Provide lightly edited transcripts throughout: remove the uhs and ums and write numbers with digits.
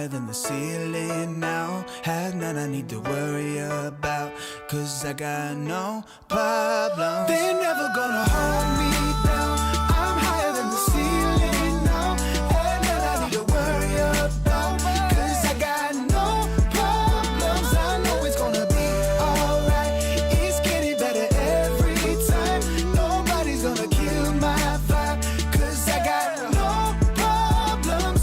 higher than the ceiling now. Have none I need to worry about, 'cause I got no problems. They're never gonna hold me down. I'm higher than the ceiling now. Have none I need to worry about, 'cause I got no problems. I know it's gonna be alright. It's getting better every time. Nobody's gonna kill my vibe, 'cause I got no problems.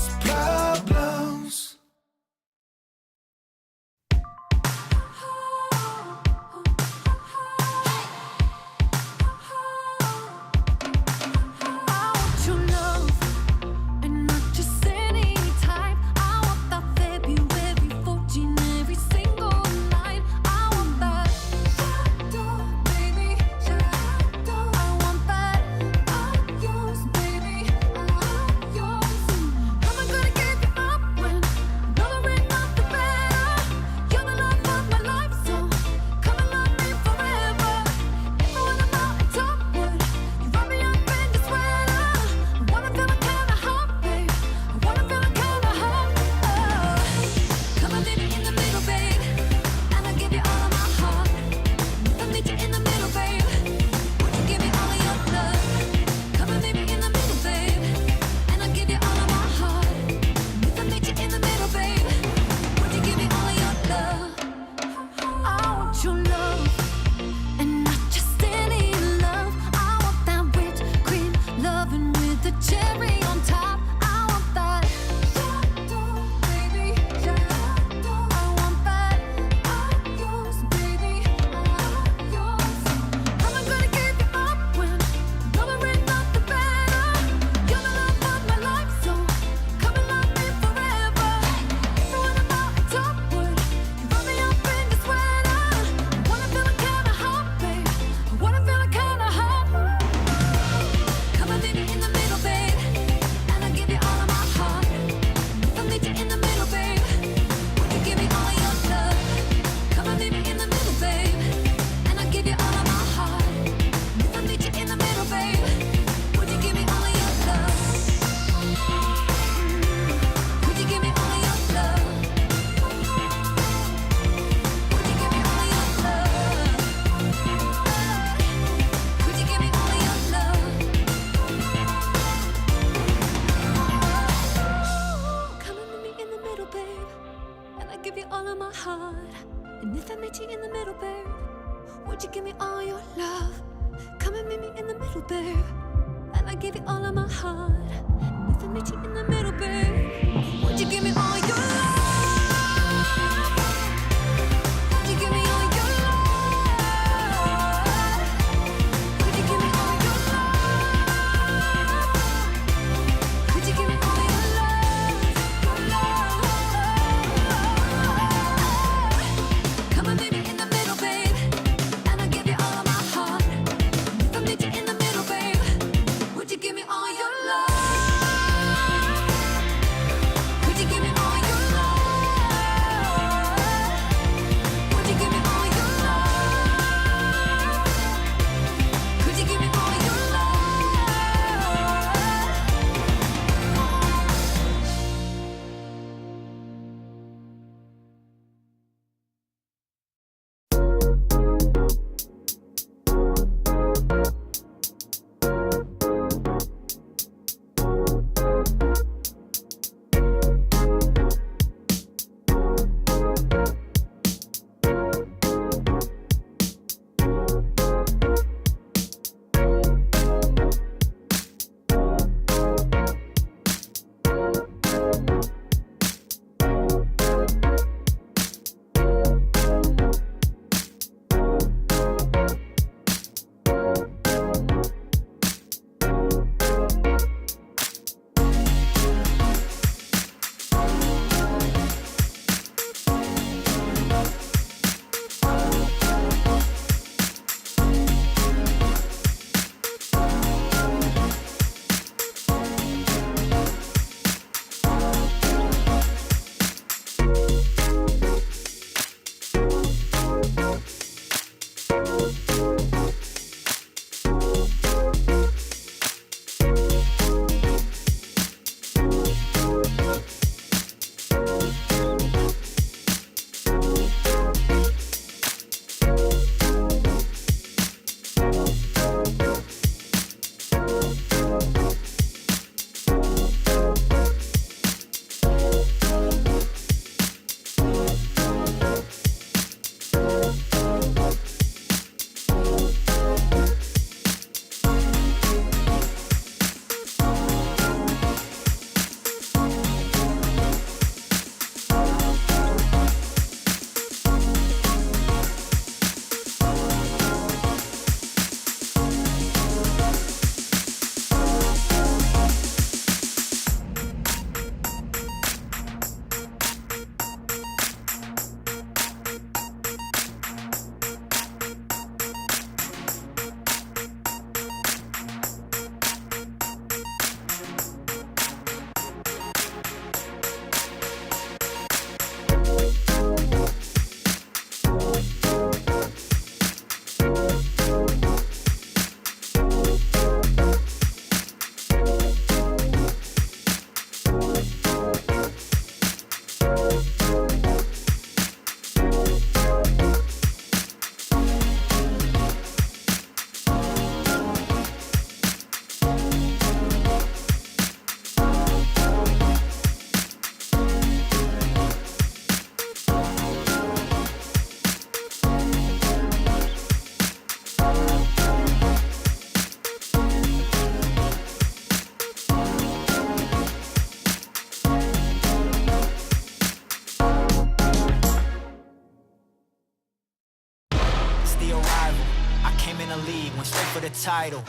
the league, went straight for the title.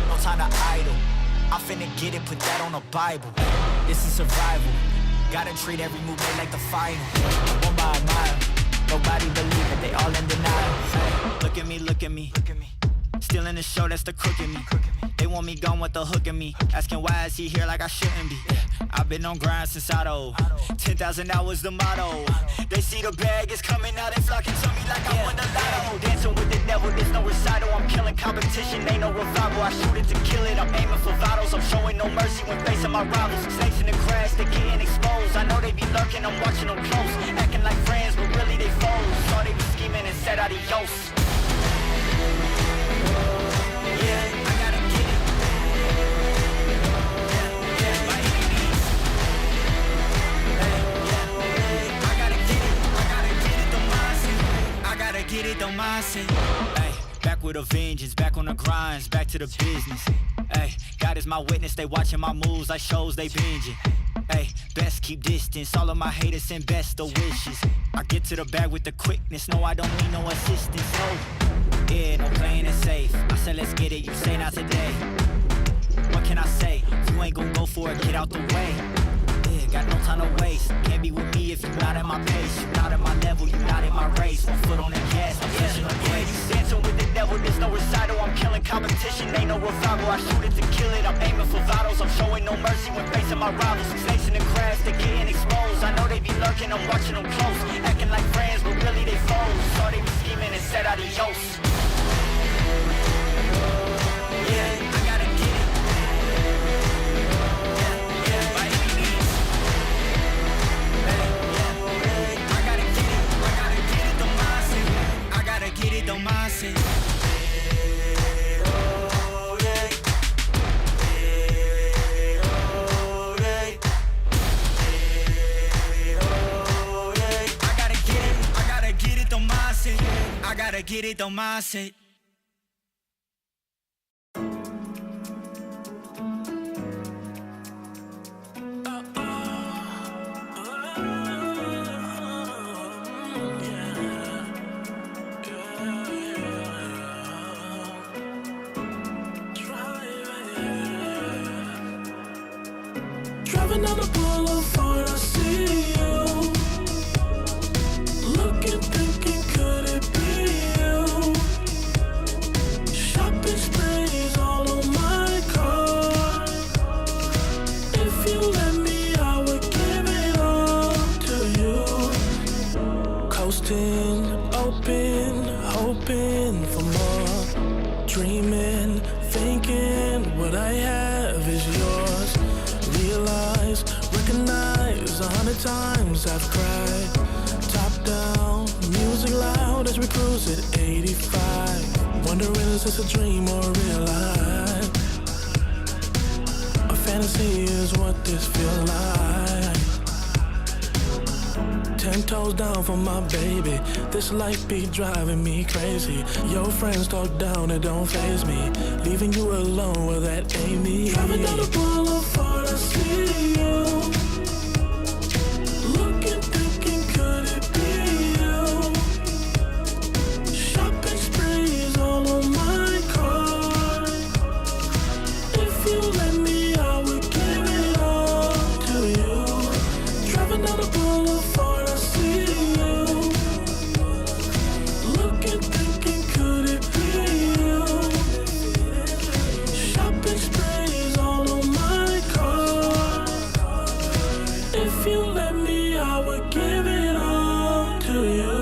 No time to idle. I'm finna get it, put that on the Bible. This is survival. Gotta treat every move made like the final. One by a mile. Nobody believe it, they all in denial. Look at me, look at me. Still in the show, that's the crook in me. They want me gone with the hook in me. Asking why is he here like I shouldn't be. I've been on grind since I old. 10,000 hours the motto. They see the bag is coming out, they flocking to me like I won the lotto. Dancing with the devil, there's no recital. I'm killing competition, ain't no revival. I shoot it to kill it, I'm aiming for vitals. I'm showing no mercy when facing my rivals. Snakes in the grass, they getting exposed. I know they be lurking, I'm watching them close. Acting like friends, but really they foes. Saw they be scheming and said adios. Get it, don't mind it. Ay, back with a vengeance, back on the grinds, back to the business. Ay, God is my witness, they watching my moves like shows they binging. Ay, best keep distance, all of my haters send best of wishes. I get to the bag with the quickness, no I don't need no assistance, no. Yeah, no playing it safe, I said let's get it, you say not today. What can I say, you ain't gon' go for it, get out the way. Got no time to waste. Can't be with me if you're not at my pace. You're not at my level, you're not in my race. One foot on the gas, I'm pushing the brakes. You dancing with the devil, there's no recital. I'm killing competition, ain't no revival. I shoot it to kill it, I'm aiming for vitals. I'm showing no mercy when facing my rivals. Snakes in the grass, they getting exposed. I know they be lurking, I'm watching them close. Acting like friends, but really they foes. Saw they be scheming and said adios. Yeah. Get it, don't mind it. I gotta get it, don't mind it. I gotta get it, don't mind it. Driving down the boulevard, I see you. Looking, thinking, could it be you? Shopping sprees all on my car. If you let me, I would give it all to you. Coasting, open, hoping for more. Dreaming, thinking what I have is yours. Realize, recognize 100 times I've cried. Top down, music loud as we cruise at 85. Wondering is this a dream or a real life? A fantasy is what this feels like. 10 toes down for my baby. This life be driving me crazy. Your friends talk down, it don't faze me. Leaving you alone, well that ain't me. Driving down the boulevard, I see you. Looking, thinking, could it be you? Shopping sprees all on my car. If you let me, I would give it all to you. Driving down the boulevard, I see you. Looking, thinking, could it be you? Shopping sprees all on my car. If you let me, I would give it all to you.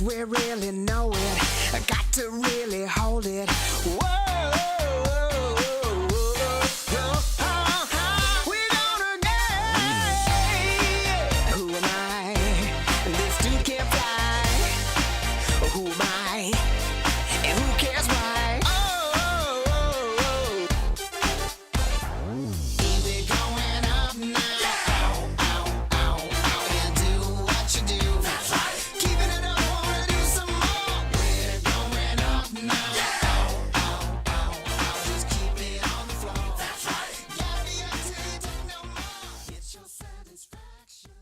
Yes, we really know it. I got to really hold it. Whoa. We're gonna get. Who am I? This dude can't fly. Who am I? And who cares why? Easy going up now. And do what you do. That's right. Keeping it up, wanna do some more. We're going up now. Just keep it on the floor. That's right. Gotta be up till you take no more. It's your satisfaction.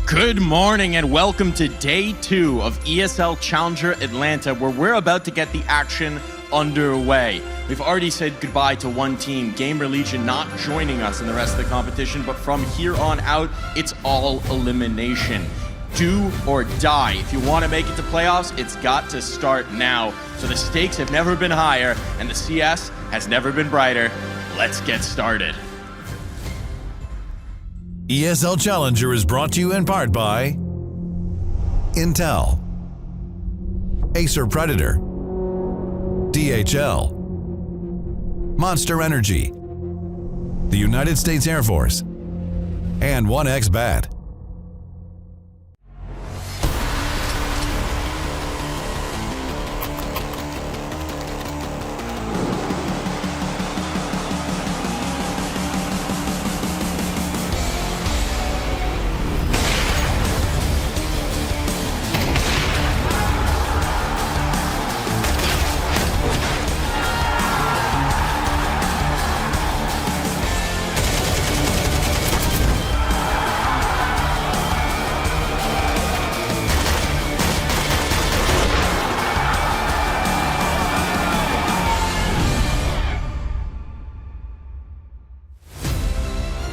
Good morning and welcome to day 2 of ESL Challenger Atlanta, where we're about to get the action underway. We've already said goodbye to one team, Gamer Legion, not joining us in the rest of the competition, but from here on out, it's all elimination. Do or die. If you want to make it to playoffs, it's got to start now. So the stakes have never been higher, and the CS has never been brighter. Let's get started. ESL Challenger is brought to you in part by Intel, Acer Predator, DHL, Monster Energy, the United States Air Force, and 1xBet.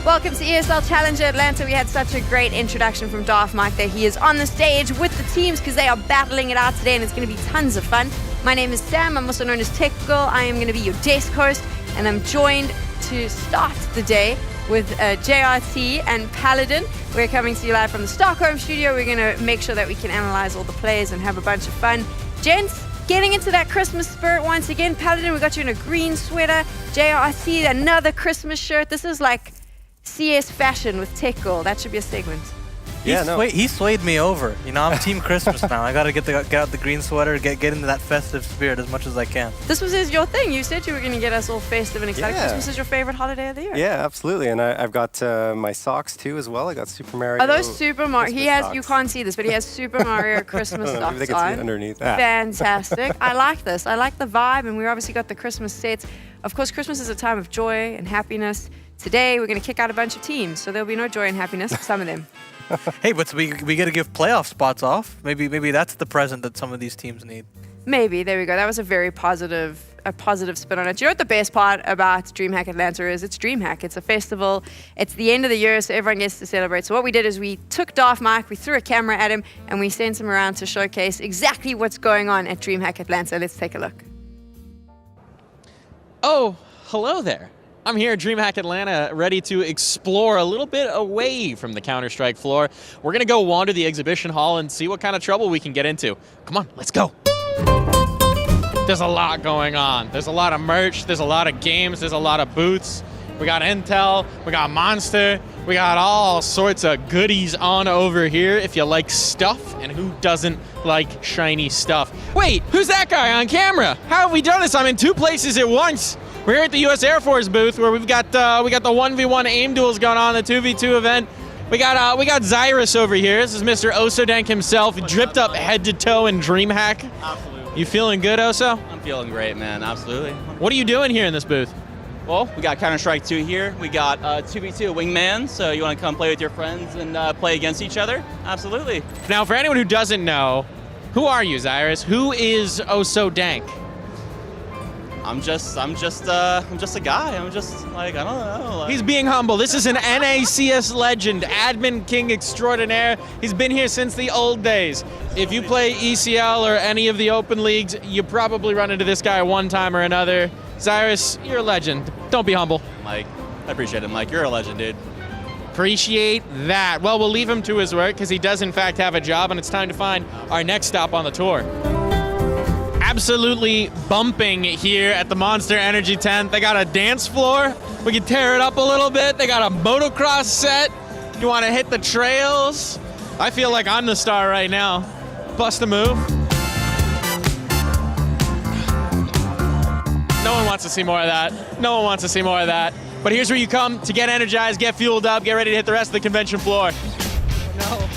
Welcome to ESL Challenger Atlanta. We had such a great introduction from Darth Mike there. He is on the stage with the teams because they are battling it out today and it's going to be tons of fun. My name is Sam. I'm also known as Tech Girl. I am going to be your desk host and I'm joined to start the day with JRT and Paladin. We're coming to you live from the Stockholm studio. We're going to make sure that we can analyze all the plays and have a bunch of fun. Gents, getting into that Christmas spirit once again. Paladin, we got you in a green sweater. JRT, another Christmas shirt. This is like CS fashion with Tech Girl. That should be a segment. He swayed me over. You know, I'm Team Christmas now. I gotta get out the green sweater, get into that festive spirit as much as I can. This was your thing. You said you were going to get us all festive and excited. Yeah. Christmas is your favorite holiday of the year. Yeah, absolutely. And I've got my socks too as well. I got Super Mario. Are those Super Mario? He has. socks. You can't see this, but he has Super Mario Christmas I socks think it's on. underneath that. Fantastic. I like this. I like the vibe, and we obviously got the Christmas sets. Of course, Christmas is a time of joy and happiness. Today, we're going to kick out a bunch of teams, so there'll be no joy and happiness for some of them. Hey, but we got to give playoff spots off. Maybe that's the present that some of these teams need. Maybe. There we go. That was a very positive spin on it. You know what the best part about DreamHack Atlanta is? It's DreamHack. It's a festival. It's the end of the year, so everyone gets to celebrate. So what we did is we took Darth Mike, we threw a camera at him, and we sent him around to showcase exactly what's going on at DreamHack Atlanta. Let's take a look. Oh, hello there. I'm here at DreamHack Atlanta, ready to explore a little bit away from the Counter-Strike floor. We're going to go wander the exhibition hall and see what kind of trouble we can get into. Come on, let's go. There's a lot going on. There's a lot of merch, there's a lot of games, there's a lot of booths. We got Intel, we got Monster, we got all sorts of goodies on over here if you like stuff, and who doesn't like shiny stuff? Wait, who's that guy on camera? How have we done this? I'm in 2 places at once. We're here at the U.S. Air Force booth where we've got the 1v1 aim duels going on, the 2v2 event. We got Zyrus over here. This is Mr. Osodank himself, dripped up head to toe in DreamHack. Absolutely. You feeling good, Oso? I'm feeling great, man. Absolutely. What are you doing here in this booth? Well, we got Counter-Strike 2 here. We got 2v2 Wingman, so you want to come play with your friends and play against each other? Absolutely. Now, for anyone who doesn't know, who are you, Zyrus? Who is Osodank? I'm just a guy. I'm just like, I don't know. He's being humble. This is an NACS legend, admin king extraordinaire. He's been here since the old days. If you play ECL or any of the open leagues, you probably run into this guy one time or another. Zyrus, you're a legend. Don't be humble. Mike, I appreciate it, Mike. You're a legend, dude. Appreciate that. Well, we'll leave him to his work because he does in fact have a job, and it's time to find our next stop on the tour. Absolutely bumping here at the Monster Energy tent. They got a dance floor. We can tear it up a little bit. They got a motocross set. You want to hit the trails? I feel like I'm the star right now. Bust a move. No one wants to see more of that. No one wants to see more of that. But here's where you come to get energized, get fueled up, get ready to hit the rest of the convention floor. No.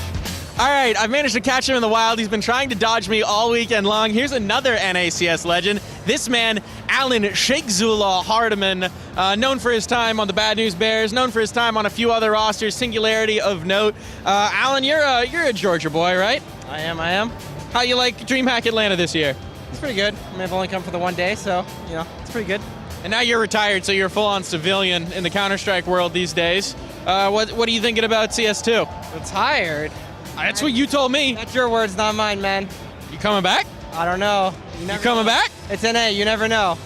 All right, I've managed to catch him in the wild. He's been trying to dodge me all weekend long. Here's another NACS legend. This man, Alan Shakezula Hardiman, known for his time on the Bad News Bears, known for his time on a few other rosters, singularity of note. Alan, you're a Georgia boy, right? I am. How you like DreamHack Atlanta this year? It's pretty good. I mean, I've only come for the one day, so, you know, it's pretty good. And now you're retired, so you're full-on civilian in the Counter-Strike world these days. What are you thinking about CS2? Retired? That's what you told me. That's your words, not mine, man. You coming back? I don't know. You coming back? It's NA, you never know.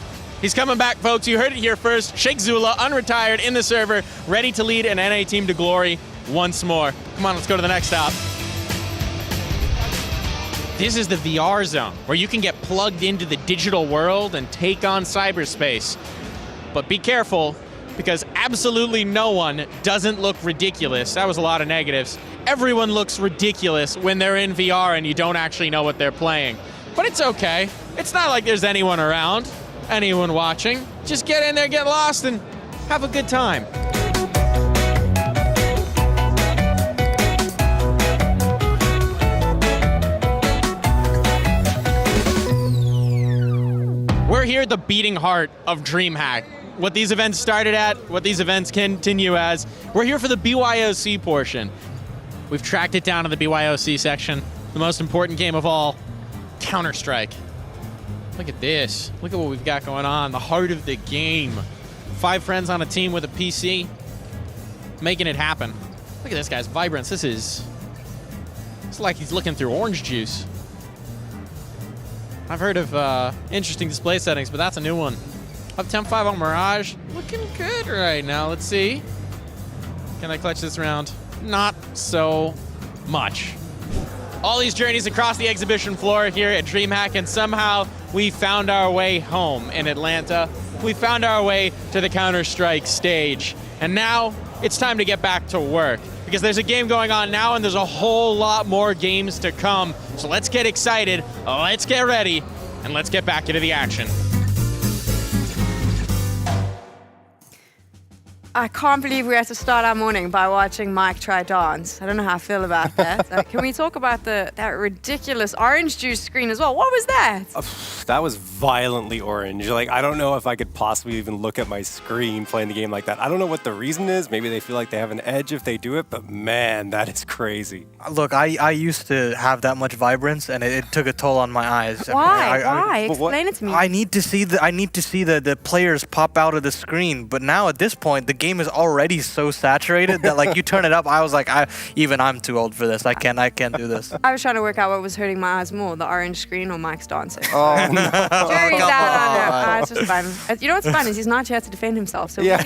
He's coming back, folks. You heard it here first. Shakezula, unretired in the server, ready to lead an NA team to glory once more. Come on, let's go to the next stop. This is the VR zone, where you can get plugged into the digital world and take on cyberspace. But be careful, because absolutely no one doesn't look ridiculous. That was a lot of negatives. Everyone looks ridiculous when they're in VR and you don't actually know what they're playing. But it's okay. It's not like there's anyone around, anyone watching. Just get in there, get lost, and have a good time. We're here at the beating heart of DreamHack. What these events started at, what these events continue as. We're here for the BYOC portion. We've tracked it down to the BYOC section. The most important game of all, Counter-Strike. Look at this. Look at what we've got going on. The heart of the game. 5 friends on a team with a PC. Making it happen. Look at this guy's vibrance. It's like he's looking through orange juice. I've heard of interesting display settings, but that's a new one. Up 10-5 on Mirage. Looking good right now. Let's see. Can I clutch this round? Not so much. All these journeys across the exhibition floor here at DreamHack, and somehow we found our way home in Atlanta. We found our way to the Counter-Strike stage. And now it's time to get back to work, because there's a game going on now and there's a whole lot more games to come. So let's get excited, let's get ready, and let's get back into the action. I can't believe we had to start our morning by watching Mike try dance. I don't know how I feel about that. Can we talk about that ridiculous orange juice screen as well? What was that? That was violently orange. Like, I don't know if I could possibly even look at my screen playing the game like that. I don't know what the reason is. Maybe they feel like they have an edge if they do it, but man, that is crazy. Look, I used to have that much vibrance, and it took a toll on my eyes. Why? Why? Explain it to me. I need to see the players pop out of the screen, but now at this point, the game is already so saturated that like you turn it up, I was like, I'm too old for this. I can't do this. I was trying to work out what was hurting my eyes more, the orange screen or Mike's dancing. Oh, no. Jury's out on it. It's just fun. You know what's fun is he's not here to defend himself, so Yeah.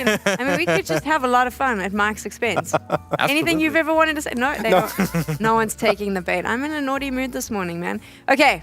we could just have a lot of fun at Mike's expense. Anything you've ever wanted to say? No, they don't. No one's taking the bait. I'm in a naughty mood this morning, man. Okay.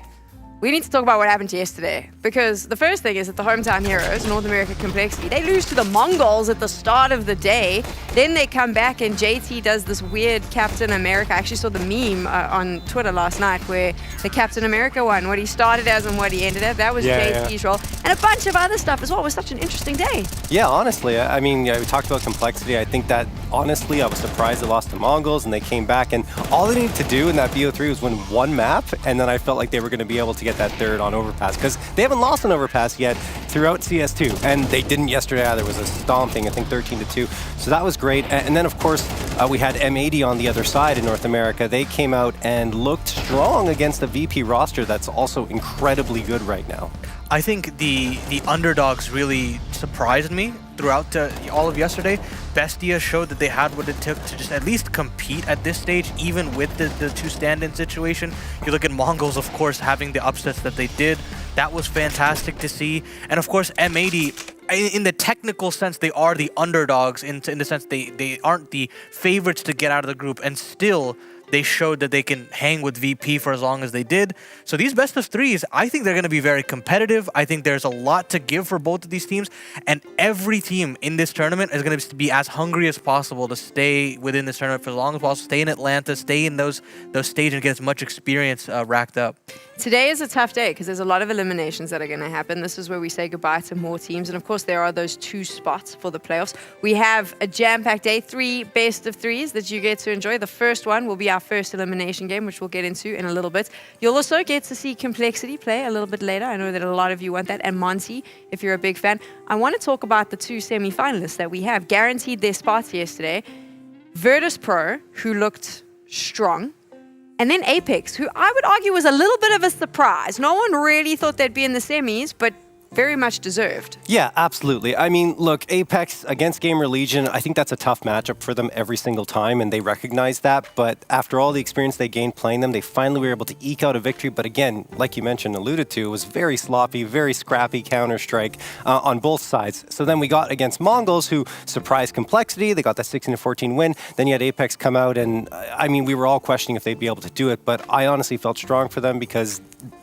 We need to talk about what happened yesterday, because the first thing is that the hometown heroes, North America Complexity, they lose to the MongolZ at the start of the day. Then they come back and JT does this weird Captain America. I actually saw the meme on Twitter last night where the Captain America one, what he started as and what he ended up, that was JT's role. And a bunch of other stuff as well. It was such an interesting day. Yeah, honestly, I mean, we talked about complexity. I think that, honestly, I was surprised they lost to MongolZ and they came back, and all they needed to do in that BO3 was win one map, and then I felt like they were going to be able to get that third on Overpass, because they haven't lost an Overpass yet throughout CS2, and they didn't yesterday either. It was a stomping, I think 13-2, so that was great. And then, of course, we had M80 on the other side in North America. They came out and looked strong against a VP roster that's also incredibly good right now. I think the underdogs really surprised me throughout all of yesterday. Bestia showed that they had what it took to just at least compete at this stage, even with the two stand-in situation. You look at MongolZ, of course, having the upsets that they did. That was fantastic to see. And of course, M80, in the technical sense, they are the underdogs in the sense they aren't the favorites to get out of the group, and still they showed that they can hang with VP for as long as they did. So these best of threes, I think they're going to be very competitive. I think there's a lot to give for both of these teams, and every team in this tournament is going to be as hungry as possible to stay within this tournament for as long as possible, stay in Atlanta, stay in those stages and get as much experience racked up. Today is a tough day because there's a lot of eliminations that are going to happen. This is where we say goodbye to more teams. And of course, there are those 2 spots for the playoffs. We have a jam-packed day, 3 best of threes that you get to enjoy. The first one will be our first elimination game, which we'll get into in a little bit. You'll also get to see Complexity play a little bit later. I know that a lot of you want that. And Monte, if you're a big fan. I want to talk about the 2 semi-finalists that we have guaranteed their spots yesterday. Virtus Pro, who looked strong. And then Apex, who I would argue was a little bit of a surprise. No one really thought they'd be in the semis, but very much deserved. Yeah, absolutely. I mean, look, Apex against Gamer Legion, I think that's a tough matchup for them every single time, and they recognize that. But after all the experience they gained playing them, they finally were able to eke out a victory. But again, like you mentioned, alluded to, it was very sloppy, very scrappy Counter-Strike on both sides. So then we got against MongolZ, who surprised Complexity. They got that 16-14 win. Then you had Apex come out, and I mean, we were all questioning if they'd be able to do it. But I honestly felt strong for them because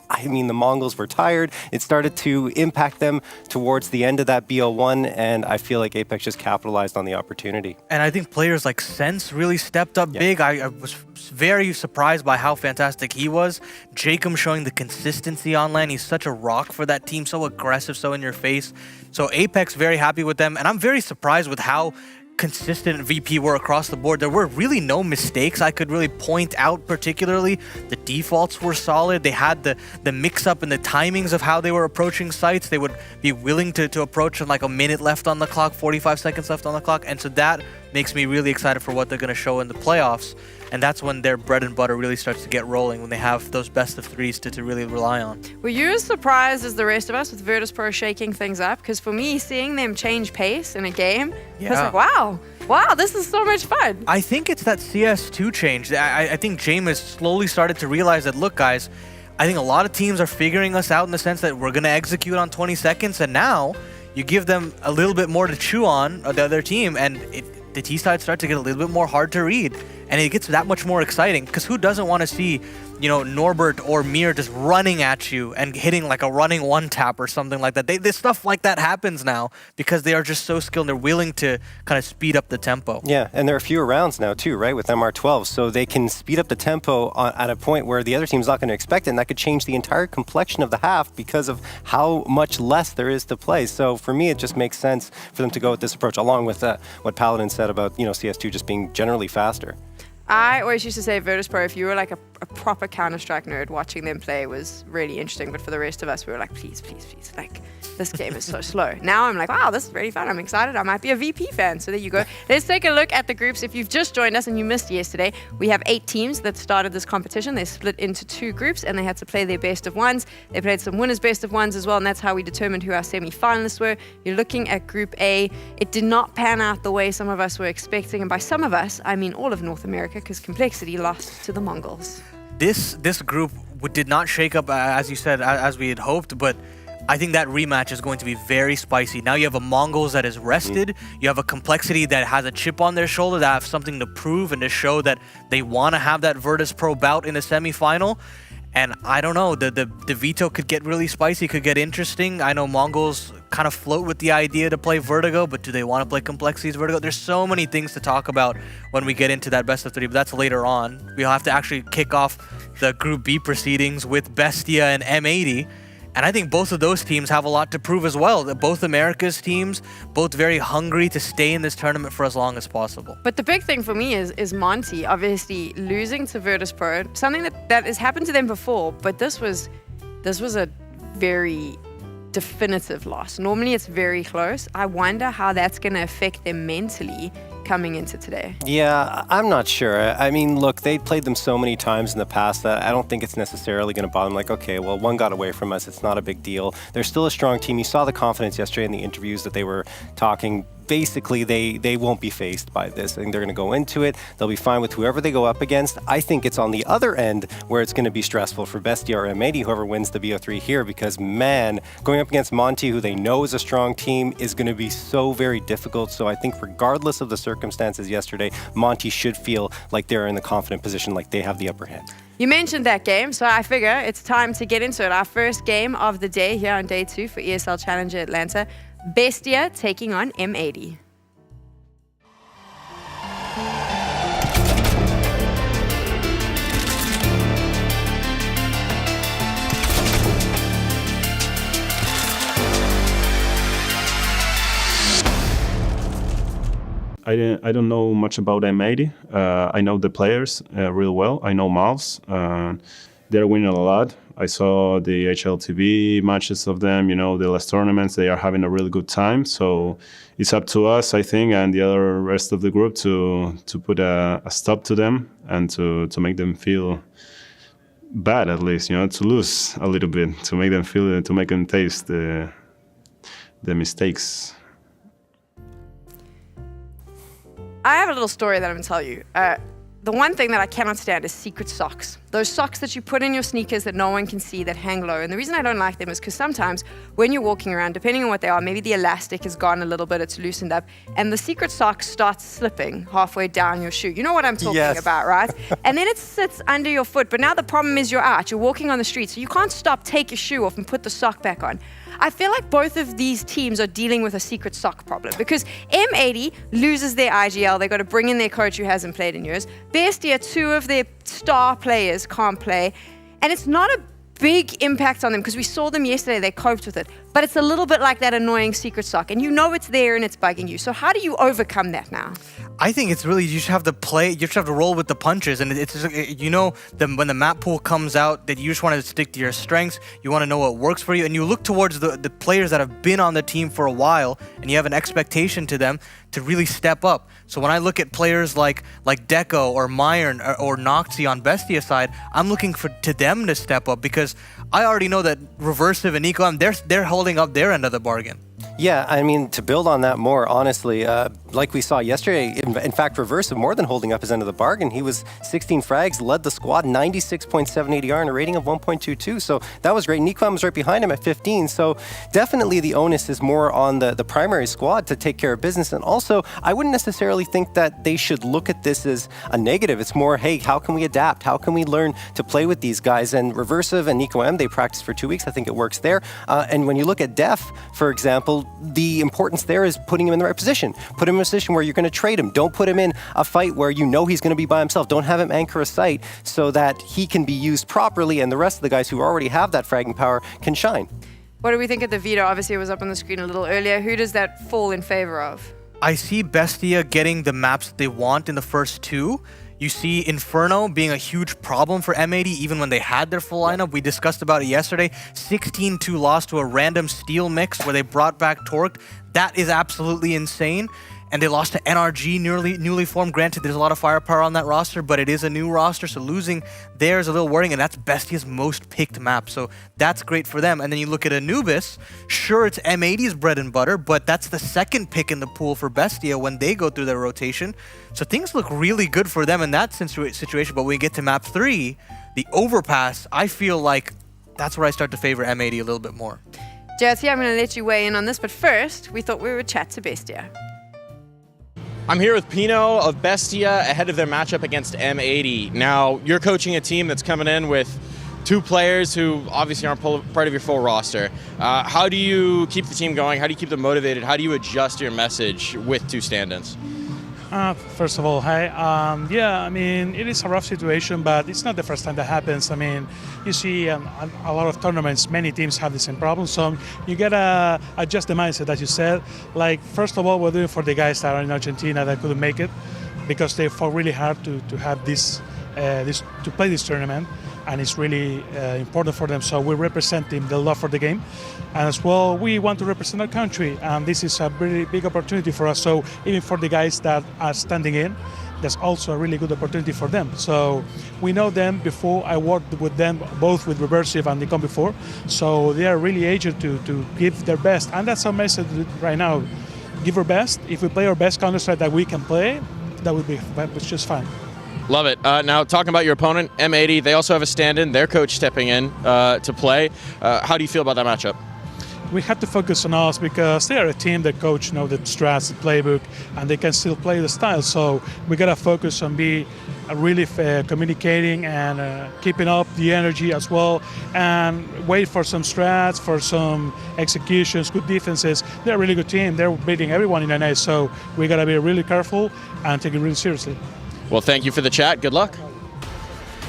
I mean, the MongolZ were tired. It started to impact them towards the end of that BO1, and I feel like Apex just capitalized on the opportunity. And I think players like Sense really stepped up big. I was very surprised by how fantastic he was. Jacob showing the consistency on lane. He's such a rock for that team, so aggressive, so in your face. So Apex, very happy with them, and I'm very surprised with how consistent VP were across the board. There were really no mistakes I could really point out particularly. The defaults were solid. They had the mix-up and the timings of how they were approaching sites. They would be willing to approach in like a minute left on the clock, 45 seconds left on the clock. And so that makes me really excited for what they're going to show in the playoffs. And that's when their bread and butter really starts to get rolling, when they have those best of threes to really rely on. Were you as surprised as the rest of us with Virtus Pro shaking things up? Because for me, seeing them change pace in a game, I was like, wow, this is so much fun. I think it's that CS2 change. I think James has slowly started to realize that, look, guys, I think a lot of teams are figuring us out in the sense that we're going to execute on 20 seconds, and now you give them a little bit more to chew on, the other team, and the T-side starts to get a little bit more hard to read. And it gets that much more exciting, because who doesn't want to see, you know, Norbert or Mir just running at you and hitting like a running one-tap or something like that. This stuff like that happens now because they are just so skilled and they're willing to kind of speed up the tempo. Yeah, and there are fewer rounds now too, right, with MR12, so they can speed up the tempo at a point where the other team's not going to expect it, and that could change the entire complexion of the half because of how much less there is to play. So for me, it just makes sense for them to go with this approach, along with what Paladin said about, you know, CS2 just being generally faster. I always used to say Virtus Pro, if you were like a proper Counter-Strike nerd, watching them play was really interesting. But for the rest of us, we were like, please, please, please. Like, this game is so slow. Now I'm like, wow, this is really fun. I'm excited. I might be a VP fan. So there you go. Let's take a look at the groups. If you've just joined us and you missed yesterday, we have 8 teams that started this competition. They split into 2 groups and they had to play their best of ones. They played some winners' best of ones as well, and that's how we determined who our semi-finalists were. You're looking at Group A. It did not pan out the way some of us were expecting. And by some of us, I mean all of North America, because Complexity lost to the MongolZ. This group did not shake up, as you said, as we had hoped, but I think that rematch is going to be very spicy. Now you have a MongolZ that is rested. You have a Complexity that has a chip on their shoulder, that have something to prove and to show that they want to have that Virtus Pro bout in the semifinal. And I don't know, the veto could get really spicy, could get interesting. I know MongolZ kind of float with the idea to play Vertigo, but do they want to play Complexity's Vertigo? There's so many things to talk about when we get into that best of 3, but that's later on. We'll have to actually kick off the Group B proceedings with Bestia and M80. And I think both of those teams have a lot to prove as well. Both America's teams, both very hungry to stay in this tournament for as long as possible. But the big thing for me is Monte, obviously losing to Virtus Pro, something that has happened to them before, but this was a very definitive loss. Normally it's very close. I wonder how that's going to affect them mentally coming into today. Yeah, I'm not sure. I mean, look, they played them so many times in the past that I don't think it's necessarily going to bother them. Like, okay, well, one got away from us. It's not a big deal. They're still a strong team. You saw the confidence yesterday in the interviews that they were talking. basically they won't be faced by this. I think they're going to go into it. They'll be fine with whoever they go up against. I think it's on the other end where it's going to be stressful for Bestia or M80, whoever wins the BO3 here, because man, going up against Monte, who they know is a strong team, is going to be so very difficult. So I think regardless of the circumstances yesterday, Monte should feel like they're in the confident position, like they have the upper hand. You mentioned that game, so I figure it's time to get into it. Our first game of the day here on day 2 for ESL Challenger Atlanta. Bestia taking on M80. I don't know much about M80. I know the players real well. I know MongolZ. They're winning a lot. I saw the HLTV matches of them, the last tournaments. They are having a really good time. So it's up to us, I think, and the other rest of the group to put a stop to them and to make them feel bad, at least, to lose a little bit, to make them taste the mistakes. I have a little story that I'm going to tell you. The one thing that I cannot stand is secret socks. Those socks that you put in your sneakers that no one can see, that hang low. And the reason I don't like them is because sometimes when you're walking around, depending on what they are, maybe the elastic has gone a little bit, it's loosened up, and the secret sock starts slipping halfway down your shoe. You know what I'm talking about, right? And then it sits under your foot. But now the problem is you're out. You're walking on the street, so you can't stop, take your shoe off, and put the sock back on. I feel like both of these teams are dealing with a secret sock problem because M80 loses their IGL. They've got to bring in their coach who hasn't played in years. Bestia, 2 of their star players can't play. And it's not a big impact on them because we saw them yesterday. They coped with it. But it's a little bit like that annoying secret sock. And you know it's there and it's bugging you. So how do you overcome that now? I think it's really, you just have to play, you just have to roll with the punches. And it's just, when the map pool comes out, that you just want to stick to your strengths. You want to know what works for you. And you look towards the players that have been on the team for a while, and you have an expectation to them to really step up. So when I look at players like Deco or Myron or Noxy on Bestia side, I'm looking to them to step up because I already know that Reversive and EcoM, they're holding up their end of the bargain. Yeah, I mean, to build on that more, honestly, like we saw yesterday, in fact, Reversive more than holding up his end of the bargain. He was 16 frags, led the squad, 96.7 ADR and a rating of 1.22. So that was great. Nikwam was right behind him at 15. So definitely the onus is more on the primary squad to take care of business. And also, I wouldn't necessarily think that they should look at this as a negative. It's more, hey, how can we adapt? How can we learn to play with these guys? And Reversive and NicoM, they practiced for 2 weeks. I think it works there. And when you look at Def, for example, the importance there is putting him in the right position. Put him in a position where you're going to trade him. Don't put him in a fight where you know he's going to be by himself. Don't have him anchor a site so that he can be used properly and the rest of the guys who already have that fragging power can shine. What do we think of the veto? Obviously, it was up on the screen a little earlier. Who does that fall in favor of? I see Bestia getting the maps they want in the first 2. You see Inferno being a huge problem for M80 even when they had their full lineup. We discussed about it yesterday. 16-2 loss to a random steel mix where they brought back Torqued. That is absolutely insane. And they lost to NRG, newly formed. Granted, there's a lot of firepower on that roster, but it is a new roster, so losing there is a little worrying, and that's Bestia's most picked map, so that's great for them. And then you look at Anubis, sure, it's M80's bread and butter, but that's the second pick in the pool for Bestia when they go through their rotation. So things look really good for them in that situation, but when we get to map 3, the overpass, I feel like that's where I start to favor M80 a little bit more. JRT, I'm going to let you weigh in on this, but first, we thought we would chat to Bestia. I'm here with Pino of Bestia ahead of their matchup against M80. Now, you're coaching a team that's coming in with 2 players who obviously aren't part of your full roster. How do you keep the team going? How do you keep them motivated? How do you adjust your message with 2 stand-ins? First of all, hi. Yeah, I mean, it is a rough situation, but it's not the first time that happens. I mean, you see a lot of tournaments, many teams have the same problem, so you gotta adjust the mindset, as you said. Like, first of all, we're doing it for the guys that are in Argentina that couldn't make it, because they fought really hard to have to play this tournament, and it's really important for them. So we're representing the love for the game, and as well we want to represent our country, and this is a really big opportunity for us. So even for the guys that are standing in, there's also a really good opportunity for them. So we know them before. I worked with them both with Reversive and Nikon before, so they are really eager to give their best, and that's our message right now. give our best. If we play our best Counter-Strike that we can play, that would be just fine. Love it. Now, talking about your opponent, M80, they also have a stand-in, their coach stepping in to play. How do you feel about that matchup? We have to focus on us because they are a team that coach know the strats, the playbook, and they can still play the style. So we gotta focus on really communicating and keeping up the energy as well, and wait for some strats, for some executions, good defenses. They're a really good team. They're beating everyone in NA, so we gotta be really careful and take it really seriously. Well, thank you for the chat. Good luck.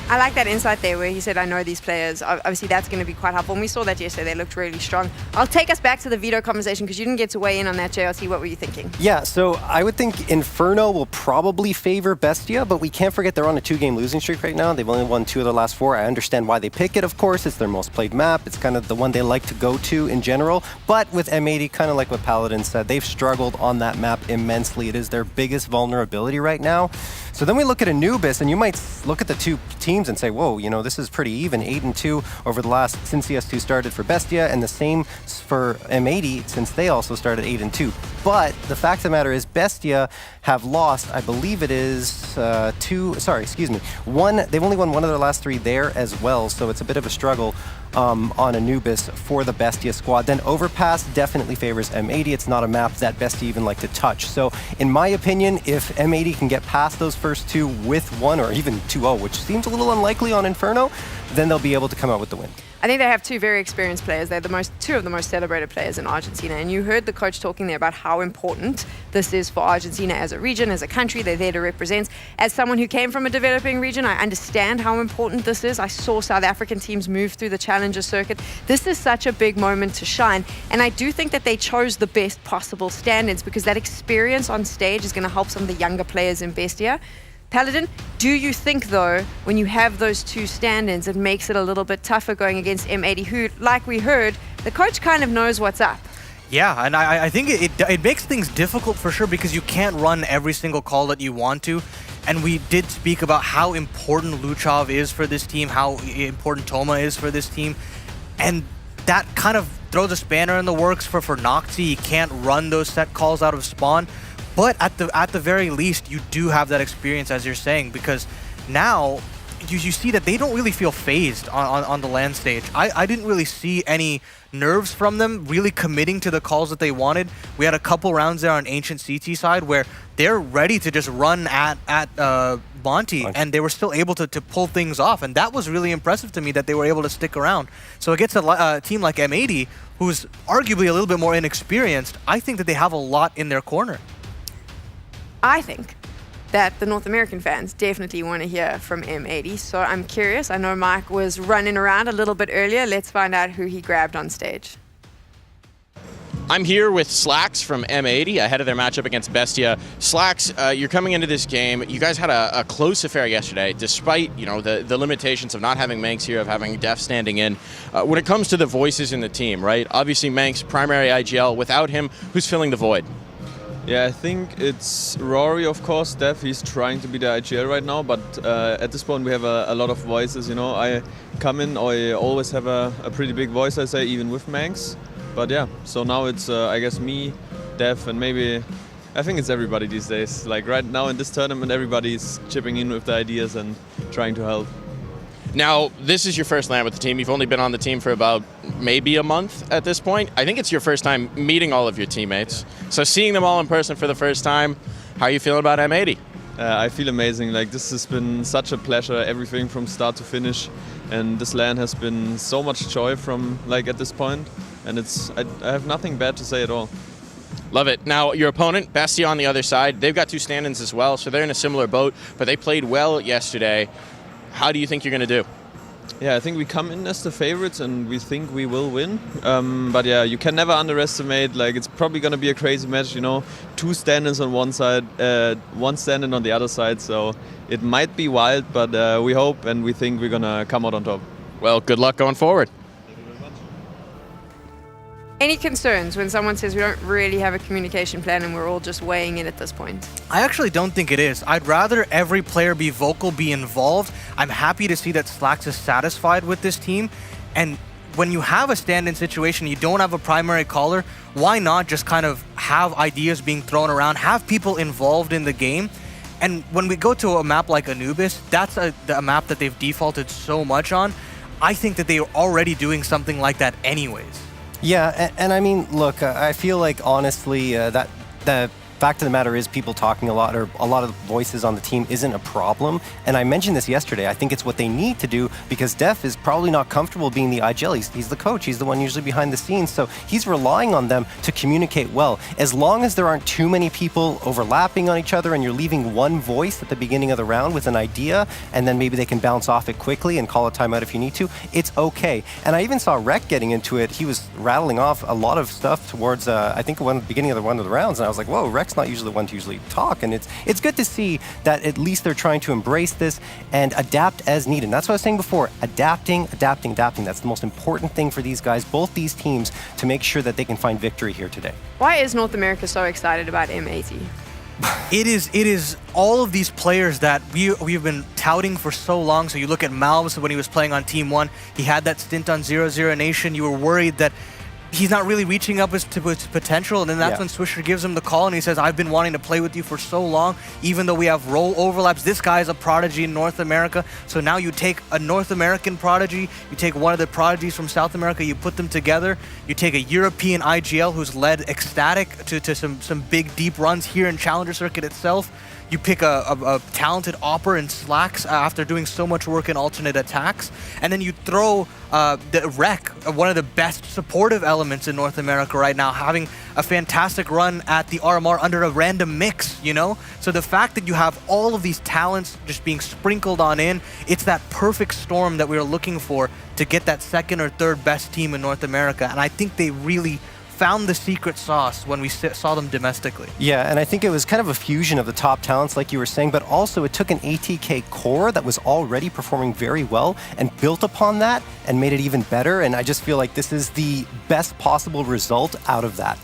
I like that insight there where he said, I know these players. Obviously, that's going to be quite helpful. And we saw that yesterday. They looked really strong. I'll take us back to the veto conversation because you didn't get to weigh in on that, JRT. What were you thinking? Yeah, so I would think Inferno will probably favor Bestia, but we can't forget they're on a 2-game losing streak right now. They've only won 2 of their last 4. I understand why they pick it, of course. It's their most played map. It's kind of the one they like to go to in general. But with M80, kind of like what Paladin said, they've struggled on that map immensely. It is their biggest vulnerability right now. So then we look at Anubis, and you might look at the two teams and say, whoa, you know, this is pretty even, 8-2 over the last, since CS2 started for Bestia, and the same for M80 since they also started 8-2. But the fact of the matter is Bestia have lost, I believe it is one, they've only won 1 of their last 3 there as well, so it's a bit of a struggle on Anubis for the Bestia squad. Then Overpass definitely favors M80. It's not a map that Bestia even like to touch. So in my opinion, if M80 can get past those first 2 with 1 or even 2-0, which seems a little unlikely on Inferno, then they'll be able to come out with the win. I think they have 2 very experienced players. They're 2 of the most celebrated players in Argentina. And you heard the coach talking there about how important this is for Argentina as a region, as a country. They're there to represent. As someone who came from a developing region, I understand how important this is. I saw South African teams move through the Challenger circuit. This is such a big moment to shine. And I do think that they chose the best possible stand-ins because that experience on stage is going to help some of the younger players in Bestia. Paladin, do you think, though, when you have those 2 stand-ins, it makes it a little bit tougher going against M80, who, like we heard, the coach kind of knows what's up? Yeah, and I think it makes things difficult for sure because you can't run every single call that you want to. And we did speak about how important Luchov is for this team, how important Toma is for this team. And that kind of throws a spanner in the works for Noxy. He can't run those set calls out of spawn. But at the very least, you do have that experience, as you're saying, because now you see that they don't really feel phased on the LAN stage. I didn't really see any nerves from them really committing to the calls that they wanted. We had a couple rounds there on Ancient CT side where they're ready to just run at Monte, and they were still able to pull things off. And that was really impressive to me that they were able to stick around. So against a team like M80, who's arguably a little bit more inexperienced, I think that they have a lot in their corner. I think that the North American fans definitely want to hear from M80. So I'm curious. I know Mike was running around a little bit earlier. Let's find out who he grabbed on stage. I'm here with Slacks from M80 ahead of their matchup against Bestia. Slacks, you're coming into this game. You guys had a close affair yesterday, despite the limitations of not having Manx here, of having Def standing in. When it comes to the voices in the team, right? Obviously, Manx, primary IGL. Without him, who's filling the void? Yeah, I think it's Rory, of course. Def, he's trying to be the IGL right now, but at this point we have a lot of voices. I come in, I always have a pretty big voice, I say, even with Manx. But yeah, so now it's, I guess, me, Def, and maybe, I think it's everybody these days. Like right now in this tournament, everybody's chipping in with the ideas and trying to help. Now, this is your first LAN with the team. You've only been on the team for about maybe a month at this point. I think it's your first time meeting all of your teammates. So seeing them all in person for the first time, how are you feeling about M80? I feel amazing. Like, this has been such a pleasure, everything from start to finish. And this LAN has been so much joy from, like, at this point. And I have nothing bad to say at all. Love it. Now, your opponent, Bestia on the other side, they've got 2 stand-ins as well, so they're in a similar boat, but they played well yesterday. How do you think you're going to do? Yeah, I think we come in as the favorites and we think we will win. But yeah, you can never underestimate, like, it's probably going to be a crazy match, 2 stand-ins on one side, 1 stand-in on the other side, so it might be wild, but we hope and we think we're going to come out on top. Well, good luck going forward. Any concerns when someone says we don't really have a communication plan and we're all just weighing in at this point? I actually don't think it is. I'd rather every player be vocal, be involved. I'm happy to see that Slacks is satisfied with this team. And when you have a stand-in situation, you don't have a primary caller, why not just kind of have ideas being thrown around, have people involved in the game? And when we go to a map like Anubis, that's a map that they've defaulted so much on. I think that they are already doing something like that anyways. Yeah, and I mean, look, I feel like honestly that the fact of the matter is people talking a lot, or a lot of the voices on the team, isn't a problem. And I mentioned this yesterday. I think it's what they need to do, because Def is probably not comfortable being the IGL. He's the coach. He's the one usually behind the scenes. So he's relying on them to communicate well. As long as there aren't too many people overlapping on each other and you're leaving one voice at the beginning of the round with an idea, and then maybe they can bounce off it quickly and call a timeout if you need to, it's okay. And I even saw Rek getting into it. He was rattling off a lot of stuff towards, I think, the beginning of one of the rounds. And I was like, whoa, Rek's not usually the one to usually talk, and it's good to see that at least they're trying to embrace this and adapt as needed. And that's what I was saying before, adapting. That's the most important thing for these guys, both these teams, to make sure that they can find victory here today. Why is North America so excited about M80? It is all of these players that we've been touting for so long. So you look at MongolZ when he was playing on Team 1, he had that stint on 0-0 Nation. You were worried that he's not really reaching up to his potential, and then that's when Swisher gives him the call and he says, I've been wanting to play with you for so long, even though we have role overlaps. This guy is a prodigy in North America, so now you take a North American prodigy, you take one of the prodigies from South America, you put them together, you take a European IGL who's led Ecstatic to some big deep runs here in Challenger Circuit itself. You pick a talented Opper in Slacks after doing so much work in alternate attacks, and then you throw the Rek, one of the best supportive elements in North America right now, having a fantastic run at the RMR under a random mix, you know? So the fact that you have all of these talents just being sprinkled on in, it's that perfect storm that we are looking for to get that second or third best team in North America, and I think they really found the secret sauce when we saw them domestically. Yeah, and I think it was kind of a fusion of the top talents, like you were saying, but also it took an ATK core that was already performing very well and built upon that and made it even better, and I just feel like this is the best possible result out of that.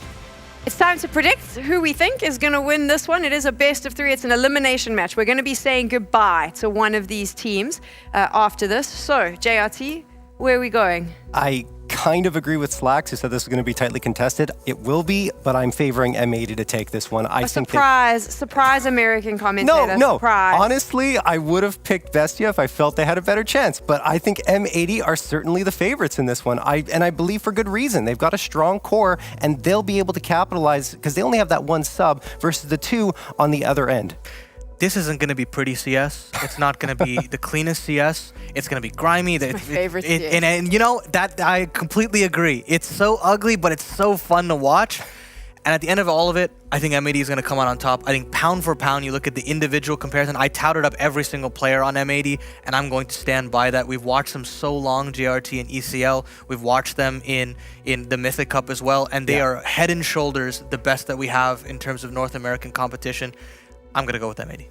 It's time to predict who we think is going to win this one. It is a best of 3. It's an elimination match. We're going to be saying goodbye to one of these teams after this. So, JRT, where are we going? I kind of agree with Slacks, who said this was going to be tightly contested. It will be, but I'm favoring M80 to take this one. I think surprise American commentator. No. Surprise. Honestly, I would have picked Bestia if I felt they had a better chance, but I think M80 are certainly the favorites in this one. I believe for good reason. They've got a strong core, and they'll be able to capitalize because they only have that one sub versus the 2 on the other end. This isn't going to be pretty CS. It's not going to be the cleanest CS. It's going to be grimy. It's my favorite CS. And you know, that I completely agree. It's so ugly, but it's so fun to watch. And at the end of all of it, I think M80 is going to come out on top. I think pound for pound, you look at the individual comparison. I touted up every single player on M80, and I'm going to stand by that. We've watched them so long, JRT and ECL. We've watched them in the Mythic Cup as well, and they are head and shoulders the best that we have in terms of North American competition. I'm going to go with M80.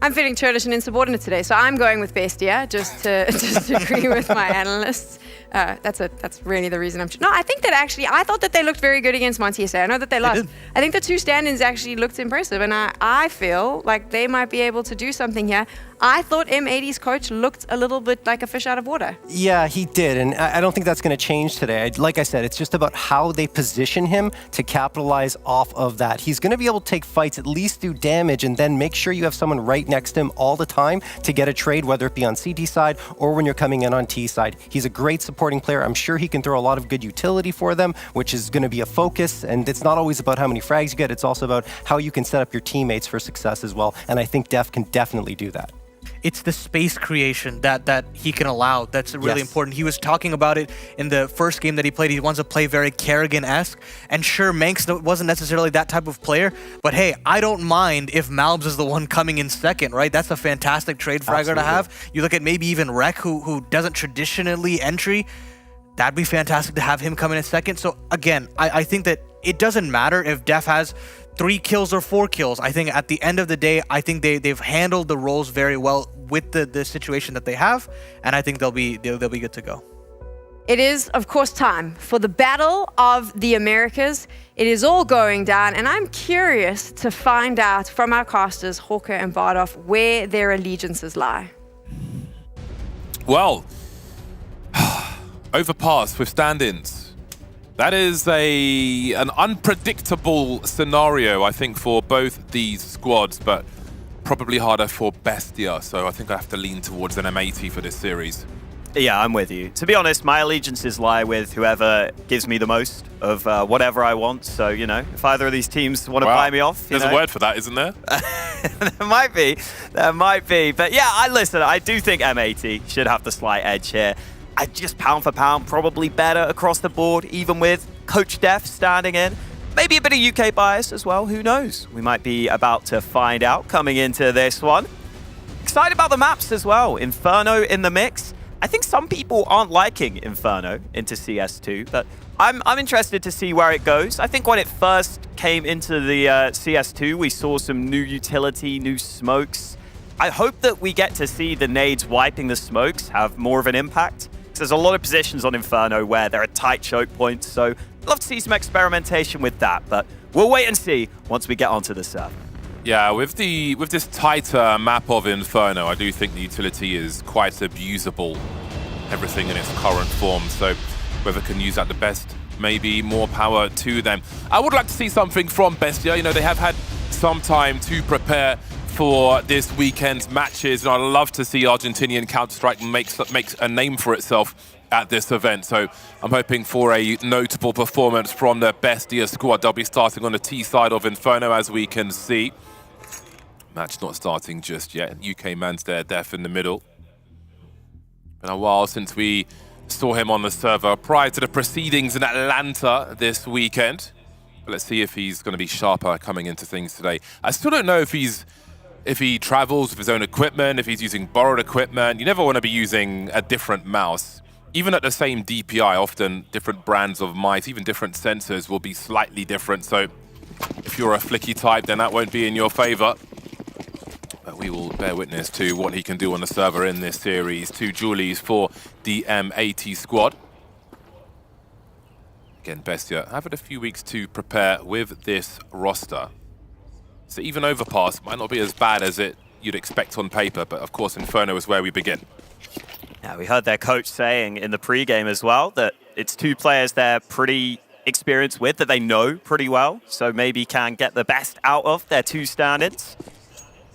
I'm feeling churlish and insubordinate today, so I'm going with Bestia, just to agree with my analysts. That's really the reason I'm... No, I think that actually, I thought that they looked very good against Monte. I know that they lost. I think the 2 stand-ins actually looked impressive, and I feel like they might be able to do something here. I thought M80's coach looked a little bit like a fish out of water. Yeah, he did, and I don't think that's going to change today. Like I said, it's just about how they position him to capitalize off of that. He's going to be able to take fights, at least do damage, and then make sure you have someone right next to him all the time to get a trade, whether it be on CT side or when you're coming in on T side. He's a great supporting player. I'm sure he can throw a lot of good utility for them, which is going to be a focus, and it's not always about how many frags you get. It's also about how you can set up your teammates for success as well, and I think Def can definitely do that. It's the space creation that he can allow that's really important. He was talking about it in the first game that he played. He wants to play very Kerrigan-esque. And sure, Manx wasn't necessarily that type of player. But hey, I don't mind if MongolZ is the one coming in second, right? That's a fantastic trade fragger to have. You look at maybe even Rek, who doesn't traditionally entry. That'd be fantastic to have him come in second. So again, I think that it doesn't matter if Def has 3 kills or 4 kills. I think at the end of the day, I think they've handled the roles very well with the situation that they have, and I think they'll be good to go. It is, of course, time for the Battle of the Americas. It is all going down, and I'm curious to find out from our casters, Hawker and Bardolph, where their allegiances lie. Well, overpass with stand-ins. That is an unpredictable scenario, I think, for both these squads, but probably harder for Bestia, so I think I have to lean towards an M80 for this series. Yeah, I'm with you. To be honest, my allegiances lie with whoever gives me the most of whatever I want. So, you know, if either of these teams want to buy me off, There's a word for that, isn't there? There might be. There might be. But yeah, I do think M80 should have the slight edge here. I just pound for pound, probably better across the board, even with Coach Def standing in. Maybe a bit of UK bias as well, who knows? We might be about to find out coming into this one. Excited about the maps as well. Inferno in the mix. I think some people aren't liking Inferno into CS2, but I'm interested to see where it goes. I think when it first came into the CS2, we saw some new utility, new smokes. I hope that we get to see the nades wiping the smokes have more of an impact. There's a lot of positions on Inferno where there are tight choke points, so I'd love to see some experimentation with that, but we'll wait and see once we get onto the server. Yeah, with this tighter map of Inferno, I do think the utility is quite abusable, everything in its current form, so whoever can use that the best, maybe more power to them. I would like to see something from Bestia. You know, they have had some time to prepare for this weekend's matches, and I'd love to see Argentinian Counter-Strike makes a name for itself at this event. So I'm hoping for a notable performance from the Bestia squad. They'll be starting on the T side of Inferno, as we can see. Match not starting just yet. UK man's there, Def in the middle. Been a while since we saw him on the server prior to the proceedings in Atlanta this weekend. But let's see if he's going to be sharper coming into things today. I still don't know if he travels with his own equipment, if he's using borrowed equipment. You never want to be using a different mouse. Even at the same DPI, often different brands of mice, even different sensors will be slightly different. So if you're a flicky type, then that won't be in your favor. But we will bear witness to what he can do on the server in this series. 2 Julies for the M80 squad. Again, Bestia have had a few weeks to prepare with this roster. So even overpass might not be as bad as you'd expect on paper, but of course Inferno is where we begin. Yeah, we heard their coach saying in the pre-game as well that it's 2 players they're pretty experienced with, that they know pretty well, so maybe can get the best out of their 2 stand-ins.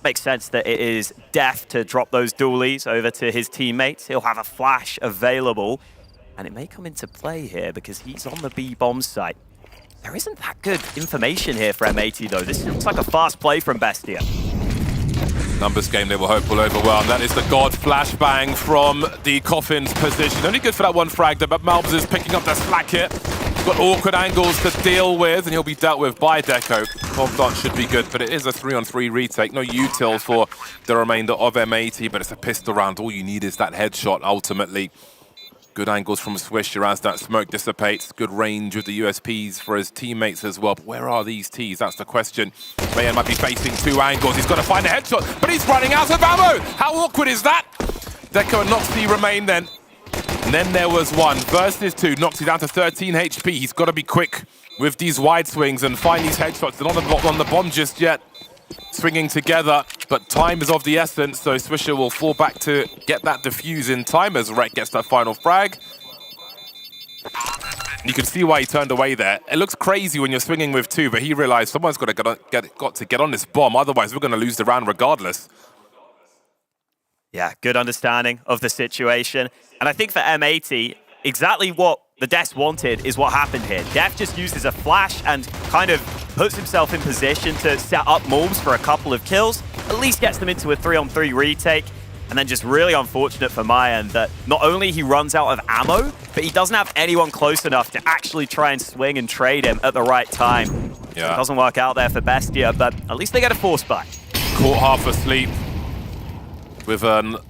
Makes sense that it is Def to drop those dualies over to his teammates. He'll have a flash available, and it may come into play here because he's on the B-bomb site. There isn't that good information here for M80 though. This looks like a fast play from Bestia. Numbers game they will hope will overwhelm. That is the God flashbang from the Coffin's position. Only good for that one frag, but MongolZ is picking up the slack here. He's got awkward angles to deal with, and he'll be dealt with by Deco. Confidant should be good, but it is a 3-on-3 retake. No util for the remainder of M80, but it's a pistol round. All you need is that headshot ultimately. Good angles from Swisher as that smoke dissipates. Good range with the USPs for his teammates as well. But where are these Ts? That's the question. Mayan might be facing 2 angles. He's got to find a headshot, but he's running out of ammo. How awkward is that? Deco and Noxy remain then. And then there was 1 versus 2. Noxy down to 13 HP. He's got to be quick with these wide swings and find these headshots. They're not on the bomb just yet. Swinging together, but time is of the essence, so Swisher will fall back to get that defuse in time as Rek gets that final frag. You can see why he turned away there. It looks crazy when you're swinging with 2, but he realized someone's got to get on this bomb, otherwise we're going to lose the round regardless. Yeah, good understanding of the situation. And I think for M80, exactly what the Des wanted is what happened here. Def just uses a flash and kind of puts himself in position to set up MongolZ for a couple of kills, at least gets them into a 3-on-3 retake, and then just really unfortunate for Mayan that not only he runs out of ammo, but he doesn't have anyone close enough to actually try and swing and trade him at the right time. Yeah. So it doesn't work out there for Bestia, but at least they get a force buy. Caught half asleep with a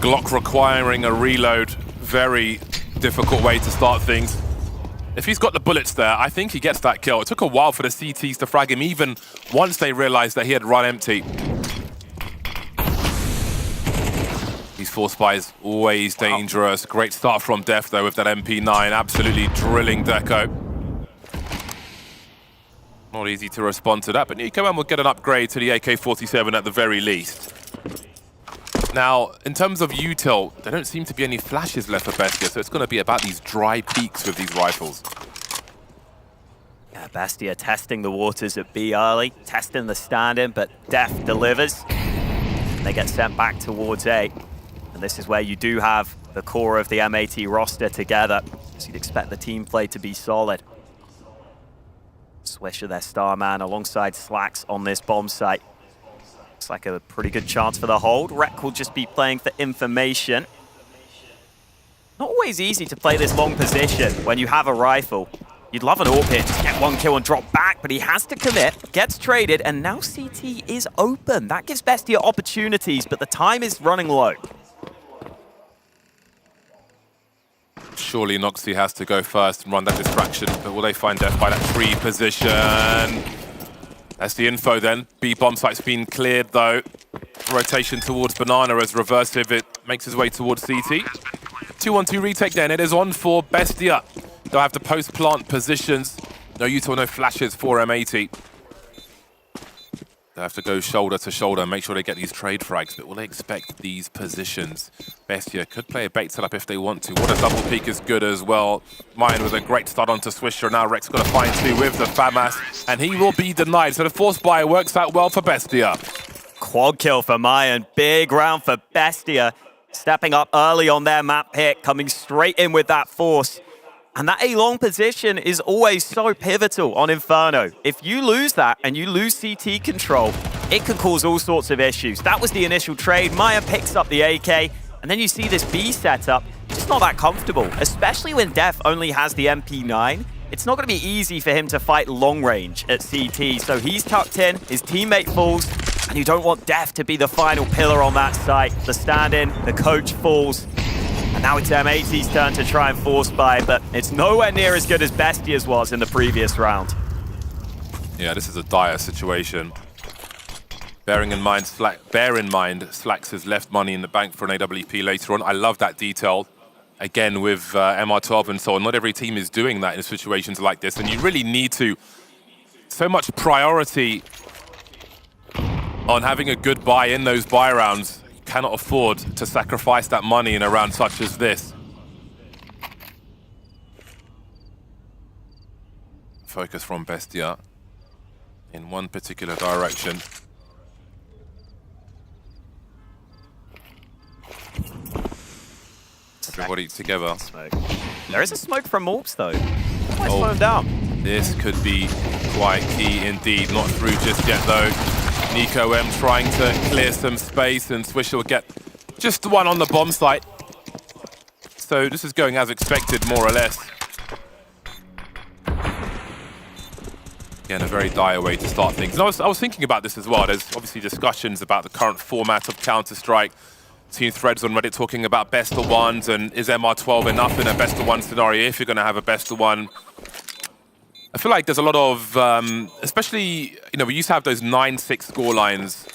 Glock requiring a reload. Very difficult way to start things. If he's got the bullets there, I think he gets that kill. It took a while for the CTs to frag him, even once they realized that he had run empty. These force buys always dangerous. Great start from Def though with that MP9, absolutely drilling Deco. Not easy to respond to that, but Nico will get an upgrade to the AK-47 at the very least. Now, in terms of util, there don't seem to be any flashes left for Bestia, so it's going to be about these dry peaks with these rifles. Yeah, Bestia testing the waters at B early, testing the stand-in, but Def delivers. They get sent back towards A. And this is where you do have the core of the MAT roster together, so you'd expect the team play to be solid. Swisher, their star man, alongside Slacks on this bomb site. Looks like a pretty good chance for the hold. Rek will just be playing for information. Not always easy to play this long position when you have a rifle. You'd love an AWP hit, just get one kill and drop back, but he has to commit, gets traded, and now CT is open. That gives Bestia opportunities, but the time is running low. Surely Noxie has to go first and run that distraction, but will they find Def by that tree position? That's the info then. B bomb site's been cleared though. Rotation towards Banana as Reversive it makes his way towards CT. 2-1-2 retake then. It is on for Bestia. They'll have to post plant positions. No util, no flashes for M80. They'll have to go shoulder to shoulder and make sure they get these trade frags, but will they expect these positions? Bestia could play a bait setup if they want to. What a double peek is good as well. Mayan with a great start onto Swisher. Now Rek's got to find two with the FAMAS, and he will be denied. So the force buy works out well for Bestia. Quad kill for Mayan. Big round for Bestia. Stepping up early on their map pick, coming straight in with that force. And that A-long position is always so pivotal on Inferno. If you lose that and you lose CT control, it can cause all sorts of issues. That was the initial trade. Maya picks up the AK, and then you see this B setup. Just not that comfortable, especially when Def only has the MP9. It's not going to be easy for him to fight long range at CT, so he's tucked in, his teammate falls, and you don't want Def to be the final pillar on that site. The stand-in, the coach falls. And now it's M80's turn to try and force buy, but it's nowhere near as good as Bestia's was in the previous round. Yeah, this is a dire situation. Bear in mind, Slacks has left money in the bank for an AWP later on. I love that detail. Again, with MR12 and so on, not every team is doing that in situations like this, and you really need to so much priority on having a good buy in those buy rounds. Cannot afford to sacrifice that money in a round such as this. Focus from Bestia in one particular direction. Everybody together. Smoke. There is a smoke from Morps though. Why slow him down? This could be quite key indeed. Not through just yet though. Nico M trying to clear some space, and Swisher will get just the one on the bomb site. So this is going as expected, more or less. Again, a very dire way to start things. And I was thinking about this as well. There's obviously discussions about the current format of Counter-Strike. Seen threads on Reddit talking about best of ones, and is MR12 enough in a best of one scenario if you're going to have a best of one? I feel like there's a lot of, especially, we used to have those 9-6 score lines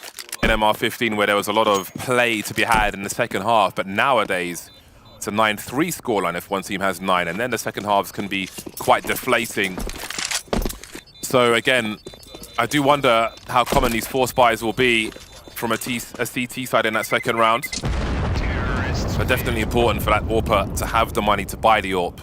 in MR15 where there was a lot of play to be had in the second half, but nowadays it's a 9-3 scoreline if one team has 9, and then the second halves can be quite deflating. So again, I do wonder how common these force buys will be from a CT side in that second round. But definitely important for that AWPer to have the money to buy the AWP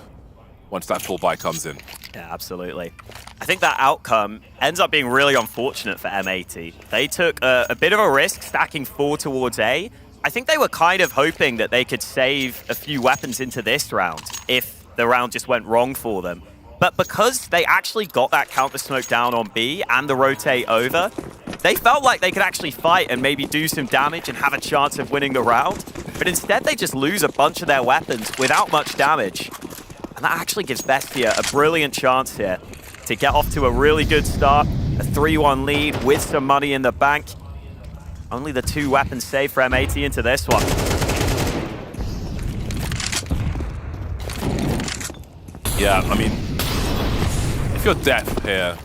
once that full buy comes in. Yeah, absolutely. I think that outcome ends up being really unfortunate for M80. They took a bit of a risk stacking 4 towards A. I think they were kind of hoping that they could save a few weapons into this round if the round just went wrong for them. But because they actually got that counter smoke down on B and the rotate over, they felt like they could actually fight and maybe do some damage and have a chance of winning the round. But instead, they just lose a bunch of their weapons without much damage. And that actually gives Bestia a brilliant chance here to get off to a really good start. A 3-1 lead with some money in the bank. Only the 2 weapons saved for M80 into this one. Yeah, I mean, if you're Def here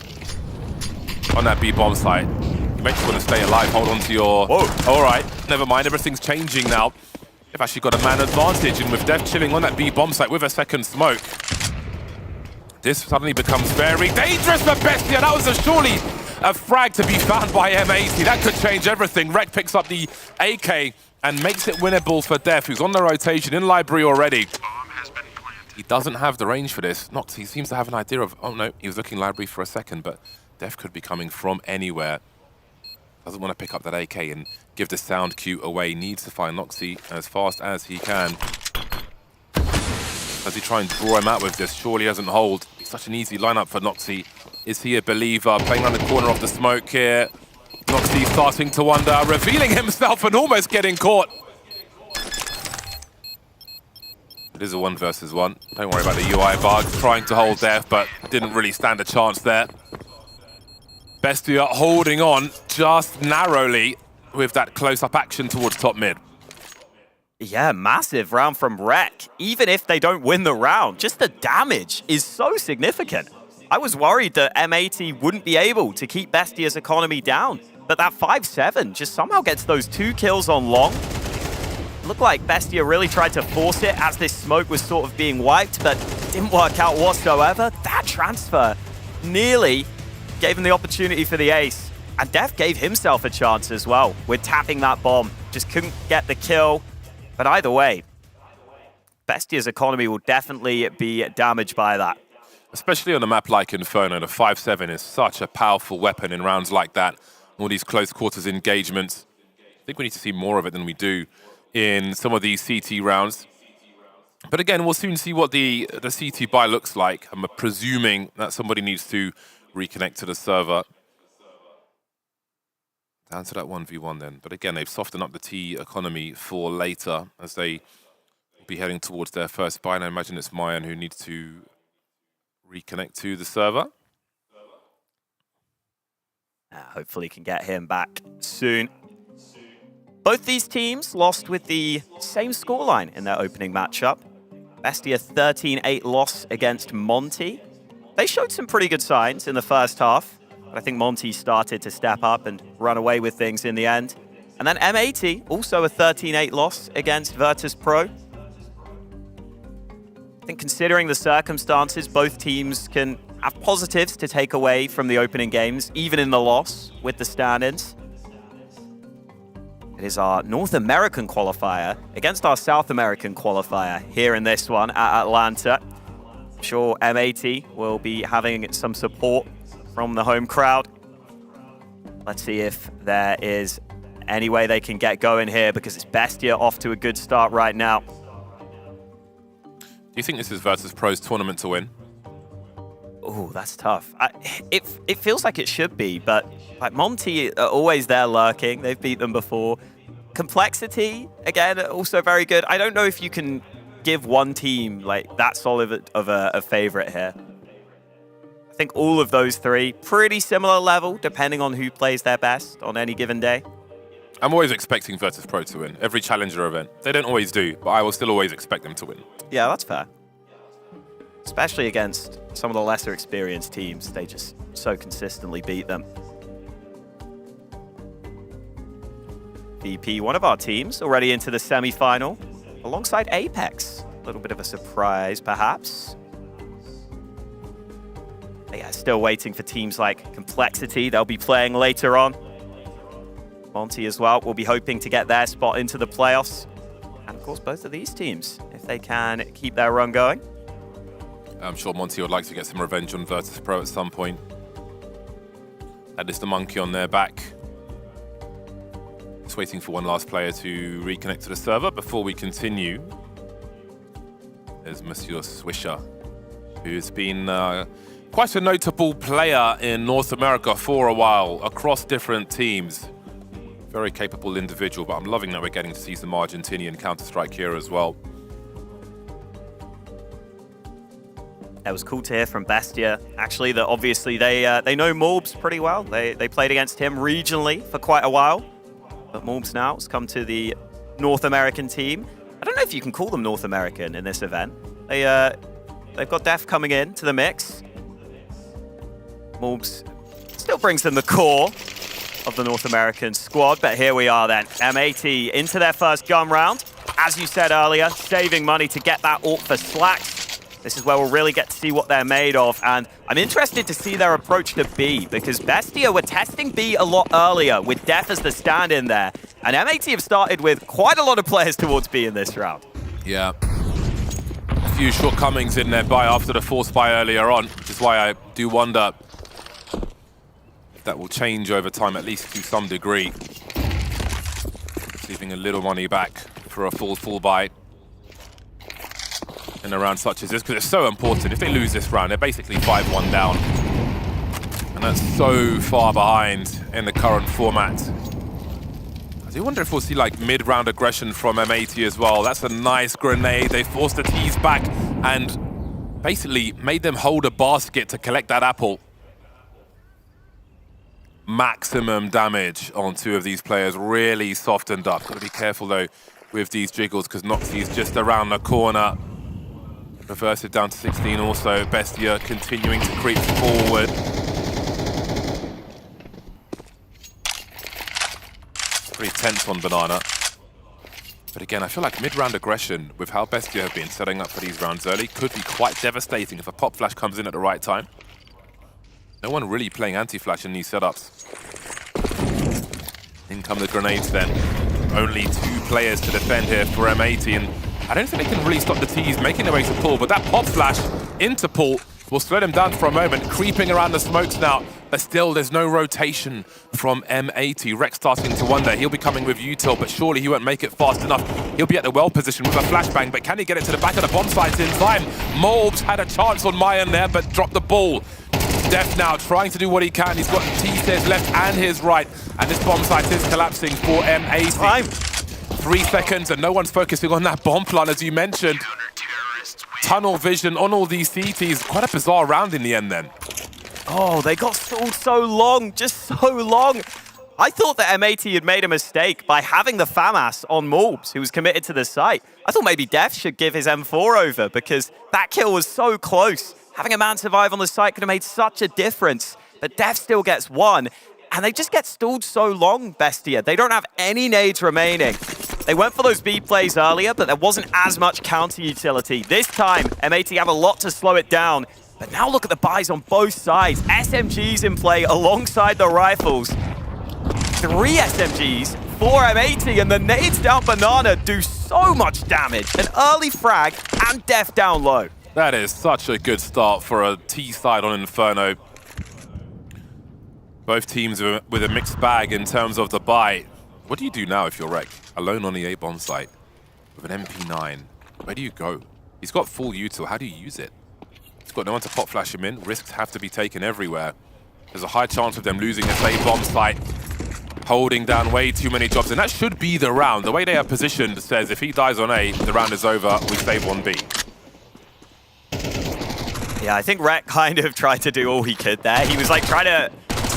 on that B bomb site, you may just want to stay alive, hold on to your... Whoa. All right, never mind, everything's changing now. They've actually got a man advantage, and with Def chilling on that B bomb site with a second smoke, this suddenly becomes very dangerous for Bestia. That was a surely a frag to be found by M80. That could change everything. Rek picks up the AK and makes it winnable for Def, who's on the rotation in library already. He doesn't have the range for this. Nox, he seems to have an idea of, oh no, he was looking library for a second, but Def could be coming from anywhere. Doesn't want to pick up that AK and give the sound cue away. Needs to find Noxy as fast as he can. As he try and draw him out with this, surely doesn't hold. It's such an easy lineup for Noxy. Is he a believer? Playing around the corner of the smoke here. Noxy starting to wonder, revealing himself and almost getting caught. It is a 1 versus 1. Don't worry about the UI bugs. Trying to hold Def, but didn't really stand a chance there. Bestia holding on just narrowly with that close-up action towards top mid. Yeah, massive round from Rek. Even if they don't win the round, just the damage is so significant. I was worried that M80 wouldn't be able to keep Bestia's economy down, but that 5-7 just somehow gets those 2 kills on long. Looked like Bestia really tried to force it as this smoke was sort of being wiped, but didn't work out whatsoever. That transfer nearly gave him the opportunity for the ace. And Def gave himself a chance as well with tapping that bomb. Just couldn't get the kill. But either way, Bestia's economy will definitely be damaged by that. Especially on a map like Inferno, the 5-7 is such a powerful weapon in rounds like that. All these close quarters engagements. I think we need to see more of it than we do in some of these CT rounds. But again, we'll soon see what the CT buy looks like. I'm presuming that somebody needs to reconnect to the server. Down to that 1v1 then. But again, they've softened up the T economy for later as they will be heading towards their first buy. And I imagine it's Mayan who needs to reconnect to the server. Hopefully can get him back soon. Both these teams lost with the same scoreline in their opening matchup. Bestia 13-8 loss against Monte. They showed some pretty good signs in the first half. I think Monte started to step up and run away with things in the end. And then M80, also a 13-8 loss against Virtus Pro. I think considering the circumstances, both teams can have positives to take away from the opening games, even in the loss with the stand-ins. It is our North American qualifier against our South American qualifier here in this one at Atlanta. I'm sure M80 will be having some support from the home crowd. Let's see if there is any way they can get going here, because it's Bestia off to a good start right now. Do you think this is Virtus Pro's tournament to win? Oh, that's tough. It feels like it should be, but like Monte are always there lurking. They've beat them before. Complexity, again, also very good. I don't know if you can give one team like that solid of a favorite here. I think all of those three, pretty similar level, depending on who plays their best on any given day. I'm always expecting Virtus Pro to win, every Challenger event. They don't always do, but I will still always expect them to win. Yeah, that's fair. Especially against some of the lesser experienced teams. They just so consistently beat them. VP, one of our teams, already into the semi-final, alongside Apex. A little bit of a surprise, perhaps. But yeah, still waiting for teams like Complexity. They'll be playing later on. Monte as well will be hoping to get their spot into the playoffs. And of course, both of these teams, if they can keep their run going. I'm sure Monte would like to get some revenge on Virtus Pro at some point. That is the monkey on their back. Just waiting for one last player to reconnect to the server before we continue. There's Monsieur Swisher, who's been quite a notable player in North America for a while, across different teams. Very capable individual, but I'm loving that we're getting to see some Argentinian Counter-Strike here as well. It was cool to hear from Bestia, actually, that obviously they know MongolZ pretty well. They played against him regionally for quite a while. But MongolZ now has come to the North American team. I don't know if you can call them North American in this event. They've got Def coming in to the mix. MongolZ still brings them the core of the North American squad, but here we are then. M80 into their first gun round. As you said earlier, saving money to get that AWP for Slacks. This is where we'll really get to see what they're made of, and I'm interested to see their approach to B, because Bestia were testing B a lot earlier with Def as the stand-in there, and M80 have started with quite a lot of players towards B in this round. Yeah. A few shortcomings in their buy after the force buy earlier on, which is why I do wonder if that will change over time, at least to some degree. Leaving a little money back for a full buy in a round such as this, because it's so important. If they lose this round, they're basically 5-1 down. And that's so far behind in the current format. I do wonder if we'll see like mid-round aggression from M80 as well. That's a nice grenade. They forced the T's back and basically made them hold a basket to collect that apple. Maximum damage on two of these players, really softened up. Got to be careful though with these jiggles, because Noxie's just around the corner. Reverse it down to 16 also. Bestia continuing to creep forward. Pretty tense on Banana. But again, I feel like mid-round aggression, with how Bestia have been setting up for these rounds early, could be quite devastating if a pop flash comes in at the right time. No one really playing anti-flash in these setups. In come the grenades then. Only 2 players to defend here for M80, and I don't think they can really stop the T's making their way to pull, but that pop flash into pull will slow them down for a moment, creeping around the smokes now, but still there's no rotation from M80. Rex starting to wonder, he'll be coming with util, but surely he won't make it fast enough. He'll be at the well position with a flashbang, but can he get it to the back of the bomb site in time? MongolZ had a chance on Mayan there, but dropped the ball. Def now trying to do what he can. He's got T to his left and his right, and this bomb site is collapsing for M80. Time. 3 seconds and no one's focusing on that bomb plant, as you mentioned. Tunnel vision on all these CTs. Quite a bizarre round in the end then. Oh, they got stalled so long, just so long. I thought that M80 had made a mistake by having the FAMAS on MongolZ, who was committed to the site. I thought maybe Def should give his M4 over, because that kill was so close. Having a man survive on the site could have made such a difference, but Def still gets one, and they just get stalled so long, Bestia. They don't have any nades remaining. They went for those B plays earlier, but there wasn't as much counter utility. This time, M80 have a lot to slow it down, but now look at the buys on both sides. SMGs in play alongside the rifles. 3 SMGs, 4 M80, and the nades down Banana do so much damage. An early frag and Def down low. That is such a good start for a T side on Inferno. Both teams are with a mixed bag in terms of the buy. What do you do now if you're Rek? Alone on the A bomb site with an MP9. Where do you go? He's got full util. How do you use it? He's got no one to pop flash him in. Risks have to be taken everywhere. There's a high chance of them losing this A bomb site. Holding down way too many jobs, and that should be the round. The way they are positioned says if he dies on A, the round is over. We save on B. Yeah, I think Rek kind of tried to do all he could there. He was like trying to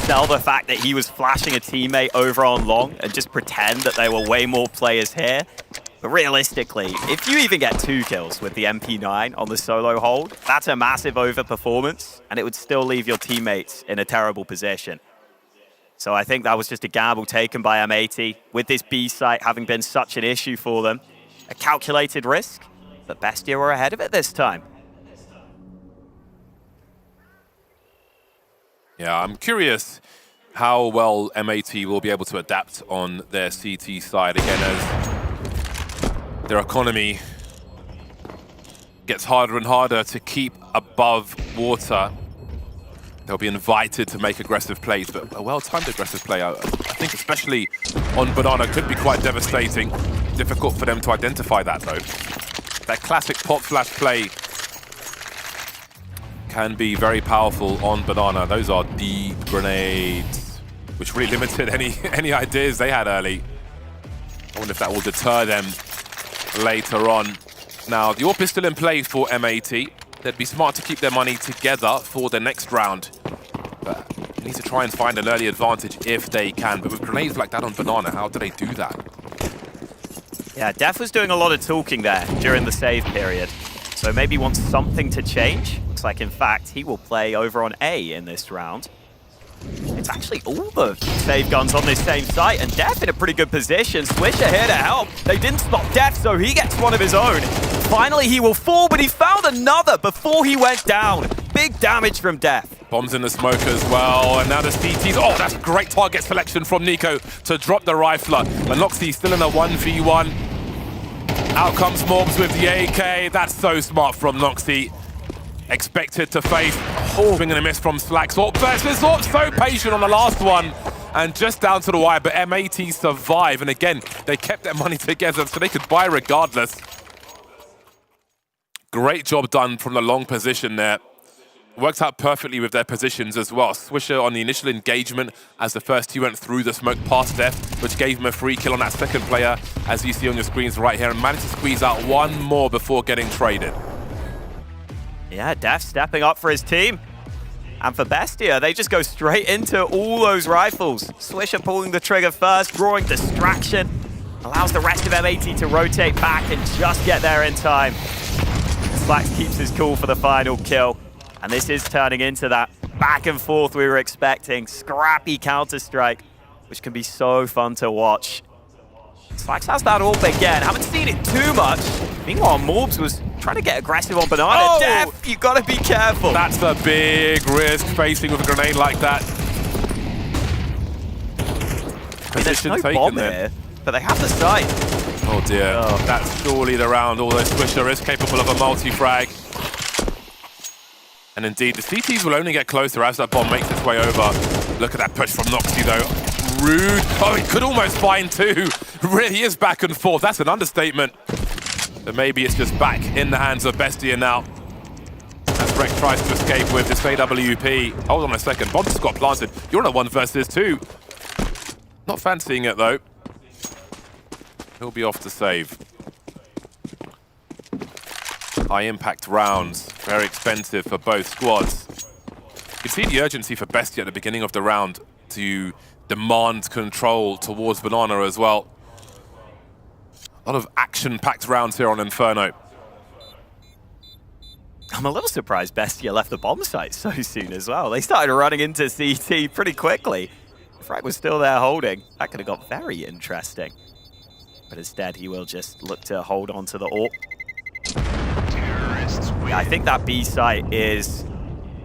sell the fact that he was flashing a teammate over on long and just pretend that there were way more players here. But realistically, if you even get 2 kills with the MP9 on the solo hold, that's a massive overperformance, and it would still leave your teammates in a terrible position. So I think that was just a gamble taken by M80, with this B site having been such an issue for them. A calculated risk, but Bestia were ahead of it this time. Yeah, I'm curious how well M80 will be able to adapt on their CT side again as their economy gets harder and harder to keep above water. They'll be invited to make aggressive plays, but a well-timed aggressive play, I think especially on Banana, could be quite devastating. Difficult for them to identify that though. That classic pop flash play can be very powerful on Banana. Those are deep grenades, which really limited any ideas they had early. I wonder if that will deter them later on. Now, the AWP is still in play for M80. They'd be smart to keep their money together for the next round. But they need to try and find an early advantage if they can. But with grenades like that on Banana, how do they do that? Yeah, Def was doing a lot of talking there during the save period. So maybe he wants something to change. Looks like, in fact, he will play over on A in this round. It's actually all the save guns on this same site, and Def in a pretty good position. Swisher here to help. They didn't stop Def, so he gets one of his own. Finally, he will fall, but he found another before he went down. Big damage from Def. Bombs in the smoke as well, and now the CTs. Oh, that's great target selection from Nico to drop the rifler. But MongolZ still in a 1v1. Out comes Morgs with the AK. That's so smart from MongolZ. Expected to face. Oh, swing and a miss from Slax. Orp versus Orp, so patient on the last one. And just down to the wire, but M80 survive. And again, they kept their money together so they could buy regardless. Great job done from the long position there. Worked out perfectly with their positions as well. Swisher on the initial engagement as the first two went through the smoke past Def, which gave him a free kill on that second player, as you see on your screens right here, and managed to squeeze out one more before getting traded. Yeah, Def stepping up for his team. And for Bestia, they just go straight into all those rifles. Swisher pulling the trigger first, drawing distraction. Allows the rest of M80 to rotate back and just get there in time. Slax keeps his cool for the final kill. And this is turning into that back and forth we were expecting. Scrappy Counter-Strike, which can be so fun to watch. Slax has that AWP again. Haven't seen it too much. Meanwhile, Morbs was trying to get aggressive on Banana. Oh! Def, you gotta be careful. That's a big risk facing with a grenade like that. There's no bomb here, but they have the sight. Oh dear, that's surely the round. Although Swisher is capable of a multi-frag. And indeed, the CTs will only get closer as that bomb makes its way over. Look at that push from MongolZ though. Rude. Oh, he could almost find two. Really is back and forth. That's an understatement. But maybe it's just back in the hands of Bestia now. As Rek tries to escape with this AWP. Hold on a second. Bomb just got planted. You're on a 1 versus 2. Not fancying it though. He'll be off to save. High impact rounds, very expensive for both squads. You can see the urgency for Bestia at the beginning of the round to demand control towards Banana as well. A lot of action-packed rounds here on Inferno. I'm a little surprised Bestia left the bomb site so soon as well. They started running into CT pretty quickly. Frag was still there holding. That could have got very interesting. But instead, he will just look to hold on to the AWP. Yeah, I think that B site is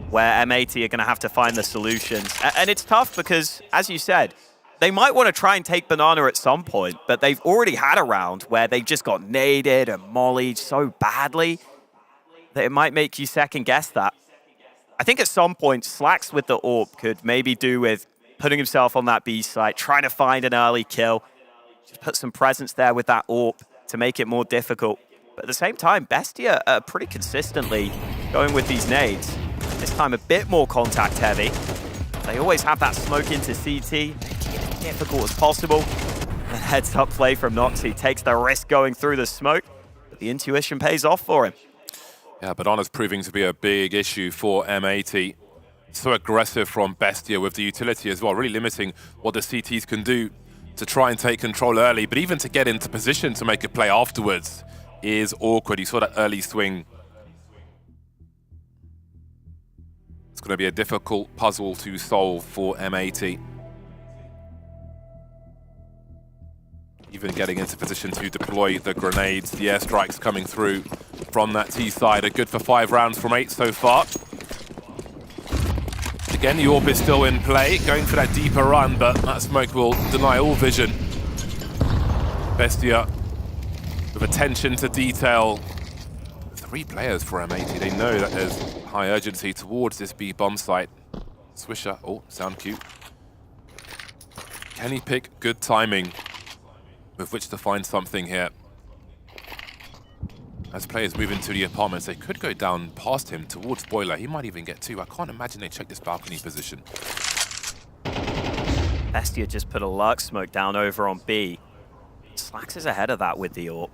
where M80 are going to have to find the solutions. And it's tough because, as you said, they might want to try and take Banana at some point, but they've already had a round where they just got naded and mollied so badly that it might make you second guess that. I think at some point, Slax with the AWP could maybe do with putting himself on that B site, trying to find an early kill, just put some presence there with that AWP to make it more difficult. But at the same time, Bestia are pretty consistently going with these nades. This time a bit more contact heavy. They always have that smoke into CT, making it as difficult as possible. And heads up play from MongolZ takes the risk going through the smoke, but the intuition pays off for him. Yeah, Banana's proving to be a big issue for M80. So aggressive from Bestia with the utility as well, really limiting what the CTs can do to try and take control early, but even to get into position to make a play afterwards is awkward. You saw that early swing. It's going to be a difficult puzzle to solve for M80. Even getting into position to deploy the grenades. The airstrikes coming through from that T side are good for 5 rounds from 8 so far. Again, the AWP is still in play, going for that deeper run, but that smoke will deny all vision. Bestia with attention to detail. 3 players for M80. They know that there's high urgency towards this B bomb site. Swisher, oh, sound cute. Can he pick good timing with which to find something here? As players move into the apartments, they could go down past him towards Boiler. He might even get 2. I can't imagine they check this balcony position. Bestia just put a lurk smoke down over on B. Slax is ahead of that with the AWP.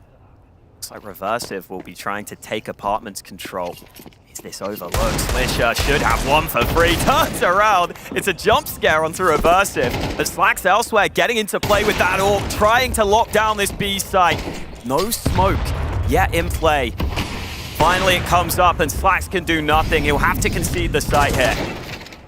Looks like Reversive will be trying to take apartments control. Is this overlooked? Swisher should have 1 for free. Turns around. It's a jump scare onto Reversive. But Slax elsewhere getting into play with that AWP, trying to lock down this B site. No smoke yet in play. Finally it comes up and Slax can do nothing. He'll have to concede the site here.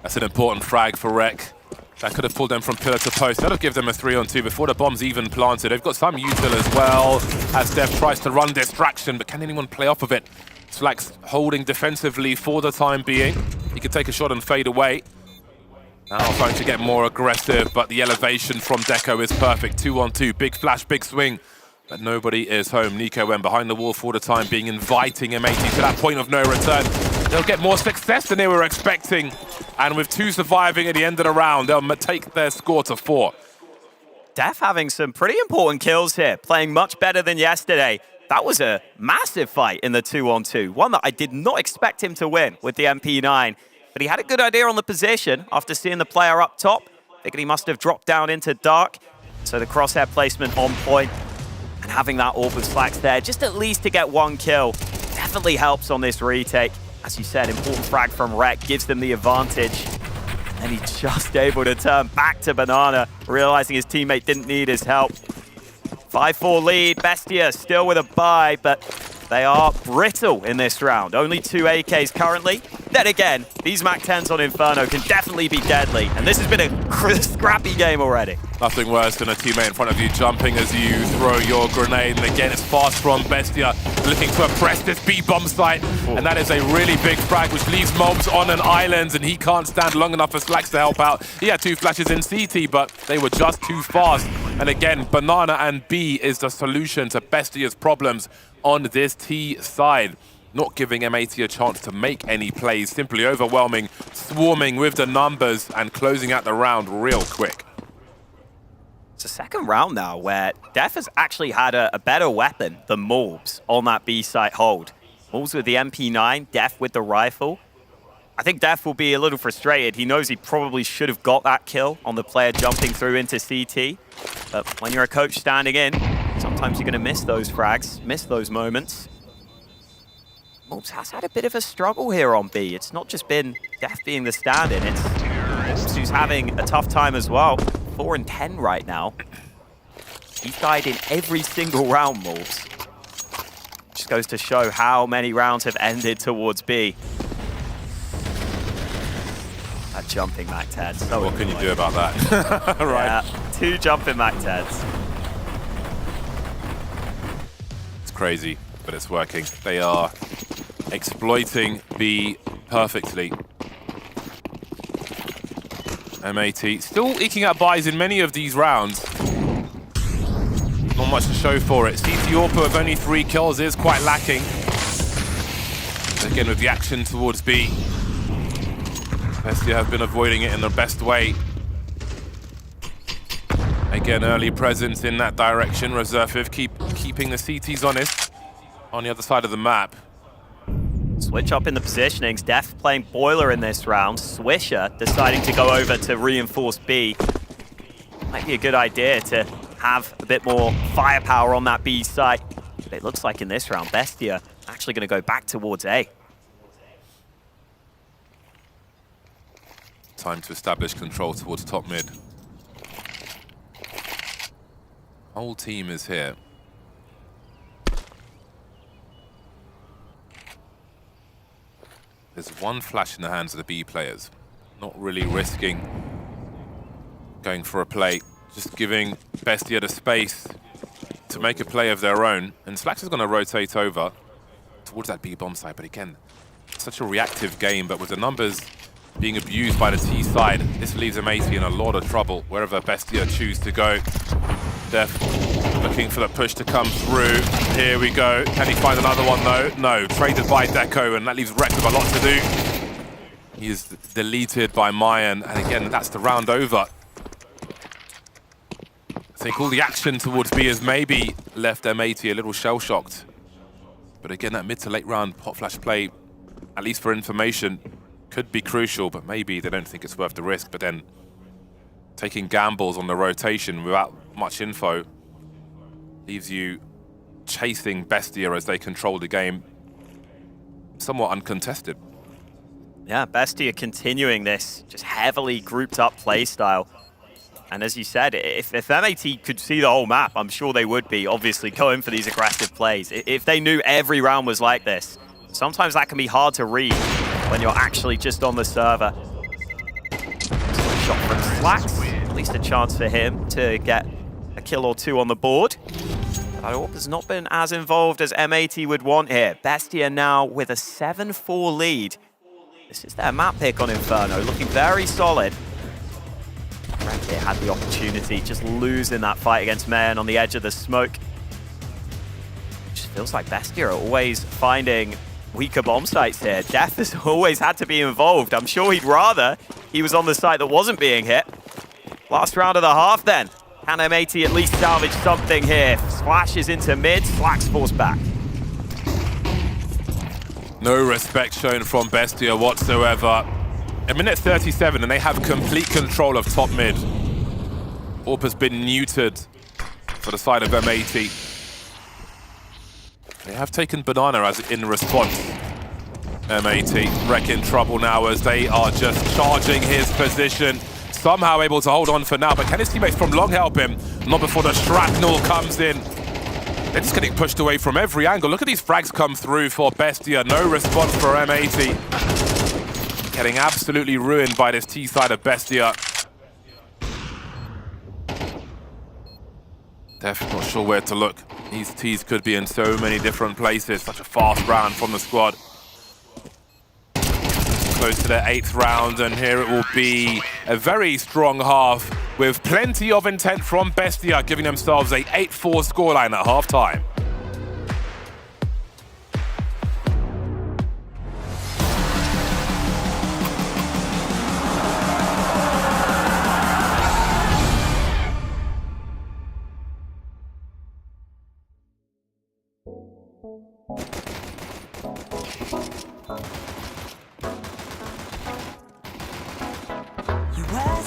That's an important frag for Rek. That could have pulled them from pillar to post. That'll give them a 3-on-2 before the bomb's even planted. They've got some util as well, as Dev tries to run distraction, but can anyone play off of it? Slack's holding defensively for the time being. He could take a shot and fade away. Now trying to get more aggressive, but the elevation from Deco is perfect. 2-on-2, big flash, big swing. But nobody is home. Nico went behind the wall for the time being, inviting M80 to that point of no return. They'll get more success than they were expecting. And with 2 surviving at the end of the round, they'll take their score to 4. Def having some pretty important kills here, playing much better than yesterday. That was a massive fight in the 2-on-2, one that I did not expect him to win with the MP9. But he had a good idea on the position after seeing the player up top. Figured he must have dropped down into dark. So the crosshair placement on point. And having that orb with Slacks there, just at least to get 1 kill, definitely helps on this retake. As you said, important frag from Rek gives them the advantage. And he's just able to turn back to Banana, realizing his teammate didn't need his help. 5-4 lead, Bestia still with a bye, but they are brittle in this round. Only 2 AKs currently. Then again, these MAC-10s on Inferno can definitely be deadly, and this has been a scrappy game already. Nothing worse than a teammate in front of you jumping as you throw your grenade. And again, it's fast from Bestia, looking to oppress this B-bomb site. And that is a really big frag, which leaves Mobs on an island, and he can't stand long enough for Slacks to help out. He had 2 flashes in CT, but they were just too fast. And again, Banana and B is the solution to Bestia's problems on this T side. Not giving M80 a chance to make any plays, simply overwhelming, swarming with the numbers and closing out the round real quick. It's the second round now where Def has actually had a better weapon than MongolZ on that B site hold. MongolZ with the MP9, Def with the rifle. I think Def will be a little frustrated. He knows he probably should have got that kill on the player jumping through into CT. But when you're a coach standing in, sometimes you're going to miss those frags, miss those moments. MongolZ has had a bit of a struggle here on B. It's not just been Def being the stand-in, it's MongolZ who's having a tough time as well. 4-10 right now. He's died in every single round, MongolZ. Just goes to show how many rounds have ended towards B. That jumping MAC-10. So what can you do about that? Right. Yeah, 2 jumping MAC-10s. It's crazy, but it's working. They are exploiting B perfectly. M80 still eking out buys in many of these rounds. Not much to show for it. CT Orpo of only 3 kills is quite lacking. Again, with the action towards B. Bestia have been avoiding it in the best way. Again, early presence in that direction. Reserve keeping the CTs honest on the other side of the map. Switch up in the positionings. Def playing Boiler in this round. Swisher deciding to go over to reinforce B. Might be a good idea to have a bit more firepower on that B site. But it looks like in this round, Bestia actually going to go back towards A. Time to establish control towards top mid. Whole team is here. There's 1 flash in the hands of the B players. Not really risking going for a play. Just giving Bestia the space to make a play of their own. And Slacks is going to rotate over towards that B bomb site. But again, such a reactive game. But with the numbers being abused by the T side, this leaves M80 in a lot of trouble wherever Bestia choose to go. Def looking for the push to come through. Here we go. Can he find another one though? No, traded by Deco, and that leaves Rek with a lot to do. He is deleted by Mayan, and again, that's the round over. I think all the action towards B has maybe left M80 a little shell-shocked. But again, that mid to late round pot flash play, at least for information, could be crucial, but maybe they don't think it's worth the risk. But then taking gambles on the rotation without much info leaves you chasing Bestia as they control the game somewhat uncontested. Yeah, Bestia continuing this just heavily grouped up play style. And as you said, if M80 could see the whole map, I'm sure they would be obviously going for these aggressive plays. If they knew every round was like this, sometimes that can be hard to read when you're actually just on the server. Shot from Flax, at least a chance for him to get a kill or two on the board. But Orb has not been as involved as M80 would want here. Bestia now with a 7-4 lead. This is their map pick on Inferno, looking very solid. Red here had the opportunity, just losing that fight against Mayan on the edge of the smoke. Just feels like Bestia are always finding weaker bomb sites here. Def has always had to be involved. I'm sure he'd rather he was on the site that wasn't being hit. Last round of the half then. Can M80 at least salvage something here? Splashes into mid, Slacks falls back. No respect shown from Bestia whatsoever. A minute 37 and they have complete control of top mid. Orb has been neutered for the side of M80. They have taken Banana as in response. M80 wrecking trouble now as they are just charging his position. Somehow able to hold on for now, but can his teammates from long help him? Not before the shrapnel comes in. They're just getting pushed away from every angle. Look at these frags come through for Bestia. No response for M80. Getting absolutely ruined by this T side of Bestia. Definitely not sure where to look. These T's could be in so many different places. Such a fast round from the squad. Close to their 8th round, and here it will be a very strong half with plenty of intent from Bestia, giving themselves a 8-4 scoreline at half-time.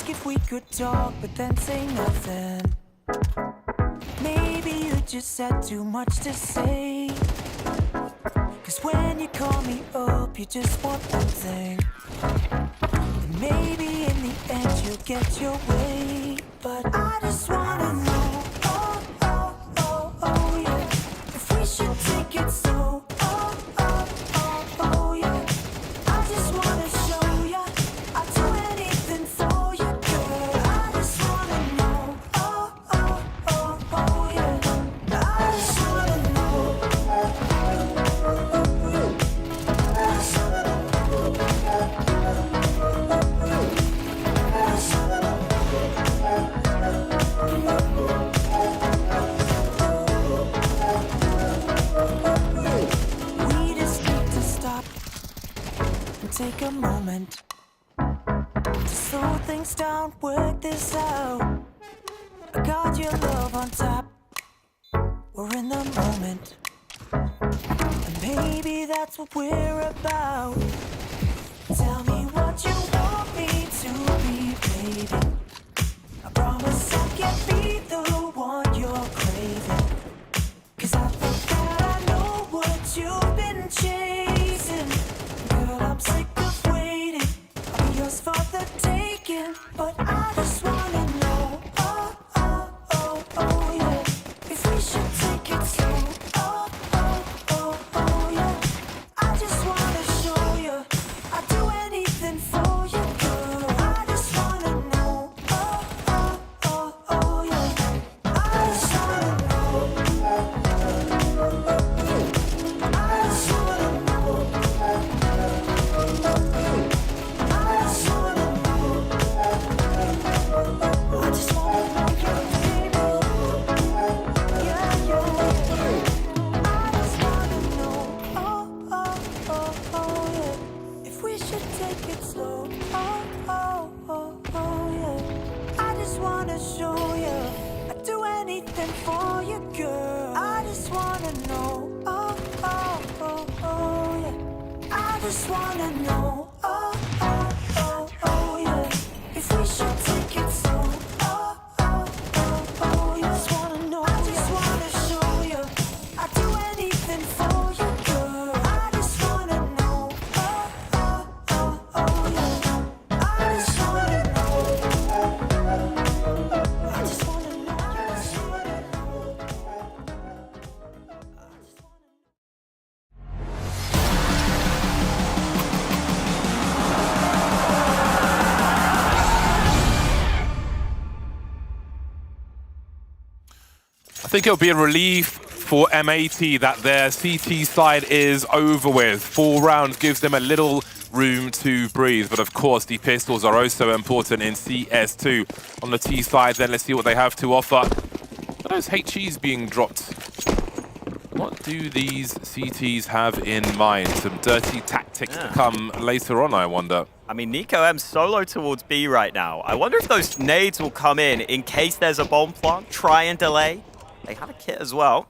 If we could talk, but then say nothing. Maybe you just had too much to say. Cause when you call me up, you just want one thing. And maybe in the end you'll get your way. But I just wanna know, oh, oh, oh, oh, yeah. If we should take it slow, oh, oh, oh, oh, yeah. I just wanna show ya, I'll do anything for you. Take a moment to slow things down, work this out. I got your love on top. We're in the moment, and maybe that's what we're about. Tell me what you want me to be, baby. I promise I can be the one you're craving. Cause I think that I know what you've been chasing. Girl, I'm sick of waiting. I'll be yours for the taking. But I just wanna know, oh, oh, oh, oh, yeah. If we should take it slow, oh, oh, oh, oh, yeah. I just wanna show you, I'd do anything for you, girl. I just wanna know, oh, oh, oh, oh, yeah. I just wanna know, I just wanna know. For you, girl, I just wanna know, oh, oh, oh, oh, yeah. I just wanna know, oh, oh, oh, oh, yeah. If we should take it slow, oh, oh, oh, oh, yeah. I just wanna know, I just wanna show you, I'd do anything for you, girl. I just wanna know, oh, oh, oh, oh, yeah. I just wanna know, I just wanna know, I just wanna know. think it'll be a relief for M80 that their CT side is over with. 4 rounds gives them a little room to breathe, but of course the pistols are also important in CS2. On the T side then, let's see what they have to offer. Are those HEs being dropped? What do these CTs have in mind? Some dirty tactics to come later on, I wonder. I mean, Nico M solo towards B right now. I wonder if those nades will come in case there's a bomb plant, try and delay. They have a kit as well.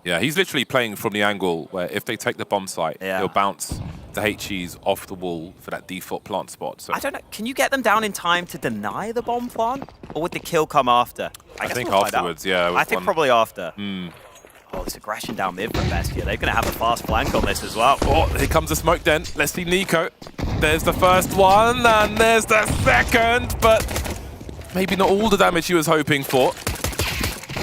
Yeah, he's literally playing from the angle where if they take the bomb site, he'll bounce the HEs off the wall for that default plant spot. So I don't know, can you get them down in time to deny the bomb plant? Or would the kill come after? I think afterwards, yeah. I think probably after. Oh, this aggression down mid from Bestia. They're going to have a fast flank on this as well. Oh, here comes the smoke then. Let's see Nico. There's the first one, and there's the second, but maybe not all the damage he was hoping for.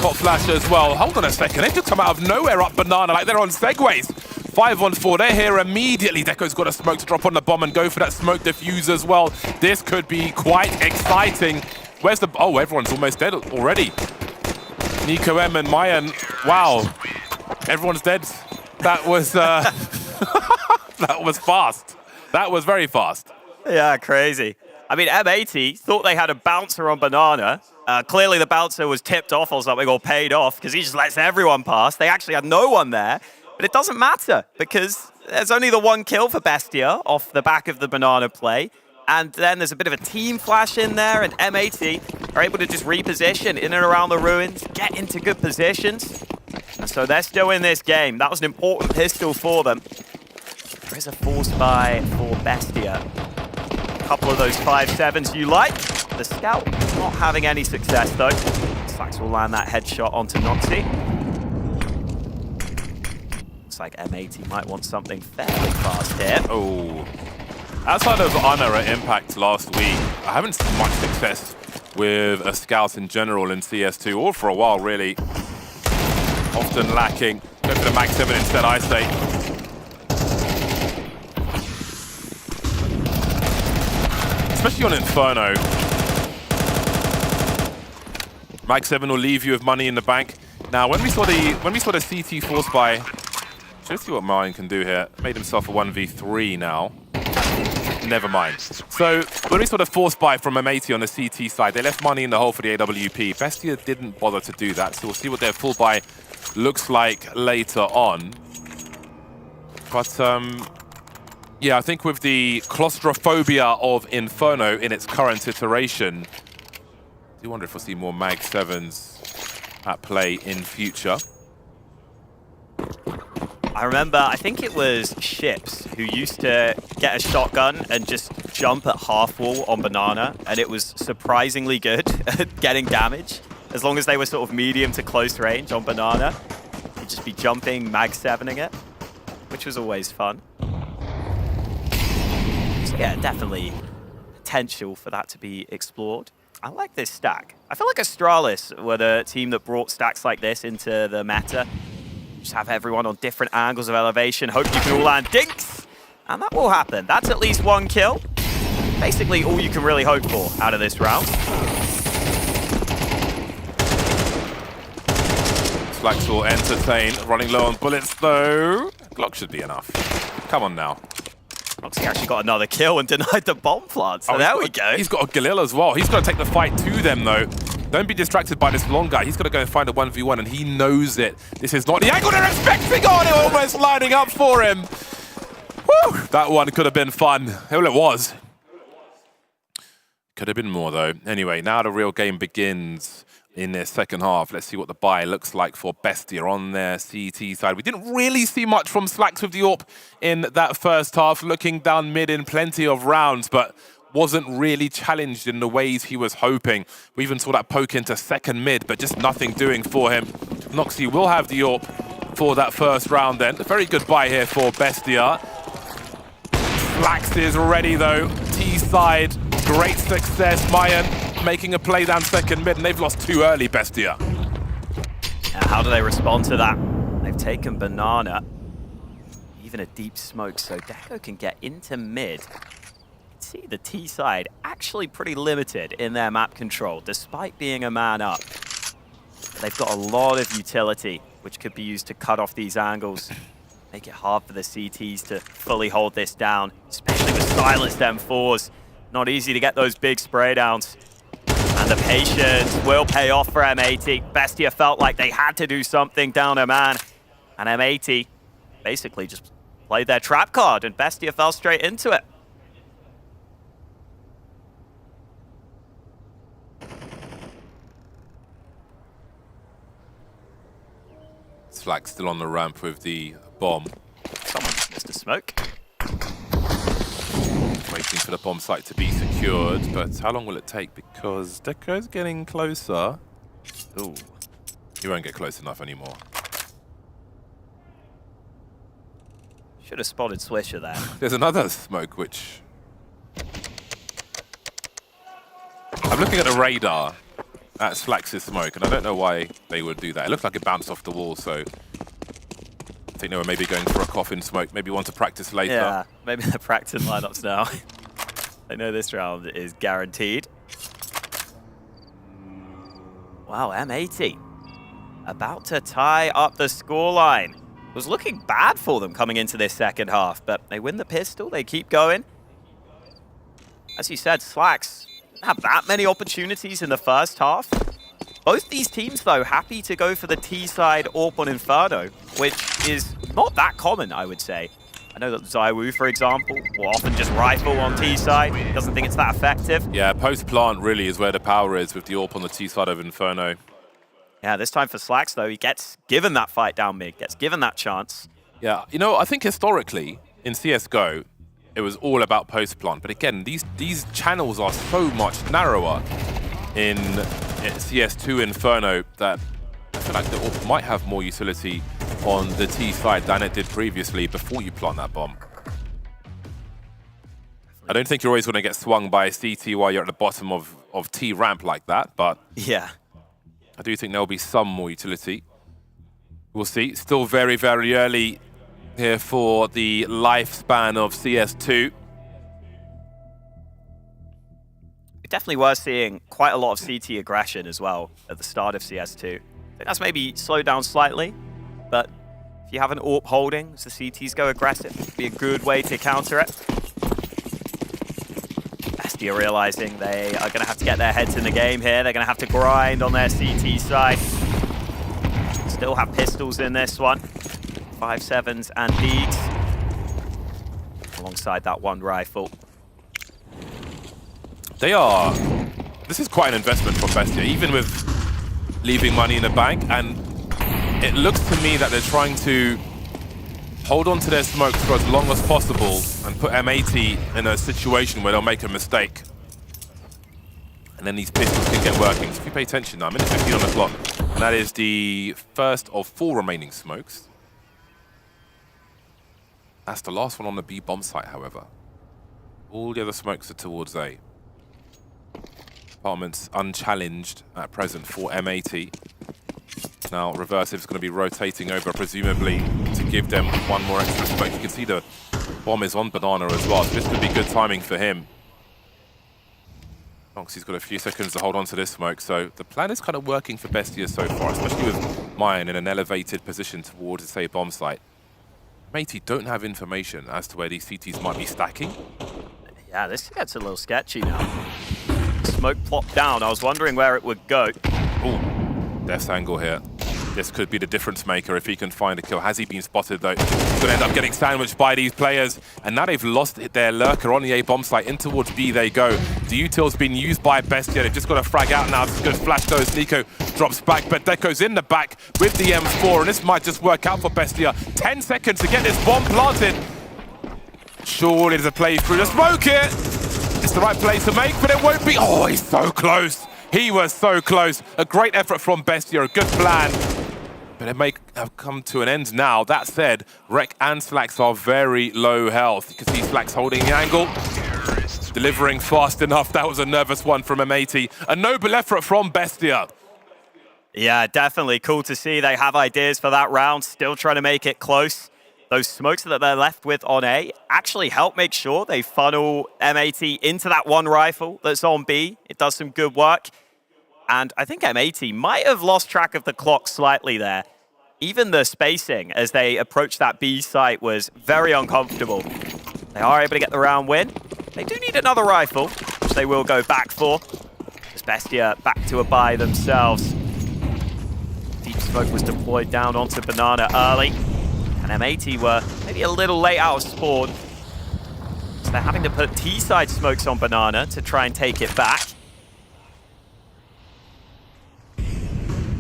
Got flash as well. Hold on a second. They just come out of nowhere up Banana like they're on segways. 5-on-4. They're here immediately. Deco's got a smoke to drop on the bomb and go for that smoke diffuse as well. This could be quite exciting. Where's the... Oh, everyone's almost dead already. Nico M and Mayan. Wow. Everyone's dead. That was... that was fast. That was very fast. Yeah, crazy. I mean, M80 thought they had a bouncer on Banana. Clearly the bouncer was tipped off or something, or paid off, because he just lets everyone pass. They actually had no one there. But it doesn't matter, because there's only the 1 kill for Bestia off the back of the Banana play. And then there's a bit of a team flash in there, and M80 are able to just reposition in and around the ruins, get into good positions. And so they're still in this game. That was an important pistol for them. There is a force buy for Bestia. A couple of those 5-7s you like. The scout not having any success though. Slax will land that headshot onto Noxy. Looks like M80 might want something fairly fast here. Oh. Outside of Honor at Impact last week, I haven't seen much success with a scout in general in CS2, or for a while really. Often lacking. Go for the Mag 7 instead, I say. Especially on Inferno. Mag 7 will leave you with money in the bank. Now, when we saw the CT force buy, let's see what Mayan can do here. Made himself a 1v3 now. Never mind. So, when we saw the force buy from M80 on the CT side, they left money in the hole for the AWP. Bestia didn't bother to do that, so we'll see what their full buy looks like later on. But, yeah, I think with the claustrophobia of Inferno in its current iteration, I do wonder if we'll see more Mag 7s at play in future. I remember, I think it was Ships who used to get a shotgun and just jump at half wall on Banana, and it was surprisingly good at getting damage. As long as they were sort of medium to close range on Banana, you'd just be jumping, Mag 7ing it, which was always fun. So yeah, definitely potential for that to be explored. I like this stack. I feel like Astralis were the team that brought stacks like this into the meta. Just have everyone on different angles of elevation. Hope you can all land dinks. And that will happen. That's at least 1 kill. Basically all you can really hope for out of this round. Slax will entertain. Running low on bullets though. Glock should be enough. Come on now. Noxy actually got another kill and denied the bomb plant. So there we go. He's got a Galil as well. He's got to take the fight to them though. Don't be distracted by this long guy. He's got to go and find a 1v1, and he knows it. This is not the angle they're expecting. Oh, they're almost lining up for him. Woo! That one could have been fun. Well, it was. Could have been more, though. Anyway, now the real game begins in their second half. Let's see what the buy looks like for Bestia on their CT side. We didn't really see much from Slax with the AWP in that first half, looking down mid in plenty of rounds, but wasn't really challenged in the ways he was hoping. We even saw that poke into second mid, but just nothing doing for him. Noxy will have the AWP for that first round then. A very good buy here for Bestia. Slax is ready though. T-side, great success. Mayan making a play down second mid, and they've lost too early, Bestia. How do they respond to that? They've taken Banana. Even a deep smoke, so Deco can get into mid. See the T side actually pretty limited in their map control, despite being a man up. They've got a lot of utility, which could be used to cut off these angles. Make it hard for the CTs to fully hold this down, especially with silenced M4s. Not easy to get those big spray downs. And the patience will pay off for M80. Bestia felt like they had to do something down a man. And M80 basically just played their trap card, and Bestia fell straight into it. Slack still on the ramp with the bomb. Someone missed a smoke. Waiting for the bomb site to be secured, but how long will it take? Because Deco's getting closer. Ooh. He won't get close enough anymore. Should have spotted Swisher there. There's another smoke, which... I'm looking at the radar at Slax's smoke, and I don't know why they would do that. It looked like it bounced off the wall, so... I think they were maybe going for a coffin smoke, maybe want to practice later. Yeah, maybe they're practicing lineups now. They know this round is guaranteed. Wow, M80 about to tie up the scoreline. It was looking bad for them coming into this second half, but they win the pistol, they keep going. As you said, Slacks didn't have that many opportunities in the first half. Both these teams, though, happy to go for the T side AWP on Inferno, which is not that common, I would say. I know that Zywoo, for example, will often just rifle on T side. Doesn't think it's that effective. Yeah, post-plant really is where the power is with the AWP on the T side of Inferno. Yeah, this time for Slacks, though, he gets given that fight down mid, gets given that chance. Yeah, you know, I think historically in CSGO, it was all about post-plant. But again, these channels are so much narrower in CS2 Inferno that I feel like the AWP might have more utility on the T side than it did previously before you plant that bomb. I don't think you're always going to get swung by a CT while you're at the bottom of T ramp like that, but yeah, I do think there'll be some more utility. We'll see. Still very, very early here for the lifespan of CS2. We definitely were seeing quite a lot of CT aggression as well at the start of CS2. I think that's maybe slowed down slightly, but if you have an AWP holding, as the CTs go aggressive, it'd be a good way to counter it. Bestia realizing they are going to have to get their heads in the game here. They're going to have to grind on their CT side. Still have pistols in this one. 5.7s and beads. Alongside that one rifle. This is quite an investment from Bestia, even with leaving money in the bank, and it looks to me that they're trying to hold on to their smokes for as long as possible and put M80 in a situation where they'll make a mistake. And then these pistols can get working. So if you pay attention now, minute 15 on the clock, and that is the first of 4 remaining smokes. That's the last one on the B bomb site, however. All the other smokes are towards A. Apartments unchallenged at present for M80. Now, Reversive's going to be rotating over, presumably, to give them one more extra smoke. You can see the bomb is on Banana as well, so this could be good timing for him. He's got a few seconds to hold on to this smoke, so the plan is kind of working for Bestia so far, especially with Mayan in an elevated position towards, say, bomb site. M80 don't have information as to where these CTs might be stacking. Yeah, this gets a little sketchy now. Smoke plopped down. I was wondering where it would go. Ooh, Death's angle here. This could be the difference maker if he can find a kill. Has he been spotted, though? He's going to end up getting sandwiched by these players. And now they've lost their lurker on the A bomb site. In towards B they go. The util's been used by Bestia. They've just got to frag out now. It's a good flash, though, as Nico drops back. But Deco's in the back with the M4. And this might just work out for Bestia. 10 seconds to get this bomb planted. Surely there's a play through the smoke here. It's the right play to make, but it won't be. Oh, he's so close. He was so close. A great effort from Bestia, a good plan. But it may have come to an end now. That said, Rek and Slacks are very low health. You can see Slacks holding the angle. Delivering fast enough. That was a nervous one from M80. A noble effort from Bestia. Yeah, definitely cool to see. They have ideas for that round. Still trying to make it close. Those smokes that they're left with on A actually help make sure they funnel M80 into that one rifle that's on B. It does some good work. and I think M80 might have lost track of the clock slightly there. Even the spacing as they approached that B site was very uncomfortable. They are able to get the round win. They do need another rifle, which they will go back for. As Bestia back to a buy themselves. Deep smoke was deployed down onto Banana early. And M80 were maybe a little late out of spawn. So they're having to put T-side smokes on Banana to try and take it back.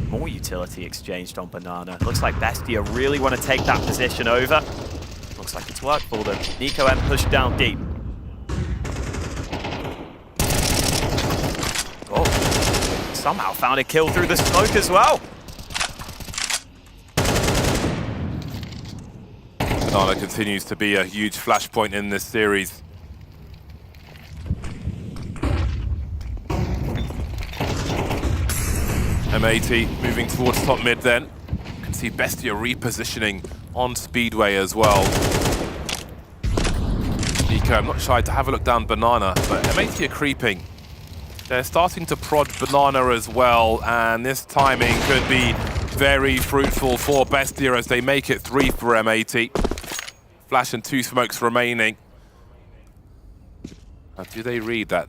More utility exchanged on Banana. Looks like Bestia really want to take that position over. Looks like it's worked for them. Nico M pushed down deep. Oh, somehow found a kill through the smoke as well. Banana continues to be a huge flashpoint in this series. M80 moving towards top mid then. You can see Bestia repositioning on Speedway as well. Nico, I'm not shy to have a look down Banana, but M80 are creeping. They're starting to prod Banana as well, and this timing could be very fruitful for Bestia as they make it 3 for M80. Flash and 2 smokes remaining. Now, do they read that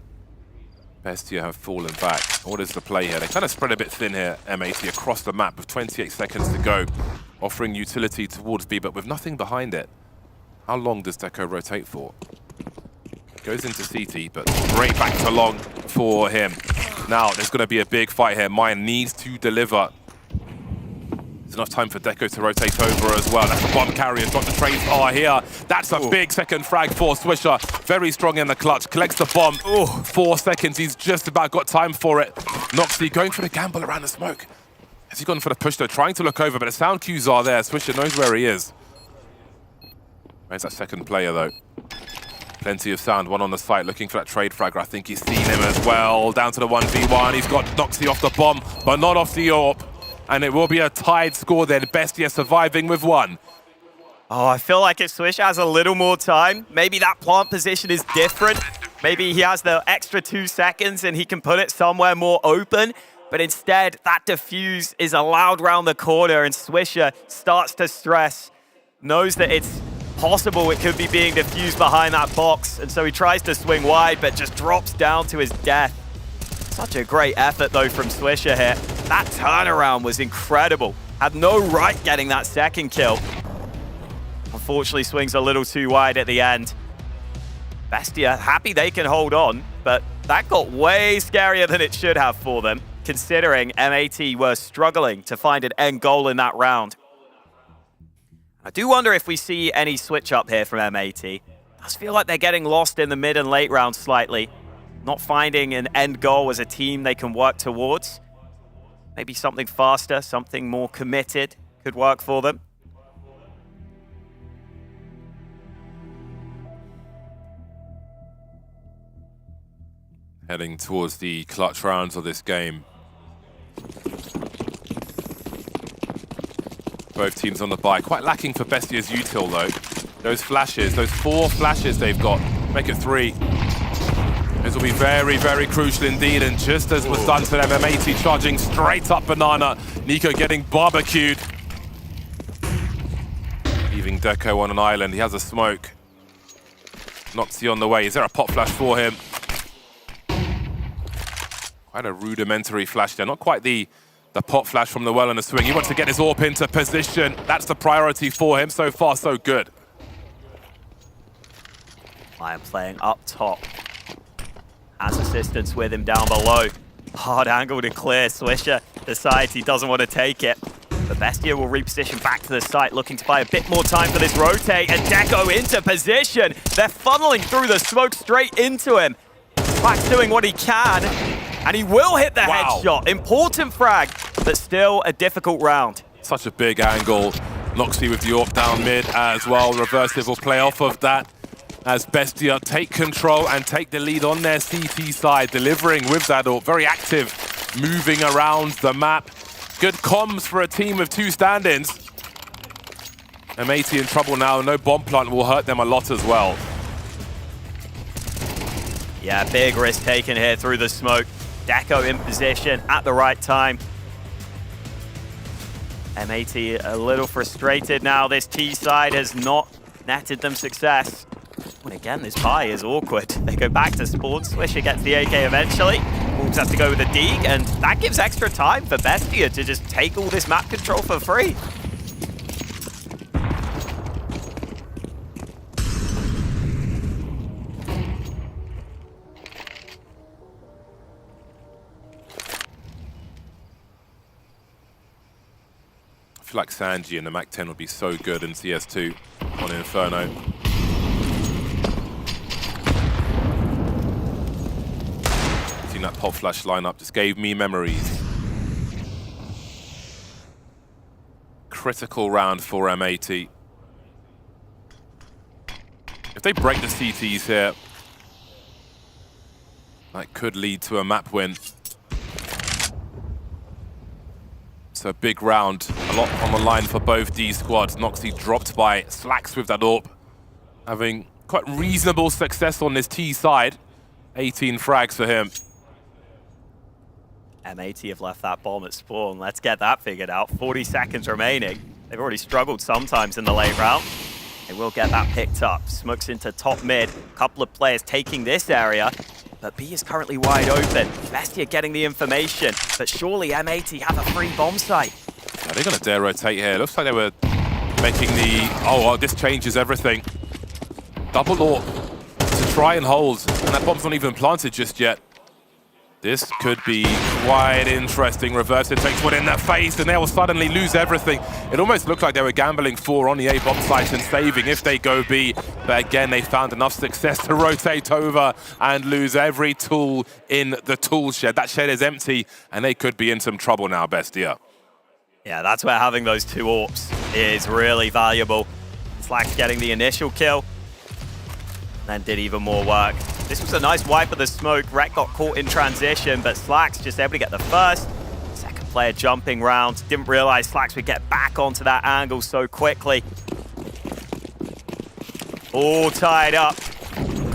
Bestia have fallen back? What is the play here? They kind of spread a bit thin here, M80, across the map with 28 seconds to go, offering utility towards B, but with nothing behind it. How long does Deco rotate for? Goes into CT, but straight back to long for him. Now, there's going to be a big fight here. Mayan needs to deliver. There's enough time for Deco to rotate over as well. That's the bomb carriers. Got the trades are here. That's a big second frag for Swisher. Very strong in the clutch. Collects the bomb. 4 seconds. He's just about got time for it. Noxy going for the gamble around the smoke. Has he gone for the push though? Trying to look over, but the sound cues are there. Swisher knows where he is. Where's that second player though? Plenty of sound. One on the site looking for that trade fragger. I think he's seen him as well. Down to the 1v1. He's got Noxy off the bomb, but not off the AWP. And it will be a tied score then. Bestia surviving with 1. Oh, I feel like if Swish has a little more time, maybe that plant position is different. Maybe he has the extra 2 seconds and he can put it somewhere more open. But instead, that defuse is allowed round the corner and Swisher starts to stress. Knows that it's possible it could be being diffused behind that box. And so he tries to swing wide, but just drops down to his death. Such a great effort, though, from Swisher here. That turnaround was incredible. Had no right getting that second kill. Unfortunately, swings a little too wide at the end. Bestia happy they can hold on, but that got way scarier than it should have for them, considering M80 were struggling to find an end goal in that round. I do wonder if we see any switch up here from M80. It does feel like they're getting lost in the mid and late rounds slightly. Not finding an end goal as a team they can work towards. Maybe something faster, something more committed could work for them. Heading towards the clutch rounds of this game. Both teams on the bye. Quite lacking for Bestia's util though. Those flashes, those 4 flashes they've got, make it 3. This will be very, very crucial indeed, and just as was done to them, M80 charging straight up Banana. Nico getting barbecued. Leaving Deco on an island. He has a smoke. Noxy on the way. Is there a pop flash for him? Quite a rudimentary flash there. Not quite the pop flash from the well and the swing. He wants to get his AWP into position. That's the priority for him. So far, so good. I am playing up top. Has assistance with him down below. Hard angle to clear. Swisher decides he doesn't want to take it. But Bestia will reposition back to the site, looking to buy a bit more time for this rotate. And Deco into position. They're funneling through the smoke straight into him. Black's doing what he can. And he will hit the headshot. Important frag, but still a difficult round. Such a big angle. Noxy with the AWP down mid as well. Reversive will play off of that as Bestia take control and take the lead on their CT side, delivering with that AWP. Very active, moving around the map. Good comms for a team with 2 stand-ins. M80 in trouble now. No bomb plant will hurt them a lot as well. Yeah, big risk taken here through the smoke. Deco in position at the right time. M80 a little frustrated now. This T side has not netted them success. And again, this buy is awkward. They go back to spawn. Swisher gets the AK eventually. Wolves have to go with a Deke, and that gives extra time for Bestia to just take all this map control for free. I feel like Sanji and the Mac-10 would be so good in CS2 on Inferno. Seeing that pop flash lineup just gave me memories. Critical round for M80. If they break the CTs here, that could lead to a map win. So a big round, a lot on the line for both D squads. Noxy dropped by Slacks with that AWP, having quite reasonable success on this T side. 18 frags for him. M80 have left that bomb at spawn. Let's get that figured out. 40 seconds remaining. They've already struggled sometimes in the late round. They will get that picked up. Smokes into top mid. A couple of players taking this area. But B is currently wide open. Bestia getting the information, but surely M80 have a free bomb site. Yeah, they're going to dare rotate here. Looks like they were making the... Oh, this changes everything. Double AWP to try and hold, and that bomb's not even planted just yet. This could be quite interesting. Reverse it, takes one in the face, and they will suddenly lose everything. It almost looked like they were gambling 4 on the A bomb site and saving if they go B. But again, they found enough success to rotate over and lose every tool in the tool shed. That shed is empty, and they could be in some trouble now, Bestia. Yeah, that's where having those 2 AWPs is really valuable. Slacks getting the initial kill, then did even more work. This was a nice wipe of the smoke. Rek got caught in transition, but Slacks just able to get the first. Second player jumping round. Didn't realize Slacks would get back onto that angle so quickly. All tied up.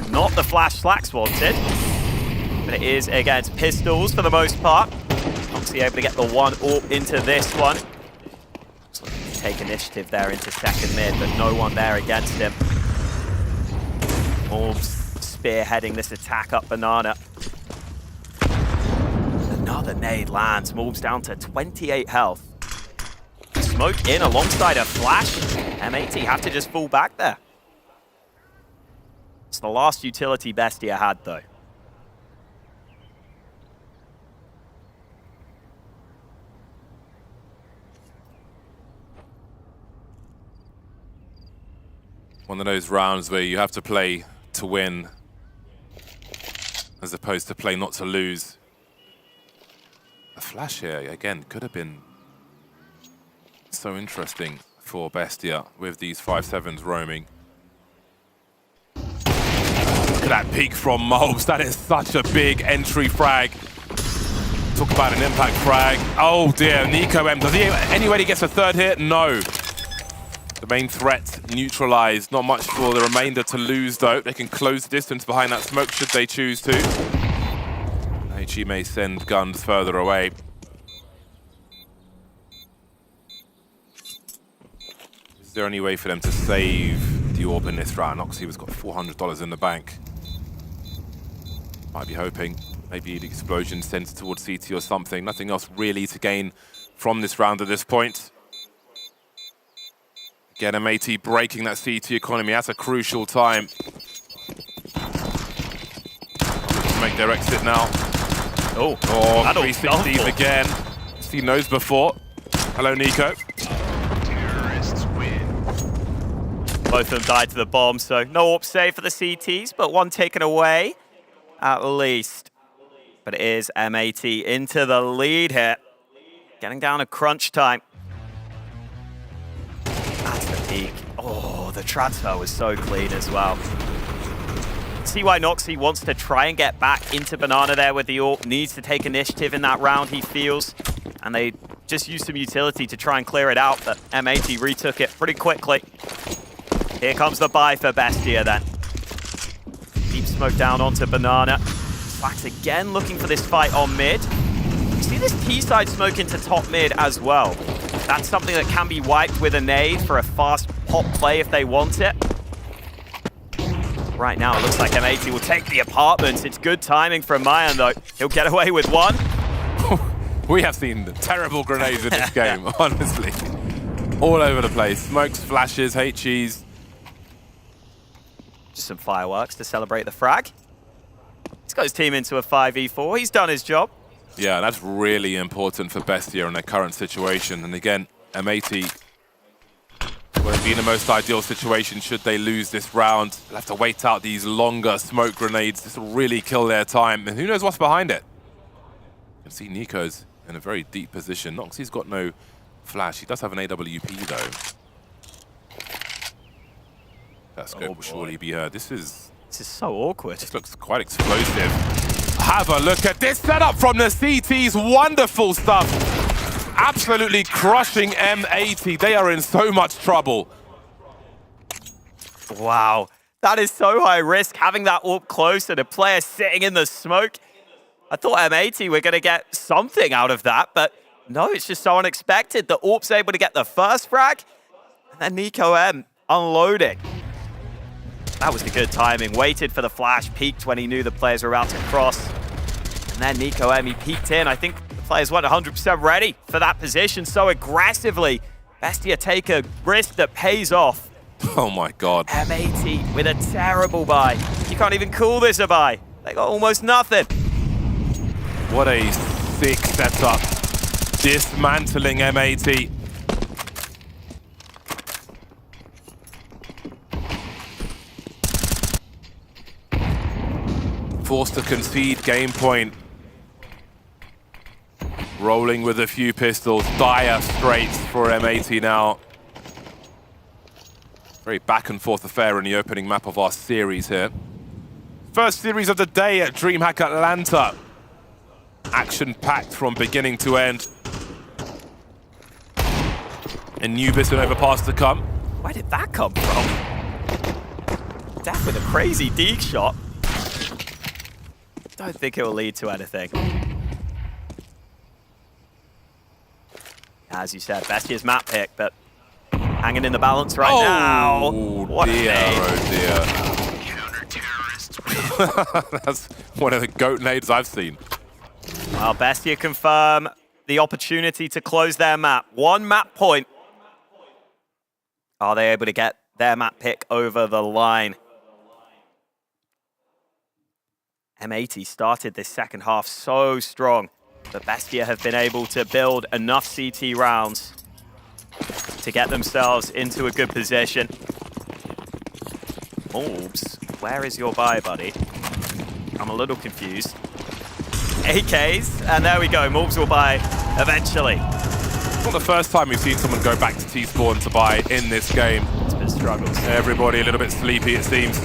Not the flash Slacks wanted, but it is against pistols for the most part. Obviously able to get the 1 AWP into this one. So take initiative there into second mid, but no one there against him. Orbs spearheading this attack up Banana. Another nade lands. Morbs down to 28 health. Smoke in alongside a flash. M80 have to just fall back there. It's the last utility Bestia had, though. One of those rounds where you have to play to win as opposed to play not to lose. A flash here, again, could have been so interesting for Bestia with these 5-7s roaming. Look at that peek from Mobs. That is such a big entry frag. Talk about an impact frag. Oh dear, Nico M. Does he any way he gets a third hit? No. The main threat neutralized. Not much for the remainder to lose, though. They can close the distance behind that smoke should they choose to. HE may send guns further away. Is there any way for them to save the AWP in this round? Oxy's got $400 in the bank. Might be hoping. Maybe the explosion sends towards CT or something. Nothing else really to gain from this round at this point. Again, M80 breaking that CT economy at a crucial time. To make their exit now. Oh, 360s again. Seen those before. Hello, Nico. Both of them died to the bomb, so no AWP save for the CTs, but 1 taken away at least. But it is M80 into the lead here. Getting down to crunch time. That's the peak. Oh, the transfer was so clean as well. See why Noxy wants to try and get back into Banana there with the AWP. Needs to take initiative in that round, he feels. And they just used some utility to try and clear it out, but M80 retook it pretty quickly. Here comes the buy for Bestia then. Deep smoke down onto Banana. Flax again looking for this fight on mid. You see this T-side smoke into top mid as well. That's something that can be wiped with a nade for a fast pop play if they want it. Right now, it looks like M80 will take the apartments. It's good timing from Mayan, though. He'll get away with one. We have seen terrible grenades in this game, honestly. All over the place. Smokes, flashes, HEs. Just some fireworks to celebrate the frag. He's got his team into a 5v4. He's done his job. Yeah, that's really important for Bestia in their current situation. And again, M80 won't be in the most ideal situation should they lose this round. They'll have to wait out these longer smoke grenades. This will really kill their time. And who knows what's behind it? You can see Nico's in a very deep position. Noxie's got no flash. He does have an AWP, though. That scope will surely be heard. This is so awkward. This looks quite explosive. Have a look at this setup from the CTs. Wonderful stuff. Absolutely crushing M80. They are in so much trouble. Wow. That is so high risk, having that AWP close and a player sitting in the smoke. I thought M80 were going to get something out of that, but no, it's just so unexpected. The AWP's able to get the first frag, and then Nico M unloading. That was the good timing. Waited for the flash, peeked when he knew the players were about to cross. And then Nico M, he peeked in. I think the players weren't 100% ready for that position so aggressively. Bestia take a risk that pays off. Oh my God. M80 with a terrible buy. You can't even call this a buy. They got almost nothing. What a sick setup. Dismantling M80. Forced to concede game point. Rolling with a few pistols. Dire straits for M80 now. Very back and forth affair in the opening map of our series here. First series of the day at DreamHack Atlanta. Action-packed from beginning to end. Anubis and overpass to come. Where did that come from? Death with a crazy deke shot. Don't think it will lead to anything. As you said, Bestia's map pick, but hanging in the balance right now. What dear, a nade. oh dear. That's one of the GOAT nades I've seen. Well, Bestia confirm the opportunity to close their map. One map point. Are they able to get their map pick over the line? M80 started this second half so strong, but Bestia have been able to build enough CT rounds to get themselves into a good position. MongolZ, where is your buy, buddy? I'm a little confused. AKs, and there we go. MongolZ will buy eventually. It's not the first time we've seen someone go back to T-Spawn to buy in this game. It's been struggles. Everybody a little bit sleepy, it seems.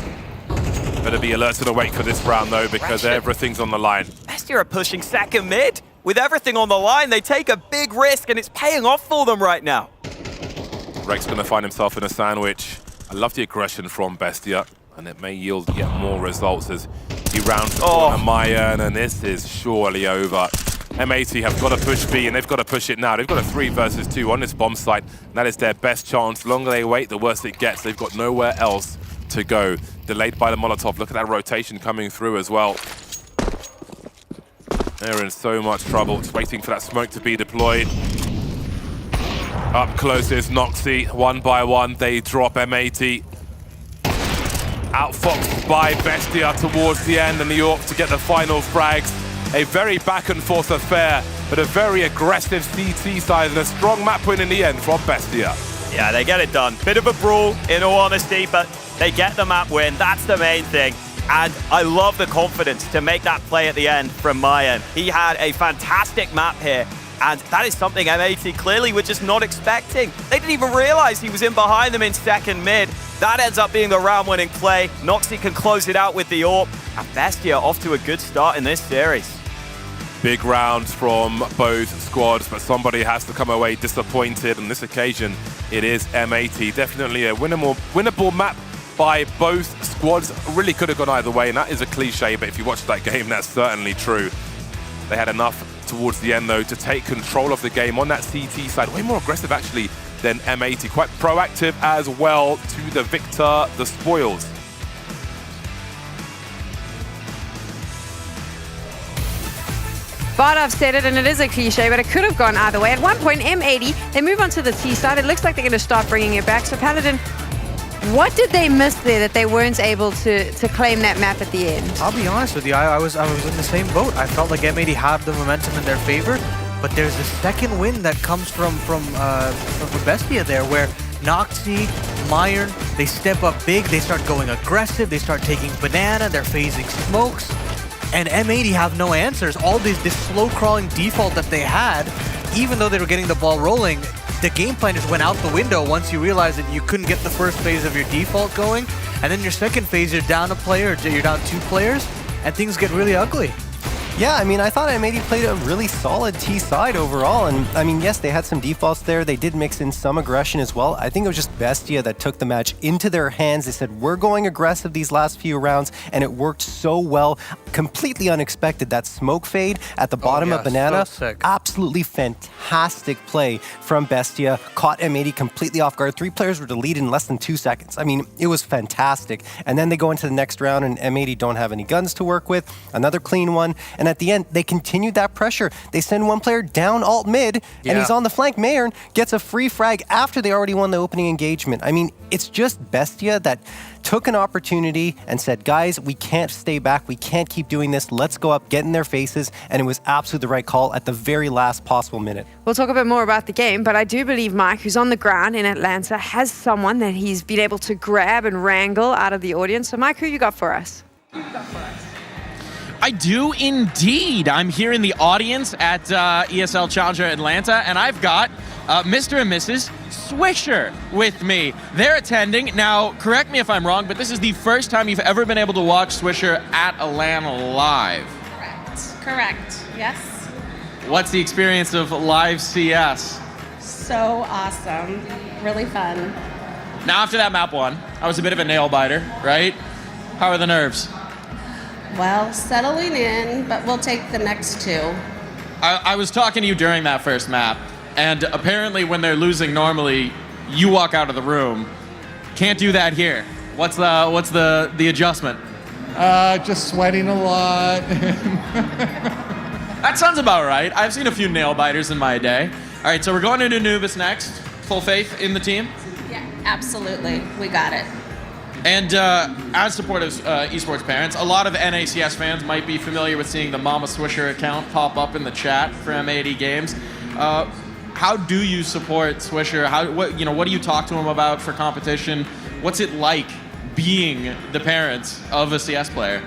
Better be alert and awake for this round, though, because everything's on the line. Bestia are pushing second mid. With everything on the line, they take a big risk, and it's paying off for them right now. Rek's going to find himself in a sandwich. I love the aggression from Bestia, and it may yield yet more results as he rounds the corner Mayan, and this is surely over. M80 have got to push B, and they've got to push it now. They've got a 3 versus 2 on this bomb site, and that is their best chance. The longer they wait, the worse it gets. They've got nowhere else to go. Delayed by the Molotov. Look at that rotation coming through as well. They're in so much trouble. Just waiting for that smoke to be deployed. Up close is Noxie. One by one, they drop M80. Outfoxed by Bestia towards the end, and the AWP to get the final frags. A very back and forth affair, but a very aggressive CT side and a strong map win in the end from Bestia. Yeah, they get it done. Bit of a brawl, in all honesty, but they get the map win. That's the main thing. And I love the confidence to make that play at the end from Mayan. He had a fantastic map here, and that is something M80 clearly were just not expecting. They didn't even realize he was in behind them in second mid. That ends up being the round-winning play. Noxie can close it out with the AWP. And Bestia off to a good start in this series. Big rounds from both squads, but somebody has to come away disappointed. On this occasion, it is M80. Definitely a winnable map by both squads. Really could have gone either way, and that is a cliche, but if you watch that game, that's certainly true. They had enough towards the end, though, to take control of the game on that CT side. Way more aggressive, actually, than M80. Quite proactive as well to the victor, the spoils. Bardov said it, and it is a cliche, but it could have gone either way. At one point, M80, they move on to the T side. It looks like they're going to start bringing it back. So Paladin, what did they miss there that they weren't able to claim that map at the end? I'll be honest with you, I was in the same boat. I felt like M80 had the momentum in their favor, but there's a second win that comes from Bestia there, where Noxy, Myron, they step up big, they start going aggressive, they start taking banana, they're phasing smokes, and M80 have no answers. All this slow crawling default that they had, even though they were getting the ball rolling, the game plan just went out the window once you realized that you couldn't get the first phase of your default going, and then your second phase, you're down a player, you're down 2 players, and things get really ugly. Yeah, I mean, I thought M80 played a really solid T side overall. And I mean, yes, they had some defaults there. They did mix in some aggression as well. I think it was just Bestia that took the match into their hands. They said, we're going aggressive these last few rounds, and it worked so well. Completely unexpected. That smoke fade at the bottom of Banana. So sick. Absolutely fantastic play from Bestia. Caught M80 completely off guard. 3 players were to lead in less than 2 seconds. I mean, it was fantastic. And then they go into the next round, and M80 don't have any guns to work with. Another clean one. And at the end, they continued that pressure. They send one player down alt mid, and he's on the flank. Mayern gets a free frag after they already won the opening engagement. I mean, it's just Bestia that took an opportunity and said, guys, we can't stay back. We can't keep doing this. Let's go up, get in their faces. And it was absolutely the right call at the very last possible minute. We'll talk a bit more about the game, but I do believe Mike, who's on the ground in Atlanta, has someone that he's been able to grab and wrangle out of the audience. So Mike, who you got for us? I do indeed. I'm here in the audience at ESL Challenger Atlanta, and I've got Mr. and Mrs. Swisher with me. They're attending. Now, correct me if I'm wrong, but this is the first time you've ever been able to watch Swisher at Atlanta live. Correct. Yes. What's the experience of live CS? So awesome. Really fun. Now, after that map 1, I was a bit of a nail biter, right? How are the nerves? Well, settling in, but we'll take the next 2. I was talking to you during that first map, and apparently when they're losing normally, you walk out of the room. Can't do that here. What's the adjustment? Just sweating a lot. That sounds about right. I've seen a few nail biters in my day. All right, so we're going into Anubis next. Full faith in the team? Yeah, absolutely. We got it. And as supportive esports parents, a lot of NACS fans might be familiar with seeing the Mama Swisher account pop up in the chat for M80 games. How do you support Swisher? What do you talk to him about for competition? What's it like being the parents of a CS player?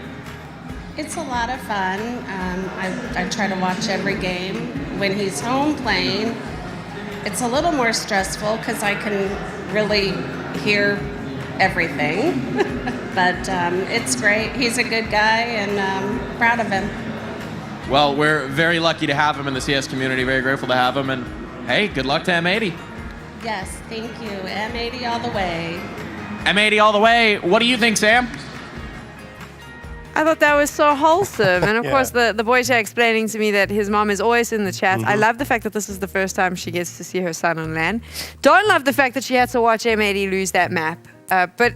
It's a lot of fun. I try to watch every game. When he's home playing, it's a little more stressful because I can really hear everything. But it's great. He's a good guy, and proud of him. Well, we're very lucky to have him in the CS community. Very grateful to have him. And hey, good luck to M80. Yes, thank you. M80 all the way. M80 all the way. What do you think, Sam? I thought that was so wholesome. And of Yeah. course, the boys are explaining to me that his mom is always in the chat. I love the fact that this is the first time she gets to see her son on LAN. Don't love the fact that she had to watch M80 lose that map. But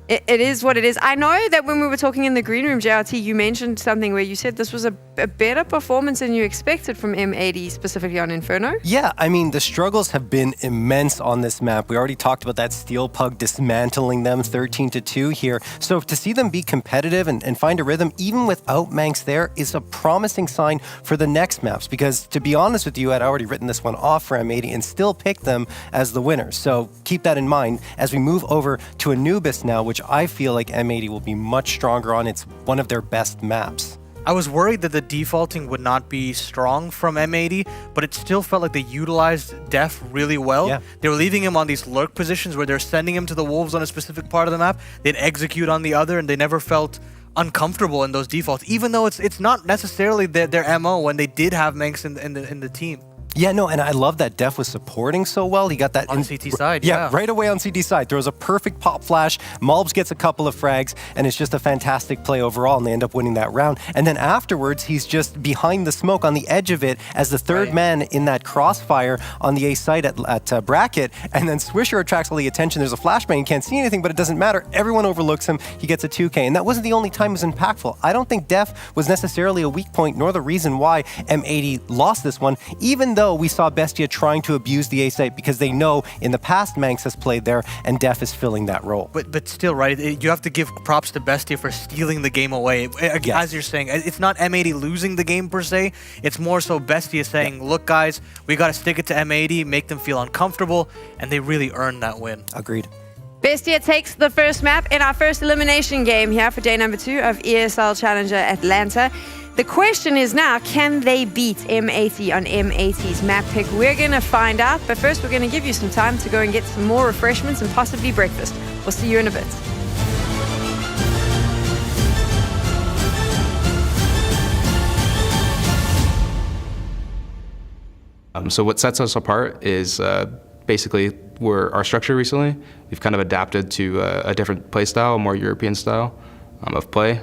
it is what it is. I know that when we were talking in the green room, JRT, you mentioned something where you said this was a better performance than you expected from M80, specifically on Inferno. Yeah, I mean, the struggles have been immense on this map. We already talked about that Steel Pug dismantling them 13-2 here. So to see them be competitive and find a rhythm, even without Manx there, is a promising sign for the next maps. Because to be honest with you, I'd already written this one off for M80 and still picked them as the winners. So keep that in mind as we move over to Anubis now, which I feel like M80 will be much stronger on. It's one of their best maps. I was worried that the defaulting would not be strong from M80, but it still felt like they utilized Def really well. Yeah. They were leaving him on these lurk positions where they're sending him to the wolves on a specific part of the map. They'd execute on the other, and they never felt uncomfortable in those defaults, even though it's not necessarily their MO when they did have Manx in the team. Yeah, no, and I love that Def was supporting so well. He got that on CT side, yeah, right away on CT side. Throws a perfect pop flash. MongolZ gets a couple of frags, and it's just a fantastic play overall, and they end up winning that round. And then afterwards, he's just behind the smoke on the edge of it as the third man in that crossfire on the A site at Bracket, and then Swisher attracts all the attention. There's a flashbang, he can't see anything, but it doesn't matter. Everyone overlooks him. He gets a 2K, and that wasn't the only time it was impactful. I don't think Def was necessarily a weak point, nor the reason why M80 lost this one, even though we saw Bestia trying to abuse the A site because they know in the past Manx has played there and Def is filling that role. But still, right, you have to give props to Bestia for stealing the game away. As you're saying, it's not M80 losing the game per se, it's more so Bestia saying, look guys, we got to stick it to M80, make them feel uncomfortable, and they really earned that win. Agreed. Bestia takes the first map in our first elimination game here for day number 2 of ESL Challenger Atlanta. The question is now, can they beat M80 on M80's map pick? We're going to find out, but first we're going to give you some time to go and get some more refreshments and possibly breakfast. We'll see you in a bit. So what sets us apart is basically our structure recently. We've kind of adapted to a different play style, a more European style of play.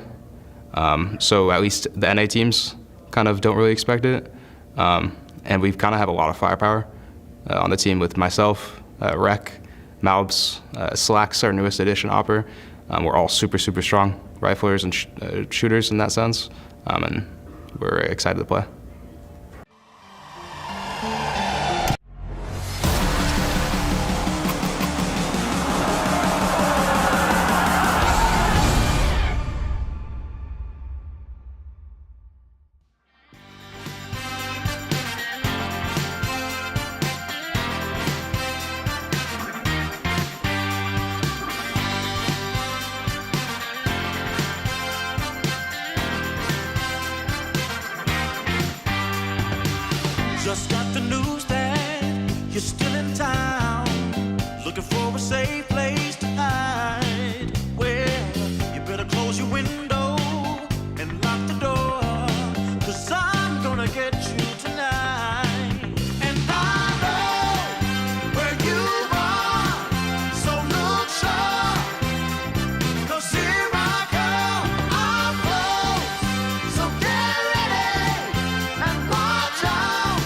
So at least the NA teams kind of don't really expect it. And we've kind of have a lot of firepower on the team with myself, Rec, MongolZ, Slacks, our newest addition, Opper. We're all super, super strong riflers and shooters in that sense. And we're excited to play. Just got the news that you're still in town, looking for a safe place to hide. Well, you better close your window and lock the door, 'cause I'm gonna get you tonight. And I know where you are, so look sharp, 'cause here I come, I'm close, so get ready and watch out.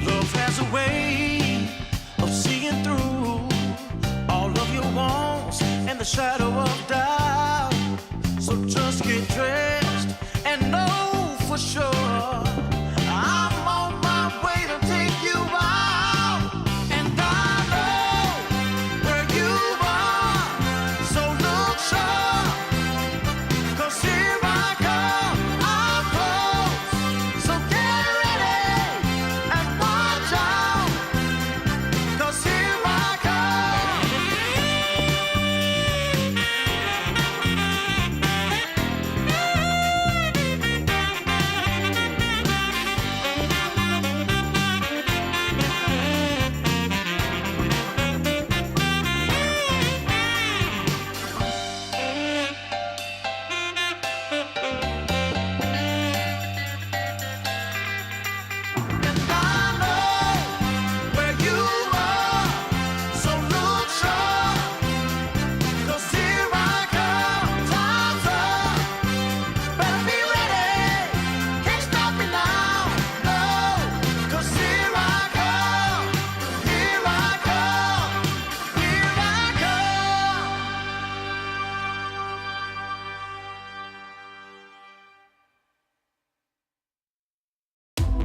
Love has a way of seeing through all of your wants and the shadow of doubt. So just get dressed and know for sure I'm on my way to take you out. And I know where you are, so look sharp, 'cause here I come, I'm close, so get ready and watch out, 'cause here I come. Where you are, so look sharp, 'cause here I come, time's up, better be ready, can't stop me now, no, 'cause here I come, here I come, here I come.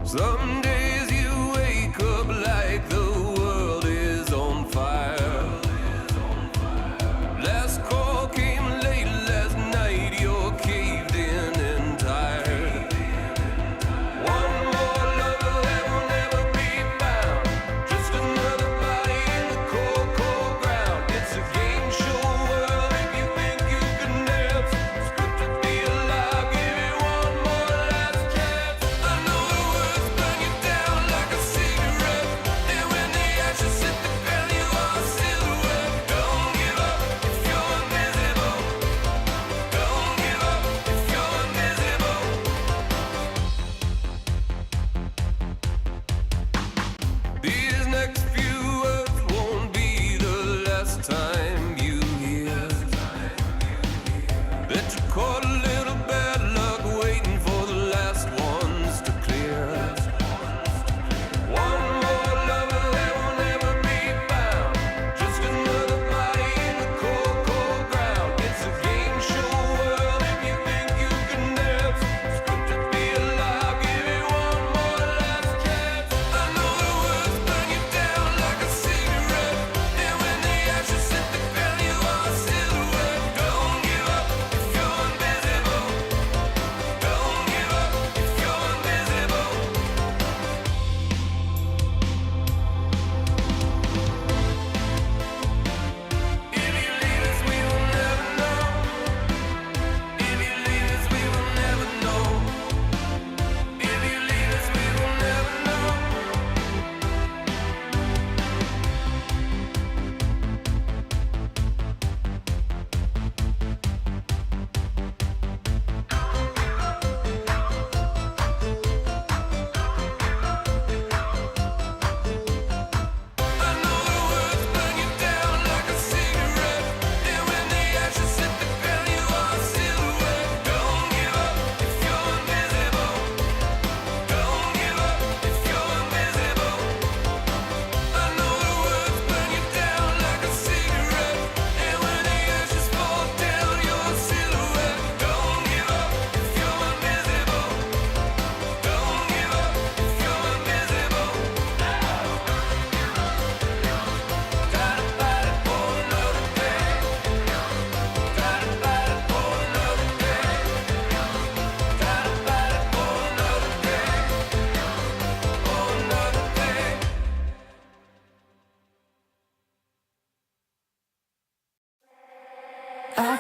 Some days you wake up like the world is on fire. Last call came late last night, you're caved in and tired. One more lover that will never be found, just another body in the cold, cold ground. It's a game show world if you think you can dance. It's good to be alive, give it one more last chance. I know the words burn you down.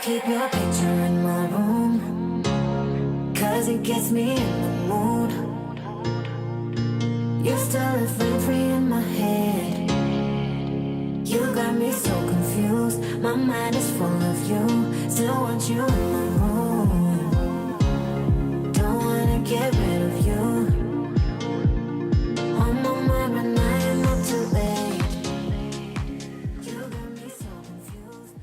keep your picture in my room, 'cause it gets me in the mood. You're still live free in my head. You got me so confused. My mind is full of you. Still want you in my room. Don't wanna get rid of you. On my mind, but I am not too late. You got me so confused.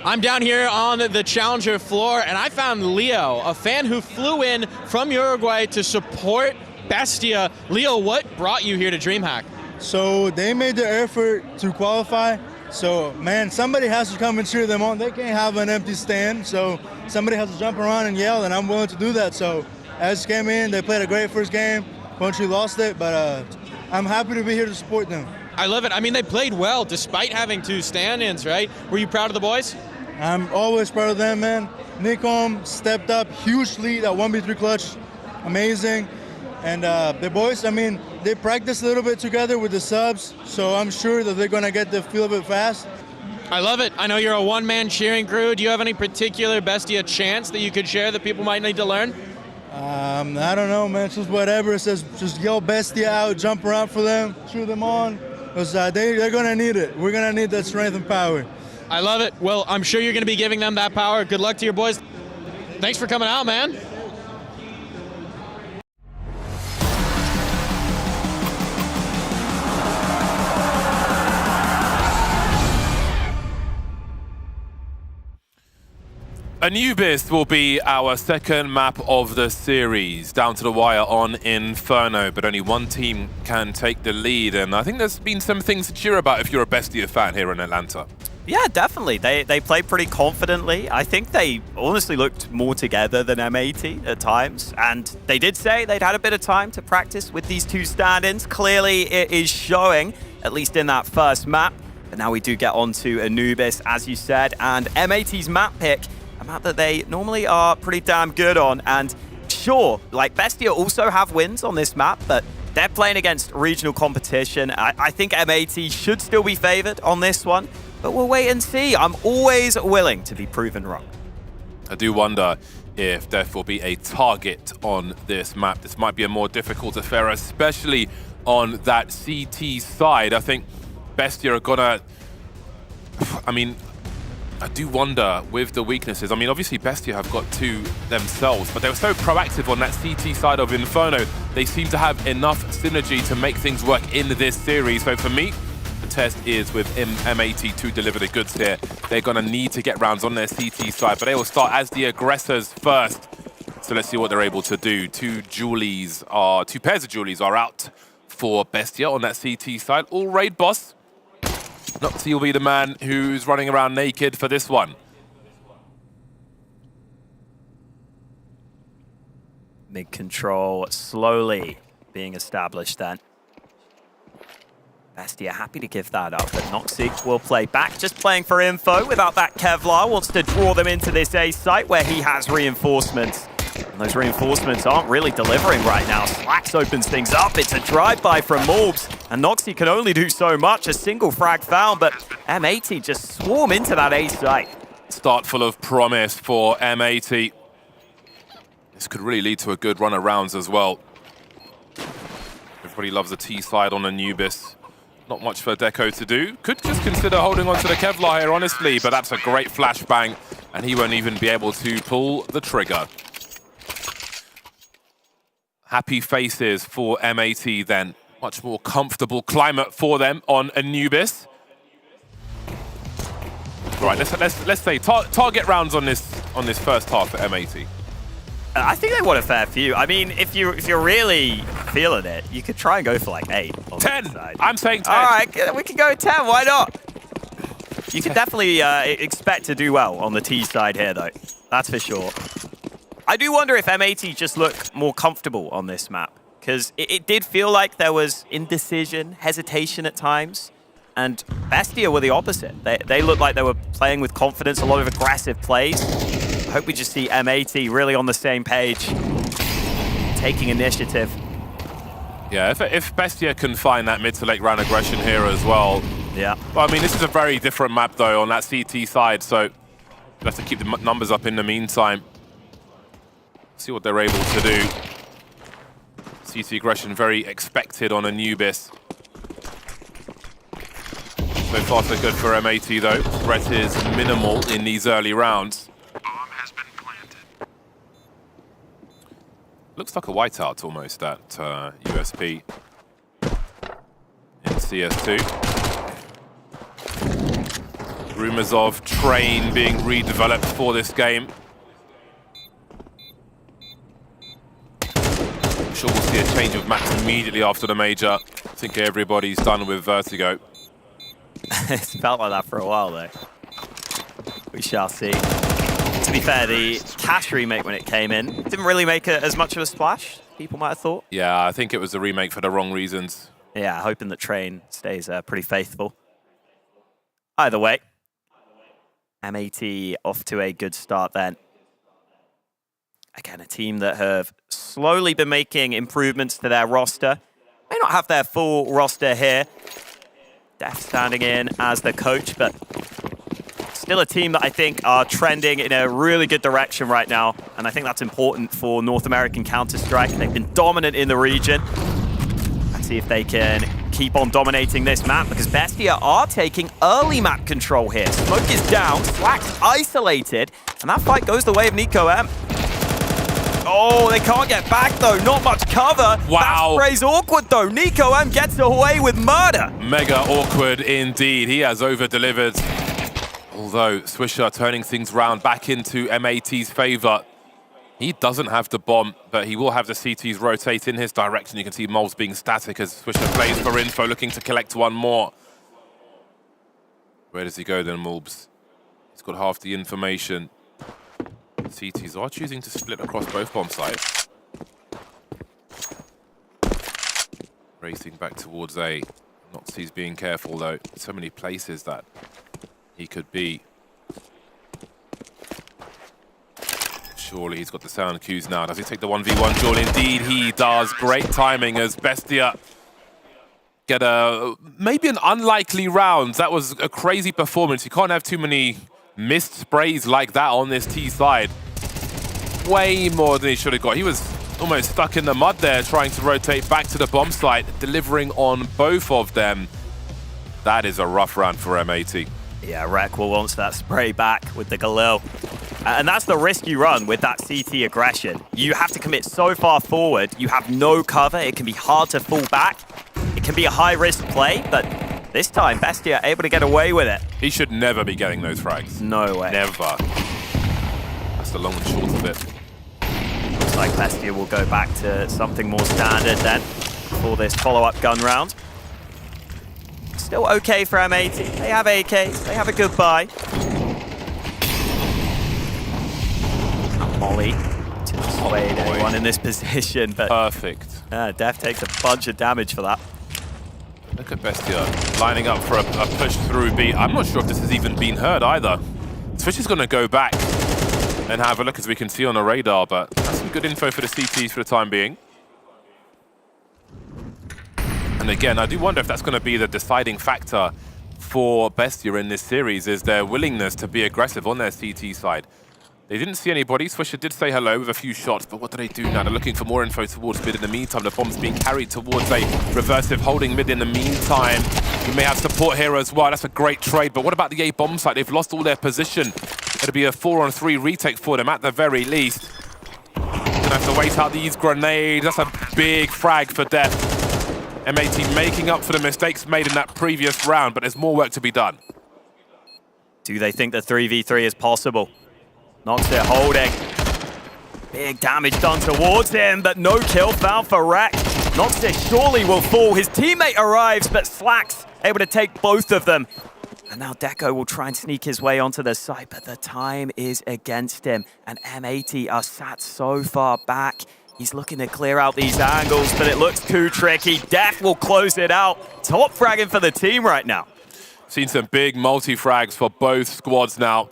I'm down here on the Challenger floor, and I found Leo, a fan who flew in from Uruguay to support Bestia. Leo, what brought you here to DreamHack? So they made the effort to qualify. So, man, somebody has to come and cheer them on. They can't have an empty stand. So somebody has to jump around and yell, and I'm willing to do that. So as came in, they played a great first game. Country lost it, but I'm happy to be here to support them. I love it. I mean, they played well despite having 2 stand-ins, right? Were you proud of the boys? I'm always proud of them, man. Nikom stepped up, huge lead at 1v3 clutch, amazing. And the boys, I mean, they practiced a little bit together with the subs, so I'm sure that they're gonna get the feel of it fast. I love it. I know you're a one-man cheering crew. Do you have any particular Bestia chants that you could share that people might need to learn? I don't know, man. It's just whatever. It says just yell Bestia out, jump around for them, cheer them on, because they're gonna need it. We're gonna need that strength and power. I love it. Well, I'm sure you're gonna be giving them that power. Good luck to your boys. Thanks for coming out, man. Anubis will be our second map of the series, down to the wire on Inferno, but only one team can take the lead, and I think there's been some things to cheer about if you're a Bestia fan here in Atlanta. Yeah, definitely. They played pretty confidently. I think they honestly looked more together than M80 at times, and they did say they'd had a bit of time to practice with these 2 stand-ins. Clearly, it is showing, at least in that first map. But now we do get on to Anubis, as you said, and M80's map pick, a map that they normally are pretty damn good on. And sure, like Bestia also have wins on this map, but they're playing against regional competition. I think M80 should still be favored on this one, but we'll wait and see. I'm always willing to be proven wrong. I do wonder if Def will be a target on this map. This might be a more difficult affair, especially on that CT side. I think Bestia are gonna... I mean, I do wonder with the weaknesses. I mean, obviously Bestia have got 2 themselves, but they were so proactive on that CT side of Inferno. They seem to have enough synergy to make things work in this series. So for me, the test is with M80 to deliver the goods here. They're gonna need to get rounds on their CT side, but they will start as the aggressors first. So let's see what they're able to do. 2 pairs of Julies are out for Bestia on that CT side. All raid boss. Noxy will be the man who's running around naked for this one. Mid-control slowly being established then. Bestia happy to give that up, but Noxy will play back, just playing for info without that Kevlar. Wants to draw them into this A site where he has reinforcements. And those reinforcements aren't really delivering right now. Slacks opens things up. It's a drive-by from MongolZ, and Noxy can only do so much. A single frag found, but M80 just swarm into that A site. Start full of promise for M80. This could really lead to a good run of rounds as well. Everybody loves the T side on Anubis. Not much for Deco to do. Could just consider holding on to the Kevlar here, honestly, but that's a great flashbang, and he won't even be able to pull the trigger. Happy faces for M80 then. Much more comfortable climate for them on Anubis. Right, let's say target rounds on this first half for M80. I think they want a fair few. I mean, if you're really feeling it, you could try and go for like 8. 10. I'm saying 10. All right, we can go 10. Why not? You can definitely expect to do well on the T side here, though. That's for sure. I do wonder if M80 just look more comfortable on this map, because it did feel like there was indecision, hesitation at times, and Bestia were the opposite. They looked like they were playing with confidence, a lot of aggressive plays. I hope we just see M80 really on the same page, taking initiative. Yeah, if Bestia can find that mid to late round aggression here as well. Yeah. Well, I mean, this is a very different map, though, on that CT side, so have to keep the numbers up in the meantime. See what they're able to do. CT aggression very expected on Anubis. So far so good for MAT though. Threat is minimal in these early rounds. Looks like a whiteout almost at USP in CS2. Rumors of Train being redeveloped for this game. I'm sure we'll see a change of maps immediately after the major. I think everybody's done with Vertigo. It's felt like that for a while though. We shall see. To be fair, the Cash remake when it came in didn't really make as much of a splash, people might have thought. Yeah, I think it was a remake for the wrong reasons. Yeah, hoping that Train stays pretty faithful. Either way, MAT off to a good start then. Again, a team that have slowly been making improvements to their roster. May not have their full roster here. Def standing in as the coach, but still a team that I think are trending in a really good direction right now. And I think that's important for North American Counter-Strike. They've been dominant in the region. Let's see if they can keep on dominating this map, because Bestia are taking early map control here. Smoke is down, Slack's isolated, and that fight goes the way of Nico M. Oh, they can't get back though, not much cover. Wow. That spray's awkward though. Nico M gets away with murder. Mega awkward indeed. He has over-delivered. Although Swisher turning things round back into MAT's favor. He doesn't have the bomb, but he will have the CTs rotate in his direction. You can see MongolZ being static as Swisher plays for info, looking to collect one more. Where does he go then, MongolZ? He's got half the information. CTs are choosing to split across both bomb sites. Racing back towards A. Noxie's being careful though. So many places that he could be. Surely he's got the sound cues now. Does he take the 1v1 duel? Indeed he does. Great timing as Bestia get maybe an unlikely round. That was a crazy performance. You can't have too many missed sprays like that on this T side. Way more than he should have got. He was almost stuck in the mud there trying to rotate back to the bomb site, delivering on both of them. That is a rough round for MAT. Yeah, Rek will wants that spray back with the Galil. And that's the risk you run with that CT aggression. You have to commit so far forward, you have no cover, it can be hard to fall back. It can be a high-risk play, but this time, Bestia able to get away with it. He should never be getting those frags. No way. Never. That's the long and short of it. Looks like Bestia will go back to something more standard then for this follow-up gun round. Still okay for M80. They have AKs, they have a good buy. Molly to persuade anyone in this position, but perfect. Def takes a bunch of damage for that. Look at Bestia lining up for a push through B. I'm not sure if this has even been heard either. Switch is going to go back and have a look, as we can see on the radar, but that's some good info for the CTs for the time being. And again, I do wonder if that's going to be the deciding factor for Bestia in this series, is their willingness to be aggressive on their CT side. They didn't see anybody. Swisher did say hello with a few shots, but what do they do now? They're looking for more info towards mid. In the meantime, the bomb's being carried towards a reversive, holding mid in the meantime. You may have support here as well. That's a great trade, but what about the A bomb site? They've lost all their position. It'll be a 4-on-3 retake for them at the very least. Gonna have to wait out these grenades. That's a big frag for Def. MAT making up for the mistakes made in that previous round, but there's more work to be done. Do they think the 3v3 is possible? Knocks it holding. Big damage done towards him, but no kill found for Rek. Knocks it surely will fall. His teammate arrives, but Slack's able to take both of them. And now Deco will try and sneak his way onto the site, but the time is against him. And M80 are sat so far back. He's looking to clear out these angles, but it looks too tricky. Def will close it out. Top fragging for the team right now. Seen some big multi-frags for both squads now.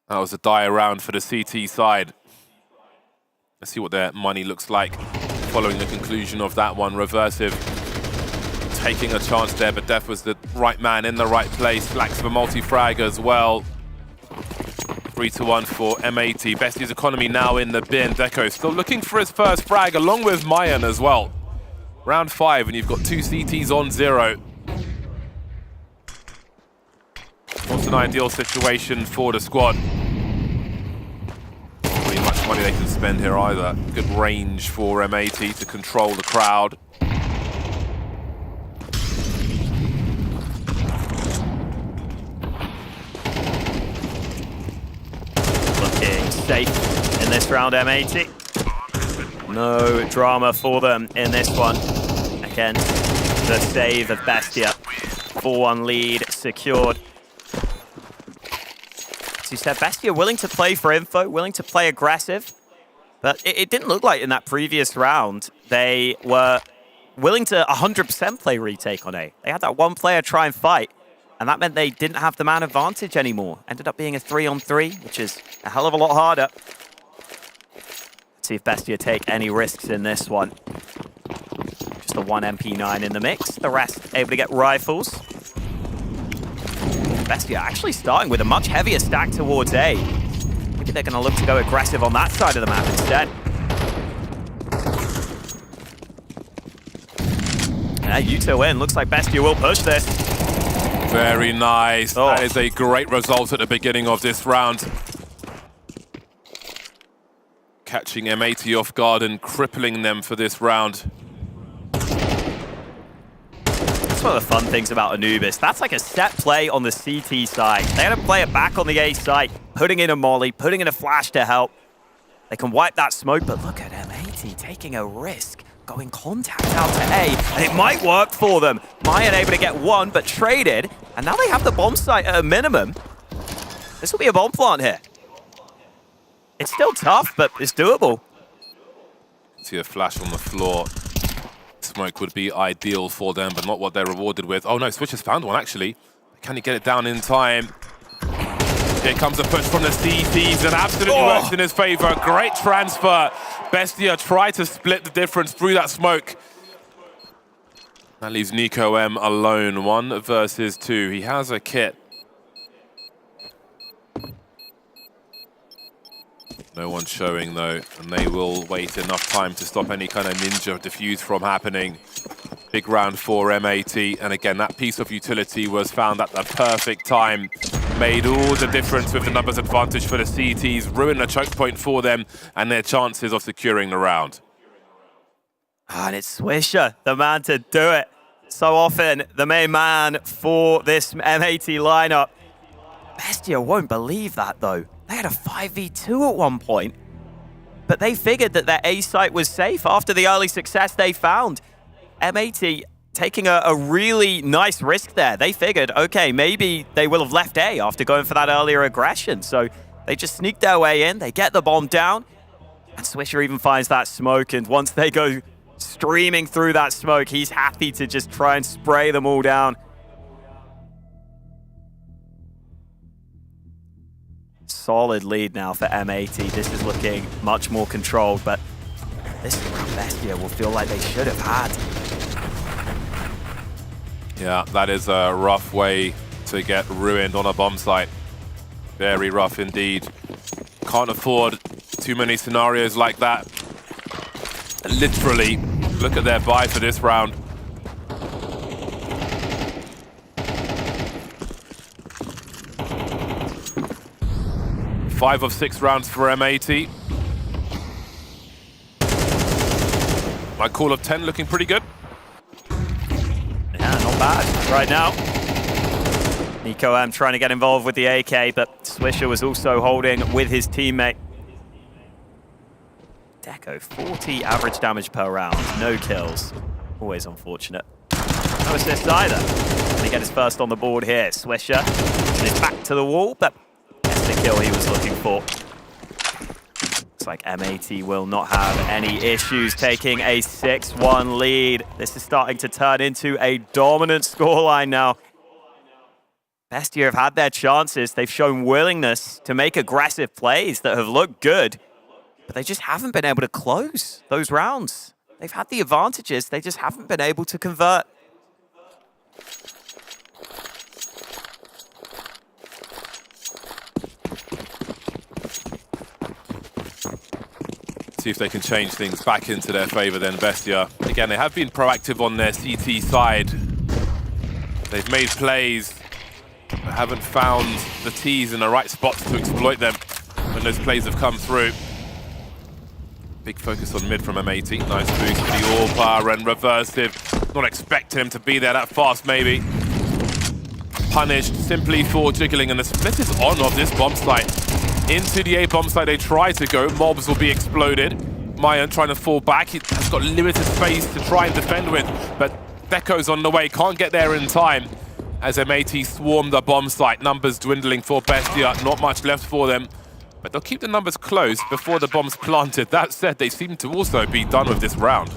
That was a dire round for the CT side. Let's see what their money looks like following the conclusion of that one. Reversive taking a chance there, but Def was the right man in the right place. Lacks the multi-frag as well. 3-1 for M80. Bestia's economy now in the bin. Deco still looking for his first frag, along with Mayan as well. Round 5, and you've got 2 CTs on 0. Not an ideal situation for the squad. Not really much money they can spend here either. Good range for M80 to control the crowd. Looking safe in this round, M80. No drama for them in this one. Again, the save of Bestia. 4-1 lead secured. As you said, Bestia willing to play for info, willing to play aggressive. But it didn't look like in that previous round they were willing to 100% play retake on A. They had that one player try and fight, and that meant they didn't have the man advantage anymore. Ended up being a 3-on-3, which is a hell of a lot harder. Let's see if Bestia take any risks in this one. Just the one MP9 in the mix. The rest able to get rifles. Bestia actually starting with a much heavier stack towards A. Maybe they're going to look to go aggressive on that side of the map instead. Yuto in. Looks like Bestia will push this. Very nice. Oh. That is a great result at the beginning of this round. Catching M80 off guard and crippling them for this round. That's one of the fun things about Anubis. That's like a set play on the CT side. They had to play it back on the A side, putting in a molly, putting in a flash to help. They can wipe that smoke, but look at M80 taking a risk, going contact out to A, and it might work for them. Mayan able to get one, but traded, and now they have the bomb site at a minimum. This will be a bomb plant here. It's still tough, but it's doable. See a flash on the floor. Smoke would be ideal for them, but not what they're rewarded with. Oh no, Switch has found one actually. Can he get it down in time? Here comes a push from the CTs and absolutely works in his favor. Great transfer. Bestia tried to split the difference through that smoke. That leaves Nico M alone. 1 versus 2. He has a kit. No one showing though, and they will wait enough time to stop any kind of ninja defuse from happening. Big round for M80, and again, that piece of utility was found at the perfect time. Made all the difference with the numbers advantage for the CTs, ruined a choke point for them, and their chances of securing the round. And it's Swisher, the man to do it. So often, the main man for this M80 lineup. Bestia won't believe that though. They had a 5v2 at one point, but they figured that their A site was safe after the early success they found. M80 taking a really nice risk there. They figured, okay, maybe they will have left A after going for that earlier aggression. So they just sneak their way in, they get the bomb down, and Swisher even finds that smoke, and once they go streaming through that smoke, he's happy to just try and spray them all down. Solid lead now for M80. This is looking much more controlled, but this is where Bestia will feel like they should have had. Yeah, that is a rough way to get ruined on a bomb site. Very rough indeed. Can't afford too many scenarios like that. Literally, look at their buy for this round. Five of 6 rounds for M80. My call of 10 looking pretty good. Yeah, not bad right now. Nico M trying to get involved with the AK, but Swisher was also holding with his teammate. Deco, 40 average damage per round, no kills. Always unfortunate. No assists either. Can he get his first on the board here? Swisher is back to the wall, but that's the kill he was looking for. Looks like M80 will not have any issues taking a 6-1 lead. This is starting to turn into a dominant scoreline now. Bestia have had their chances. They've shown willingness to make aggressive plays that have looked good, but they just haven't been able to close those rounds. They've had the advantages, they just haven't been able to convert. See if they can change things back into their favor then, Bestia. Again, they have been proactive on their CT side. They've made plays, but haven't found the T's in the right spots to exploit them when those plays have come through. Big focus on mid from M80. Nice boost for the all-power and reversive. Not expecting him to be there that fast, maybe. Punished simply for jiggling, and the split is on of this bomb site. Into the A bomb site they try to go. Mobs will be exploded. Mayan trying to fall back. He has got limited space to try and defend with, but Deco's on the way. Can't get there in time as M80 swarm the bomb site. Numbers dwindling for Bestia. Not much left for them, but they'll keep the numbers close before the bomb's planted. That said, they seem to also be done with this round.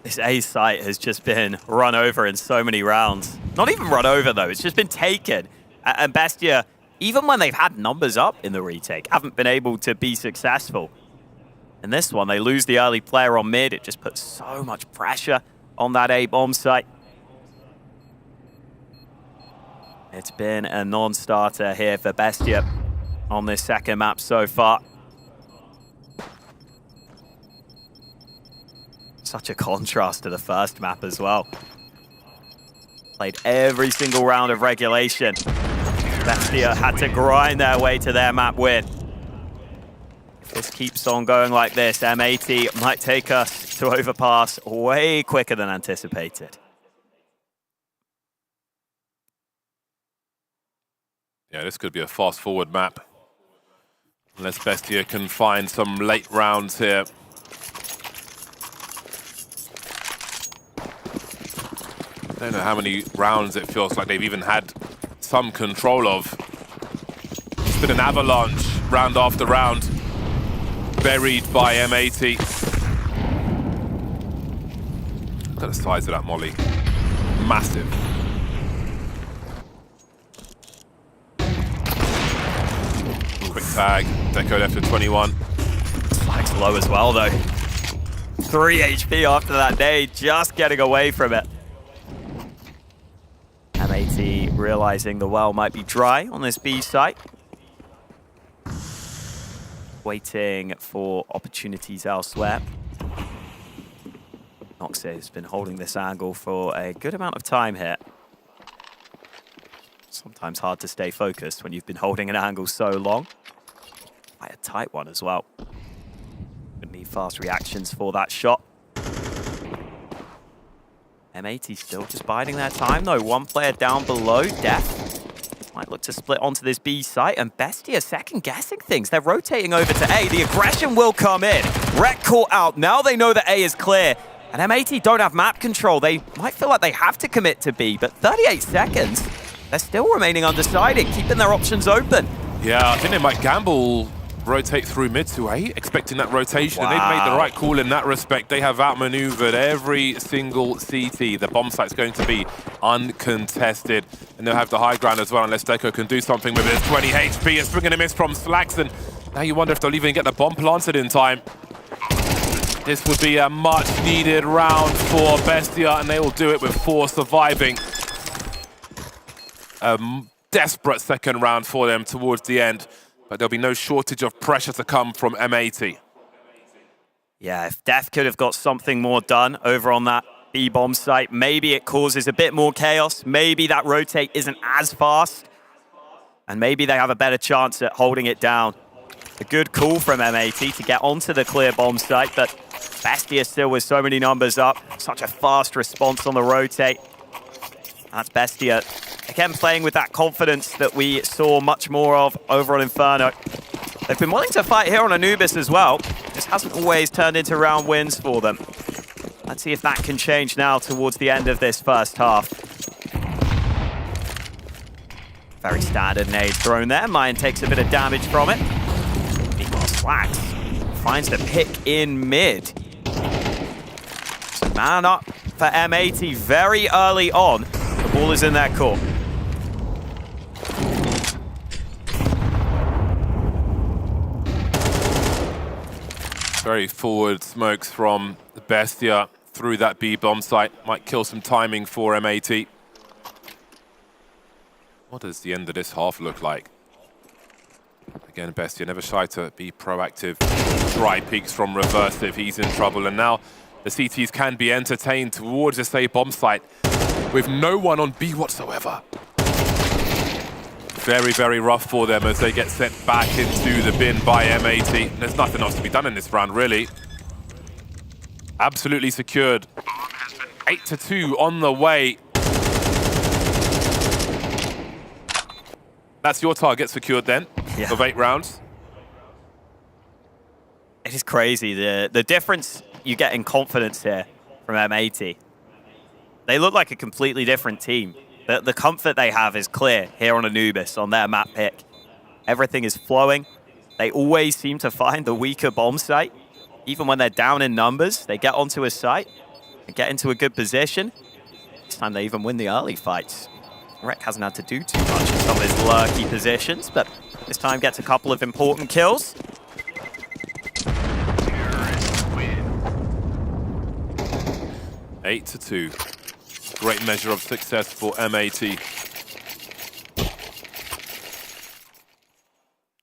This A site has just been run over in so many rounds. Not even run over, though. It's just been taken. And Bestia, even when they've had numbers up in the retake, haven't been able to be successful. In this one, they lose the early player on mid. It just puts so much pressure on that A bomb site. It's been a non-starter here for Bestia on this second map so far. Such a contrast to the first map as well. Played every single round of regulation. Bestia had to grind their way to their map win. If this keeps on going like this, M80 might take us to overpass way quicker than anticipated. Yeah, this could be a fast-forward map. Unless Bestia can find some late rounds here. I don't know how many rounds it feels like they've even had some control of. It's been an avalanche round after round. Buried by M80. Look at the size of that molly. Massive. Quick tag. Deco left with 21. Flag's low as well, though. 3 HP after that nade, just getting away from it. M80 realizing the well might be dry on this B site. Waiting for opportunities elsewhere. MongolZ has been holding this angle for a good amount of time here. Sometimes hard to stay focused when you've been holding an angle so long. Quite a tight one as well. Would need fast reactions for that shot. M80 still just biding their time though. One player down below, Def. Might look to split onto this B site, and Bestia second guessing things. They're rotating over to A. The aggression will come in. Rec caught out. Now they know that A is clear. And M80 don't have map control. They might feel like they have to commit to B, but 38 seconds. They're still remaining undecided, keeping their options open. Yeah, I think they might gamble. Rotate through mid to A, expecting that rotation. Wow. And they've made the right call in that respect. They have outmaneuvered every single CT. The bomb site's going to be uncontested. And they'll have the high ground as well, unless Deco can do something with it. 20 HP, it's swinging a miss from Slacks. And now you wonder if they'll even get the bomb planted in time. This would be a much needed round for Bestia, and they will do it with 4 surviving. A desperate second round for them towards the end. But there'll be no shortage of pressure to come from M80. Yeah, if Def could have got something more done over on that B-bomb site, maybe it causes a bit more chaos. Maybe that rotate isn't as fast. And maybe they have a better chance at holding it down. A good call from M80 to get onto the clear bomb site, but Bestia still with so many numbers up. Such a fast response on the rotate. That's Bestia. Again, playing with that confidence that we saw much more of over on Inferno. They've been willing to fight here on Anubis as well. Just hasn't always turned into round wins for them. Let's see if that can change now towards the end of this first half. Very standard nade thrown there. Mayan takes a bit of damage from it. Meanwhile, Slacks finds the pick in mid. So man up for M80 very early on. The ball is in their court. Very forward smokes from Bestia. through that B bomb site. Might kill some timing for M80. What does the end of this half look like? Again, Bestia never shy to be proactive. Dry peaks from reverse if he's in trouble. And now the CTs can be entertained towards this A bomb site with no one on B whatsoever. Very, very rough for them as they get sent back into the bin by M80. There's nothing else to be done in this round, really. Absolutely secured. 8-2 on the way. That's your target secured then, of 8 rounds. It is crazy, the difference you get in confidence here from M80. They look like a completely different team. The comfort they have is clear here on Anubis, on their map pick. Everything is flowing. They always seem to find the weaker bomb site. Even when they're down in numbers, they get onto a site and get into a good position. This time they even win the early fights. Rek hasn't had to do too much in some of his lurky positions, but this time gets a couple of important kills. Eight to 2. Great measure of success for M80.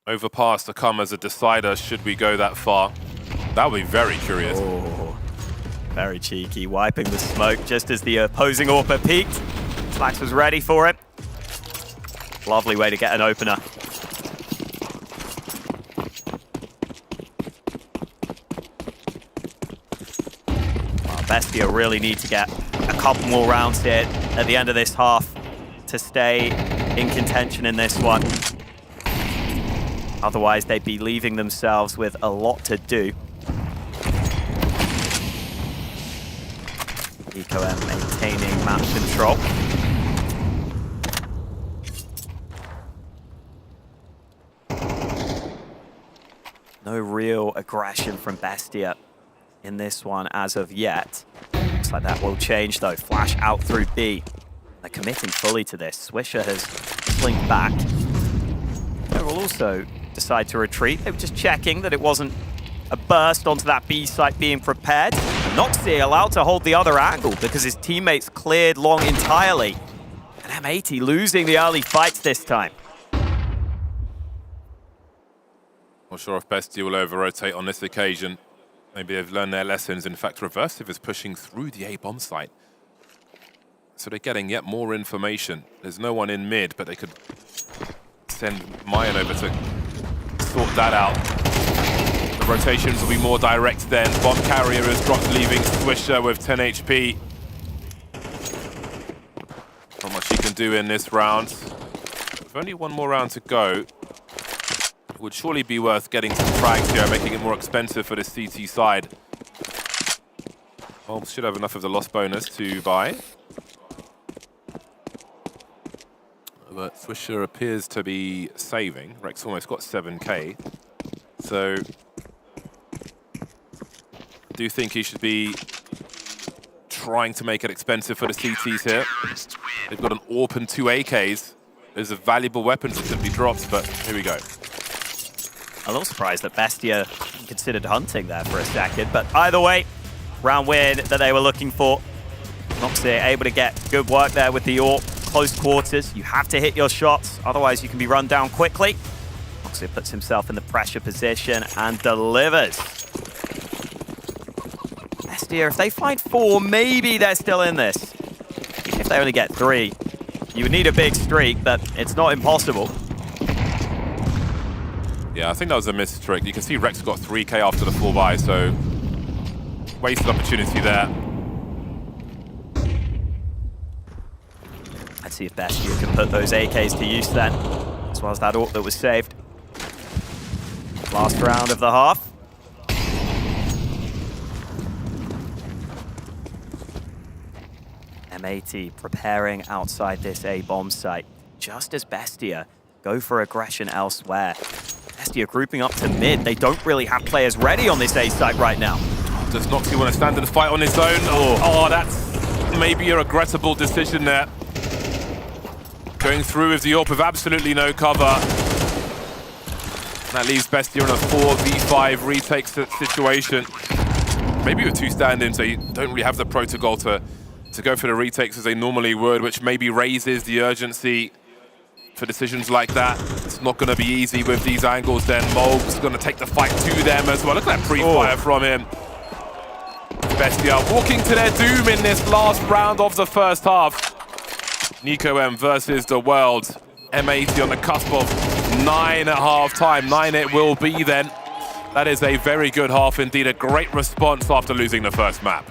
Overpass to come as a decider, should we go that far? That would be very curious. Oh, very cheeky, wiping the smoke just as the opposing AWP peaked. Slax was ready for it. Lovely way to get an opener. Bestia really need to get a couple more rounds here at the end of this half to stay in contention in this one. Otherwise, they'd be leaving themselves with a lot to do. EcoM maintaining map control. No real aggression from Bestia in this one as of yet. Looks like that will change though. Flash out through B. They're committing fully to this. Swisher has slinked back. They will also decide to retreat. They were just checking that it wasn't a burst onto that B site being prepared. Noxie allowed to hold the other angle because his teammates cleared long entirely. And M80 losing the early fights this time. Not sure if Bestia will over-rotate on this occasion. Maybe they've learned their lessons. In fact, Reversive is pushing through the A bomb site. So they're getting yet more information. There's no one in mid, but they could send Mayan over to sort that out. The rotations will be more direct then. Bomb carrier is dropped, leaving Swisher with 10 HP. Not much he can do in this round. With only one more round to go, it would surely be worth getting some frags here, making it more expensive for the CT side. Well, should have enough of the loss bonus to buy. But Swisher appears to be saving. Rex almost got 7k. So I do think he should be trying to make it expensive for the CTs here. They've got an AWP and 2 AKs. There's a valuable weapons that could be dropped, but here we go. A little surprised that Bestia considered hunting there for a second, but either way, round win that they were looking for. Noxie able to get good work there with the AWP. Close quarters, you have to hit your shots, otherwise you can be run down quickly. Noxie puts himself in the pressure position and delivers. Bestia, if they find 4, maybe they're still in this. Even if they only get 3, you would need a big streak, but it's not impossible. Yeah, I think that was a missed trick. You can see Rex got 3k after the 4-buy, so wasted opportunity there. Let's see if Bestia can put those AKs to use then, as well as that AWP that was saved. Last round of the half. M80 preparing outside this A bomb site, just as Bestia go for aggression elsewhere. Bestia grouping up to mid. They don't really have players ready on this A site right now. Does Noxie want to stand and fight on his own? Oh, that's maybe a regrettable decision there. Going through with the AWP with absolutely no cover. That leaves Bestia in a 4v5 retake situation. maybe with 2 stand-ins, they don't really have the protocol to go for the retakes as they normally would, which maybe raises the urgency for decisions like that. It's not going to be easy with these angles then. MongolZ going to take the fight to them as well. Look at that pre-fire from him. Bestia walking to their doom in this last round of the first half. Nico M versus the world. M80 on the cusp of 9 at half-time. 9 it will be then. That is a very good half indeed. A great response after losing the first map.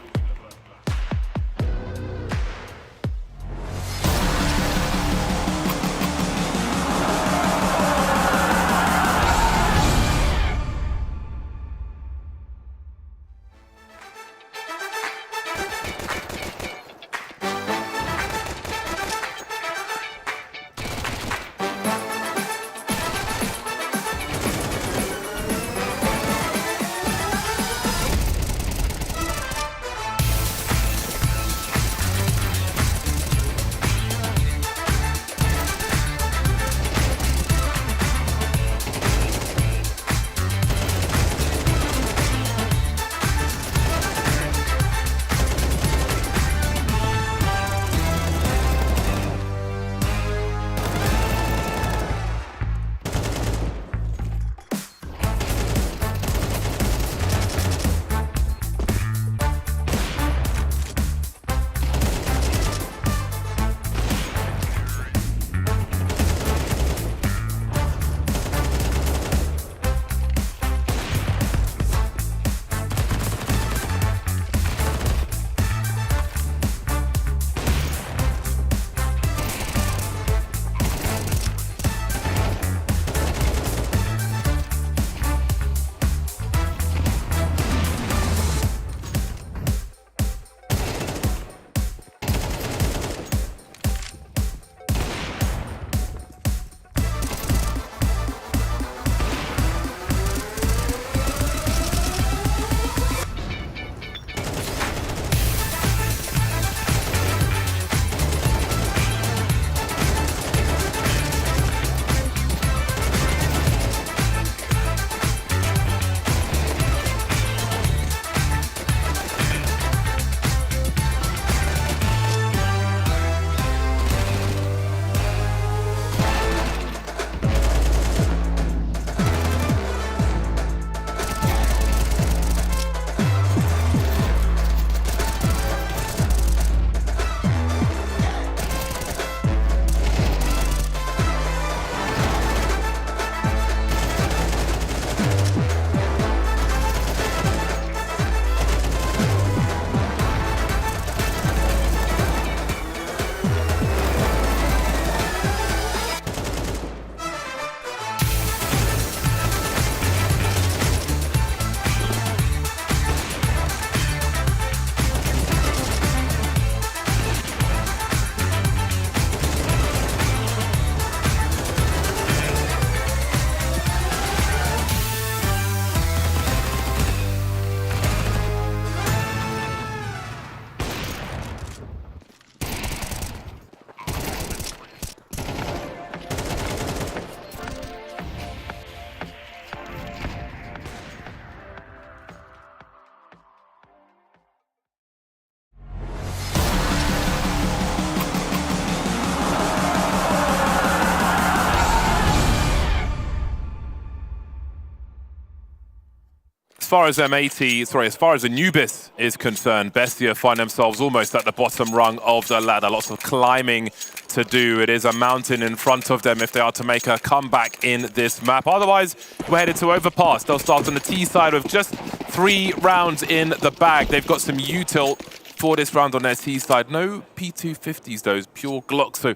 far as M80, as far as Anubis is concerned, Bestia find themselves almost at the bottom rung of the ladder. Lots of climbing to do. It is a mountain in front of them if they are to make a comeback in this map. Otherwise, we're headed to Overpass. They'll start on the T side with just 3 rounds in the bag. They've got some util for this round on their T side. No P250s, those pure Glocks. So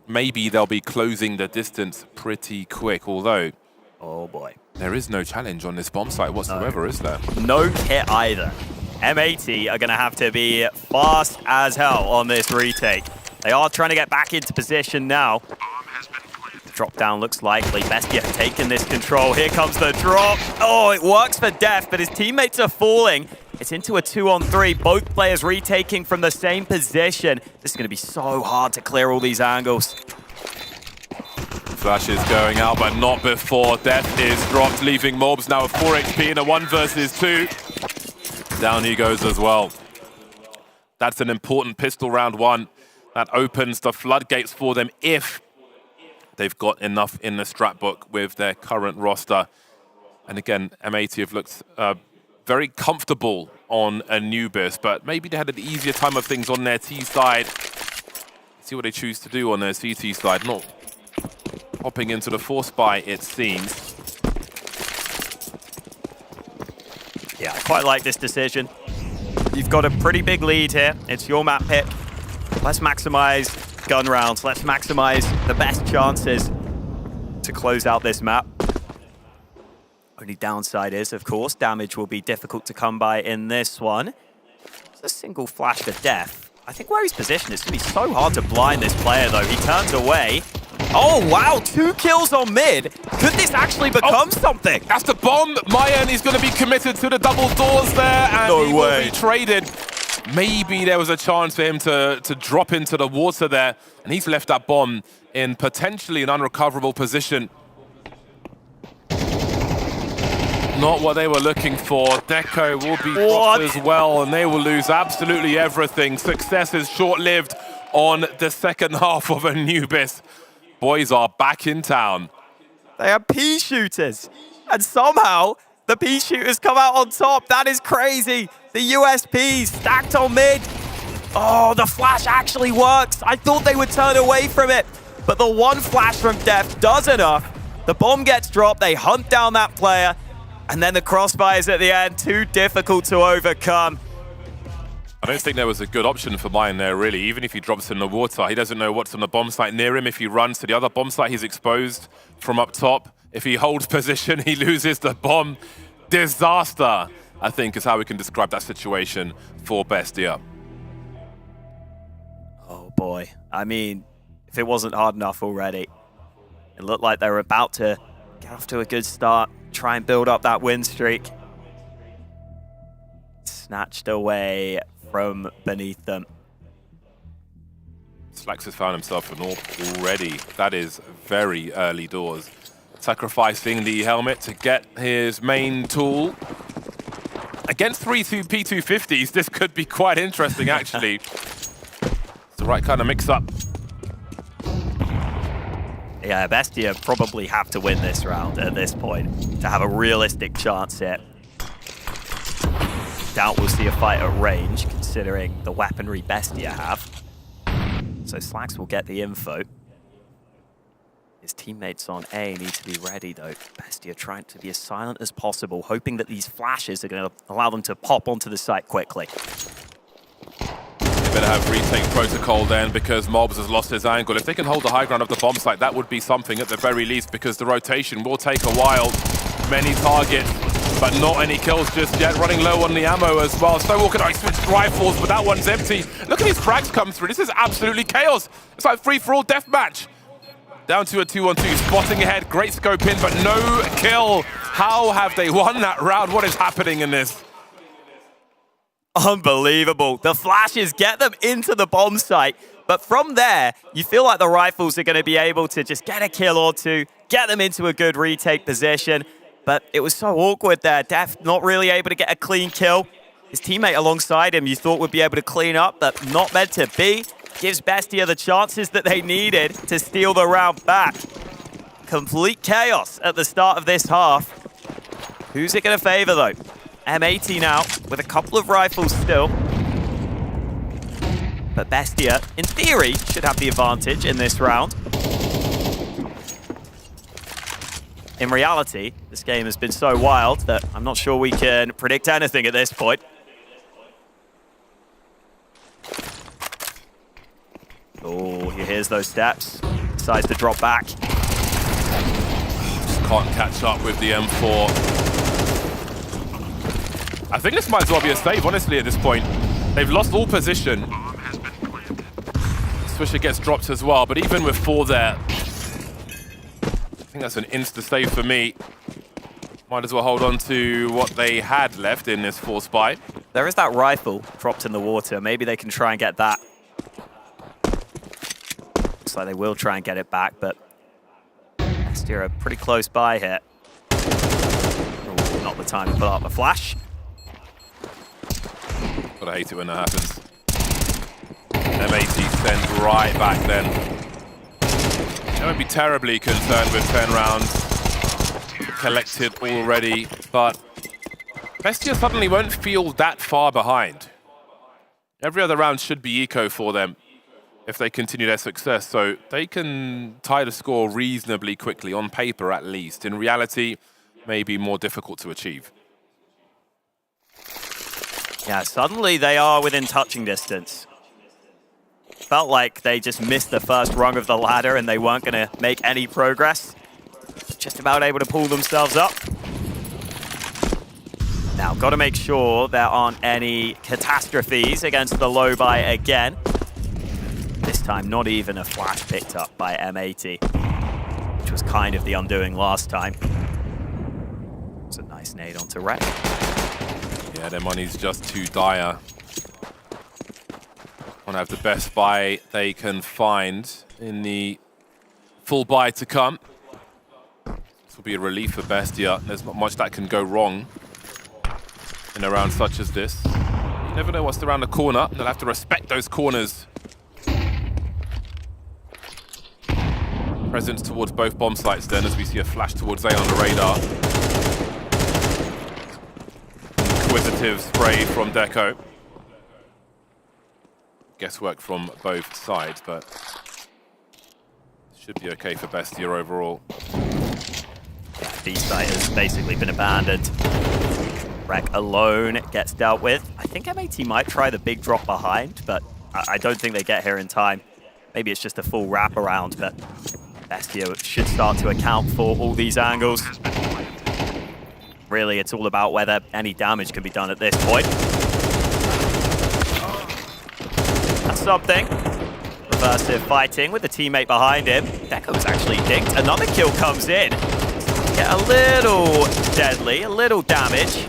maybe they'll be closing the distance pretty quick, although... Oh boy. There is no challenge on this bomb site whatsoever, is there? No kit either. M80 are going to have to be fast as hell on this retake. They are trying to get back into position now. Drop down looks likely. Bestia taking this control. Here comes the drop. Oh, it works for Def, but his teammates are falling. It's into a 2-on-3. Both players retaking from the same position. This is going to be so hard to clear all these angles. Flash is going out, but not before Death is dropped, leaving MongolZ now with 4 HP in a 1 versus 2. Down he goes as well. That's an important pistol round one. That opens the floodgates for them if they've got enough in the strat book with their current roster. And again, M80 have looked very comfortable on Anubis, but maybe they had an easier time of things on their T side. See what they choose to do on their CT side. Not hopping into the force buy, it seems. Yeah, I quite like this decision. You've got a pretty big lead here. It's your map pick. Let's maximize gun rounds. Let's maximize the best chances to close out this map. Only downside is, of course, damage will be difficult to come by in this one. It's a single flash to death. I think where he's positioned, it's going to be so hard to blind this player, though. He turns away. Oh, wow, 2 kills on mid. Could this actually become something? That's the bomb. Mayan is going to be committed to the double doors there, and he will be traded. Maybe there was a chance for him to drop into the water there, and he's left that bomb in potentially an unrecoverable position. Not what they were looking for. Deco will be dropped as well, and they will lose absolutely everything. Success is short-lived on the second half of Anubis. Boys are back in town. They are pea shooters, and somehow the pea shooters come out on top. That is crazy. The USPs stacked on mid. Oh, the flash actually works. I thought they would turn away from it, but the one flash from Def does enough. The bomb gets dropped. They hunt down that player, and then the crossfires at the end, too difficult to overcome. I don't think there was a good option for Mayan there, really. Even if he drops in the water, he doesn't know what's on the bomb site near him. If he runs to the other bomb site, he's exposed from up top. If he holds position, he loses the bomb. Disaster, I think, is how we can describe that situation for Bestia. Oh, boy. I mean, if it wasn't hard enough already, it looked like they were about to get off to a good start, try and build up that win streak. Snatched away from beneath them. Slax has found himself an AWP already. That is very early doors. Sacrificing the helmet to get his main tool. Against 3 P250s, this could be quite interesting, actually. It's the right kind of mix-up. Yeah, Bestia probably have to win this round at this point to have a realistic chance here. Doubt we'll see a fight at range, considering the weaponry Bestia have. So Slax will get the info. His teammates on A need to be ready, though. Bestia trying to be as silent as possible, hoping that these flashes are going to allow them to pop onto the site quickly. They better have retake protocol then, because MongolZ has lost his angle. If they can hold the high ground of the bomb site, that would be something at the very least, because the rotation will take a while. Many targets, but not any kills just yet. Running low on the ammo as well. Snowwalker, I switched rifles, but that one's empty. Look at these frags come through. This is absolutely chaos. It's like free-for-all deathmatch. Down to a 2-on-2, spotting ahead. Great scope in, but no kill. How have they won that round? What is happening in this? Unbelievable. The flashes get them into the bomb site, but from there, you feel like the rifles are going to be able to just get a kill or two, get them into a good retake position. But it was so awkward there. Def not really able to get a clean kill. His teammate alongside him you thought would be able to clean up, but not meant to be. Gives Bestia the chances that they needed to steal the round back. Complete chaos at the start of this half. Who's it going to favor, though? M80 now with a couple of rifles still. But Bestia, in theory, should have the advantage in this round. In reality, this game has been so wild that I'm not sure we can predict anything at this point. Oh, he hears those steps. Decides to drop back. Just can't catch up with the M4. I think this might as well be a save, honestly, at this point. They've lost all position. Swisher gets dropped as well, but even with 4 there, I think that's an insta-save for me. Might as well hold on to what they had left in this force buy. There is that rifle dropped in the water. Maybe they can try and get that. Looks like they will try and get it back, but Bestia are pretty close by here. Ooh, not the time to put up the flash. Gotta hate it when that happens. M80 sends right back then. I won't be terribly concerned with 10 rounds collected already, but Bestia suddenly won't feel that far behind. Every other round should be eco for them if they continue their success, so they can tie the score reasonably quickly, on paper at least. In reality, maybe more difficult to achieve. Yeah, suddenly they are within touching distance. Felt like they just missed the first rung of the ladder and they weren't going to make any progress. Just about able to pull themselves up. Now, got to make sure there aren't any catastrophes against the low buy again. This time, not even a flash picked up by M80, which was kind of the undoing last time. It's a nice nade onto Rek. Yeah, their money's just too dire. Want to have the best buy they can find in the full buy to come. This will be a relief for Bestia. There's not much that can go wrong in a round such as this. You never know what's around the corner. They'll have to respect those corners. Presence towards both bomb sites then, as we see a flash towards A on the radar. Inquisitive spray from Deco. Guesswork from both sides, but should be okay for Bestia overall. B site has basically been abandoned. Rek alone gets dealt with. I think M80 might try the big drop behind, but I don't think they get here in time. Maybe it's just a full wraparound, but Bestia should start to account for all these angles. Really, it's all about whether any damage can be done at this point. That's something. Reversive fighting with the teammate behind him. Deco's actually dinked. Another kill comes in. Get a little deadly, a little damage.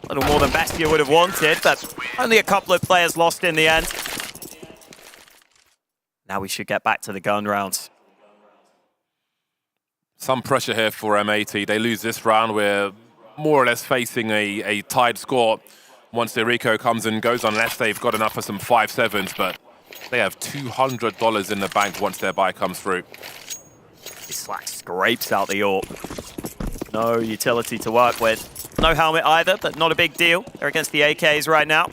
A little more than Bestia would have wanted, but only a couple of players lost in the end. Now we should get back to the gun rounds. Some pressure here for M80. They lose this round. We're more or less facing a tied score once their eco comes and goes, unless they've got enough for some 5-7s, but they have $200 in the bank once their buy comes through. Slack scrapes out the AWP. No utility to work with. No helmet either, but not a big deal. They're against the AKs right now.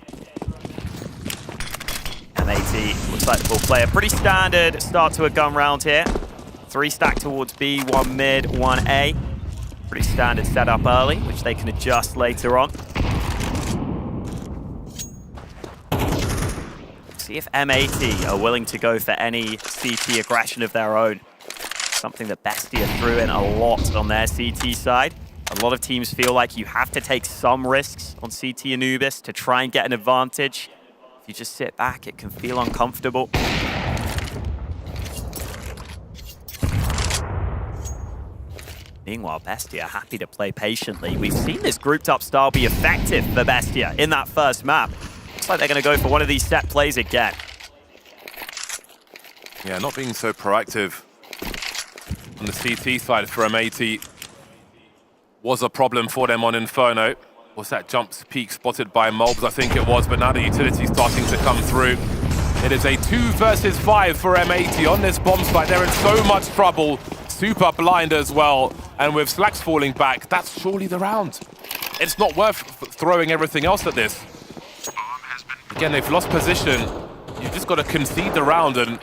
M80 looks like the ball player. Pretty standard start to a gun round here. 3 stack towards B, 1 mid, 1 A. Pretty standard setup early, which they can adjust later on. See if M80 are willing to go for any CT aggression of their own. Something that Bestia threw in a lot on their CT side. A lot of teams feel like you have to take some risks on CT Anubis to try and get an advantage. If you just sit back, it can feel uncomfortable. Meanwhile, Bestia happy to play patiently. We've seen this grouped up style be effective for Bestia in that first map. Looks like they're going to go for one of these set plays again. Yeah, not being so proactive on the CT side for M80 was a problem for them on Inferno. Was that jump peak spotted by MongolZ? I think it was, but now the utility's starting to come through. It is a 2 versus 5 for M80 on this bomb site. They're in so much trouble. Super blind as well. And with Slacks falling back, that's surely the round. It's not worth throwing everything else at this. Again, they've lost position. You've just got to concede the round and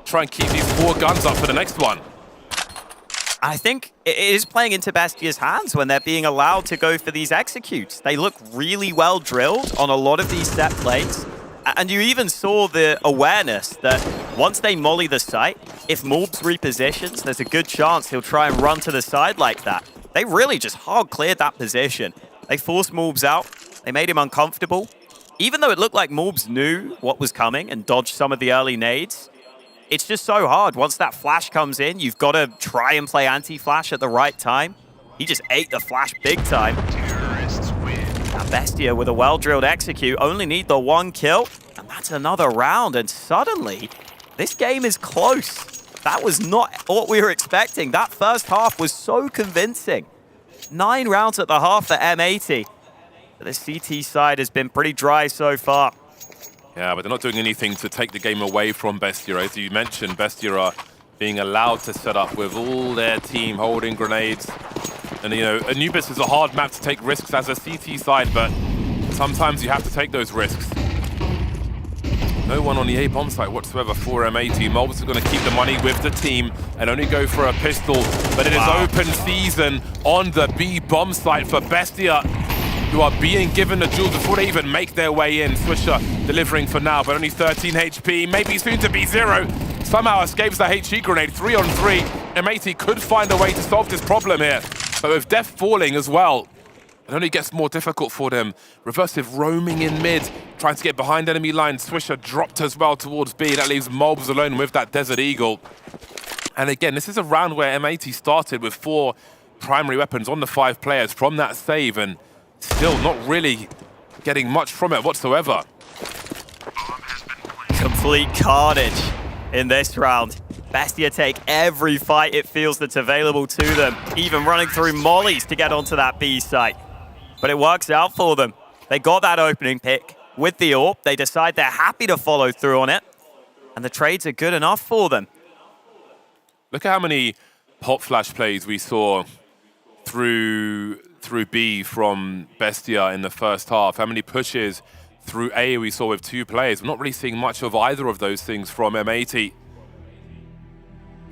try and keep these 4 guns up for the next one. I think it is playing into Bestia's hands when they're being allowed to go for these executes. They look really well drilled on a lot of these set plays. And you even saw the awareness that once they molly the site, if MongolZ repositions, there's a good chance he'll try and run to the side like that. They really just hard cleared that position. They forced MongolZ out. They made him uncomfortable. Even though it looked like MongolZ knew what was coming and dodged some of the early nades, it's just so hard. Once that flash comes in, you've got to try and play anti-flash at the right time. He just ate the flash big time. Now Bestia with a well-drilled execute only need the 1 kill, and that's another round. And suddenly, this game is close. That was not what we were expecting. That first half was so convincing. 9 rounds at the half for M80. But the CT side has been pretty dry so far. Yeah, but they're not doing anything to take the game away from Bestia. As you mentioned, Bestia are being allowed to set up with all their team holding grenades. And, you know, Anubis is a hard map to take risks as a CT side, but sometimes you have to take those risks. No one on the A bomb site whatsoever for M80. MongolZ is going to keep the money with the team and only go for a pistol. But it is open season on the B bomb site for Bestia, who are being given the jewels before they even make their way in. Swisher delivering for now, but only 13 HP, maybe soon to be 0. Somehow escapes the HE grenade, 3 on 3. M80 could find a way to solve this problem here. But with Def falling as well, it only gets more difficult for them. Reversive roaming in mid, trying to get behind enemy lines. Swisher dropped as well towards B. That leaves MongolZ alone with that Desert Eagle. And again, this is a round where M80 started with 4 primary weapons on the 5 players from that save, and still not really getting much from it whatsoever. Complete carnage in this round. Bestia take every fight it feels that's available to them, even running through mollies to get onto that B site. But it works out for them. They got that opening pick with the AWP. They decide they're happy to follow through on it, and the trades are good enough for them. Look at how many pop flash plays we saw through B from Bestia in the first half. How many pushes through A we saw with 2 players. We're not really seeing much of either of those things from M80.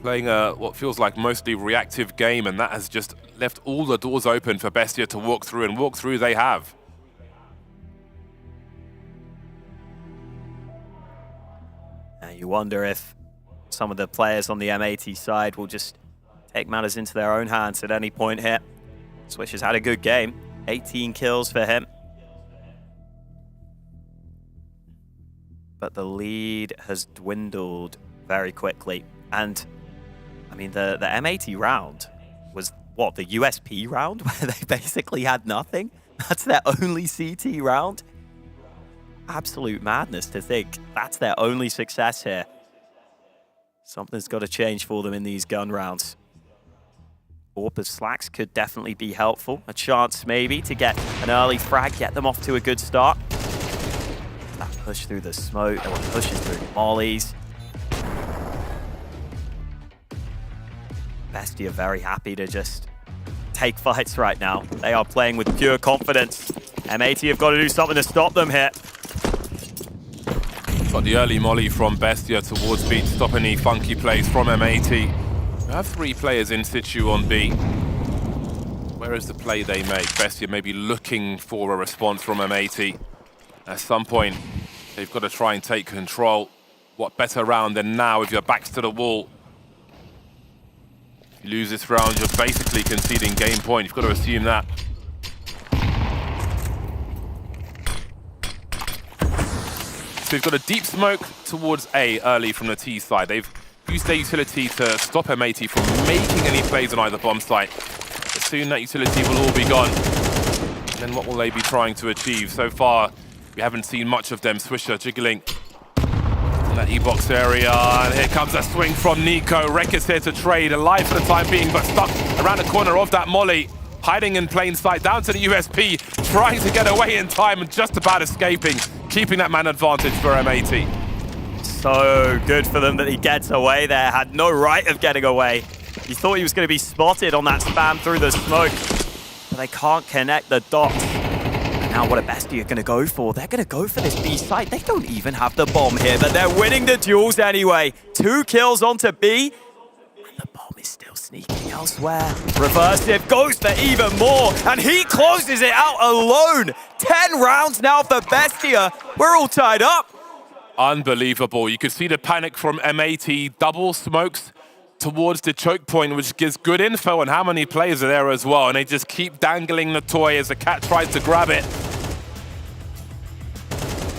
Playing a what feels like mostly reactive game, and that has just left all the doors open for Bestia to walk through, and walk through they have. You wonder if some of the players on the M80 side will just take matters into their own hands at any point here. Swish has had a good game, 18 kills for him. But the lead has dwindled very quickly. And I mean, the M80 round was, what, the USP round, where they basically had nothing? That's their only CT round? Absolute madness to think that's their only success here. Something's got to change for them in these gun rounds. AWP of slacks could definitely be helpful. A chance maybe to get an early frag, get them off to a good start. That push through the smoke, that one pushes through mollies. Bestia very happy to just take fights right now. They are playing with pure confidence. M80 have got to do something to stop them here. Got the early molly from Bestia towards B to stop any funky plays from M80. We have 3 players in situ on B. Where is the play they make? Bestia maybe looking for a response from M80. At some point, they've got to try and take control. What better round than now with your backs to the wall? If you lose this round, you're basically conceding game point. You've got to assume that. So we've got a deep smoke towards A early from the T side. They've used their utility to stop M80 from making any plays on either bomb site. But soon that utility will all be gone. And then what will they be trying to achieve? So far, we haven't seen much of them. Swisher jiggling in that E-box area. And here comes a swing from Nico. Rek is here to trade, alive for the time being, but stuck around the corner of that molly. Hiding in plain sight, down to the USP, trying to get away in time and just about escaping, keeping that man advantage for M80. So good for them that he gets away there, had no right of getting away. He thought he was going to be spotted on that spam through the smoke, but they can't connect the dots. And now what are Bestia going to go for? They're going to go for this B site. They don't even have the bomb here, but they're winning the duels anyway. 2 kills onto B. The bomb is still sneaking elsewhere. Reversive goes for even more, and he closes it out alone. 10 rounds now for Bestia. We're all tied up. Unbelievable. You could see the panic from M80. Double smokes towards the choke point, which gives good info on how many players are there as well. And they just keep dangling the toy as the cat tries to grab it.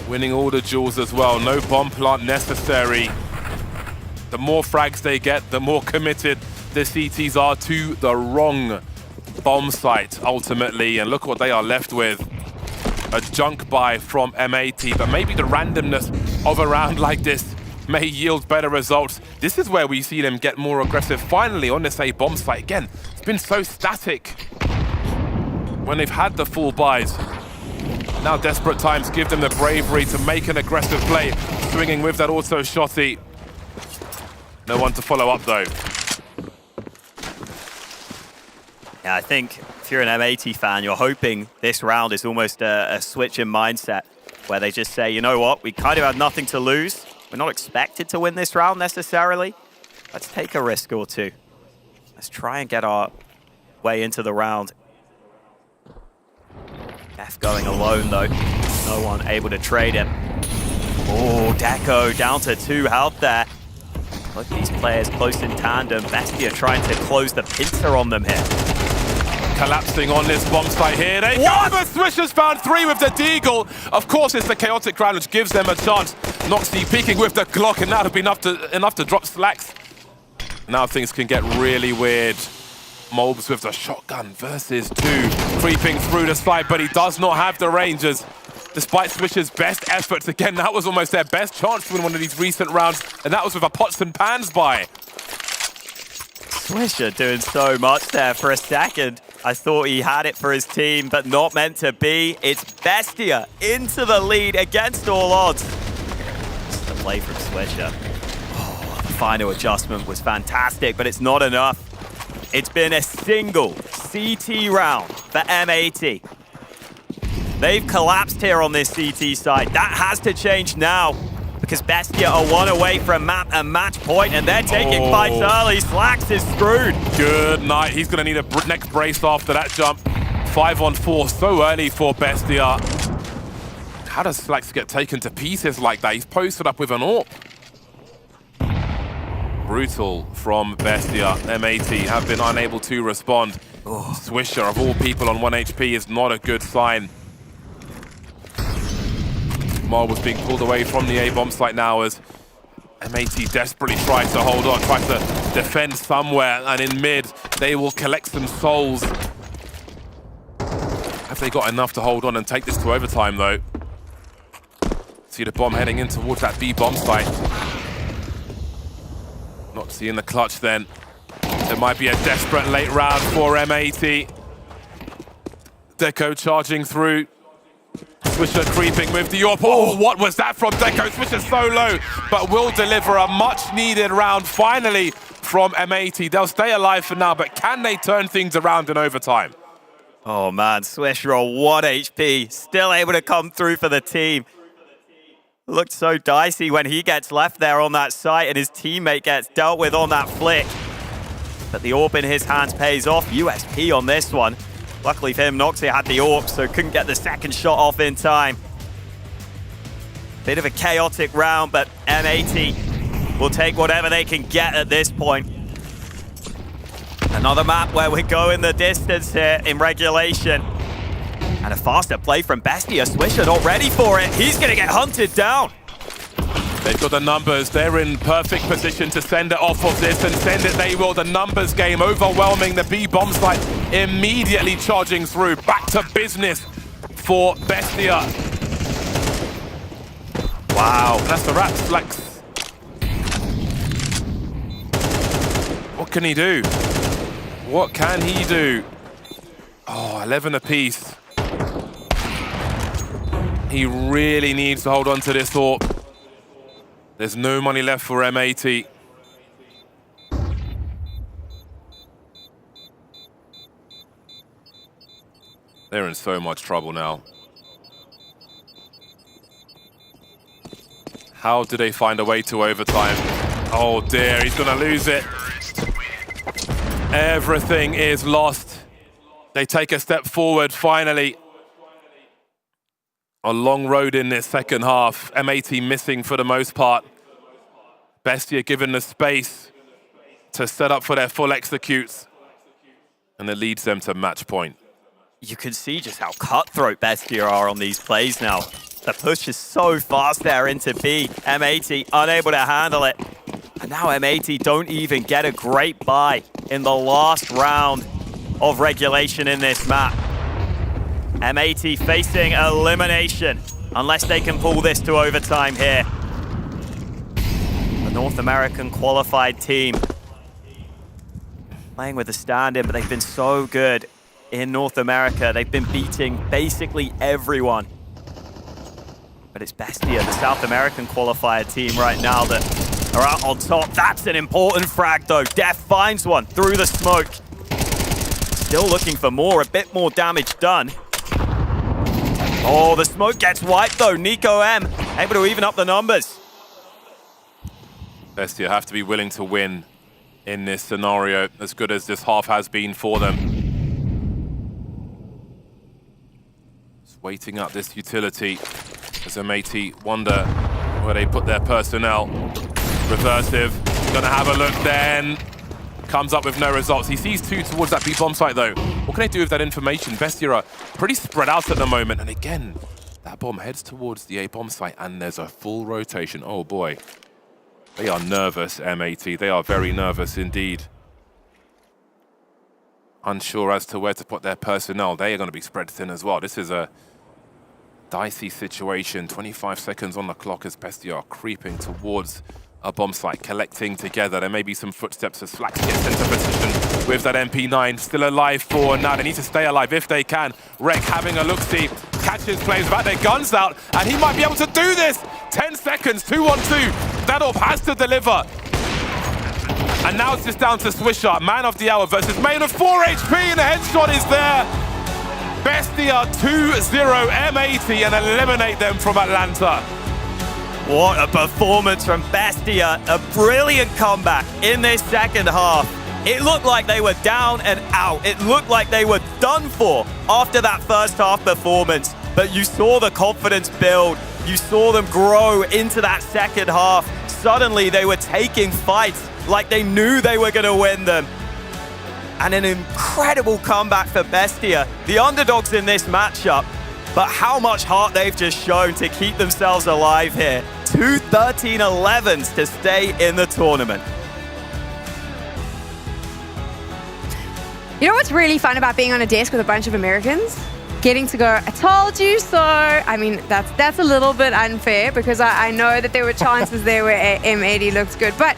Winning all the duels as well. No bomb plant necessary. The more frags they get, the more committed the CTs are to the wrong bomb site, ultimately. And look what they are left with. A junk buy from M80, but maybe the randomness of a round like this may yield better results. This is where we see them get more aggressive. Finally, on this A bomb site. Again, it's been so static when they've had the full buys. Now desperate times give them the bravery to make an aggressive play, swinging with that auto shotty. No one to follow up though. Yeah, I think if you're an M80 fan, you're hoping this round is almost a switch in mindset where they just say, you know what, we kind of have nothing to lose. We're not expected to win this round necessarily. Let's take a risk or two. Let's try and get our way into the round. Def going alone though. No one able to trade him. Oh, Deco down to 2 health there. Both these players close in tandem. Bestia trying to close the pincer on them here. Collapsing on this bomb site here. They go, but Swish has found 3 with the Deagle. Of course, it's the chaotic round which gives them a chance. Noxie peeking with the Glock, and that would be enough to drop Slacks. Now things can get really weird. MongolZ with the shotgun versus 2. Creeping through the side, but he does not have the ranges. Despite Swish's best efforts, again, that was almost their best chance to win one of these recent rounds, and that was with a pots and pans buy. Swisher doing so much there for a second. I thought he had it for his team, but not meant to be. It's Bestia into the lead against all odds. Just the play from Swisher. Oh, the final adjustment was fantastic, but it's not enough. It's been a single CT round for M80. They've collapsed here on this CT side. That has to change now because Bestia are 1 away from a match point, and they're taking fights early. Slacks is screwed. Good night. He's going to need a next brace after that jump. 5 on 4, so early for Bestia. How does Slacks get taken to pieces like that? He's posted up with an AWP. Brutal from Bestia. M80 have been unable to respond. Swisher, of all people, on 1 HP is not a good sign. Mar was being pulled away from the A-bomb site now as M80 desperately tries to hold on, tries to defend somewhere, and in mid, they will collect some souls. Have they got enough to hold on and take this to overtime, though? See the bomb heading in towards that B-bomb site. Not seeing the clutch then. There might be a desperate late round for M80. Deco charging through. Swisher creeping with the AWP. Oh, what was that from Deco? Swisher so low, but will deliver a much-needed round finally from M80. They'll stay alive for now, but can they turn things around in overtime? Oh man, Swisher on 1 HP, still able to come through for the team. Looked so dicey when he gets left there on that site and his teammate gets dealt with on that flick. But the AWP in his hands pays off. USP on this one. Luckily for him, Noxie had the AWP, so couldn't get the second shot off in time. Bit of a chaotic round, but M80 will take whatever they can get at this point. Another map where we're going the distance here in regulation. And a faster play from Bestia. Swisher not ready for it. He's going to get hunted down. They've got the numbers. They're in perfect position to send it off of this, and send it they will. The numbers game overwhelming the B bomb site, immediately charging through. Back to business for Bestia. Wow, that's the wrap. Slacks. What can he do? What can he do? Oh, 11 apiece. He really needs to hold on to this AWP. There's no money left for M80. They're in so much trouble now. How do they find a way to overtime? Oh dear, he's gonna lose it. Everything is lost. They take a step forward finally. A long road in this second half. M80 missing for the most part. Bestia given the space to set up for their full executes. And it leads them to match point. You can see just how cutthroat Bestia are on these plays now. The push is so fast there into B. M80 unable to handle it. And now M80 don't even get a great buy in the last round of regulation in this map. M80 facing elimination unless they can pull this to overtime here. The North American qualified team playing with a stand-in, but they've been so good in North America. They've been beating basically everyone but it's Bestia, the South American qualifier team right now that are out on top. That's an important frag though. Def finds one through the smoke. Still looking for more, a bit more damage done. Oh, the smoke gets wiped though. Nico M able to even up the numbers. Bestia have to be willing to win in this scenario, as good as this half has been for them. Just waiting up this utility as M80 wonder where they put their personnel. Reversive, gonna have a look then. Comes up with no results. He sees two towards that B bomb site though. What can they do with that information? Bestia are pretty spread out at the moment. And again, that bomb heads towards the A bomb site and there's a full rotation. Oh boy. They are nervous, M80. They are very nervous indeed. Unsure as to where to put their personnel. They are going to be spread thin as well. This is a dicey situation. 25 seconds on the clock as Bestia are creeping towards a bomb site, collecting together. There may be some footsteps as Flax gets into position with that MP9. Still alive for now. They need to stay alive if they can. Rek having a look-see. Catches players back their guns out, and he might be able to do this. 10 seconds, 2-on-2. Dadorf has to deliver. And now it's just down to Swisher, man of the hour versus Main of 4 HP, and the headshot is there. Bestia 2-0 M80 and eliminate them from Atlanta. What a performance from Bestia. A brilliant comeback in this second half. It looked like they were down and out. It looked like they were done for after that first half performance. But you saw the confidence build. You saw them grow into that second half. Suddenly they were taking fights like they knew they were going to win them. And an incredible comeback for Bestia, the underdogs in this matchup. But how much heart they've just shown to keep themselves alive here. 2 13-11s to stay in the tournament. You know what's really fun about being on a desk with a bunch of Americans? Getting to go, I told you so. I mean, that's a little bit unfair because I know that there were chances there where M80 looked good. But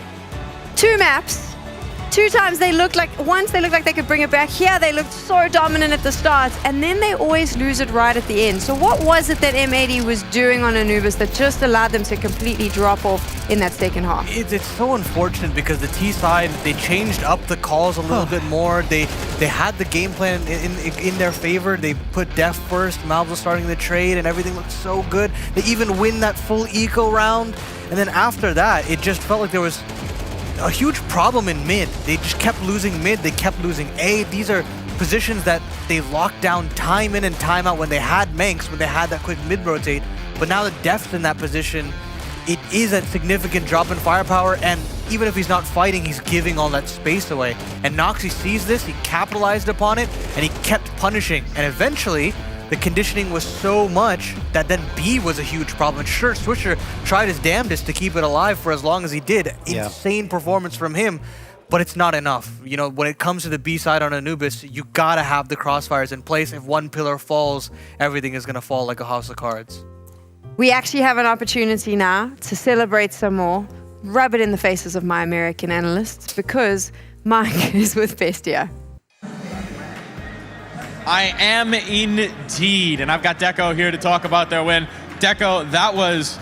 2 maps, 2 times they looked like, once they looked like they could bring it back. Here they looked so dominant at the start, and then they always lose it right at the end. So what was it that M80 was doing on Anubis that just allowed them to completely drop off in that second half? It's so unfortunate because the T side, they changed up the calls a little bit more. They had the game plan in their favor. They put Def first, Malv was starting the trade, and everything looked so good. They even win that full eco round. And then after that, it just felt like there was a huge problem in mid. They just kept losing mid, they kept losing A. These are positions that they locked down time in and time out when they had Manx, when they had that quick mid rotate. But now the Def's in that position, it is a significant drop in firepower, and even if he's not fighting, he's giving all that space away. And Noxy sees this, he capitalized upon it, and he kept punishing. And eventually, the conditioning was so much that then B was a huge problem. Sure, Swisher tried his damnedest to keep it alive for as long as he did. Yeah. Insane performance from him, but it's not enough. You know, when it comes to the B side on Anubis, you gotta have the crossfires in place. If one pillar falls, everything is gonna fall like a house of cards. We actually have an opportunity now to celebrate some more, rub it in the faces of my American analysts, because Mike is with Bestia. I am indeed, and I've got Deco here to talk about their win. Deco, that was,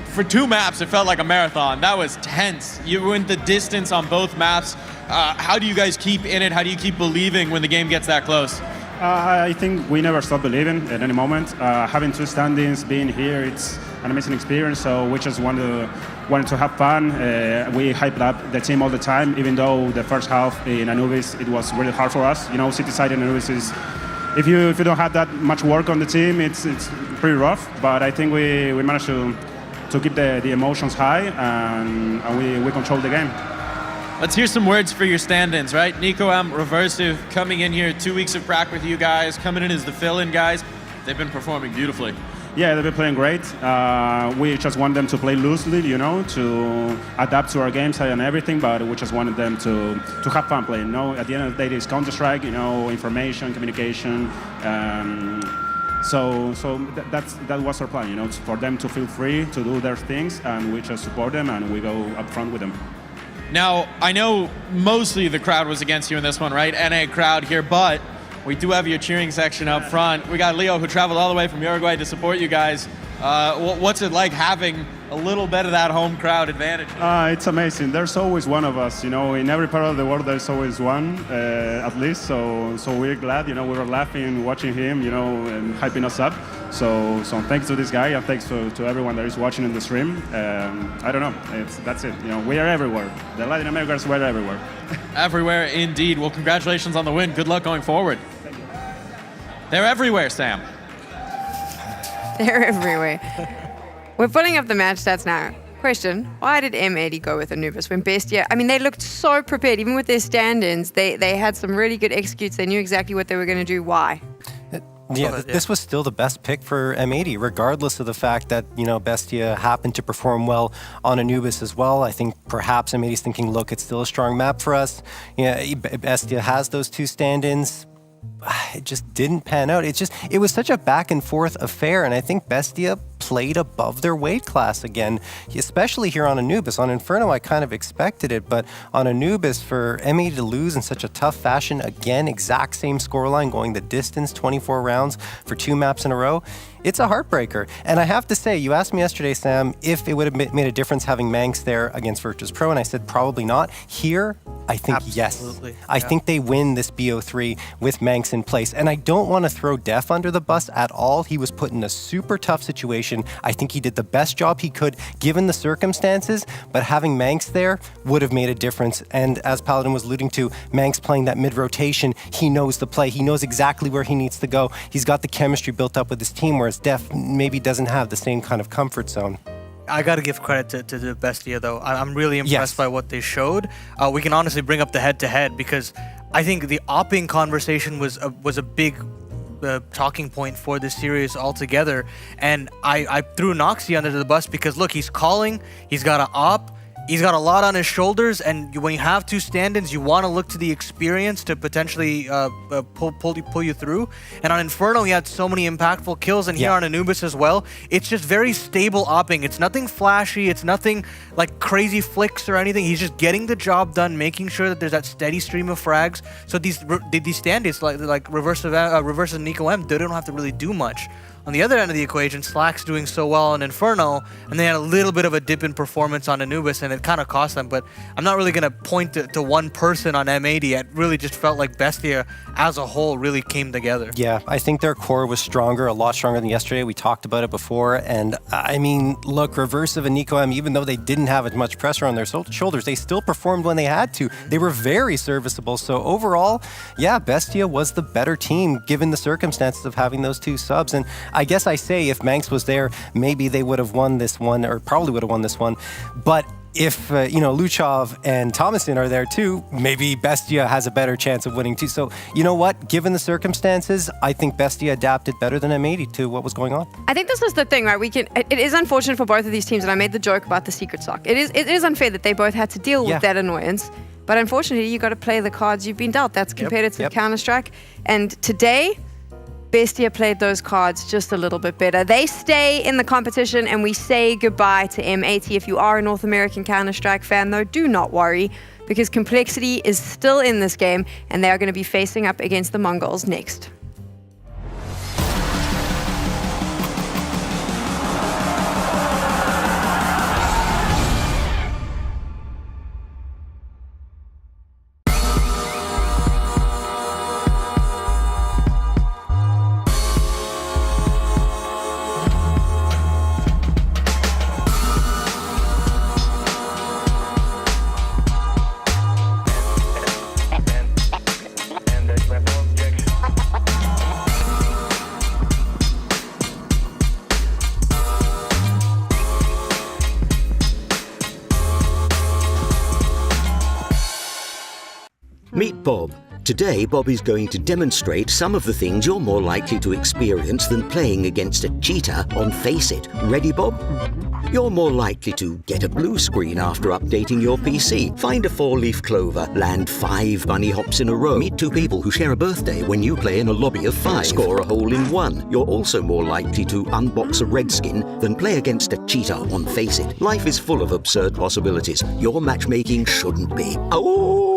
for 2 maps, it felt like a marathon. That was tense. You went the distance on both maps. How do you guys keep in it? How do you keep believing when the game gets that close? I think we never stop believing at any moment. Having 2 standings, being here, it's an amazing experience. So we just wanted to have fun. We hyped up the team all the time, even though the first half in Anubis, it was really hard for us. You know, City side in Anubis is, if you don't have that much work on the team, it's pretty rough. But I think we managed to keep the emotions high, and we controlled the game. Let's hear some words for your stand-ins, right? Nico M, Reversive, coming in here, 2 weeks of prac with you guys, coming in as the fill-in guys. They've been performing beautifully. Yeah, they've been playing great. We just want them to play loosely, you know, to adapt to our game style and everything, but we just wanted them to have fun playing. You know, at the end of the day, it's Counter-Strike, you know, information, communication. So that was our plan, you know, for them to feel free to do their things, and we just support them and we go up front with them. Now, I know mostly the crowd was against you in this one, right? NA crowd here, but we do have your cheering section up front. We got Leo, who traveled all the way from Uruguay to support you guys. What's it like having a little bit of that home crowd advantage? It's amazing. There's always one of us, in every part of the world there's always one, at least. So we're glad, we were laughing, watching him, and hyping us up. So thanks to this guy and thanks to everyone that is watching in the stream. I don't know, that's it. We are everywhere. The Latin Americans were everywhere. Everywhere indeed. Well, congratulations on the win. Good luck going forward. Thank you. They're everywhere, Sam. They're everywhere. We're pulling up the match stats now. Question, why did M80 go with Anubis when Bestia, they looked so prepared, even with their stand-ins. They had some really good executes. They knew exactly what they were going to do. Why? Yeah, this was still the best pick for M80, regardless of the fact that, Bestia happened to perform well on Anubis as well. I think perhaps M80's thinking, look, it's still a strong map for us. Bestia has those two stand-ins. It just didn't pan out. It was such a back and forth affair, and I think Bestia played above their weight class again, especially here on Anubis. On Inferno, I kind of expected it, but on Anubis, for M80 to lose in such a tough fashion, again, exact same scoreline, going the distance, 24 rounds for 2 maps in a row, it's a heartbreaker. And I have to say, you asked me yesterday, Sam, if it would have made a difference having Manx there against Virtus Pro, and I said probably not. Here, I think Absolutely. yes. I think they win this BO3 with Manx in place. And I don't want to throw Def under the bus at all. He was put in a super tough situation. I think he did the best job he could given the circumstances, but having Manx there would have made a difference. And as Paladin was alluding to, Manx playing that mid-rotation, he knows the play. He knows exactly where he needs to go. He's got the chemistry built up with his team, whereas Def maybe doesn't have the same kind of comfort zone. I got to give credit to the Bestia, though. I'm really impressed by what they showed. We can honestly bring up the head-to-head because I think the opping conversation was a big talking point for this series altogether. And I threw Noxy under the bus because, look, he's calling, he's got an op, he's got a lot on his shoulders, and when you have 2 stand-ins, you want to look to the experience to potentially pull you through. And on Inferno, he had so many impactful kills, and here on Anubis as well. It's just very stable opping. It's nothing flashy. It's nothing like crazy flicks or anything. He's just getting the job done, making sure that there's that steady stream of frags. So these stand-ins, like Reverse and Nico M, they don't have to really do much. On the other end of the equation, Slack's doing so well on Inferno, and they had a little bit of a dip in performance on Anubis, and it kind of cost them. But I'm not really going to point to one person on M80. It really just felt like Bestia as a whole really came together. Yeah, I think their core was stronger, a lot stronger than yesterday. We talked about it before. And look, Reversive and Nico M, even though they didn't have as much pressure on their shoulders, they still performed when they had to. They were very serviceable. So overall, yeah, Bestia was the better team given the circumstances of having those 2 subs. And I guess I say if Manx was there, maybe they would have won this one, or probably would have won this one. But if, Luchov and Thomason are there too, maybe Bestia has a better chance of winning too. So, you know what? Given the circumstances, I think Bestia adapted better than M80 to what was going on. I think this is the thing, right? It is unfortunate for both of these teams, and I made the joke about the secret sock. It is unfair that they both had to deal with that annoyance. But unfortunately, you got to play the cards you've been dealt. That's competitive Counter-Strike. And today, Bestia played those cards just a little bit better. They stay in the competition, and we say goodbye to M80. If you are a North American Counter-Strike fan, though, do not worry, because Complexity is still in this game, and they are going to be facing up against the MongolZ next. Meet Bob. Today, Bob is going to demonstrate some of the things you're more likely to experience than playing against a cheater on Faceit. Ready, Bob? You're more likely to get a blue screen after updating your PC, find a 4-leaf clover, land 5 bunny hops in a row, meet 2 people who share a birthday when you play in a lobby of 5, score a hole in 1. You're also more likely to unbox a redskin than play against a cheater on Faceit. Life is full of absurd possibilities. Your matchmaking shouldn't be. Oh!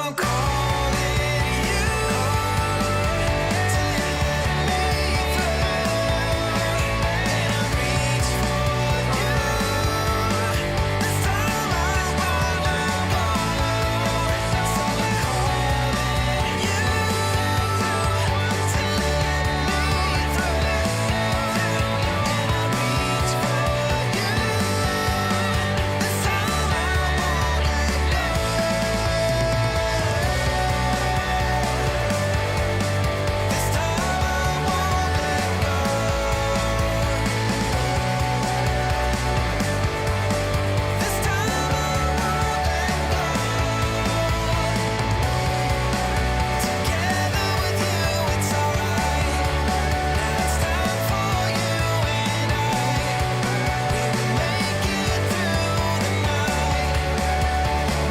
I'm calling you to let me through. And I reach for you. This time I won't let go. So I'm calling you to let me through. And I reach for you. This time I won't let go. This time I won't let go. This time I won't let go. Together with you, it's alright. Now it's time for you and I. We will make it through the night.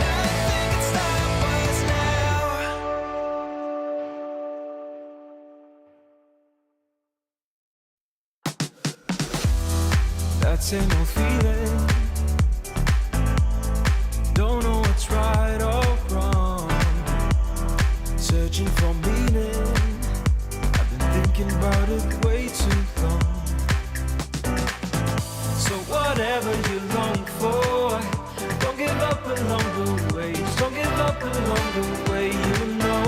Nothing can stop us now. That same old feeling. Don't know what's right or wrong. Searching for meaning. I've been thinking about it way too long. So whatever you long for, don't give up along the way. Just don't give up along the way, you know,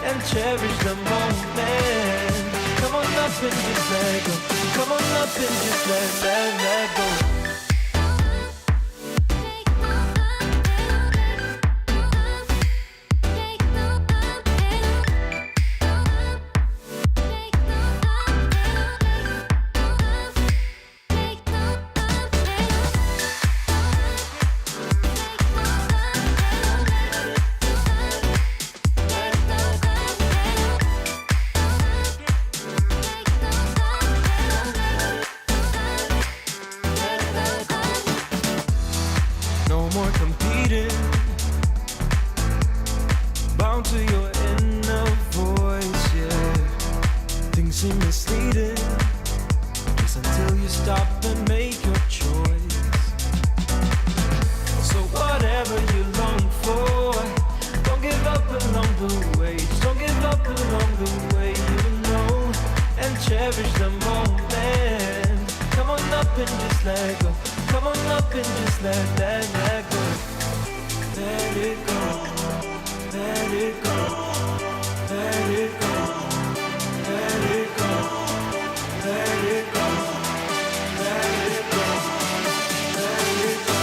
and cherish the moment. Come on up and just let go. Come on up and just let go. No more competing. Bound to your inner voice, yeah. Things seem misleading. Just until you stop and make your choice. So whatever you long for, don't give up along the way. Just don't give up along the way, you know, and cherish the moment. Come on up and just let go. Come on up and just let go. Let it go. Let it go. Let it go. Let it go. Let it go. Let it go. Let it go.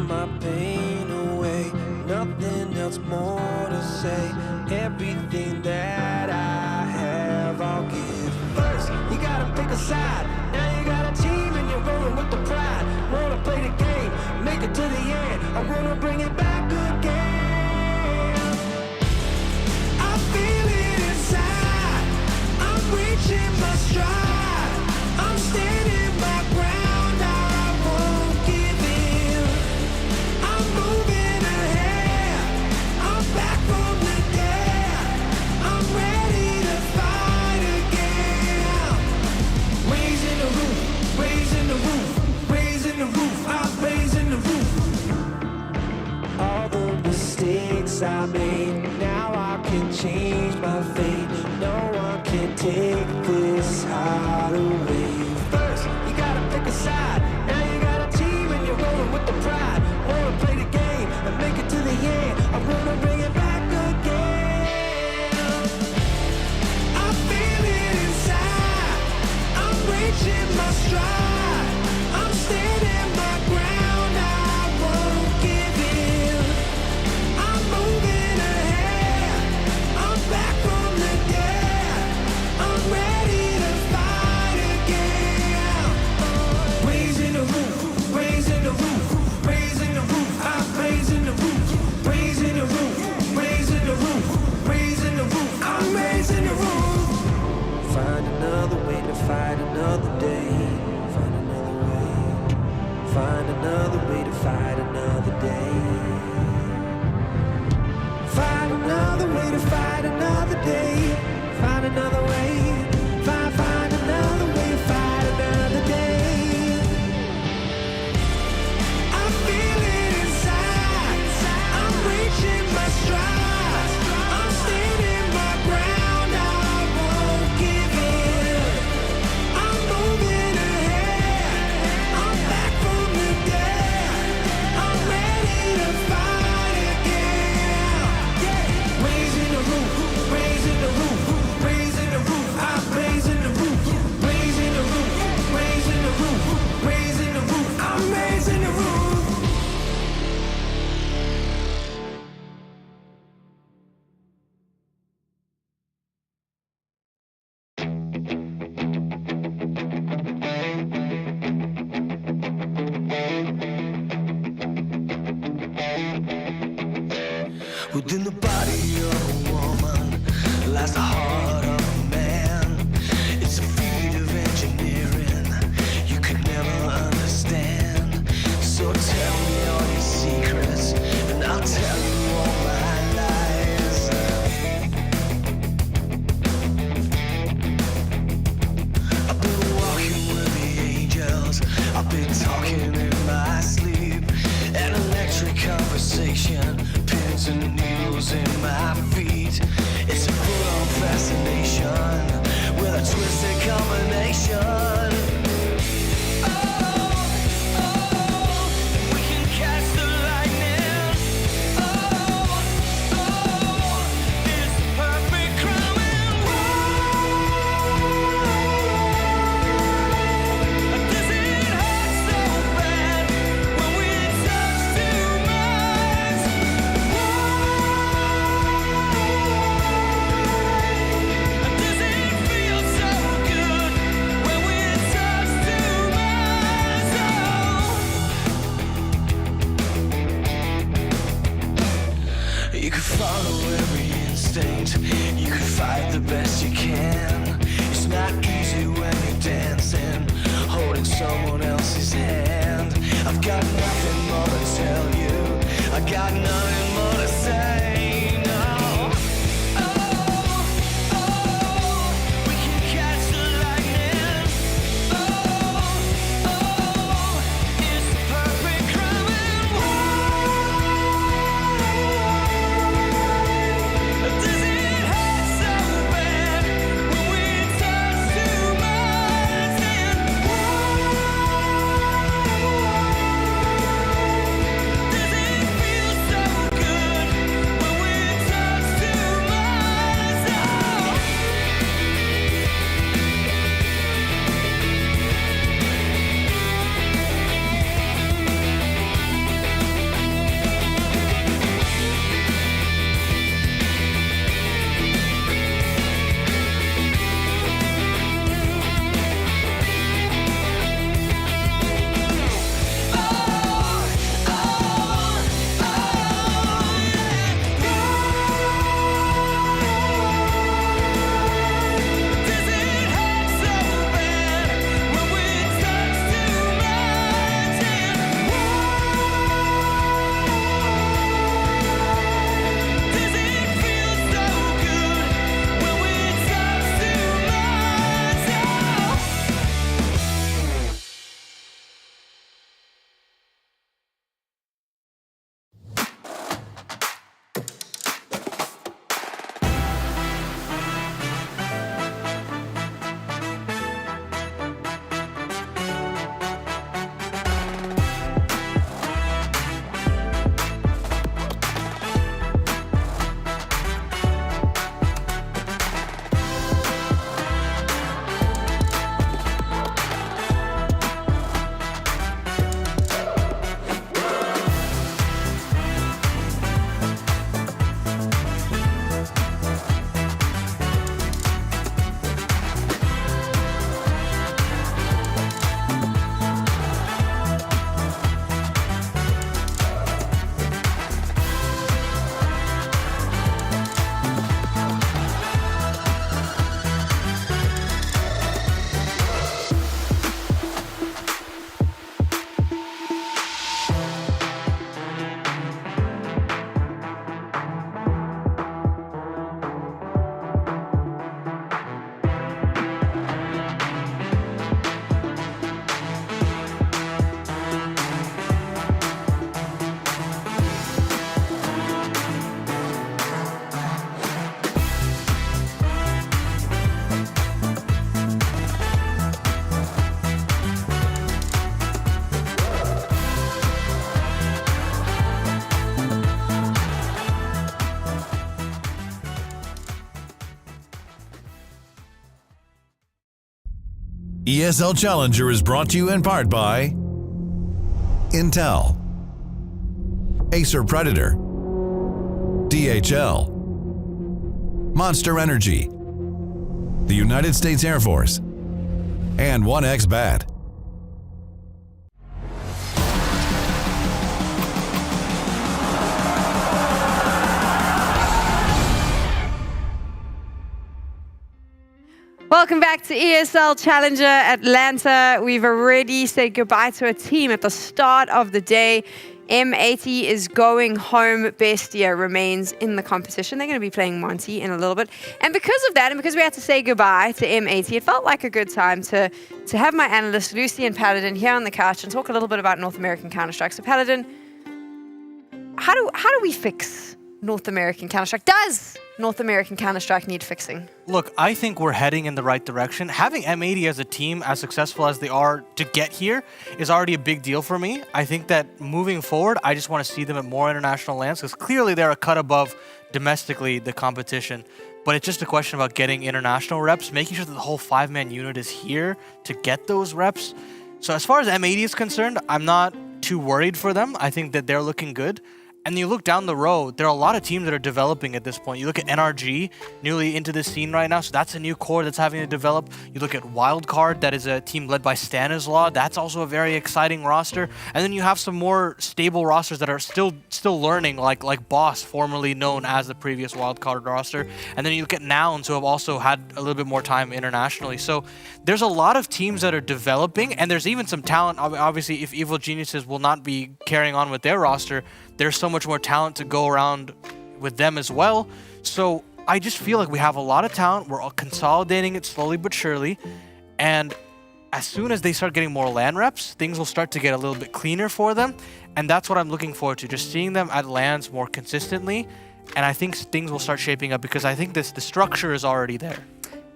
my pain away. Nothing else more to say. Everything that I have, I'll give. First, you gotta pick a side. Now you got a team and you're rolling with the pride. Wanna play the game, make it to the end. I wanna bring it back again. I feel it inside. I'm reaching my stride. I'm standing my ground. I won't give in. I'm moving ahead. I'm back from the dead. I'm ready to fight again. Raising the roof, raising the roof, raising the roof. I'm raising the roof. All the mistakes I made, now I can change my fate. No one can take this heart away. First, you gotta pick a side. Now you got a team and you're rolling with the pride. Wanna play the game and make it to the end. I'm gonna bring it back again. I feel it inside. I'm reaching my stride. I'm standing my ground. I won't give in. I'm moving ahead. I'm back from the dead. I'm ready to fight again. Raising the roof, raising the roof, raising the roof. I'm raising the roof, raising the roof, raising the roof, raising the roof. I'm raising the roof. Find another way to fight another day. Find another way. Find another way to fight another day. Find another way to fight another day. Find another way. Find another way to fight another day. I feel it inside. I'm reaching my stride. I'm standing my ground. I won't give in. I'm moving ahead. I'm back from the dead. I'm ready to fight again. Raising the roof, raising the roof, raising the roof. I'm raising the roof, raising the roof, raising the roof, raising the roof. I'm raising the roof. Within the body of a woman lies the heart of a man. It's a feat of engineering you could never understand. So tell me all your secrets and I'll tell you all my lies. I've been walking with the angels. I've been talking in my sleep. An electric conversation, pins and needles in my feet. It's a full-on fascination with a twisted combination. We can catch the lightning. It's the perfect crime and does it hurt so bad when we touch too much? Does it feel so good when we touch too much? You could follow every instinct. You could fight the best you can. It's not easy when you're dancing, holding someone else's hand. I've got nothing more to tell you. I got nothing more to say. No. We can catch the lightning. It's the perfect crime and does it hurt so bad when we touch too much? Does it feel so ESL Challenger is brought to you in part by Intel, Acer Predator, DHL, Monster Energy, the United States Air Force, and 1xBet. Welcome back to ESL Challenger Atlanta. We've already said goodbye to a team at the start of the day. M80 is going home. Bestia remains in the competition. They're going to be playing Monte in a little bit. And because of that, and because we had to say goodbye to M80, it felt like a good time to have my analysts, Lucy and Paladin, here on the couch and talk a little bit about North American Counter-Strike. So Paladin, how do we fix North American Counter-Strike? Does North American Counter-Strike need fixing? Look, I think we're heading in the right direction. Having M80 as a team, as successful as they are to get here, is already a big deal for me. I think that moving forward, I just want to see them at more international lands, because clearly they're a cut above domestically the competition. But it's just a question about getting international reps, making sure that the whole 5-man unit is here to get those reps. So as far as M80 is concerned, I'm not too worried for them. I think that they're looking good. And you look down the road, there are a lot of teams that are developing at this point. You look at NRG, newly into the scene right now, so that's a new core that's having to develop. You look at Wildcard, that is a team led by Stanislaw. That's also a very exciting roster. And then you have some more stable rosters that are still learning, like Boss, formerly known as the previous Wildcard roster. And then you look at Nouns, who have also had a little bit more time internationally. So there's a lot of teams that are developing, and there's even some talent. Obviously, if Evil Geniuses will not be carrying on with their roster, there's so much more talent to go around with them as well. So I just feel like we have a lot of talent. We're all consolidating it slowly but surely. And as soon as they start getting more LAN reps, things will start to get a little bit cleaner for them. And that's what I'm looking forward to, just seeing them at LANs more consistently. And I think things will start shaping up, because I think the structure is already there.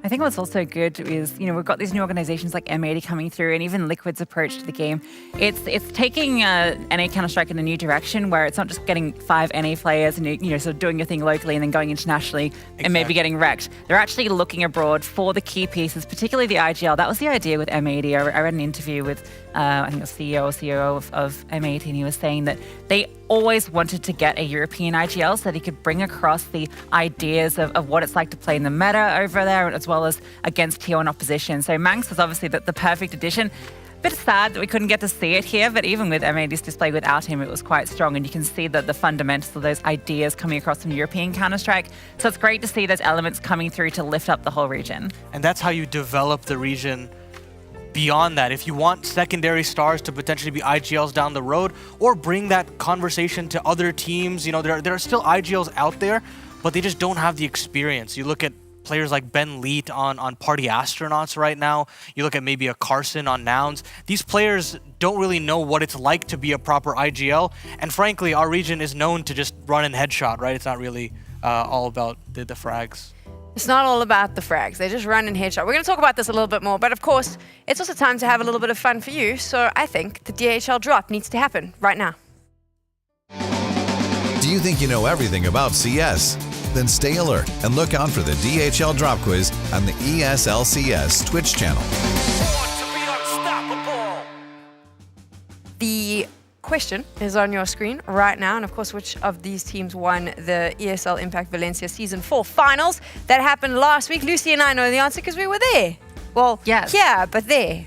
I think what's also good is, we've got these new organizations like M80 coming through, and even Liquid's approach to the game. It's taking NA Counter-Strike in a new direction, where it's not just getting 5 NA players and sort of doing your thing locally and then going internationally and maybe getting wrecked. They're actually looking abroad for the key pieces, particularly the IGL. That was the idea with M80. I read an interview with I think the CEO or COO of M80, and he was saying that they always wanted to get a European IGL so that he could bring across the ideas of what it's like to play in the meta over there, as well as against Tier 1 opposition. So Manx was obviously the perfect addition. Bit sad that we couldn't get to see it here, but even with M80's display without him, it was quite strong, and you can see the fundamentals of those ideas coming across from European Counter-Strike. So it's great to see those elements coming through to lift up the whole region. And that's how you develop the region beyond that. If you want secondary stars to potentially be IGLs down the road, or bring that conversation to other teams, there are still IGLs out there, but they just don't have the experience. You look at players like Ben Leet on Party Astronauts right now. You look at maybe a Carson on Nouns. These players don't really know what it's like to be a proper IGL. And frankly, our region is known to just run and headshot, right? It's not really all about the frags. It's not all about the frags. They just run and headshot. We're going to talk about this a little bit more, but of course, it's also time to have a little bit of fun for you. So I think the DHL drop needs to happen right now. Do you think you know everything about CS? Then stay alert and look out for the DHL drop quiz on the ESL CS Twitch channel. The question is on your screen right now, and of course, which of these teams won the ESL Impact Valencia Season 4 finals that happened last week? Lucy and I know the answer because we were there. Well, yes. Yeah, but there.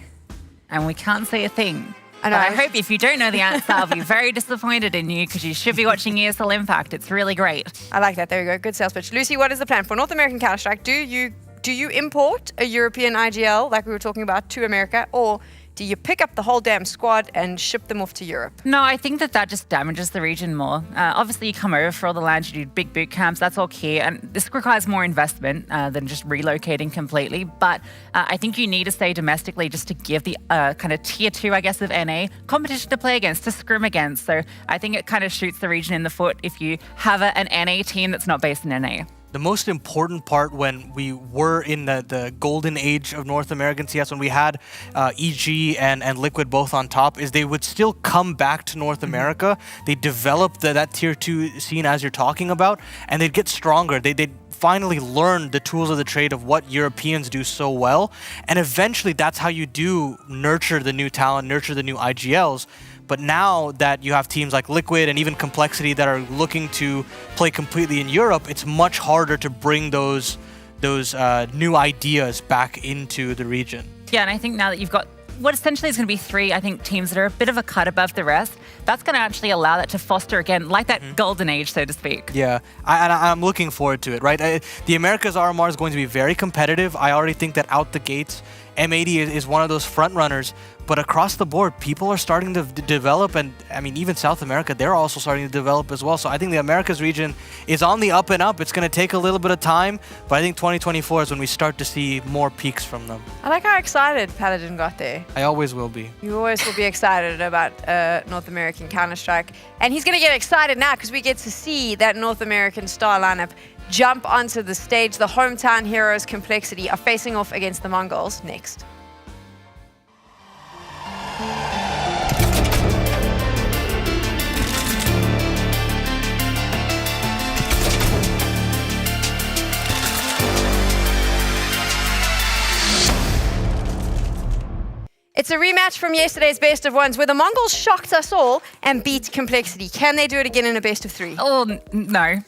And we can't say a thing. I know. But I hope if you don't know the answer, I'll be very disappointed in you, because you should be watching ESL Impact. It's really great. I like that. There we go. Good sales pitch. Lucy, what is the plan for North American Counter-Strike? Do you import a European IGL like we were talking about to America, or do you pick up the whole damn squad and ship them off to Europe? No, I think that just damages the region more. Obviously, you come over for all the lands, you do big boot camps, that's all key. And this requires more investment than just relocating completely. But I think you need to stay domestically just to give the kind of tier 2, I guess, of NA competition to play against, to scrim against. So I think it kind of shoots the region in the foot if you have an NA team that's not based in NA. the most important part when we were in the golden age of North American CS, when we had EG and Liquid both on top, is they would still come back to North America. They developed that tier 2 scene as you're talking about, and they'd get stronger. They'd finally learn the tools of the trade of what Europeans do so well, and eventually that's how you do nurture the new talent, nurture the new IGLs. But now that you have teams like Liquid and even Complexity that are looking to play completely in Europe, it's much harder to bring those new ideas back into the region. Yeah, and I think now that you've got what essentially is going to be 3, I think, teams that are a bit of a cut above the rest, that's going to actually allow that to foster again, like that golden age, so to speak. Yeah, I'm looking forward to it, right? The Americas RMR is going to be very competitive. I already think that out the gates, M80 is one of those front runners, but across the board, people are starting to develop, and I mean, even South America, they're also starting to develop as well. So I think the Americas region is on the up and up. It's going to take a little bit of time, but I think 2024 is when we start to see more peaks from them. I like how excited Paladin got there. I always will be. You always will be excited about North American Counter-Strike. And he's going to get excited now because we get to see that North American star lineup jump onto the stage. The hometown heroes Complexity are facing off against the MongolZ next. It's a rematch from yesterday's best of ones where the MongolZ shocked us all and beat Complexity. Can they do it again in a best of 3? Oh, no.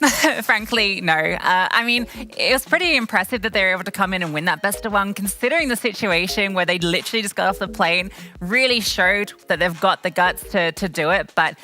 Frankly, no. I mean, it was pretty impressive that they were able to come in and win that best of 1, considering the situation where they literally just got off the plane, really showed that they've got the guts to do it. But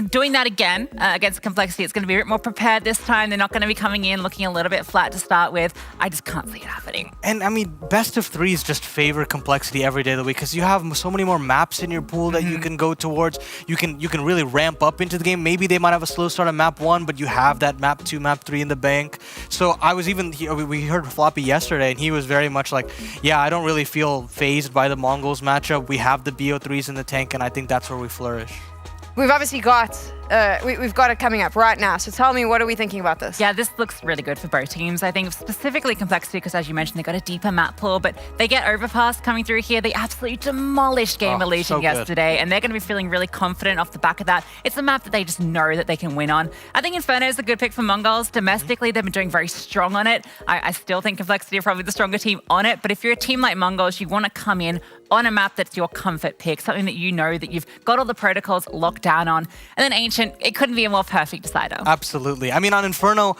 doing that again against Complexity, it's going to be a bit more prepared this time. They're not going to be coming in looking a little bit flat to start with. I just can't see it happening. And I mean, best of 3s just favor Complexity every day of the week because you have so many more maps in your pool that you can go towards. You can really ramp up into the game. Maybe they might have a slow start on map 1, but you have that map 2, map 3 in the bank. So I was we heard Floppy yesterday, and he was very much like, yeah, I don't really feel phased by the MongolZ matchup. We have the BO3s in the tank, and I think that's where we flourish. We've obviously got we've got it coming up right now. So tell me, what are we thinking about this? Yeah, this looks really good for both teams. I think specifically Complexity because, as you mentioned, they got a deeper map pool, but they get Overpass coming through here. They absolutely demolished Game Illusion yesterday, and they're going to be feeling really confident off the back of that. It's a map that they just know that they can win on. I think Inferno is a good pick for MongolZ. Domestically, they've been doing very strong on it. I still think Complexity are probably the stronger team on it, but if you're a team like MongolZ, you want to come in on a map that's your comfort pick, something that you know that you've got all the protocols locked down on. And then Ancient, it couldn't be a more perfect decider. Absolutely. I mean, on Inferno,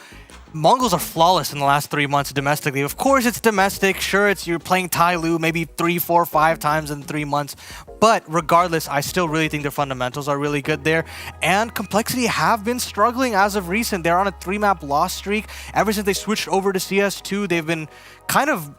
MongolZ are flawless in the last 3 months domestically. Of course, it's domestic. Sure, you're playing Tyloo maybe 3, 4, 5 times in 3 months. But regardless, I still really think their fundamentals are really good there. And Complexity have been struggling as of recent. They're on a 3-map loss streak. Ever since they switched over to CS2, they've been kind of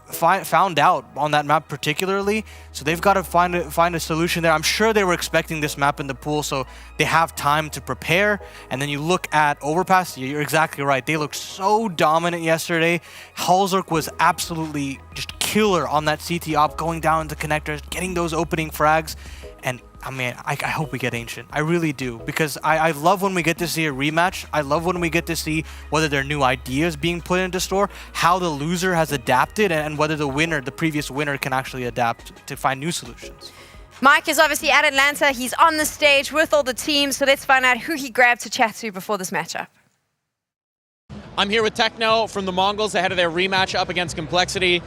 found out on that map particularly. So they've got to find a solution there. I'm sure they were expecting this map in the pool, so they have time to prepare. And then you look at Overpass, you're exactly right. They looked so dominant yesterday. Halzork was absolutely just killer on that CT op, going down into connectors, getting those opening frags. And I mean, I hope we get Ancient. I really do, because I love when we get to see a rematch. I love when we get to see whether there are new ideas being put into store, how the loser has adapted, and whether the winner, the previous winner, can actually adapt to find new solutions. Mike is obviously at Atlanta. He's on the stage with all the teams, so let's find out who he grabbed to chat to before this matchup. I'm here with Techno from the MongolZ ahead of their rematch up against Complexity.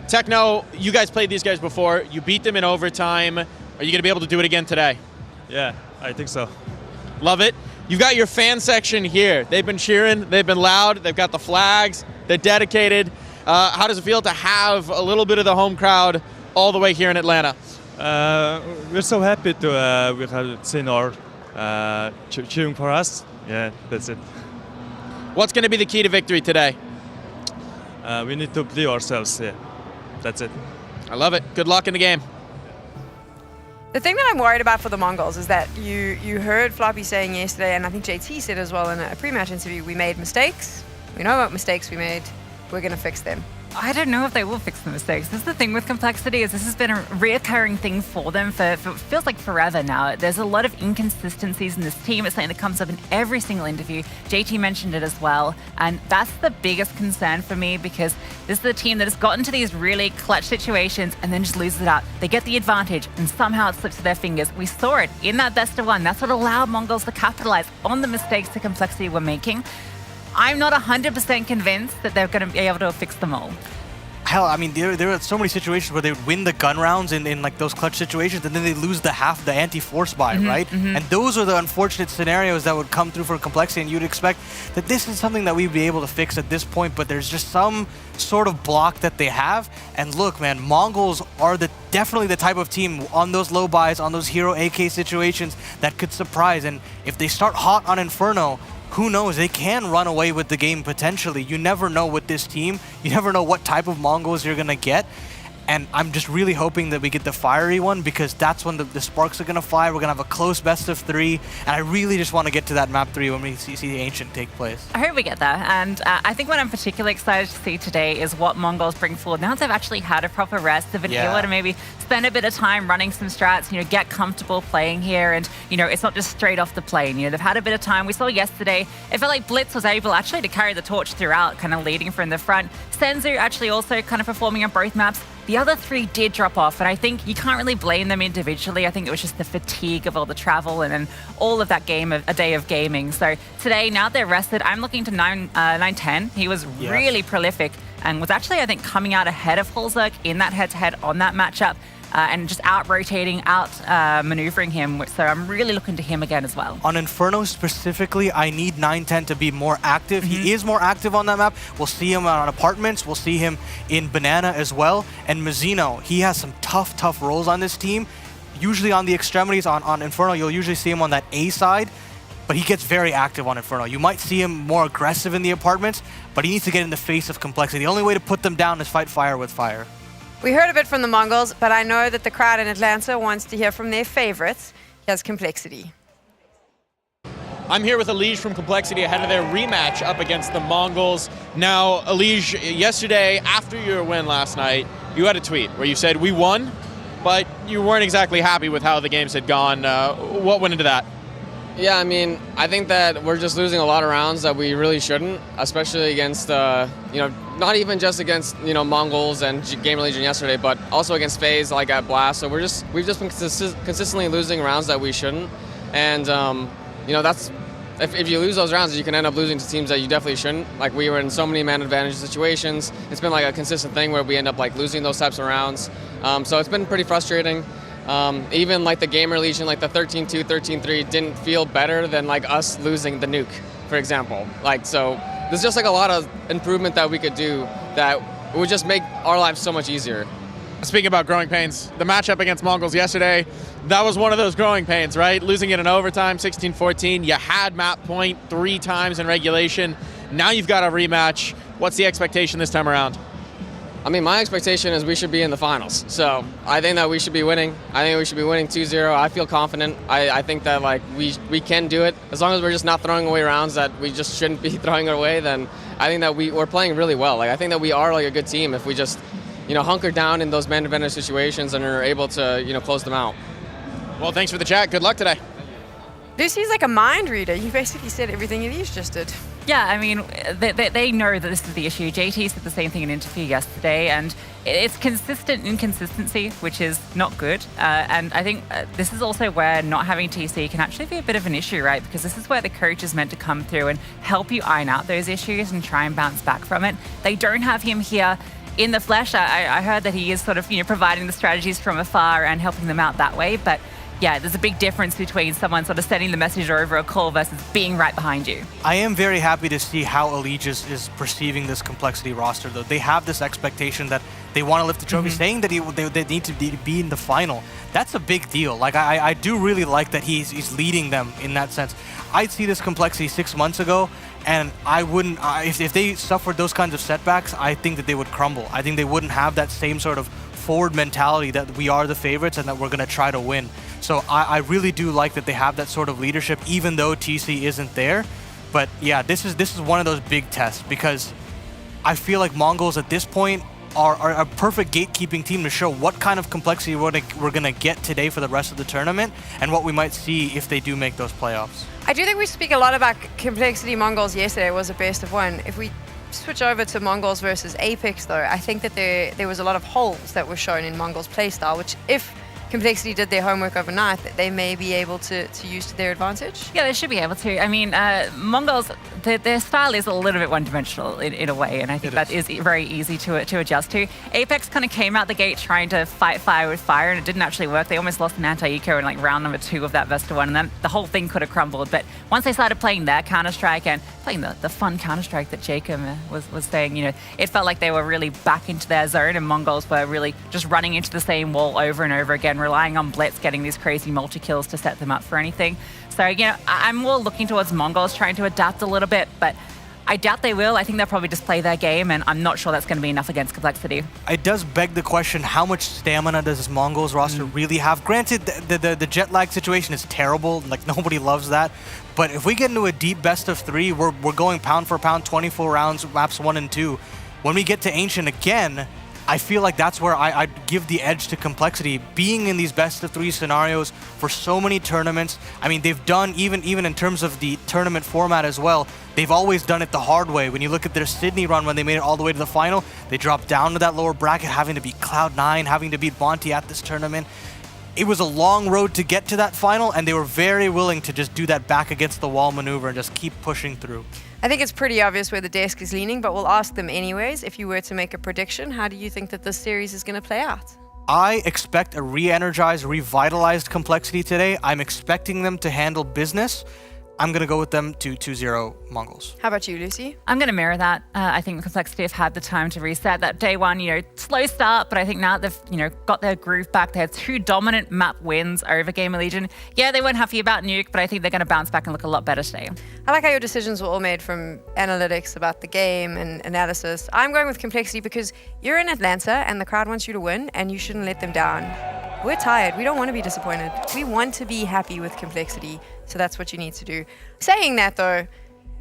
Techno, you guys played these guys before. You beat them in overtime. Are you going to be able to do it again today? Yeah, I think so. Love it. You've got your fan section here. They've been cheering. They've been loud. They've got the flags. They're dedicated. How does it feel to have a little bit of the home crowd all the way here in Atlanta? We're so happy to we have seen our cheering for us. Yeah, that's it. What's going to be the key to victory today? We need to believe ourselves. Yeah, that's it. I love it. Good luck in the game. The thing that I'm worried about for the MongolZ is that you heard Floppy saying yesterday, and I think JT said as well in a pre-match interview, we made mistakes. We know what mistakes we made. We're going to fix them. I don't know if they will fix the mistakes. This is the thing with Complexity, is this has been a reoccurring thing for them for feels like forever now. There's a lot of inconsistencies in this team. It's something that comes up in every single interview. JT mentioned it as well. And that's the biggest concern for me, because this is the team that has gotten to these really clutch situations and then just loses it out. They get the advantage and somehow it slips through their fingers. We saw it in that best of one. That's what allowed MongolZ to capitalize on the mistakes the Complexity were making. I'm not 100% convinced that they're going to be able to fix them all. Hell, I mean, there are so many situations where they would win the gun rounds in like those clutch situations, and then they lose the anti-force buy, right? And those are the unfortunate scenarios that would come through for Complexity, and you'd expect that this is something that we'd be able to fix at this point, but there's just some sort of block that they have. And look, man, MongolZ are definitely the type of team on those low buys, on those hero AK situations that could surprise. And if they start hot on Inferno, who knows? They can run away with the game potentially. You never know with this team. You never know what type of MongolZ you're going to get. And I'm just really hoping that we get the fiery one, because that's when the sparks are going to fly. We're going to have a close best of 3. And I really just want to get to that map 3 when we see the Ancient take place. I hope we get there. And I think what I'm particularly excited to see today is what MongolZ bring forward. Now that they've actually had a proper rest, they've been able to maybe spend a bit of time running some strats, get comfortable playing here. And, it's not just straight off the plane. They've had a bit of time. We saw yesterday, it felt like Blitz was able actually to carry the torch throughout, kind of leading from the front. Senzu actually also kind of performing on both maps. The other 3 did drop off, and I think you can't really blame them individually. I think it was just the fatigue of all the travel and then all of that game, a day of gaming. So today, now they're rested, I'm looking to 910. He was really prolific and was actually, I think, coming out ahead of holZ in that head-to-head on that matchup. And just out-rotating, out-maneuvering him. So I'm really looking to him again as well. On Inferno specifically, I need 910 to be more active. He is more active on that map. We'll see him on Apartments. We'll see him in Banana as well. And Mazzino, he has some tough roles on this team. Usually on the extremities, on Inferno, you'll usually see him on that A side. But he gets very active on Inferno. You might see him more aggressive in the Apartments, but he needs to get in the face of Complexity. The only way to put them down is fight fire with fire. We heard a bit from the MongolZ, but I know that the crowd in Atlanta wants to hear from their favorites. Here's Complexity. I'm here with Elige from Complexity ahead of their rematch up against the MongolZ. Now, Elige, yesterday, after your win last night, you had a tweet where you said, "We won," but you weren't exactly happy with how the games had gone. What went into that? Yeah, I mean, I think that we're just losing a lot of rounds that we really shouldn't, especially against, not even just against, MongolZ and Gamer Legion yesterday, but also against FaZe, like at Blast. So we've just been consistently losing rounds that we shouldn't. And, that's, if you lose those rounds, you can end up losing to teams that you definitely shouldn't. Like, we were in so many man advantage situations. It's been like a consistent thing where we end up like losing those types of rounds. So it's been pretty frustrating. Even like the Gamer Legion, like the 13-2, 13-3 didn't feel better than like us losing the nuke, for example. Like, so there's just like a lot of improvement that we could do that would just make our lives so much easier. Speaking about growing pains, the matchup against MongolZ yesterday, that was one of those growing pains, right? Losing it in overtime, 16-14. You had map point 3 times in regulation. Now you've got a rematch. What's the expectation this time around? I mean, my expectation is we should be in the finals. So I think that we should be winning. I think we should be winning 2-0. I feel confident. I think that like we can do it. As long as we're just not throwing away rounds that we just shouldn't be throwing away, then I think that we're playing really well. Like, I think that we are like a good team if we just, hunker down in those man advantage situations and are able to, close them out. Well, thanks for the chat. Good luck today. Lucy's like a mind reader. You basically said everything Elige just did. Yeah, I mean, they know that this is the issue. JT said the same thing in an interview yesterday, and it's consistent inconsistency, which is not good. And I think this is also where not having TC can actually be a bit of an issue, right? Because this is where the coach is meant to come through and help you iron out those issues and try and bounce back from it. They don't have him here in the flesh. I heard that he is sort of, providing the strategies from afar and helping them out that way, but yeah, there's a big difference between someone sort of sending the message over a call versus being right behind you. I am very happy to see how Elige is perceiving this Complexity roster, though. They have this expectation that they want to lift the trophy, saying that they need to be in the final. That's a big deal. Like, I do really like that he's leading them in that sense. I'd see this Complexity 6 months ago, and I wouldn't, if they suffered those kinds of setbacks, I think that they would crumble. I think they wouldn't have that same sort of forward mentality that we are the favorites and that we're going to try to win. So I really do like that they have that sort of leadership, even though TC isn't there. But yeah, this is one of those big tests, because I feel like MongolZ at this point are a perfect gatekeeping team to show what kind of complexity we're going to get today for the rest of the tournament and what we might see if they do make those playoffs. I do think we speak a lot about complexity. MongolZ yesterday was a best of one. If we switch over to MongolZ versus Apex, though, I think that there was a lot of holes that were shown in MongolZ playstyle, which if Complexity did their homework overnight, that they may be able to use to their advantage. Yeah, they should be able to. I mean, MongolZ, their style is a little bit one-dimensional in a way, and I think that is very easy to adjust to. Apex kind of came out the gate trying to fight fire with fire, and it didn't actually work. They almost lost an anti-eco in like round number 2 of that Bestia 1, and then the whole thing could have crumbled. But once they started playing their Counter-Strike and playing the fun Counter-Strike that Jacob was saying, you know, it felt like they were really back into their zone, and MongolZ were really just running into the same wall over and over again, relying on Blitz getting these crazy multi-kills to set them up for anything. So, you know, I'm more looking towards MongolZ trying to adapt a little bit, but I doubt they will. I think they'll probably just play their game, and I'm not sure that's going to be enough against Complexity. It does beg the question, how much stamina does this MongolZ roster really have? Granted, the jet lag situation is terrible, like nobody loves that, but if we get into a deep best of 3, we're going pound for pound, 24 rounds, maps 1 and 2. When we get to Ancient again, I feel like that's where I'd give the edge to Complexity. Being in these best of 3 scenarios for so many tournaments, I mean, they've done, even in terms of the tournament format as well, they've always done it the hard way. When you look at their Sydney run, when they made it all the way to the final, they dropped down to that lower bracket, having to beat Cloud9, having to beat Monte at this tournament. It was a long road to get to that final, and they were very willing to just do that back against the wall maneuver and just keep pushing through. I think it's pretty obvious where the desk is leaning, but we'll ask them anyways. If you were to make a prediction, how do you think that this series is going to play out? I expect a re-energized, revitalized Complexity today. I'm expecting them to handle business. I'm going to go with them to 2-0 MongolZ. How about you, Lucy? I'm going to mirror that. I think Complexity have had the time to reset. That day one, you know, slow start, but I think now they've, you know, got their groove back. They had 2 dominant map wins over Gamer Legion. Yeah, they weren't happy about Nuke, but I think they're going to bounce back and look a lot better today. I like how your decisions were all made from analytics about the game and analysis. I'm going with Complexity because you're in Atlanta and the crowd wants you to win, and you shouldn't let them down. We're tired. We don't want to be disappointed. We want to be happy with Complexity, so that's what you need to do. Saying that, though,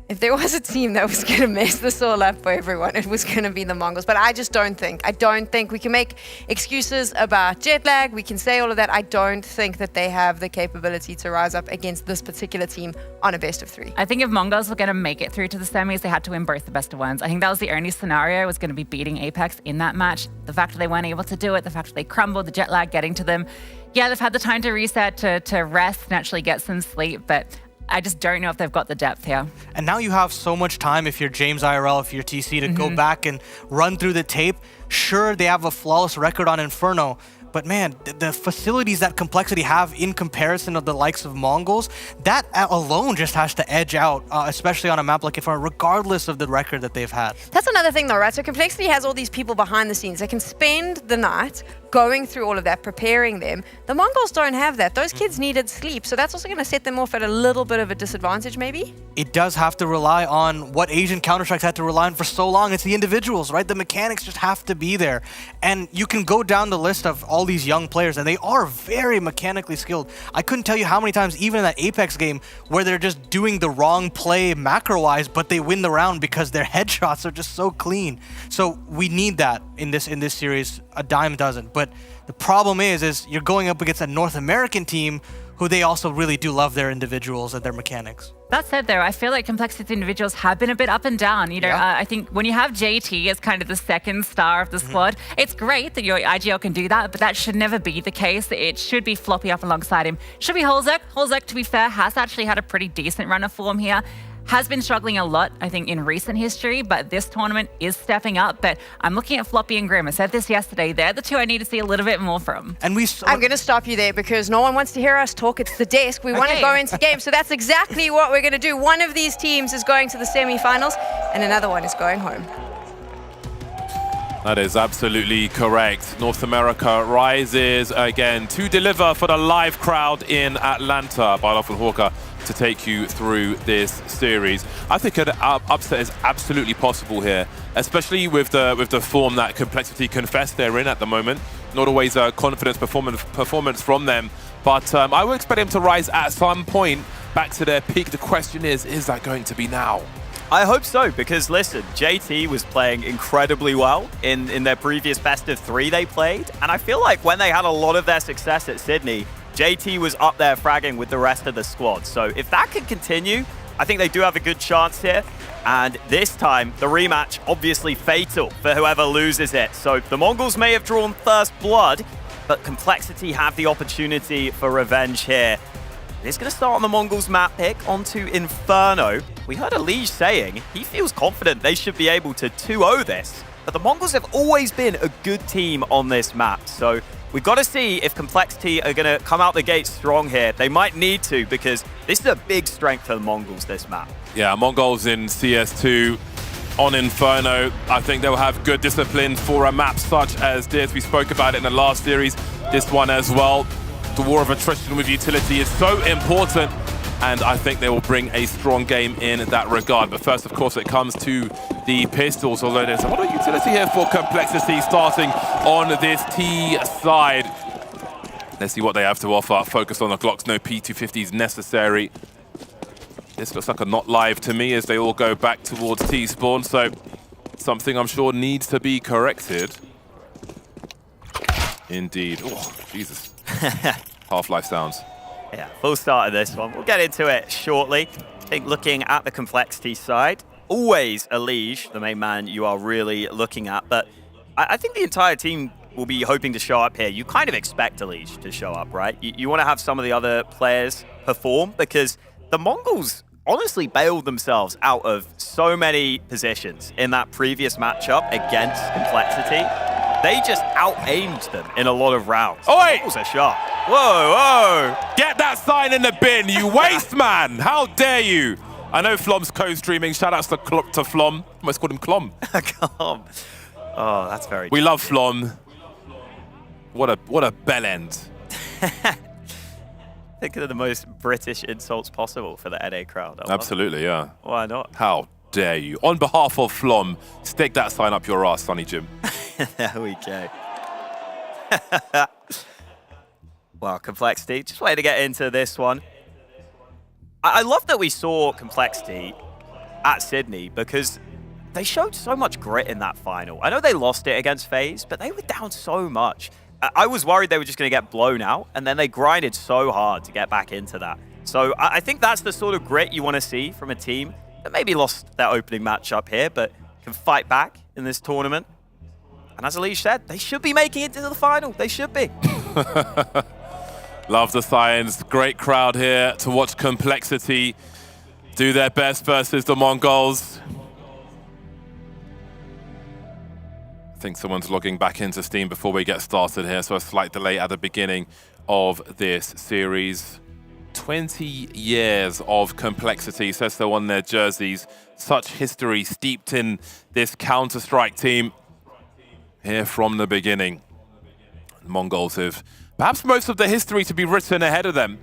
if there was a team that was going to mess this all up for everyone, it was going to be the MongolZ. But I just don't think. I don't think we can make excuses about jet lag. We can say all of that. I don't think that they have the capability to rise up against this particular team on a best of 3. I think if MongolZ were going to make it through to the semis, they had to win both the best of ones. I think that was the only scenario was going to be beating Apex in that match. The fact that they weren't able to do it, the fact that they crumbled, the jet lag getting to them. Yeah, they've had the time to reset, to rest and actually get some sleep, but I just don't know if they've got the depth here. And now you have so much time, if you're James IRL, if you're TC, to go back and run through the tape. Sure, they have a flawless record on Inferno, but man, the facilities that Complexity have in comparison of the likes of MongolZ, that alone just has to edge out, especially on a map like Inferno, regardless of the record that they've had. That's another thing though, right? So Complexity has all these people behind the scenes. They can spend the night going through all of that, preparing them. The MongolZ don't have that. Those kids needed sleep, so that's also going to set them off at a little bit of a disadvantage, maybe? It does have to rely on what Asian Counter-Strikes had to rely on for so long. It's the individuals, right? The mechanics just have to be there. And you can go down the list of all these young players, and they are very mechanically skilled. I couldn't tell you how many times, even in that Apex game, where they're just doing the wrong play macro-wise, but they win the round because their headshots are just so clean. So we need that in this series, a dime a dozen. But the problem is you're going up against a North American team who they also really do love their individuals and their mechanics. That said, though, I feel like Complexity individuals have been a bit up and down. You know, I think when you have JT as kind of the second star of the squad, it's great that your IGL can do that, but that should never be the case. It should be Floppy up alongside him. Should be MongolZ. MongolZ, to be fair, has actually had a pretty decent run of form here. Has been struggling a lot, I think, in recent history, but this tournament is stepping up. But I'm looking at Floppy and Grim. I said this yesterday. They're the 2 I need to see a little bit more from. And I'm going to stop you there because no one wants to hear us talk. It's the desk. We want to go into game. So that's exactly what we're going to do. One of these teams is going to the semi-finals and another one is going home. That is absolutely correct. North America rises again to deliver for the live crowd in Atlanta. Bylov and Hawker to take you through this series. I think an upset is absolutely possible here, especially with the form that Complexity confess they're in at the moment. Not always a confidence performance from them, but I would expect them to rise at some point back to their peak. The question is that going to be now? I hope so, because listen, JT was playing incredibly well in their previous best of 3 they played, and I feel like when they had a lot of their success at Sydney, JT was up there fragging with the rest of the squad. So if that can continue, I think they do have a good chance here. And this time, the rematch, obviously fatal for whoever loses it. So the Mongols may have drawn first blood, but Complexity have the opportunity for revenge here. It's going to start on the Mongols map pick onto Inferno. We heard Elige saying he feels confident they should be able to 2-0 this. But the Mongols have always been a good team on this map. So we've got to see if Complexity are going to come out the gate strong here. They might need to, because this is a big strength for the Mongols, this map. Yeah, Mongols in CS2 on Inferno. I think they'll have good discipline for a map such as this. We spoke about it in the last series, this one as well. The war of attrition with utility is so important, and I think they will bring a strong game in that regard. But first, of course, it comes to the pistols, although there's a lot of utility here for Complexity starting on this T side. Let's see what they have to offer. Focus on the Glocks, no P250s necessary. This looks like a not live to me as they all go back towards T spawn, so something I'm sure needs to be corrected. Indeed. Oh, Jesus. Half-Life sounds. Yeah, full start of this one. We'll get into it shortly. I think looking at the Complexity side, always Elige, the main man you are really looking at, but I think the entire team will be hoping to show up here. You kind of expect Elige to show up, right? You want to have some of the other players perform, because the Mongols honestly bailed themselves out of so many positions in that previous matchup against Complexity. They just out-aimed them in a lot of rounds. Oh, wait! The Mongols are sharp. Whoa, whoa! Get that sign in the bin, you waste man! How dare you? I know Flom's co-streaming. Shout-outs to Flom. I almost called him Clom. Clom. Oh, that's very We love Flom. What a bell end. Think of the most British insults possible for the NA crowd. Absolutely, yeah. Why not? How dare you? On behalf of Flom, stick that sign up your ass, Sonny Jim. There we go. Well, Complexity, just waiting to get into this one. I love that we saw Complexity at Sydney, because they showed so much grit in that final. I know they lost it against FaZe, but they were down so much. I was worried they were just going to get blown out, and then they grinded so hard to get back into that. So I think that's the sort of grit you want to see from a team that maybe lost their opening matchup here, but can fight back in this tournament. And as Elige said, they should be making it to the final. They should be. Love the signs. Great crowd here to watch Complexity do their best versus the Mongols. I think someone's logging back into Steam before we get started here, so a slight delay at the beginning of this series. 20 years of Complexity, says so on their jerseys. Such history steeped in this Counter-Strike team here from the beginning. The Mongols have perhaps most of the history to be written ahead of them.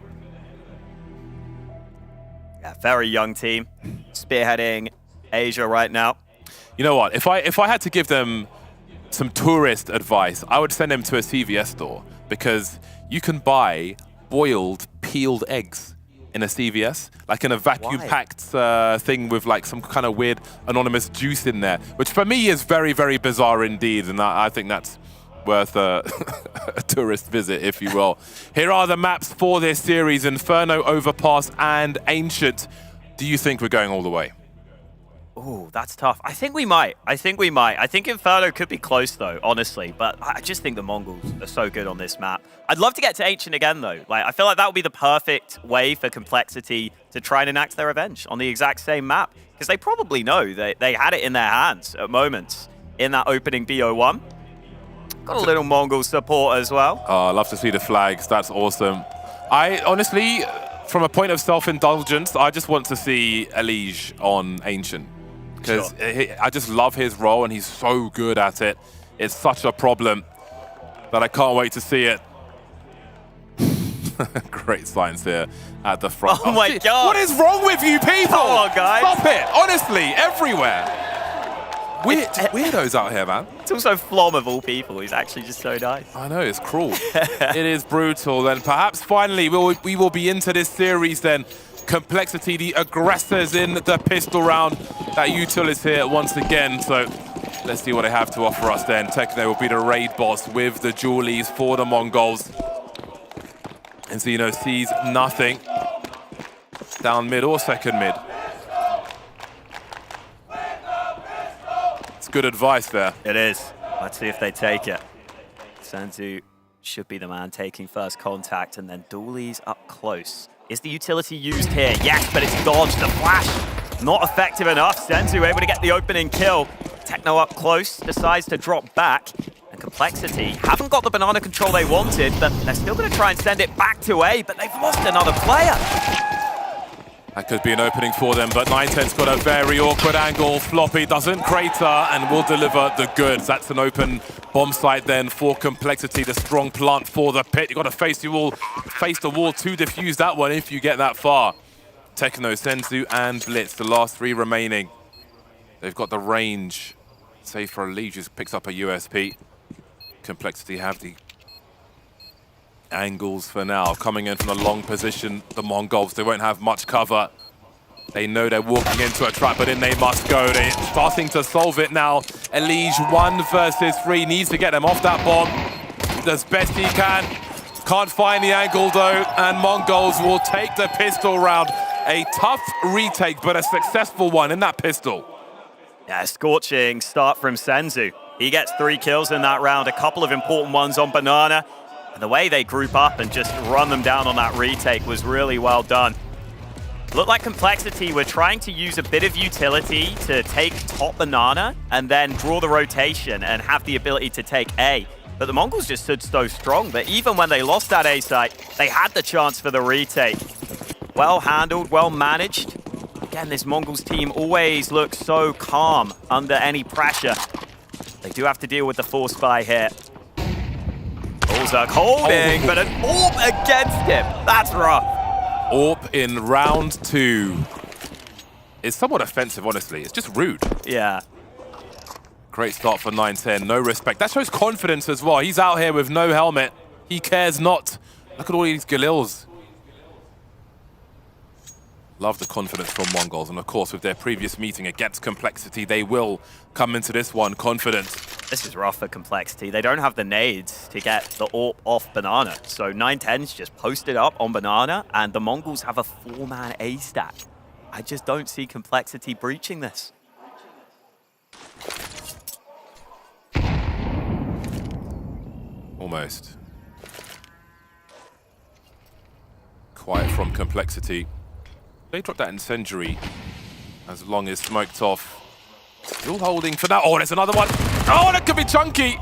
Yeah, very young team, spearheading Asia right now. You know what? If I had to give them some tourist advice, I would send them to a CVS store, because you can buy boiled, peeled eggs in a CVS, like in a vacuum-packed thing with like some kind of weird anonymous juice in there, which for me is very, very bizarre indeed, and I think that's worth a tourist visit, if you will. Here are the maps for this series: Inferno, Overpass, and Ancient. Do you think we're going all the way? Oh, that's tough. I think we might. I think Inferno could be close, though, honestly. But I just think the Mongols are so good on this map. I'd love to get to Ancient again, though. Like, I feel like that would be the perfect way for Complexity to try and enact their revenge on the exact same map. Because they probably know they had it in their hands at moments in that opening BO1. Got a little Mongol support as well. Oh, I love to see the flags. That's awesome. I honestly, from a point of self-indulgence, I just want to see Elige on Ancient. Because I just love his role, and he's so good at it. It's such a problem that I can't wait to see it. Great signs here at the front. Oh my God. What is wrong with you people? Come on, guys. Stop it. Honestly, everywhere. Weirdos out here, man. It's also Flom of all people. He's actually just so nice. I know, it's cruel. It is brutal. And perhaps finally we will be into this series then. Complexity, the aggressors in the pistol round. That util is here once again, so let's see what they have to offer us then. Techno will be the raid boss with the Julies for the Mongols. And Zeno sees nothing. Down mid or second mid. It's good advice there. It is. Let's see if they take it. Senzu should be the man taking first contact, and then Dooley's up close. Is the utility used here? Yes, but it's dodged. The flash not effective enough. Senzu able to get the opening kill. Techno up close, decides to drop back. And Complexity haven't got the banana control they wanted, but they're still going to try and send it back to A, but they've lost another player. That could be an opening for them, but 910's got a very awkward angle. Floppy doesn't crater and will deliver the goods. That's an open bomb site then for Complexity, the strong plant for the pit. You've got to face the wall to defuse that one if you get that far. Techno, Senzu, and Blitz, the last three remaining. They've got the range. Save for Lee, just picks up a USP. Complexity have the angles for now. Coming in from the long position, the Mongols, they won't have much cover. They know they're walking into a trap, but in they must go. They're starting to solve it now. Elige 1 versus 3, needs to get them off that bomb. Does best he can. Can't find the angle though, and Mongols will take the pistol round. A tough retake, but a successful one in that pistol. Yeah, scorching start from Senzu. He gets 3 kills in that round, a couple of important ones on Banana. And the way they group up and just run them down on that retake was really well done. Looked like Complexity were trying to use a bit of utility to take top Banana and then draw the rotation and have the ability to take A. But the Mongols just stood so strong that even when they lost that A site, they had the chance for the retake. Well handled, well managed. Again, this Mongols team always looks so calm under any pressure. They do have to deal with the force buy here. Olzak holding, but an AWP against him. That's rough. AWP in round 2. It's somewhat offensive, honestly. It's just rude. Yeah. Great start for 910. No respect. That shows confidence as well. He's out here with no helmet. He cares not. Look at all these Galils. Love the confidence from Mongols. And of course, with their previous meeting against Complexity, they will come into this one confident. This is rough for Complexity. They don't have the nades to get the AWP off Banana. So 910's just posted up on Banana, and the Mongols have a 4-man A stack. I just don't see Complexity breaching this. Almost. Quiet from Complexity. They dropped that incendiary as long as smoked off. Still holding for that. Oh, there's another one. Oh, that could be chunky.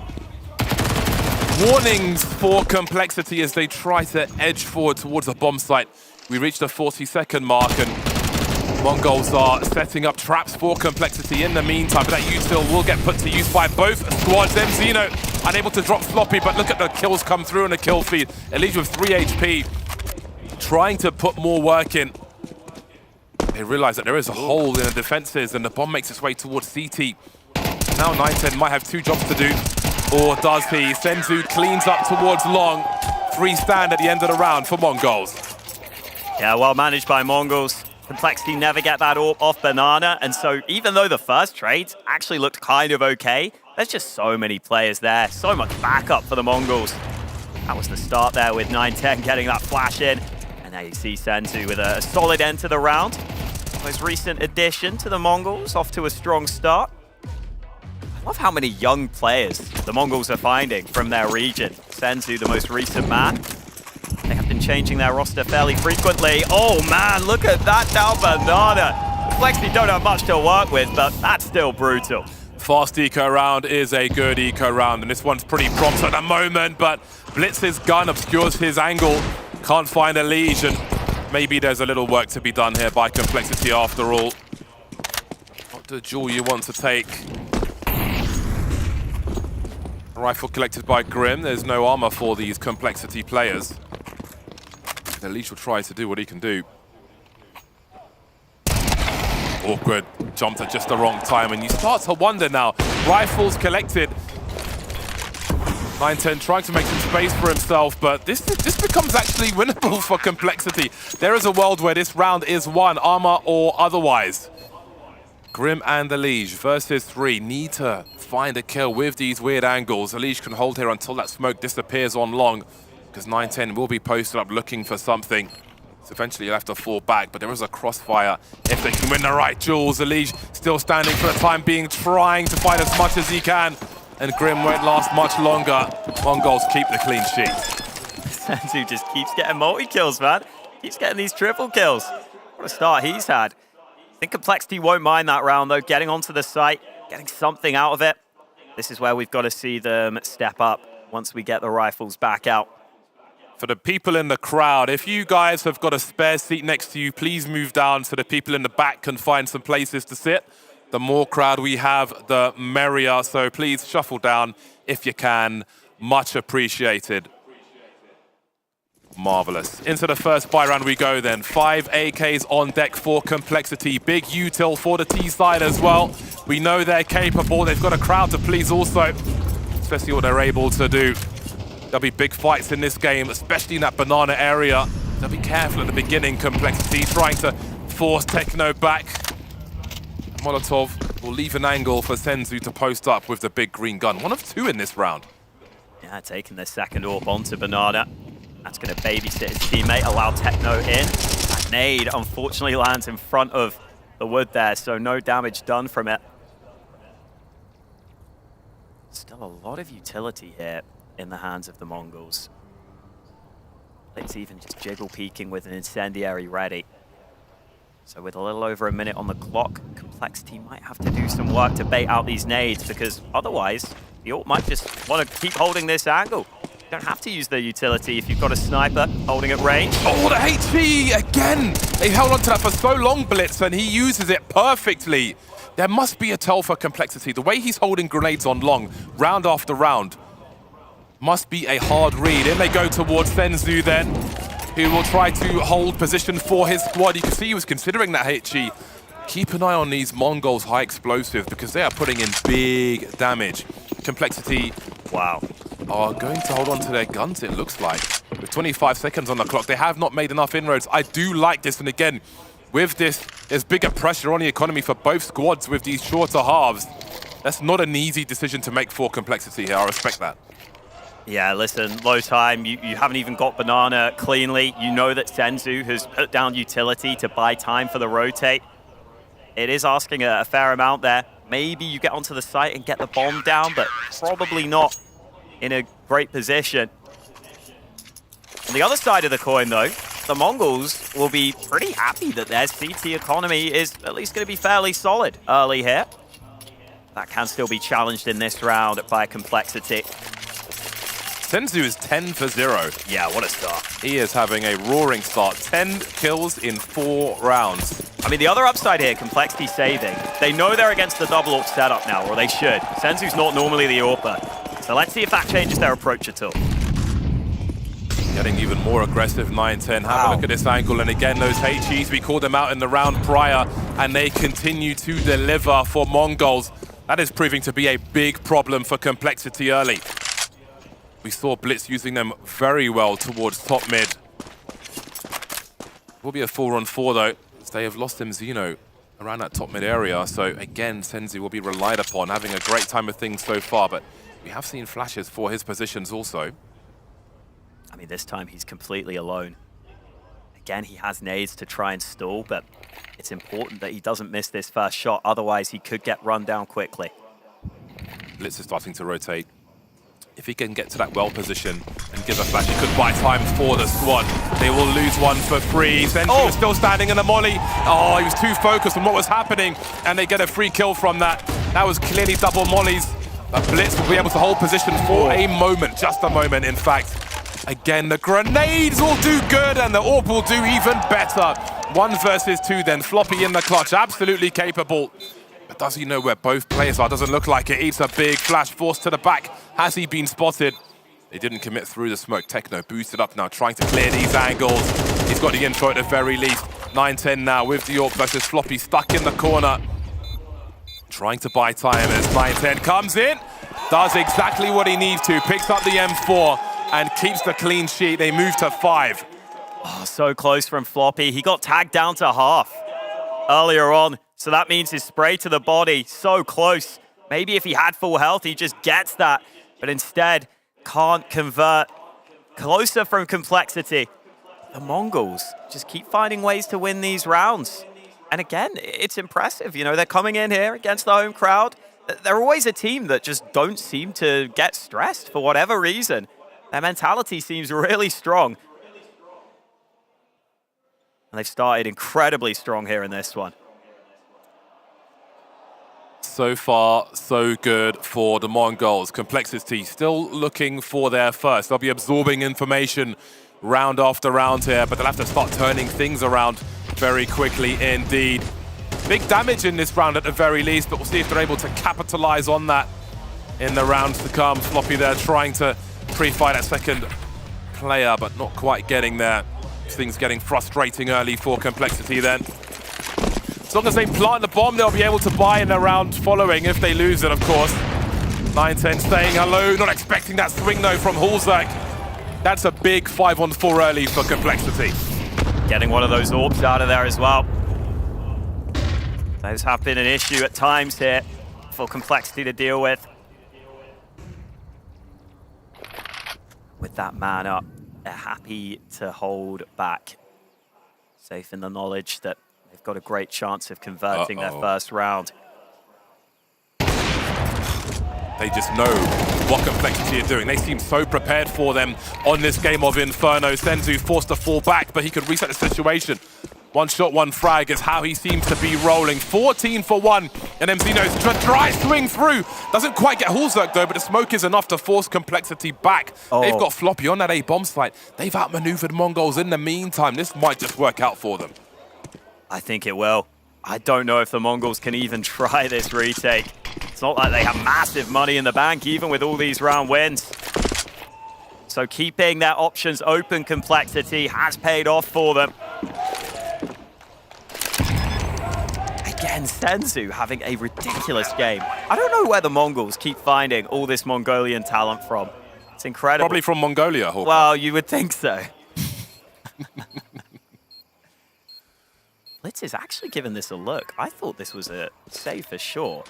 Warnings for Complexity as they try to edge forward towards the bomb site. We reached the 40-second mark, and Mongols are setting up traps for Complexity in the meantime. But that util will get put to use by both squads. Then Zeno unable to drop Floppy, but look at the kills come through in the kill feed. Elige with 3 HP, trying to put more work in. They realize that there is a hole in the defenses, and the bomb makes its way towards CT. Now 910 might have 2 jobs to do, or does he? Senzu cleans up towards long. 3 stand at the end of the round for Mongols. Yeah, well managed by Mongols. Complexity never get that AWP off Banana, and so even though the first trade actually looked kind of okay, there's just so many players there, so much backup for the Mongols. That was the start there with 910 getting that flash in. And now you see Senzu with a solid end to the round. Most recent addition to the Mongols, off to a strong start. I love how many young players the Mongols are finding from their region. Senzu, the most recent man. They have been changing their roster fairly frequently. Oh man, look at that down Banana. Complexity don't have much to work with, but that's still brutal. Fast eco round is a good eco round, and this one's pretty prompt at the moment, but Blitz's gun obscures his angle. Can't find Elige, and maybe there's a little work to be done here by Complexity after all. What the jewel you want to take? Rifle collected by Grim. There's no armor for these Complexity players. Elige will try to do what he can do. Awkward, jumped at just the wrong time, and you start to wonder now. Rifles collected. 910 trying to make some space for himself, but this becomes actually winnable for Complexity. There is a world where this round is won, armor or otherwise. Grim and Elige versus 3 need to find a kill with these weird angles. Elige can hold here until that smoke disappears on long, because 910 will be posted up looking for something. So eventually you'll have to fall back, but there is a crossfire if they can win the right jewels. Elige still standing for the time being, trying to find as much as he can. And Grim won't last much longer. Mongols keep the clean sheet. Senzu just keeps getting multi-kills, man. Keeps getting these triple kills. What a start he's had. I think Complexity won't mind that round, though. Getting onto the site, getting something out of it. This is where we've got to see them step up once we get the rifles back out. For the people in the crowd, if you guys have got a spare seat next to you, please move down so the people in the back can find some places to sit. The more crowd we have, the merrier. So please shuffle down if you can. Much appreciated. Marvelous. Into the first buy round we go then. 5 AKs on deck for Complexity. Big util for the T side as well. We know they're capable. They've got a crowd to please also, especially what they're able to do. There'll be big fights in this game, especially in that banana area. They'll be careful at the beginning. Complexity trying to force Techno back. Molotov will leave an angle for Senzu to post up with the big green gun. 1 of 2 in this round. Yeah, taking the second AWP onto Banana. That's going to babysit his teammate, allow Techno in. That nade unfortunately lands in front of the wood there, so no damage done from it. Still a lot of utility here in the hands of the Mongols. It's even just jiggle peeking with an incendiary ready. So with a little over a minute on the clock, Complexity might have to do some work to bait out these nades, because otherwise, the AWP might just want to keep holding this angle. You don't have to use the utility if you've got a sniper holding at range. Oh, the HE again! They held on to that for so long, Blitz, and he uses it perfectly. There must be a tell for Complexity. The way he's holding grenades on long, round after round, must be a hard read. In they go towards Senzu then, who will try to hold position for his squad. You can see he was considering that HE. Keep an eye on these Mongols high explosive, because they are putting in big damage. Complexity, wow, are going to hold on to their guns, it looks like. With 25 seconds on the clock, they have not made enough inroads. I do like this, and again, with this, there's bigger pressure on the economy for both squads with these shorter halves. That's not an easy decision to make for Complexity here, I respect that. Yeah, listen, low time, you haven't even got Banana cleanly. You know that Senzu has put down utility to buy time for the rotate. It is asking a fair amount there. Maybe you get onto the site and get the bomb down, but probably not in a great position. On the other side of the coin, though, the Mongols will be pretty happy that their CT economy is at least going to be fairly solid early here. That can still be challenged in this round by Complexity. Senzu is 10 for 0. Yeah, what a start. He is having a roaring start. 10 kills in 4 rounds. I mean, the other upside here, Complexity saving. They know they're against the double AWP setup now, or they should. Senzu's not normally the AWPer. So let's see if that changes their approach at all. Getting even more aggressive, 910. Have a look at this angle. And again, those HEs, we called them out in the round prior, and they continue to deliver for Mongols. That is proving to be a big problem for Complexity early. We saw Blitz using them very well towards top mid. Will be a 4-on-4 though, as they have lost Zeno around that top mid area. So again, Senzu will be relied upon, having a great time of things so far, but we have seen flashes for his positions also. I mean, this time he's completely alone. Again, he has nades to try and stall, but it's important that he doesn't miss this first shot, otherwise he could get run down quickly. Blitz is starting to rotate. If he can get to that well position and give a flash, he could buy time for the squad. They will lose one for free. Senzu is still standing in the molly. Oh, he was too focused on what was happening, and they get a free kill from that. That was clearly double mollies. But Blitz will be able to hold position for a moment, just a moment, in fact. Again, the grenades will do good, and the AWP will do even better. 1 versus 2 then. Floppy in the clutch, absolutely capable. But does he know where both players are? Doesn't look like it. Eats a big flash, forced to the back. Has he been spotted? They didn't commit through the smoke. Techno boosted up now, trying to clear these angles. He's got the intro at the very least. 910 now with the AWP versus Floppy stuck in the corner. Trying to buy time as 910 comes in. does exactly what he needs to, picks up the M4 and keeps the clean sheet. They move to 5. Oh, so close from Floppy. He got tagged down to half earlier on, so that means his spray to the body, so close. Maybe if he had full health, he just gets that, but instead can't convert. Closer from Complexity. The Mongols just keep finding ways to win these rounds. And again, it's impressive. You know, they're coming in here against the home crowd. They're always a team that just don't seem to get stressed for whatever reason. Their mentality seems really strong. And they've started incredibly strong here in this one. So far, so good for the Mongols. Complexity still looking for their first. They'll be absorbing information round after round here, but they'll have to start turning things around very quickly indeed. Big damage in this round at the very least, but we'll see if they're able to capitalize on that in the rounds to come. Floppy there trying to pre-fight that second player, but not quite getting there. Things getting frustrating early for Complexity then. As long as they plant the bomb, they'll be able to buy in the round following if they lose it, of course. 9-10 staying hello, not expecting that swing though from MongolZ. That's a big 5-on-4 early for Complexity. Getting one of those orbs out of there as well. Those have been an issue at times here for Complexity to deal with. With that man up, they're happy to hold back. Safe in the knowledge that they've got a great chance of converting their first round. They just know what Complexity are doing. They seem so prepared for them on this game of Inferno. Senzu forced to fall back, but he could reset the situation. One shot, one frag is how he seems to be rolling. 14 for 1, and MZNo's try swing through. Doesn't quite get MongolZ though, but the smoke is enough to force Complexity back. They've got Floppy on that A bomb site. They've outmaneuvered Mongols in the meantime. This might just work out for them. I think it will. I don't know if the Mongols can even try this retake. It's not like they have massive money in the bank, even with all these round wins. So keeping their options open, Complexity, has paid off for them. Again, Senzu having a ridiculous game. I don't know where the Mongols keep finding all this Mongolian talent from. It's incredible. Probably from Mongolia, Hawk. Well, you would think so. Blitz is actually giving this a look. I thought this was a save for sure.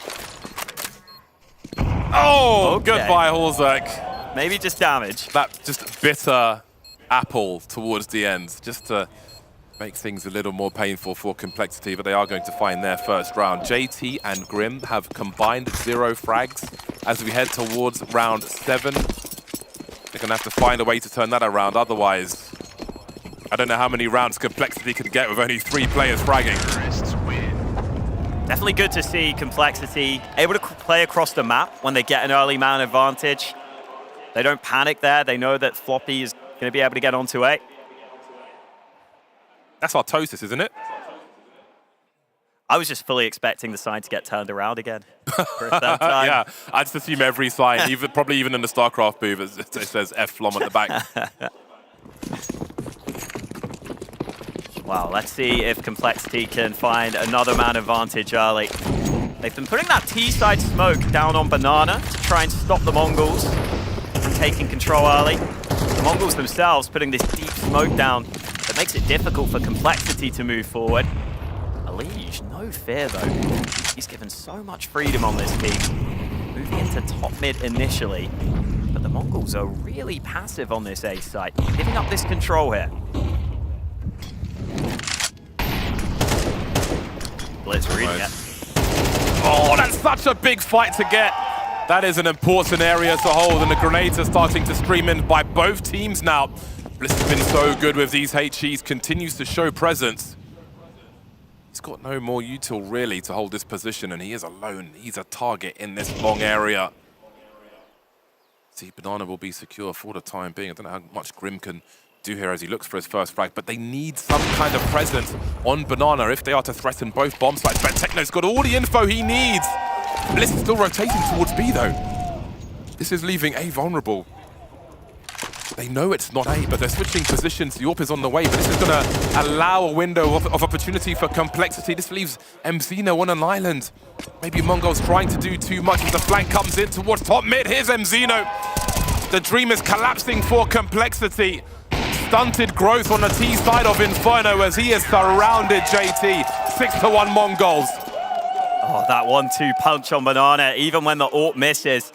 Oh, okay. Goodbye, MongolZ. Maybe just damage. That just bitter apple towards the end, just to make things a little more painful for Complexity, but they are going to find their first round. JT and Grim have combined 0 frags as we head towards round 7. They're going to have to find a way to turn that around, otherwise I don't know how many rounds Complexity can get with only 3 players fragging. Definitely good to see Complexity able to play across the map when they get an early man advantage. They don't panic there. They know that Floppy is going to be able to get onto A. That's Artosis, isn't it? I was just fully expecting the sign to get turned around again for a third time. Yeah, I just assume every sign, probably even in the StarCraft booth, it says F-Flom at the back. Wow, let's see if Complexity can find another man advantage early. They've been putting that T-side smoke down on Banana to try and stop the Mongols from taking control early. The Mongols themselves putting this deep smoke down that makes it difficult for Complexity to move forward. Elige, no fear though. He's given so much freedom on this team. Moving into top mid initially, but the Mongols are really passive on this A site, giving up this control here. Blitz reading it. Oh, that's such a big fight to get. That is an important area to hold, and the grenades are starting to stream in by both teams now. Bliss has been so good with these HEs, continues to show presence. He's got no more util really to hold this position, and he is alone. He's a target in this long area. See, Banana will be secure for the time being. I don't know how much Grim can do here as he looks for his first frag, but they need some kind of presence on Banana if they are to threaten both bomb sites. But Techno's got all the info he needs. Bliss is still rotating towards B though. This is leaving A vulnerable. They know it's not A, but they're switching positions. The AWP is on the way, but this is going to allow a window of opportunity for Complexity. This leaves MZino on an island. Maybe MongolZ trying to do too much as the flank comes in towards top mid. Here's MZino. The dream is collapsing for Complexity. Stunted growth on the T side of Inferno as he has surrounded JT. 6-1 MongolZ. Oh, that 1-2 punch on Banana, even when the AWP misses.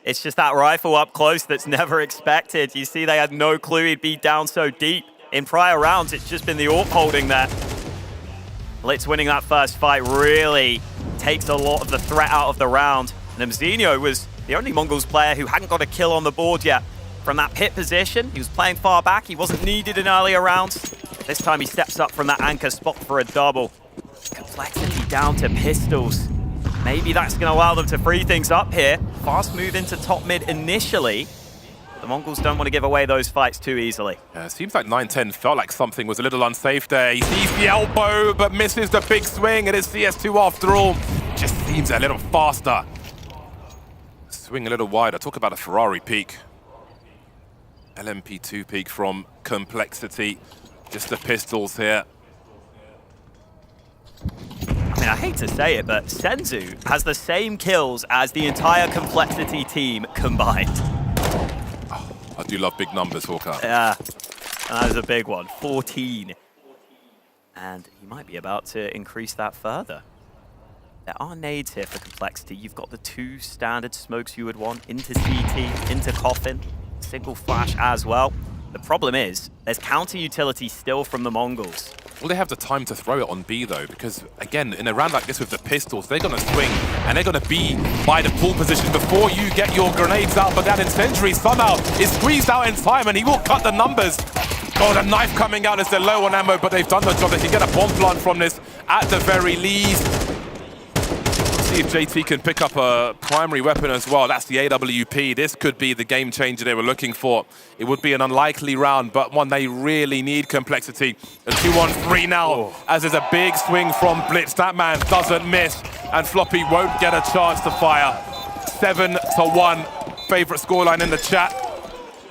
It's just that rifle up close that's never expected. You see, they had no clue he'd be down so deep. In prior rounds, it's just been the AWP holding there. Blitz winning that first fight really takes a lot of the threat out of the round. And MZino was the only MongolZ player who hadn't got a kill on the board yet. From that pit position, he was playing far back. He wasn't needed in earlier rounds. This time he steps up from that anchor spot for a double. Complexity down to pistols. Maybe that's going to allow them to free things up here. Fast move into top mid initially. The MongolZ don't want to give away those fights too easily. Yeah, it seems like 9-10 felt like something was a little unsafe there. He sees the elbow, but misses the big swing. It is CS2 after all. Just seems a little faster. Swing a little wider. Talk about a Ferrari peak. LMP2 peak from Complexity. Just the pistols here. I mean, I hate to say it, but Senzu has the same kills as the entire Complexity team combined. Oh, I do love big numbers, Hawker. Yeah, and that was a big one, 14. And he might be about to increase that further. There are nades here for Complexity. You've got the 2 standard smokes you would want into CT, into Coffin, single flash as well. The problem is, there's counter utility still from the MongolZ. Well, they have the time to throw it on B, though, because, again, in a round like this with the pistols, they're going to swing, and they're going to be by the pull position before you get your grenades out, but that incendiary somehow is squeezed out in time, and he will cut the numbers. Oh, the knife coming out as they're low on ammo, but they've done the job. They can get a bomb plant from this at the very least. See if JT can pick up a primary weapon as well. That's the AWP. This could be the game changer they were looking for. It would be an unlikely round, but one they really need. Complexity. A 2-on-3 now, as there's a big swing from Blitz. That man doesn't miss, and Floppy won't get a chance to fire. 7-1. Favorite scoreline in the chat.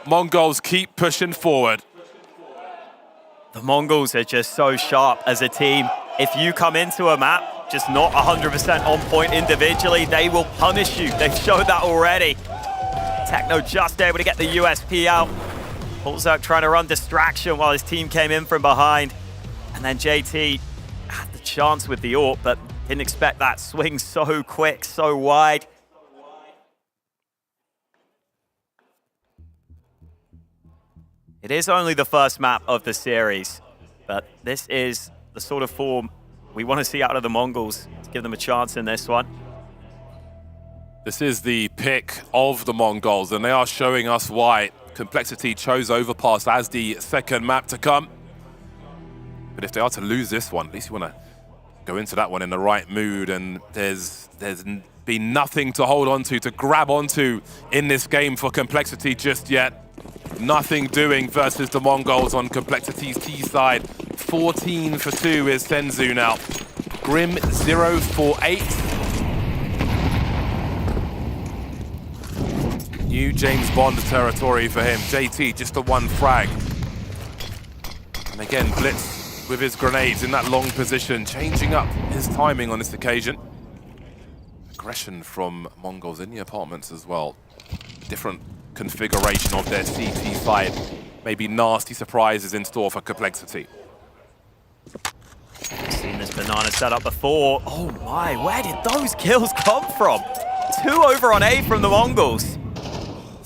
MongolZ keep pushing forward. The MongolZ are just so sharp as a team. If you come into a map just not 100% on point individually, they will punish you. They've showed that already. Techno just able to get the USP out. Polzerk trying to run distraction while his team came in from behind. And then JT had the chance with the AWP, but didn't expect that swing so quick, so wide. It is only the first map of the series, but this is the sort of form we want to see out of the MongolZ to give them a chance in this one. This is the pick of the MongolZ, and they are showing us why. Complexity chose Overpass as the second map to come. But if they are to lose this one, at least you want to go into that one in the right mood, and there's been nothing to hold on to grab onto in this game for Complexity just yet. Nothing doing versus the MongolZ on Complexity's T side. 14 for 2 is Senzu now. Grim 0 for 8. New James Bond territory for him. JT just the 1 frag. And again, Blitz with his grenades in that long position, changing up his timing on this occasion. Aggression from MongolZ in the apartments as well. Different configuration of their CT side. Maybe nasty surprises in store for Complexity. Seen this banana setup before. Oh my, where did those kills come from? 2 over on A from the MongolZ.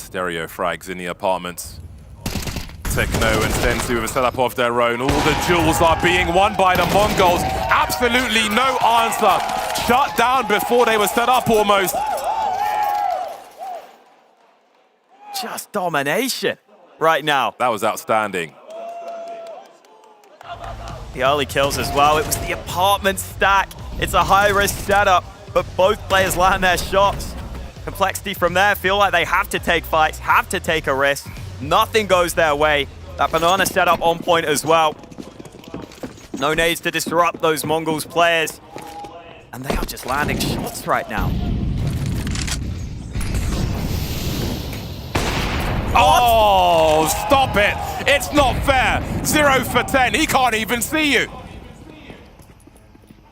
Stereo frags in the apartments. Techno and Senzu with a setup of their own. All the jewels are being won by the MongolZ. Absolutely no answer. Shut down before they were set up almost. Just domination right now. That was outstanding. The early kills as well. It was the apartment stack. It's a high-risk setup, but both players land their shots. Complexity from there feel like they have to take fights, have to take a risk. Nothing goes their way. That banana setup on point as well. No nades to disrupt those MongolZ players. And they are just landing shots right now. Oh, Mongols, stop it. It's not fair. 0 for 10. He can't even see you.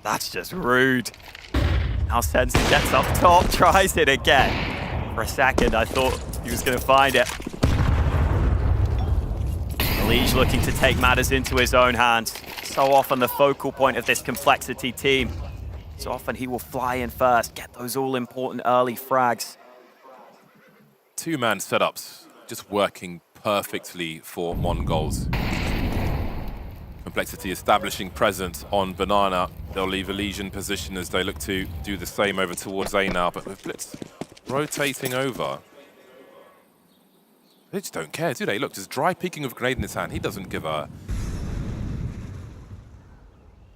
That's just rude. Now Senzu gets up top, tries it again. For a second, I thought he was going to find it. Liege looking to take matters into his own hands. So often the focal point of this Complexity team. So often he will fly in first, get those all-important early frags. Two-man setups just working perfectly for MongolZ. Complexity establishing presence on Banana. They'll leave Elysian position as they look to do the same over towards A now, but with Blitz rotating over. They just don't care, do they? Look, just dry peeking with a grenade in his hand. He doesn't give a...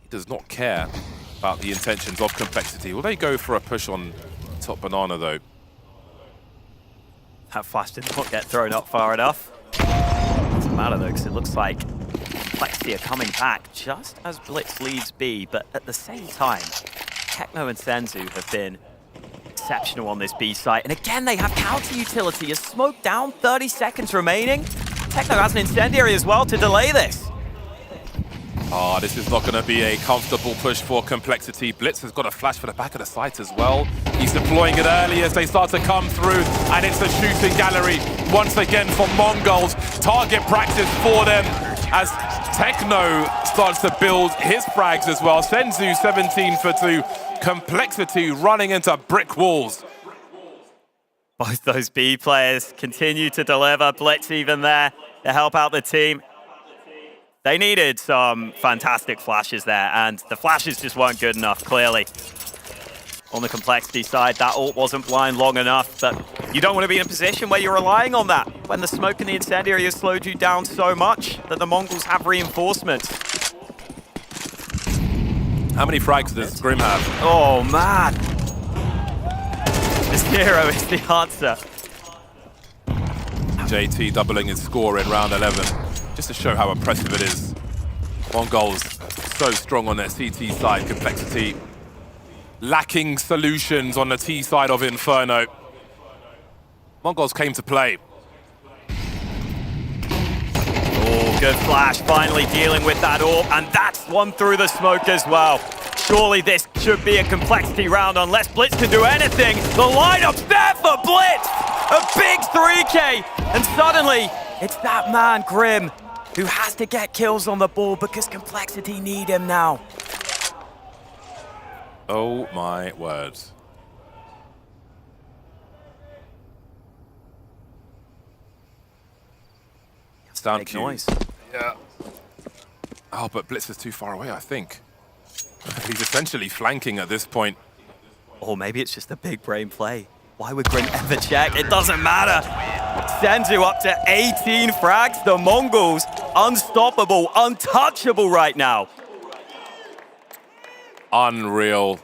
He does not care about the intentions of Complexity. Will they go for a push on top Banana, though? That flash did not get thrown up far enough. Doesn't matter, though, because it looks like Complexity are coming back just as Blitz leads B, but at the same time, Techno and Senzu have been exceptional on this B site. And again, they have counter utility. As smoke down, 30 seconds remaining. Techno has an incendiary as well to delay this. Ah, this is not going to be a comfortable push for Complexity. Blitz has got a flash for the back of the site as well. He's deploying it early as they start to come through, and it's a shooting gallery once again for MongolZ. Target practice for them as Techno starts to build his frags as well. Senzu 17 for 2. Complexity running into brick walls. Both those B players continue to deliver. Blitz even there to help out the team. They needed some fantastic flashes there, and the flashes just weren't good enough, clearly. On the Complexity side, that ult wasn't blind long enough, but you don't want to be in a position where you're relying on that, when the smoke and the incendiary has slowed you down so much that the Mongols have reinforcements. How many frags does Grim have? Oh, man. 0 is the answer. JT doubling his score in round 11, just to show how impressive it is. MongolZ so strong on their CT side. Complexity lacking solutions on the T side of Inferno. MongolZ came to play. Oh, good flash, finally dealing with that AWP, and that's one through the smoke as well. Surely this should be a Complexity round unless Blitz can do anything. The lineup's there for Blitz! A big 3K, and suddenly it's that man, Grim, who has to get kills on the ball because Complexity need him now. Oh my word. It's down Big noise. Yeah. Oh, but Blitz is too far away, I think. He's essentially flanking at this point. Or maybe it's just a big brain play. Why would Grim ever check? It doesn't matter. Senzu up to 18 frags. The Mongols unstoppable, untouchable right now. Unreal.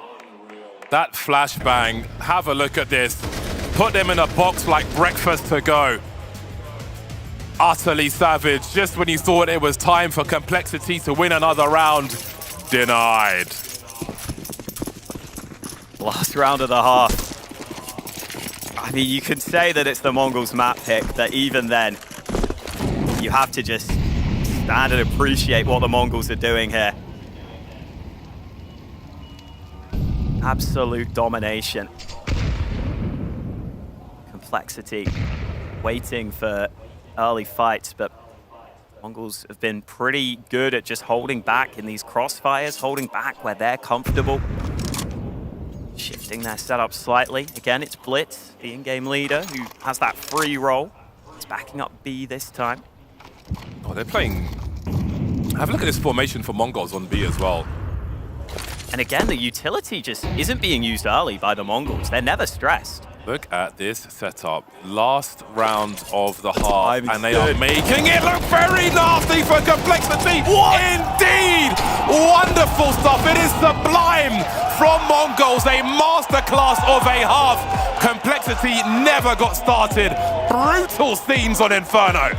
That flashbang, have a look at this. Put them in a box like breakfast to go. Utterly savage, just when you thought it was time for Complexity to win another round. Denied. Last round of the half. I mean, you can say that it's the Mongols map pick, but even then, you have to just stand and appreciate what the Mongols are doing here. Absolute domination. Complexity waiting for early fights, but Mongols have been pretty good at just holding back in these crossfires, holding back where they're comfortable. Shifting their setup slightly. Again, it's Blitz, the in-game leader, who has that free roll. He's backing up B this time. Oh, they're playing... Have a look at this formation for MongolZ on B as well. And again, the utility just isn't being used early by the Mongols. They're never stressed. Look at this setup. Last round of the half, and they are making it look very nasty for Complexity. What? Indeed! Wonderful stuff. It is sublime from MongolZ. A masterclass of a half. Complexity never got started. Brutal scenes on Inferno.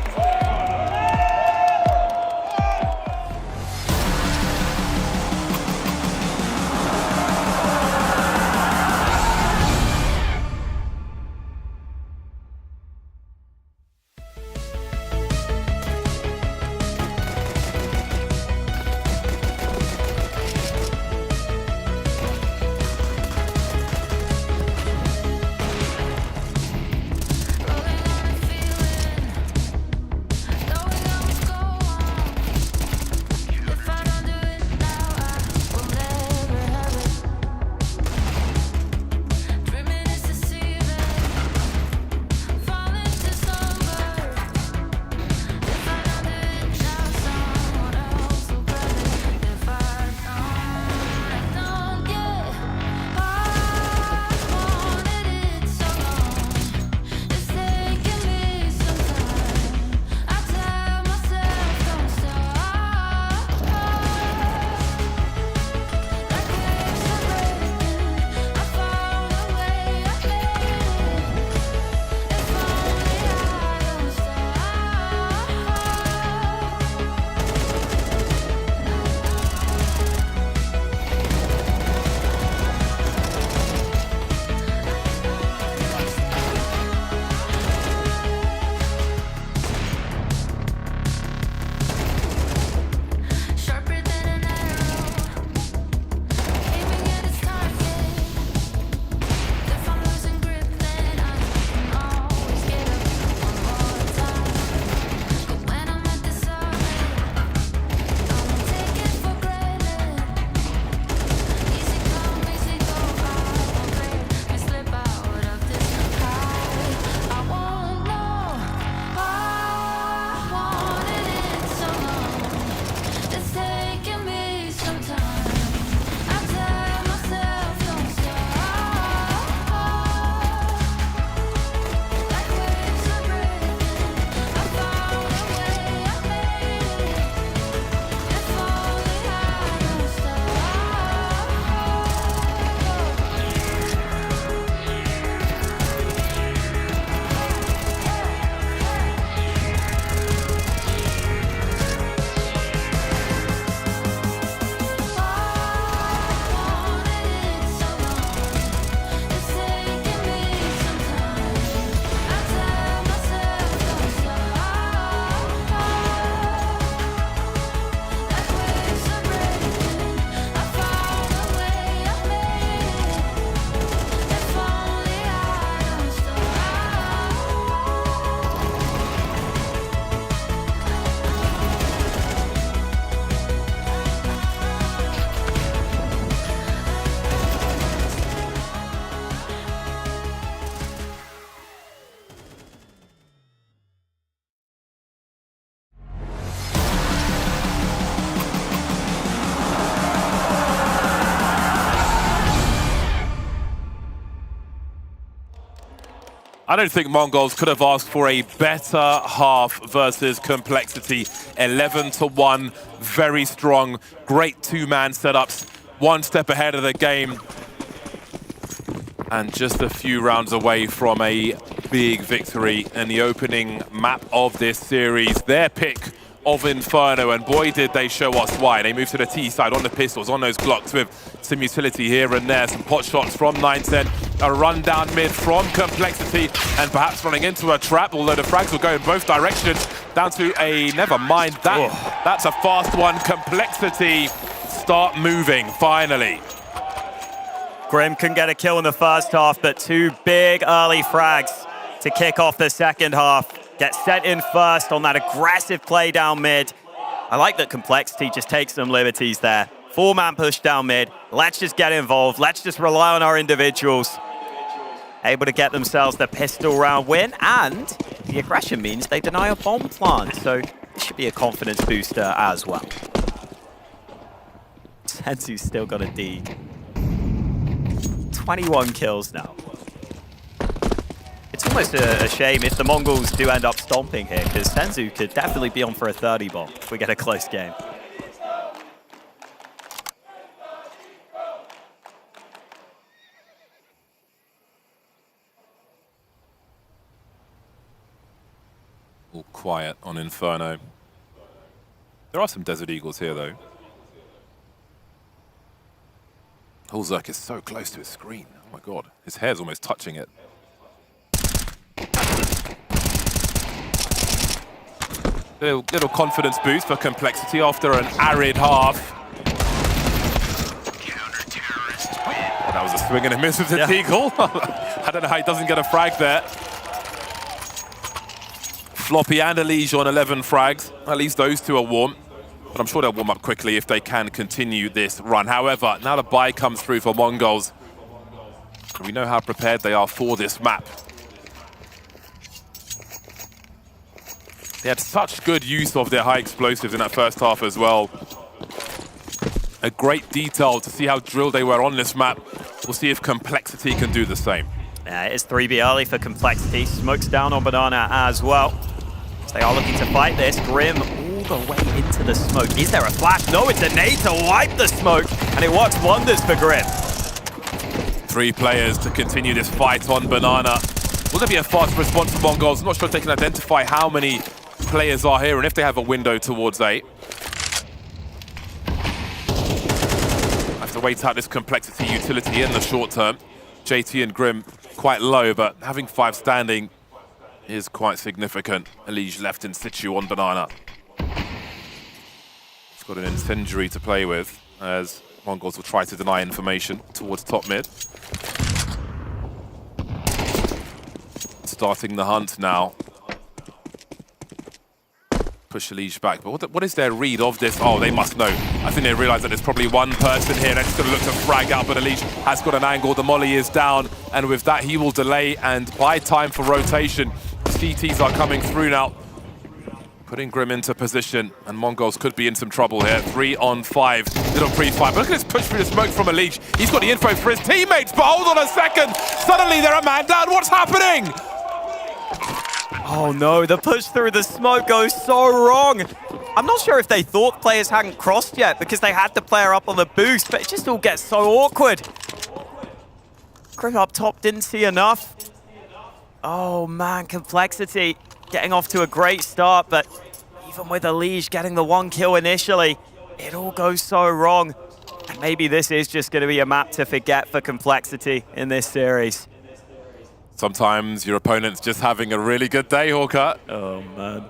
I don't think MongolZ could have asked for a better half versus Complexity. 11-1, very strong, great two-man setups, one step ahead of the game, and just a few rounds away from a big victory in the opening map of this series. Their pick of Inferno, and boy did they show us why. They moved to the T side on the pistols, on those Glocks, with some utility here and there, some pot shots from 910, a run down mid from Complexity, and perhaps running into a trap, although the frags will go in both directions, down to a, never mind that, that's a fast one. Complexity start moving, finally. Grim couldn't get a kill in the first half, but two big early frags to kick off the second half. Get sent in first on that aggressive play down mid. I like that Complexity just takes some liberties there. Four-man push down mid. Let's just get involved. Let's just rely on our individuals. Able to get themselves the pistol round win, and the aggression means they deny a bomb plant, so this should be a confidence booster as well. Senzu's still got a D. 21 kills now. It's almost a shame if the Mongols do end up stomping here, because Senzu could definitely be on for a 30 bomb if we get a close game. All quiet on Inferno. There are some Desert Eagles here, though. MongolZ is so close to his screen. Oh my god, his hair's almost touching it. Little confidence boost for Complexity after an arid half. That was a swing and a miss with the Eagle. I don't know how he doesn't get a frag there. Floppy and Elige on 11 frags. At least those two are warm. But I'm sure they'll warm up quickly if they can continue this run. However, now the buy comes through for MongolZ. We know how prepared they are for this map. They had such good use of their high explosives in that first half as well. A great detail to see how drilled they were on this map. We'll see if Complexity can do the same. Yeah, it is 3B early for Complexity. Smokes down on Banana as well. So they are looking to fight this. Grim all the way into the smoke. Is there a flash? No, it's a nade to wipe the smoke, and it works wonders for Grim. 3 players to continue this fight on Banana. Will there be a fast response from MongolZ? I'm not sure if they can identify how many players are here and if they have a window towards 8. Have to wait out this Complexity utility in the short term. JT and Grim quite low, but having 5 standing is quite significant. Elige left in situ on Banana. He's got an incendiary to play with as MongolZ will try to deny information towards top mid. Starting the hunt now. Push Elige back, but what is their read of this? Oh, they must know. I think they realize that there's probably one person here. They're just going to look to frag out, but Elige has got an angle. The molly is down, and with that, he will delay and buy time for rotation. CTs are coming through now, putting Grim into position, and MongolZ could be in some trouble here. 3 on 5, little pre-fight. But look at this push through the smoke from Elige. He's got the info for his teammates, but hold on a second. Suddenly they're a man down. What's happening? Oh no, the push through the smoke goes so wrong. I'm not sure if they thought players hadn't crossed yet because they had the player up on the boost, but it just all gets so awkward. Grim up top didn't see enough. Oh man, Complexity getting off to a great start, but even with Elige getting the 1 kill initially, it all goes so wrong. And maybe this is just going to be a map to forget for Complexity in this series. Sometimes your opponent's just having a really good day, Hawker. Oh, man.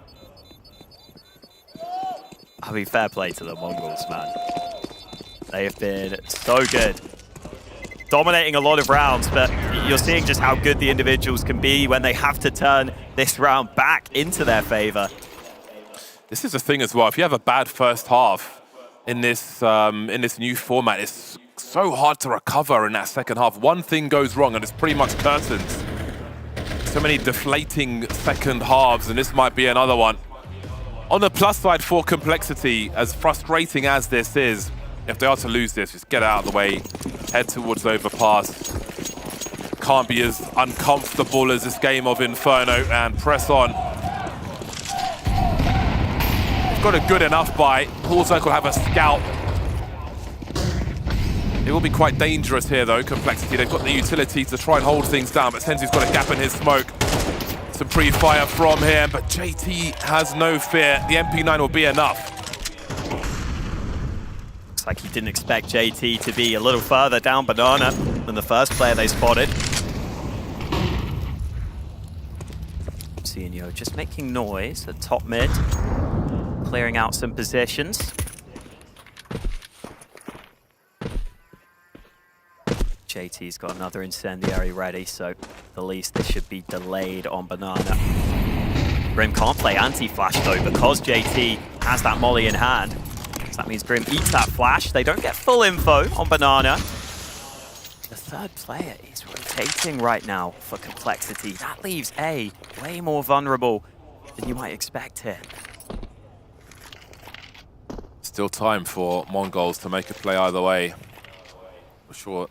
I mean, fair play to the MongolZ, man. They have been so good. Dominating a lot of rounds, but you're seeing just how good the individuals can be when they have to turn this round back into their favor. This is the thing as well. If you have a bad first half in this new format, it's so hard to recover in that second half. One thing goes wrong and it's pretty much curtains. So many deflating second halves, and this might be another one. On the plus side for Complexity, as frustrating as this is, if they are to lose this, just get out of the way, head towards overpass. can't be as uncomfortable as this game of Inferno and press on. They've got a good enough buy. MongolZ will have a scout. It will be quite dangerous here though, Complexity. They've got the utility to try and hold things down, but Senzu's got a gap in his smoke. Some pre-fire from him, but JT has no fear. The MP9 will be enough. Looks like he didn't expect JT to be a little further down banana than the first player they spotted. Xenio just making noise at top mid, clearing out some positions. JT's got another incendiary ready, so at least this should be delayed on banana. Grim can't play anti-flash though because JT has that molly in hand. So that means Grim eats that flash. They don't get full info on banana. The third player is rotating right now for Complexity. That leaves A way more vulnerable than you might expect here. Still time for MongolZ to make a play either way. For sure.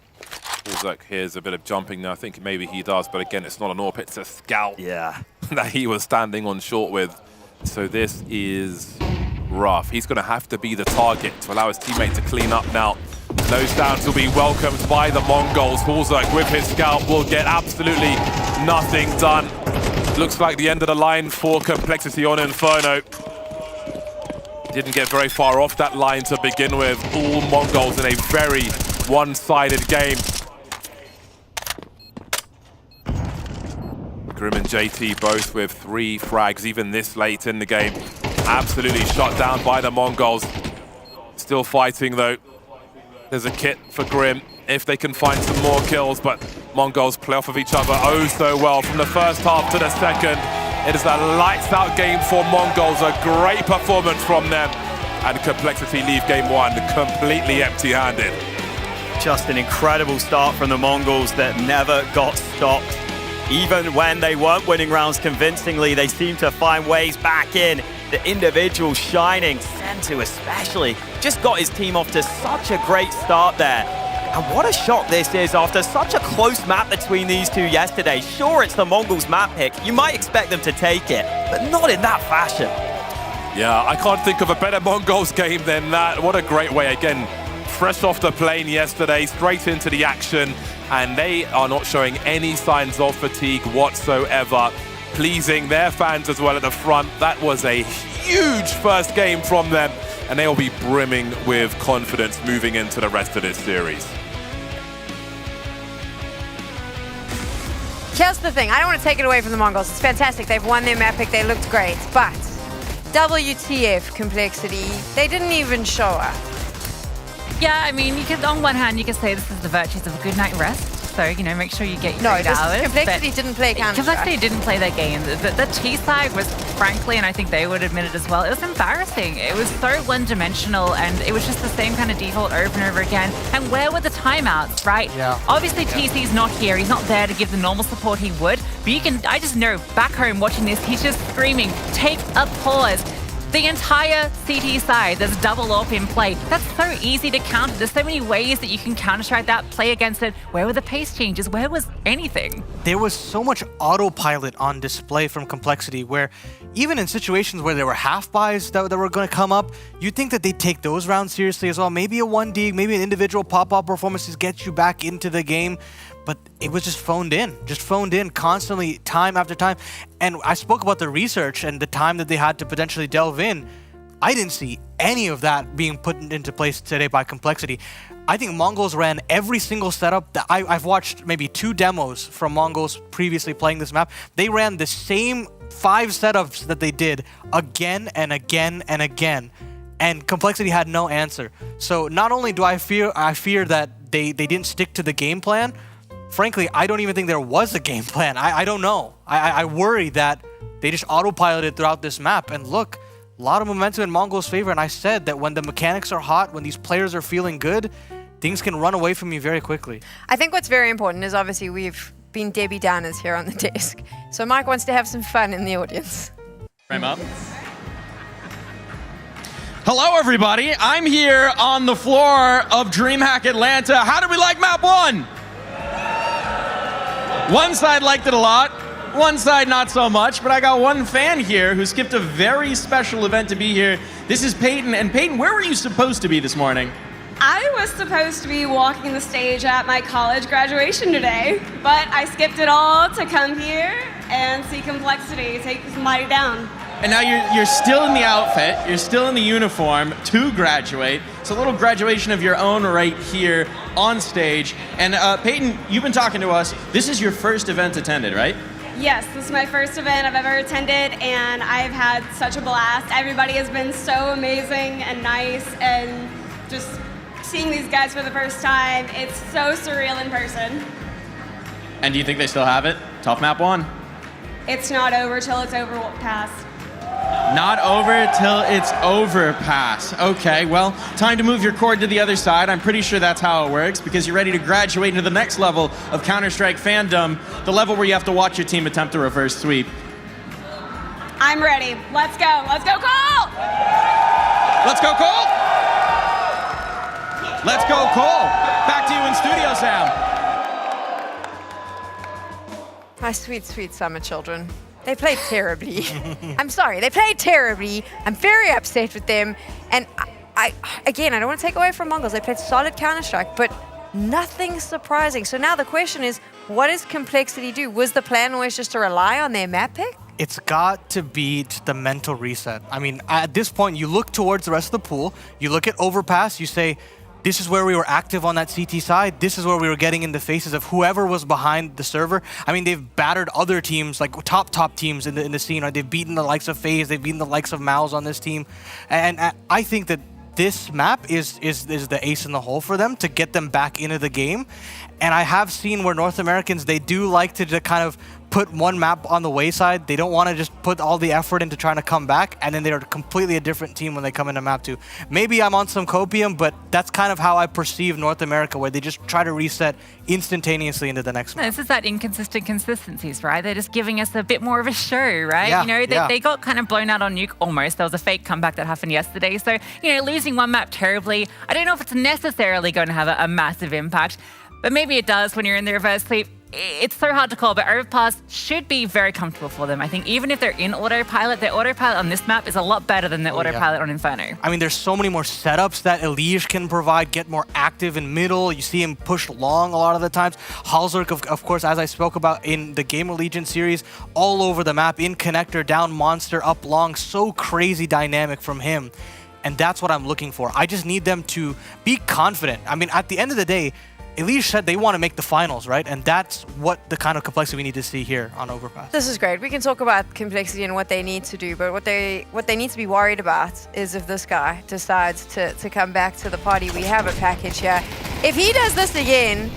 MongolZ hears a bit of jumping now. I think maybe he does, but again, it's not an AWP, it's a scout that he was standing on short with. So this is rough. He's going to have to be the target to allow his teammate to clean up now. Those downs will be welcomed by the MongolZ. MongolZ with his scout will get absolutely nothing done. Looks like the end of the line for Complexity on Inferno. Didn't get very far off that line to begin with. All MongolZ in a very one-sided game. Grim and JT both with 3 frags, even this late in the game. Absolutely shut down by the MongolZ. Still fighting though. There's a kit for Grim if they can find some more kills, but MongolZ play off of each other oh so well from the first half to the second. It is a lights out game for MongolZ, a great performance from them. And Complexity leave game 1 completely empty-handed. Just an incredible start from the MongolZ that never got stopped. Even when they weren't winning rounds convincingly, they seemed to find ways back in. The individual shining, Senzu especially, just got his team off to such a great start there. And what a shock this is after such a close map between these two yesterday. Sure, it's the MongolZ map pick. You might expect them to take it, but not in that fashion. Yeah, I can't think of a better MongolZ game than that. What a great way. Again, fresh off the plane yesterday, straight into the action, and they are not showing any signs of fatigue whatsoever. Pleasing their fans as well at the front. That was a huge first game from them, and they will be brimming with confidence moving into the rest of this series. Here's the thing, I don't want to take it away from the MongolZ. It's fantastic, they've won their map pick, they looked great, but WTF Complexity, they didn't even show up. Yeah, I mean, you could, on one hand, you could say this is the virtues of a good night rest. So, you know, make sure you get your 8 hours. Complexity didn't play Counter-Strike. Complexity didn't play their game. The T side was, frankly, and I think they would admit it as well, it was embarrassing. It was so one-dimensional, and it was just the same kind of default over and over again. And where were the timeouts, right? Yeah. Obviously, TC's not here. He's not there to give the normal support he would. But you can, I just know, back home watching this, he's just screaming, take a pause. The entire CT side, there's double AWP in play. That's so easy to counter. There's so many ways that you can counter-strike that, play against it. Where were the pace changes? Where was anything? There was so much autopilot on display from Complexity where even in situations where there were half buys that were going to come up, you'd think that they'd take those rounds seriously as well. Maybe a 1D, maybe an individual pop-up performances get you back into the game. But it was just phoned in constantly, time after time. And I spoke about the research and the time that they had to potentially delve in. I didn't see any of that being put into place today by Complexity. I think MongolZ ran every single setup that I've watched maybe 2 demos from MongolZ previously playing this map. They ran the same 5 setups that they did again and again and again. And Complexity had no answer. So not only do I fear that they didn't stick to the game plan, frankly, I don't even think there was a game plan. I don't know. I worry that they just autopiloted throughout this map. And look, a lot of momentum in MongolZ's favor. And I said that when the mechanics are hot, when these players are feeling good, things can run away from you very quickly. I think what's very important is obviously we've been Debbie Downers here on the desk. So Mike wants to have some fun in the audience. Frame up. Hello, everybody. I'm here on the floor of DreamHack Atlanta. How do we like map 1? One side liked it a lot, one side not so much, but I got one fan here who skipped a very special event to be here. This is Peyton, and Peyton, where were you supposed to be this morning? I was supposed to be walking the stage at my college graduation today, but I skipped it all to come here and see Complexity take Mighty down. And now you're still in the outfit, you're still in the uniform to graduate. It's a little graduation of your own right here on stage. And Peyton, you've been talking to us. This is your first event attended, right? Yes, this is my first event I've ever attended, and I've had such a blast. Everybody has been so amazing and nice, and just seeing these guys for the first time, it's so surreal in person. And do you think they still have it? Tough map 1. It's not over till it's overpassed. Not over till it's overpass. Okay, well, time to move your cord to the other side. I'm pretty sure that's how it works, because you're ready to graduate into the next level of Counter-Strike fandom, the level where you have to watch your team attempt a reverse sweep. I'm ready. Let's go. Let's go, Cole! Let's go, Cole! Let's go, Cole! Back to you in studio, Sam. My sweet, sweet summer children. They played terribly. I'm sorry, they played terribly. I'm very upset with them. And I don't want to take away from MongolZ. They played solid Counter-Strike, but nothing surprising. So now the question is, what does Complexity do? Was the plan always just to rely on their map pick? It's got to be the mental reset. I mean, at this point, you look towards the rest of the pool, you look at Overpass, you say, this is where we were active on that CT side. This is where we were getting in the faces of whoever was behind the server. I mean, they've battered other teams, like top teams in the scene. Right? They've beaten the likes of FaZe. They've beaten the likes of MongolZ on this team. And I think that this map is the ace in the hole for them to get them back into the game. And I have seen where North Americans, they do like to kind of put one map on the wayside. They don't want to just put all the effort into trying to come back, and then they're completely a different team when they come into map 2. Maybe I'm on some copium, but that's kind of how I perceive North America, where they just try to reset instantaneously into the next map. This is that inconsistent consistencies, right? They're just giving us a bit more of a show, right? Yeah, you know, they got kind of blown out on Nuke almost. There was a fake comeback that happened yesterday. So, you know, losing one map terribly, I don't know if it's necessarily going to have a massive impact, but maybe it does when you're in the reverse sweep. It's so hard to call, but Overpass should be very comfortable for them. I think even if they're in autopilot, their autopilot on this map is a lot better than their autopilot on Inferno. I mean, there's so many more setups that Elige can provide, get more active in middle. You see him push long a lot of the times. Halzerk, of course, as I spoke about in the Gamer Legion series, all over the map, in connector, down monster, up long, so crazy dynamic from him. And that's what I'm looking for. I just need them to be confident. I mean, at the end of the day, Elige said they want to make the finals, right? And that's what the kind of complexity we need to see here on Overpass. This is great. We can talk about Complexity and what they need to do, but what they need to be worried about is if this guy decides to come back to the party. We have a package here. If he does this again,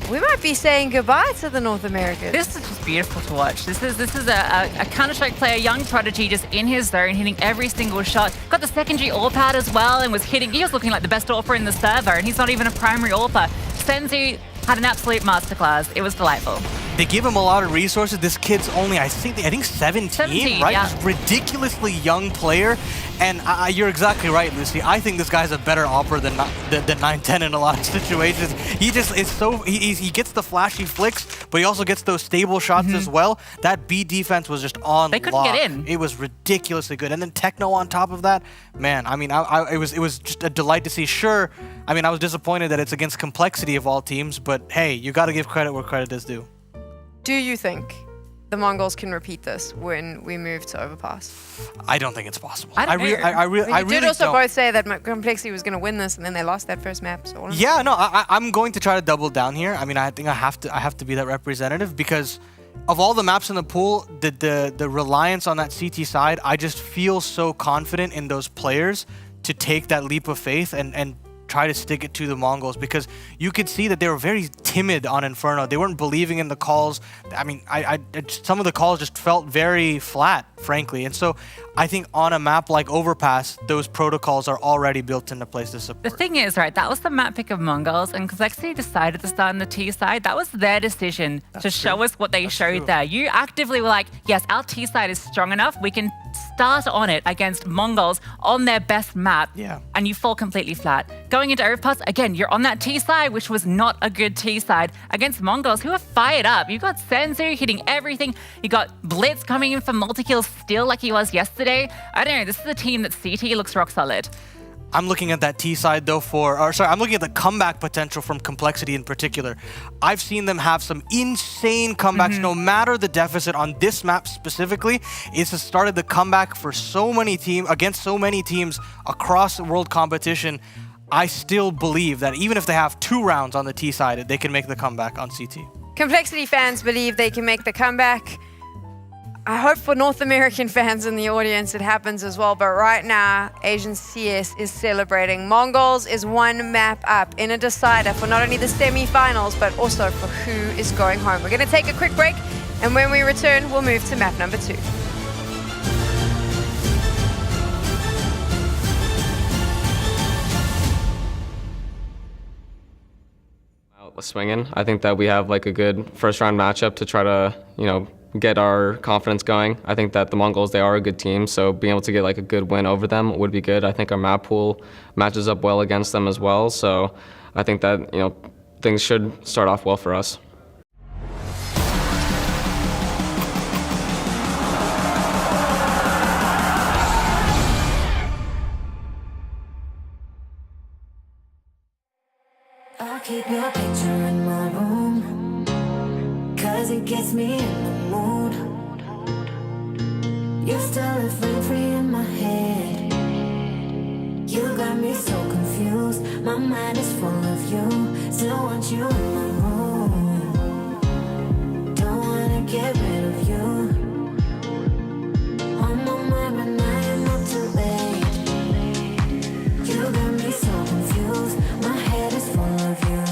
we might be saying goodbye to the North Americans. This is just beautiful to watch. This is a Counter-Strike player, young prodigy, just in his zone, hitting every single shot. Got the secondary AWP out as well, and he was looking like the best AWPer in the server, and he's not even a primary AWPer. Senzu had an absolute masterclass. It was delightful. They give him a lot of resources. This kid's only, I think 17, right? Yeah. He's a ridiculously young player. And you're exactly right, Lucy. I think this guy's a better AWPer than 910 in a lot of situations. He just is so, he gets the flashy flicks, but he also gets those stable shots as well. That B defense was just on They couldn't lock. get in. It was ridiculously good. And then Techno on top of that, man, I mean, it was just a delight to see. Sure, I mean, I was disappointed that it's against Complexity of all teams, but hey, you got to give credit where credit is due. Do you think the Mongols can repeat this when we move to Overpass? I don't think it's possible. I really did also don't. both say that Complexity was going to win this, and then they lost that first map. So Yeah, no, I'm going to try to double down here. I mean, I think I have to be that representative, because of all the maps in the pool, the reliance on that CT side, I just feel so confident in those players to take that leap of faith and try to stick it to the Mongols, because you could see that they were very timid on Inferno. They weren't believing in the calls. I mean, some of the calls just felt very flat frankly. And so I think on a map like Overpass, those protocols are already built into place to support. The thing is, right, that was the map pick of MongolZ, and Complexity decided to start on the T side. That was their decision to show us what they showed there. You actively were like, yes, our T side is strong enough. We can start on it against MongolZ on their best map. Yeah. And you fall completely flat. Going into Overpass, again, you're on that T side, which was not a good T side against MongolZ, who are fired up. You got Senzu hitting everything. You got Blitz coming in for multi-kills still like he was yesterday. I don't know, this is a team that CT looks rock solid. I'm looking at that T side though I'm looking at the comeback potential from Complexity in particular. I've seen them have some insane comebacks, no matter the deficit on this map specifically. It's started the comeback for so many teams, against so many teams across world competition. I still believe that even if they have 2 rounds on the T side, they can make the comeback on CT. Complexity fans believe they can make the comeback. I hope for North American fans in the audience it happens as well, but right now, Asian CS is celebrating. MongolZ is 1 map up in a decider for not only the semi-finals, but also for who is going home. We're gonna take a quick break, and when we return, we'll move to map number 2. Swinging. I think that we have like a good first round matchup to try to, get our confidence going. I think that the MongolZ, they are a good team, so being able to get like a good win over them would be good. I think our map pool matches up well against them as well, so I think that, things should start off well for us. I'll keep your picture in my room, 'cause it gets me in the mood. You're still a free in my head. You got me so confused. My mind is full of you. Still want you in my room. Don't wanna get rid of you. On my mind, but now I'm not too late. You got me so confused. My head is full of you.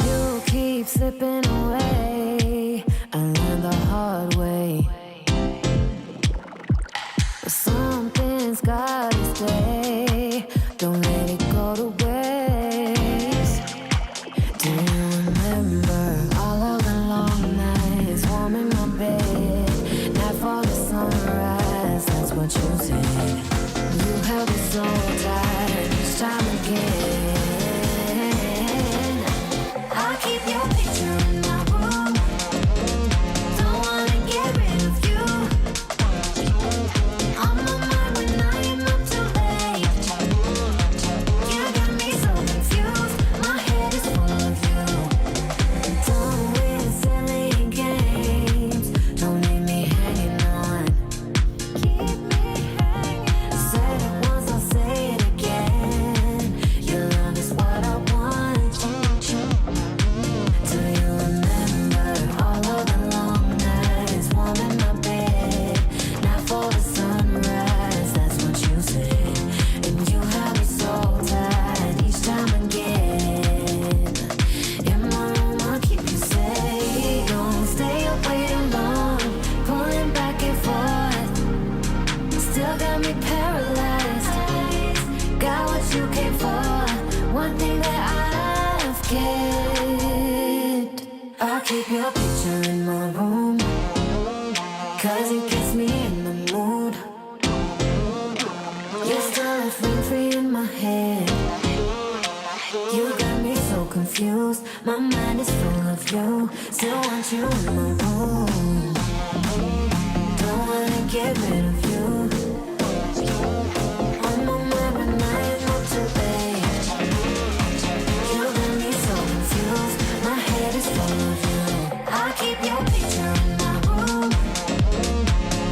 You keep slipping away. I learned the hard way. But something's gotta stay. Don't let it go to waste. Do you remember all of the long nights, warm in my bed, night for the sunrise? That's what you said. You held me so tight each time again. I'll keep your picture in my room. Don't wanna get rid of you. On my mind when I am up too late. You got me so confused. My head is full of you. Don't win silly games. Don't leave me hanging on. Keep me hanging. Said it once, I'll say it again. Your love is what I want. Do you remember all of the long nights, warm in my bed, night for the sunrise? That's what you said, and you held me so tight each time again. In my room, I'll keep you safe. Don't stay up waiting long, pulling back and forth. Still got me paralyzed. Got what you came for. One thing that I've kept. I'll keep your picture in my room, 'cause it gets me in the mood. You're still a free in my head. You got me so confused. My mind is full of you. Still want you in my room. Don't wanna get rid of you. On my mind when I am not too late. You got me so confused. My head is full of you. I'll keep your picture in my room,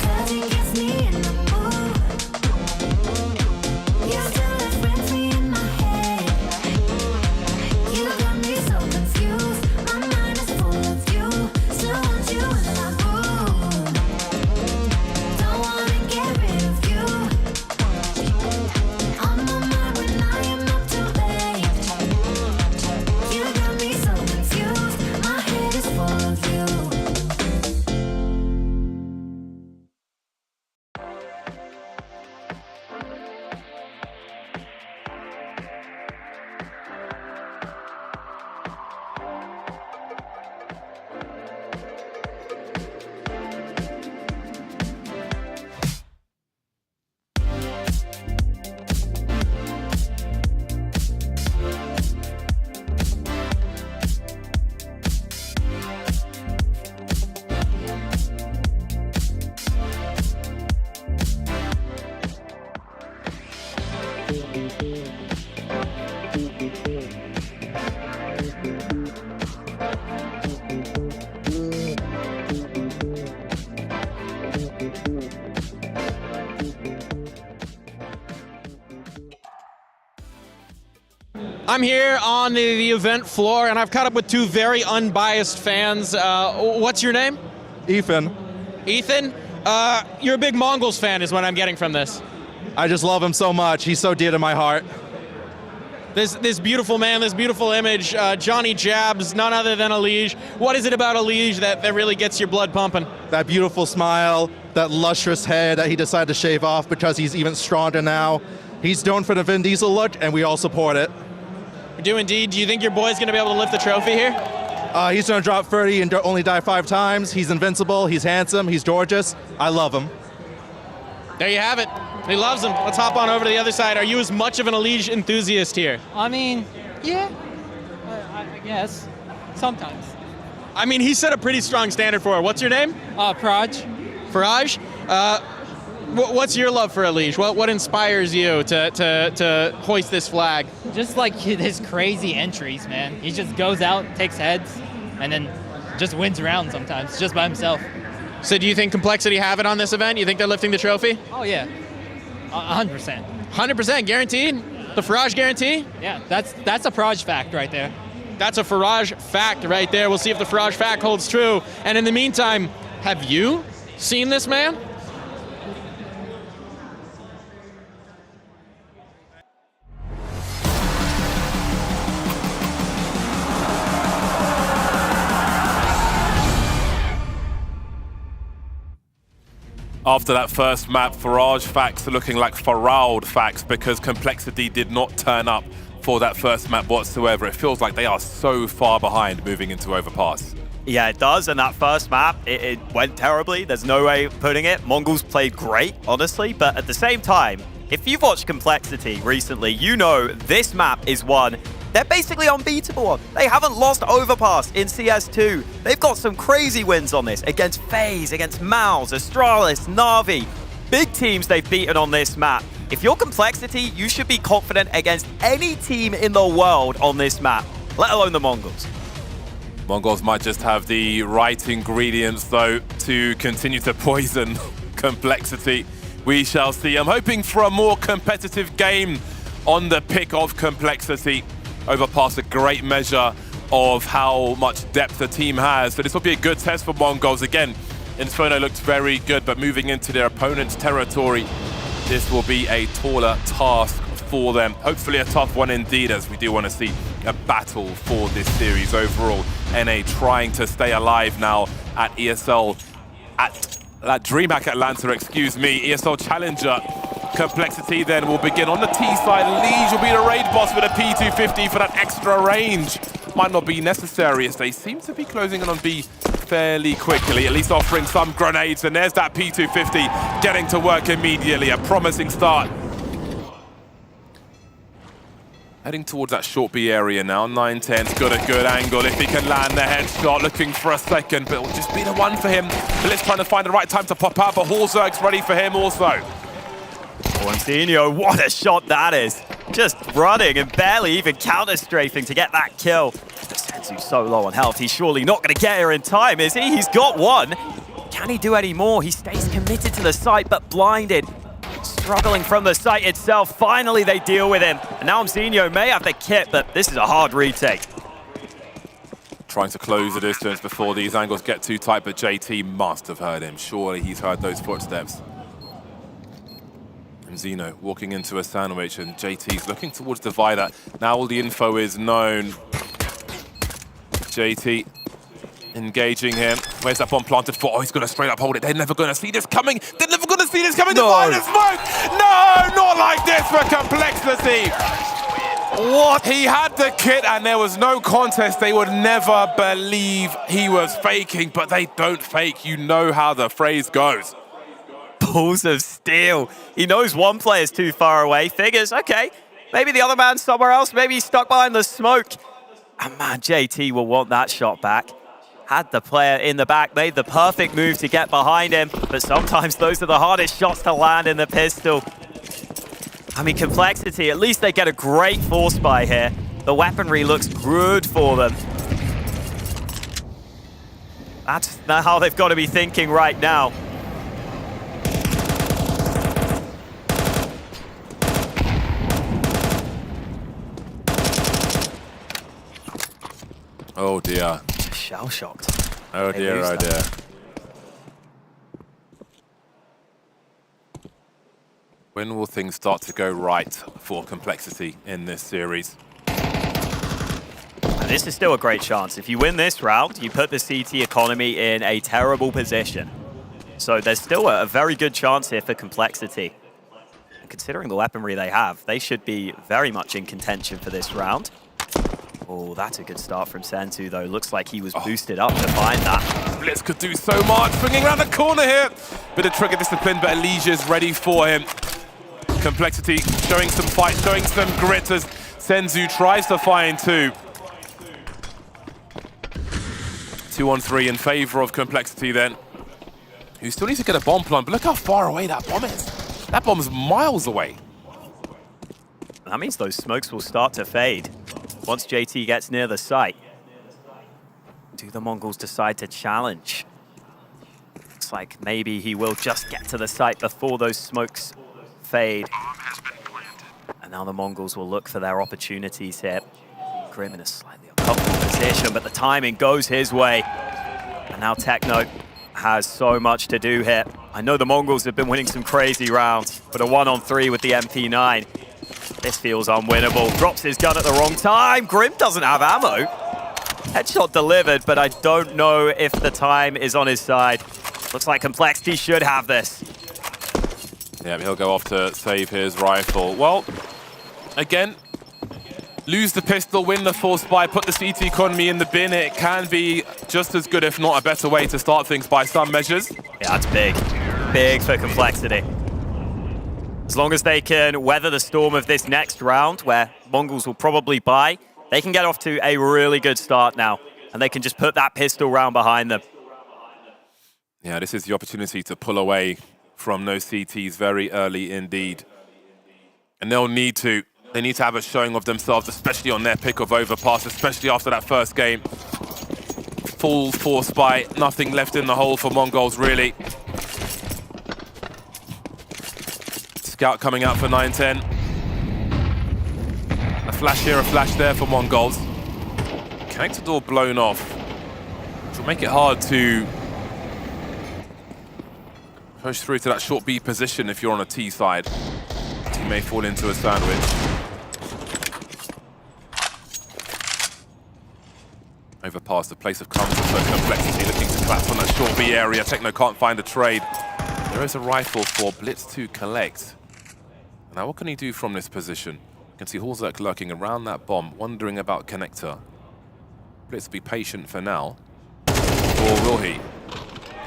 'cause it gets me in the mood. You're still a free in my head. You got me so confused. My mind is full of you. Still want you in my room. Don't wanna get rid of I'm here on the event floor, and I've caught up with two very unbiased fans. What's your name? Ethan. Ethan? You're a big MongolZ fan is what I'm getting from this. I just love him so much. He's so dear to my heart. This beautiful man, this beautiful image, Johnny Jabs, none other than Elige. What is it about Elige that really gets your blood pumping? That beautiful smile, that lustrous hair that he decided to shave off because he's even stronger now. He's known for the Vin Diesel look, and we all support it. We do indeed. Do you think your boy's going to be able to lift the trophy here? He's going to drop 30 and only die 5 times. He's invincible, he's handsome, he's gorgeous. I love him. There you have it. He loves him. Let's hop on over to the other side. Are you as much of an Elige enthusiast here? I mean, yeah, I guess. Sometimes. I mean, he set a pretty strong standard for her. What's your name? Praj. Faraj? What's your love for Elige? What inspires you to hoist this flag? Just like his crazy entries, man. He just goes out, takes heads, and then just wins rounds sometimes, just by himself. So do you think Complexity have it on this event? You think they're lifting the trophy? Oh, yeah. 100%. 100% guaranteed? The Faraj guarantee? Yeah, that's a Faraj fact right there. That's a Faraj fact right there. We'll see if the Faraj fact holds true. And in the meantime, have you seen this man? After that first map, Faraj facts are looking like Farald facts because Complexity did not turn up for that first map whatsoever. It feels like they are so far behind moving into Overpass. Yeah, it does, and that first map, it went terribly. There's no way of putting it. MongolZ played great, honestly, but at the same time, if you've watched Complexity recently, you know this map is one they're basically unbeatable on. They haven't lost Overpass in CS2. They've got some crazy wins on this against FaZe, against MongolZ, Astralis, Na'Vi. Big teams they've beaten on this map. If you're Complexity, you should be confident against any team in the world on this map, let alone the MongolZ. MongolZ might just have the right ingredients, though, to continue to poison Complexity. We shall see. I'm hoping for a more competitive game on the pick of Complexity. Overpass a great measure of how much depth the team has. So this will be a good test for MongolZ. Again, Inferno looked very good, but moving into their opponent's territory, this will be a taller task for them. Hopefully a tough one indeed, as we do want to see a battle for this series overall. NA trying to stay alive now at ESL, at DreamHack Atlanta, excuse me. ESL Challenger. Complexity then will begin on the T side. Elige will be the raid boss with a P250 for that extra range. Might not be necessary as they seem to be closing in on B fairly quickly, at least offering some grenades. And there's that P250 getting to work immediately. A promising start. Heading towards that short B area now. 9-10's got a good angle if he can land the headshot. Looking for a second, but it'll just be the one for him. Blitz trying to find the right time to pop out, but Hallzerg's ready for him also. Monte, what a shot that is. Just running and barely even counter-strafing to get that kill. Sensu's so low on health, he's surely not going to get here in time, is he? He's got one. Can he do any more? He stays committed to the site, but blinded. Struggling from the site itself. Finally, they deal with him. And now Mzinho may have the kit, but this is a hard retake. Trying to close the distance before these angles get too tight, but JT must have heard him. Surely he's heard those footsteps. Zeno walking into a sandwich, and JT's looking towards Divider. Now all the info is known. JT engaging him. Where's that bomb planted for? Oh, he's going to straight up hold it. They're never going to see this coming. They're never going to see this coming. No. Divider smoke! No, not like this for Complexity. What? He had the kit and there was no contest. They would never believe he was faking, but they don't fake. You know how the phrase goes. Balls of steel. He knows one player's too far away. Figures, okay, maybe the other man's somewhere else. Maybe he's stuck behind the smoke. And man, JT will want that shot back. Had the player in the back, made the perfect move to get behind him. But sometimes those are the hardest shots to land in the pistol. I mean, Complexity, at least they get a great force buy here. The weaponry looks good for them. That's how they've got to be thinking right now. Oh dear. Shell-shocked. Oh dear, oh dear. When will things start to go right for Complexity in this series? And this is still a great chance. If you win this round, you put the CT economy in a terrible position. So there's still a very good chance here for Complexity. And considering the weaponry they have, they should be very much in contention for this round. Oh, that's a good start from Sensu, though. Looks like he was boosted up to find that. Blitz could do so much, swinging around the corner here. Bit of trigger discipline, but Alicia's ready for him. Complexity showing some fight, showing some grit as Senzu tries to find two. 2-on-3 in favor of Complexity then, who still needs to get a bomb plant, but look how far away that bomb is. That bomb's miles away. That means those smokes will start to fade once JT gets near the site. Do the Mongols decide to challenge? Looks like maybe he will just get to the site before those smokes fade. And now the Mongols will look for their opportunities here. Grim in a slightly uncomfortable position, but the timing goes his way. And now Techno has so much to do here. I know the Mongols have been winning some crazy rounds, but a 1-on-3 with the MP9. This feels unwinnable. Drops his gun at the wrong time. Grim doesn't have ammo. Headshot delivered, but I don't know if the time is on his side. Looks like Complexity should have this. Yeah, he'll go off to save his rifle. Well, again, lose the pistol, win the full spy, put the CT economy in the bin. It can be just as good, if not a better way to start things by some measures. Yeah, that's big. Big for Complexity. As long as they can weather the storm of this next round, where Mongols will probably buy, they can get off to a really good start now, and they can just put that pistol round behind them. Yeah, this is the opportunity to pull away from those CTs very early indeed. And they'll need to. They need to have a showing of themselves, especially on their pick of overpass, especially after that first game. Full force by, nothing left in the hole for Mongols, really. Scout coming out for 9-10. A flash here, a flash there for Mongols. Connector door blown off, which will make it hard to push through to that short B position if you're on a T side. You may fall into a sandwich. Overpass, the place of comfort for Complexity, looking to collapse on that short B area. Techno can't find a trade. There is a rifle for Blitz to collect. Now what can he do from this position? You can see Horzerk lurking around that bomb, wondering about Connector. Blitz be patient for now. Or will he?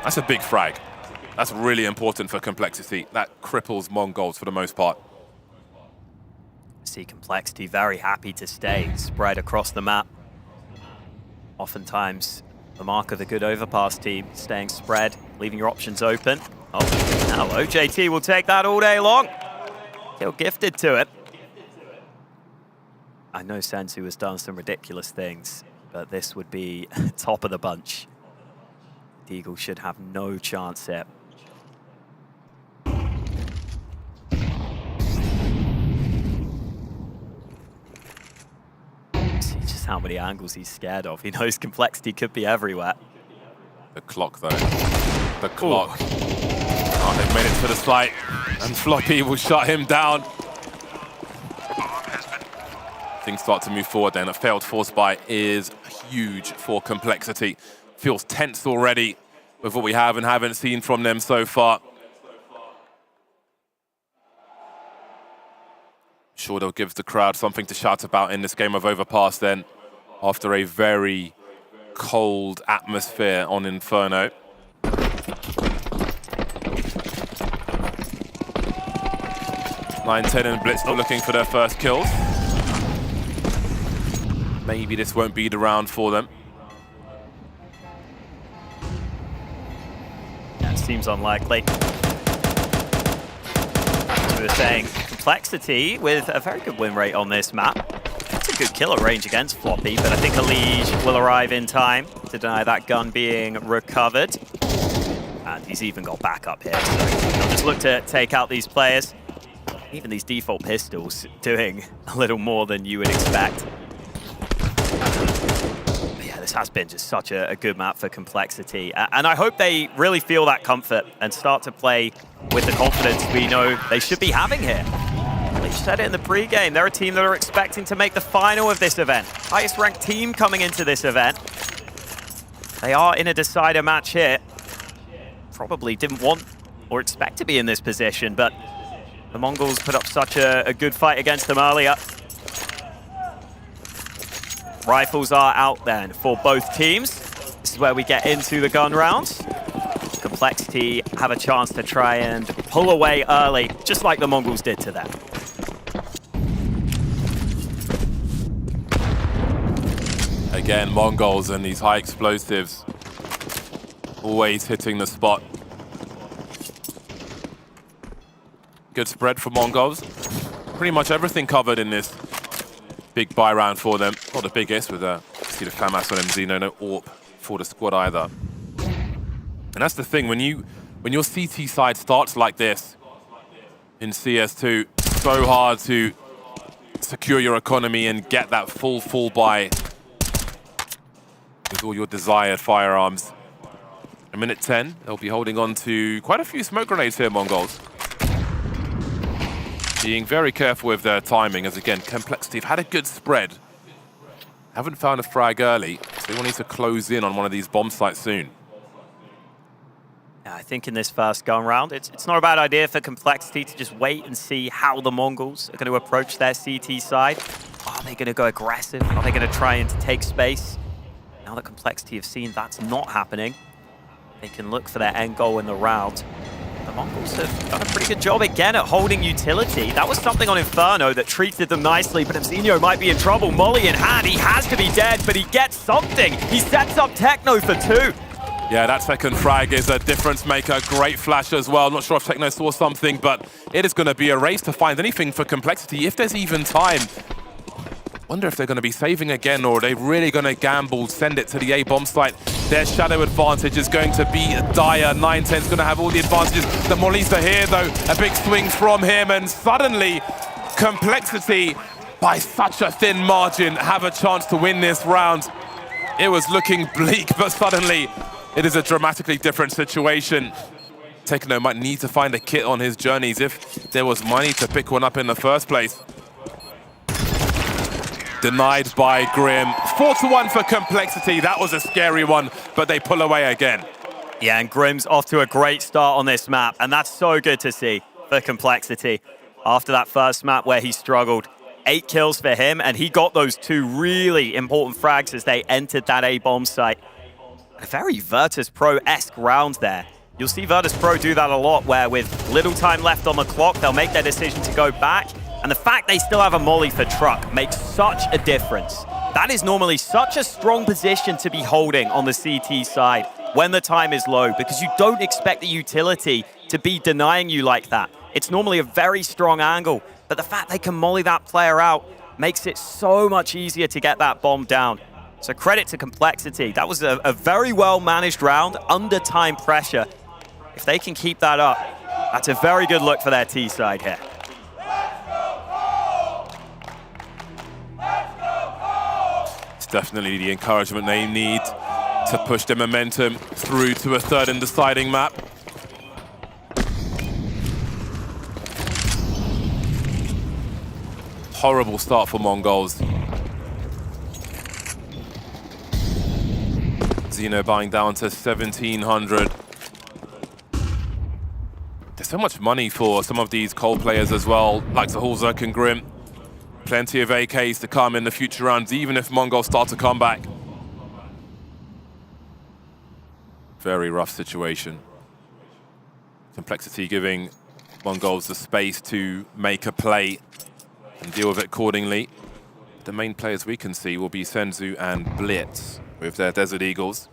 That's a big frag. That's really important for Complexity. That cripples Mongols for the most part. See Complexity very happy to stay spread across the map. Oftentimes, the mark of a good overpass team, staying spread, leaving your options open. Oh, now OJT will take that all day long. He'll gifted to it. I know Sensu has done some ridiculous things, but this would be top of the bunch. Deagle should have no chance here. See just how many angles he's scared of. He knows Complexity could be everywhere. The clock, though. The clock. Oh, they've made it to the site, and Floppy will shut him down. Things start to move forward then. A failed force buy is huge for Complexity. Feels tense already with what we have and haven't seen from them so far. Sure, they'll give the crowd something to shout about in this game of Overpass then, after a very cold atmosphere on Inferno. (9-10) and Blitz still looking for their first kills. Maybe this won't be the round for them. That seems unlikely. As we were saying, Complexity with a very good win rate on this map. It's a good killer range against Floppy, but I think Elige will arrive in time to deny that gun being recovered. And he's even got backup here, so he'll just look to take out these players. Even these default pistols doing a little more than you would expect. this has been just such a good map for Complexity. And I hope they really feel that comfort and start to play with the confidence we know they should be having here. They said it in the pregame. They're a team that are expecting to make the final of this event. Highest ranked team coming into this event. They are in a decider match here. Probably didn't want or expect to be in this position, but the Mongols put up such a good fight against them earlier. Rifles are out then for both teams. This is where we get into the gun rounds. Complexity have a chance to try and pull away early, just like the Mongols did to them. Again, Mongols and these high explosives always hitting the spot. Good spread for Mongols. Pretty much everything covered in this big buy round for them. Not the biggest with see the FAMAS on MZ, no AWP for the squad either. And that's the thing, when your CT side starts like this in CS2, so hard to secure your economy and get that full buy with all your desired firearms. A minute 10, they'll be holding on to quite a few smoke grenades here, Mongols. Being very careful with their timing, as again, Complexity have had a good spread. Haven't found a frag early, so they will need to close in on one of these bomb sites soon. Yeah, I think in this first gun round, it's not a bad idea for Complexity to just wait and see how the Mongols are going to approach their CT side. Are they going to go aggressive? Are they going to try and take space? Now that Complexity have seen that's not happening, they can look for their end goal in the round. The Mongols have done a pretty good job again at holding utility. That was something on Inferno that treated them nicely, but Mzinho might be in trouble. Molly in hand, he has to be dead, but he gets something. He sets up Techno for 2. Yeah, that second frag is a difference maker. Great flash as well. Not sure if Techno saw something, but it is going to be a race to find anything for Complexity if there's even time. Wonder if they're going to be saving again, or are they really going to gamble, send it to the A-bomb site? Their shadow advantage is going to be dire. 9-10's going to have all the advantages. The Molisa here, though, a big swing from him, and suddenly Complexity, by such a thin margin, have a chance to win this round. It was looking bleak, but suddenly it is a dramatically different situation. Techno might need to find a kit on his journeys if there was money to pick one up in the first place. Denied by Grim. 4-1 for Complexity. That was a scary one, but they pull away again. Yeah, and Grim's off to a great start on this map, and that's so good to see for Complexity. After that first map where he struggled, 8 kills for him, and he got those 2 really important frags as they entered that A-bomb site. A very Virtus Pro-esque round there. You'll see Virtus Pro do that a lot, where with little time left on the clock, they'll make their decision to go back. And the fact they still have a molly for truck makes such a difference. That is normally such a strong position to be holding on the CT side when the time is low, because you don't expect the utility to be denying you like that. It's normally a very strong angle, but the fact they can molly that player out makes it so much easier to get that bomb down. So credit to Complexity. That was a very well managed round under time pressure. If they can keep that up, that's a very good look for their T side here. Definitely the encouragement they need to push their momentum through to a third and deciding map. Horrible start for Mongols. Xeno buying down to 1,700. There's so much money for some of these Cole players as well, like the Hulzerk and Grim. Plenty of AKs to come in the future rounds, even if Mongols start to come back. Very rough situation. Complexity giving Mongols the space to make a play and deal with it accordingly. The main players we can see will be Senzu and Blitz with their Desert Eagles.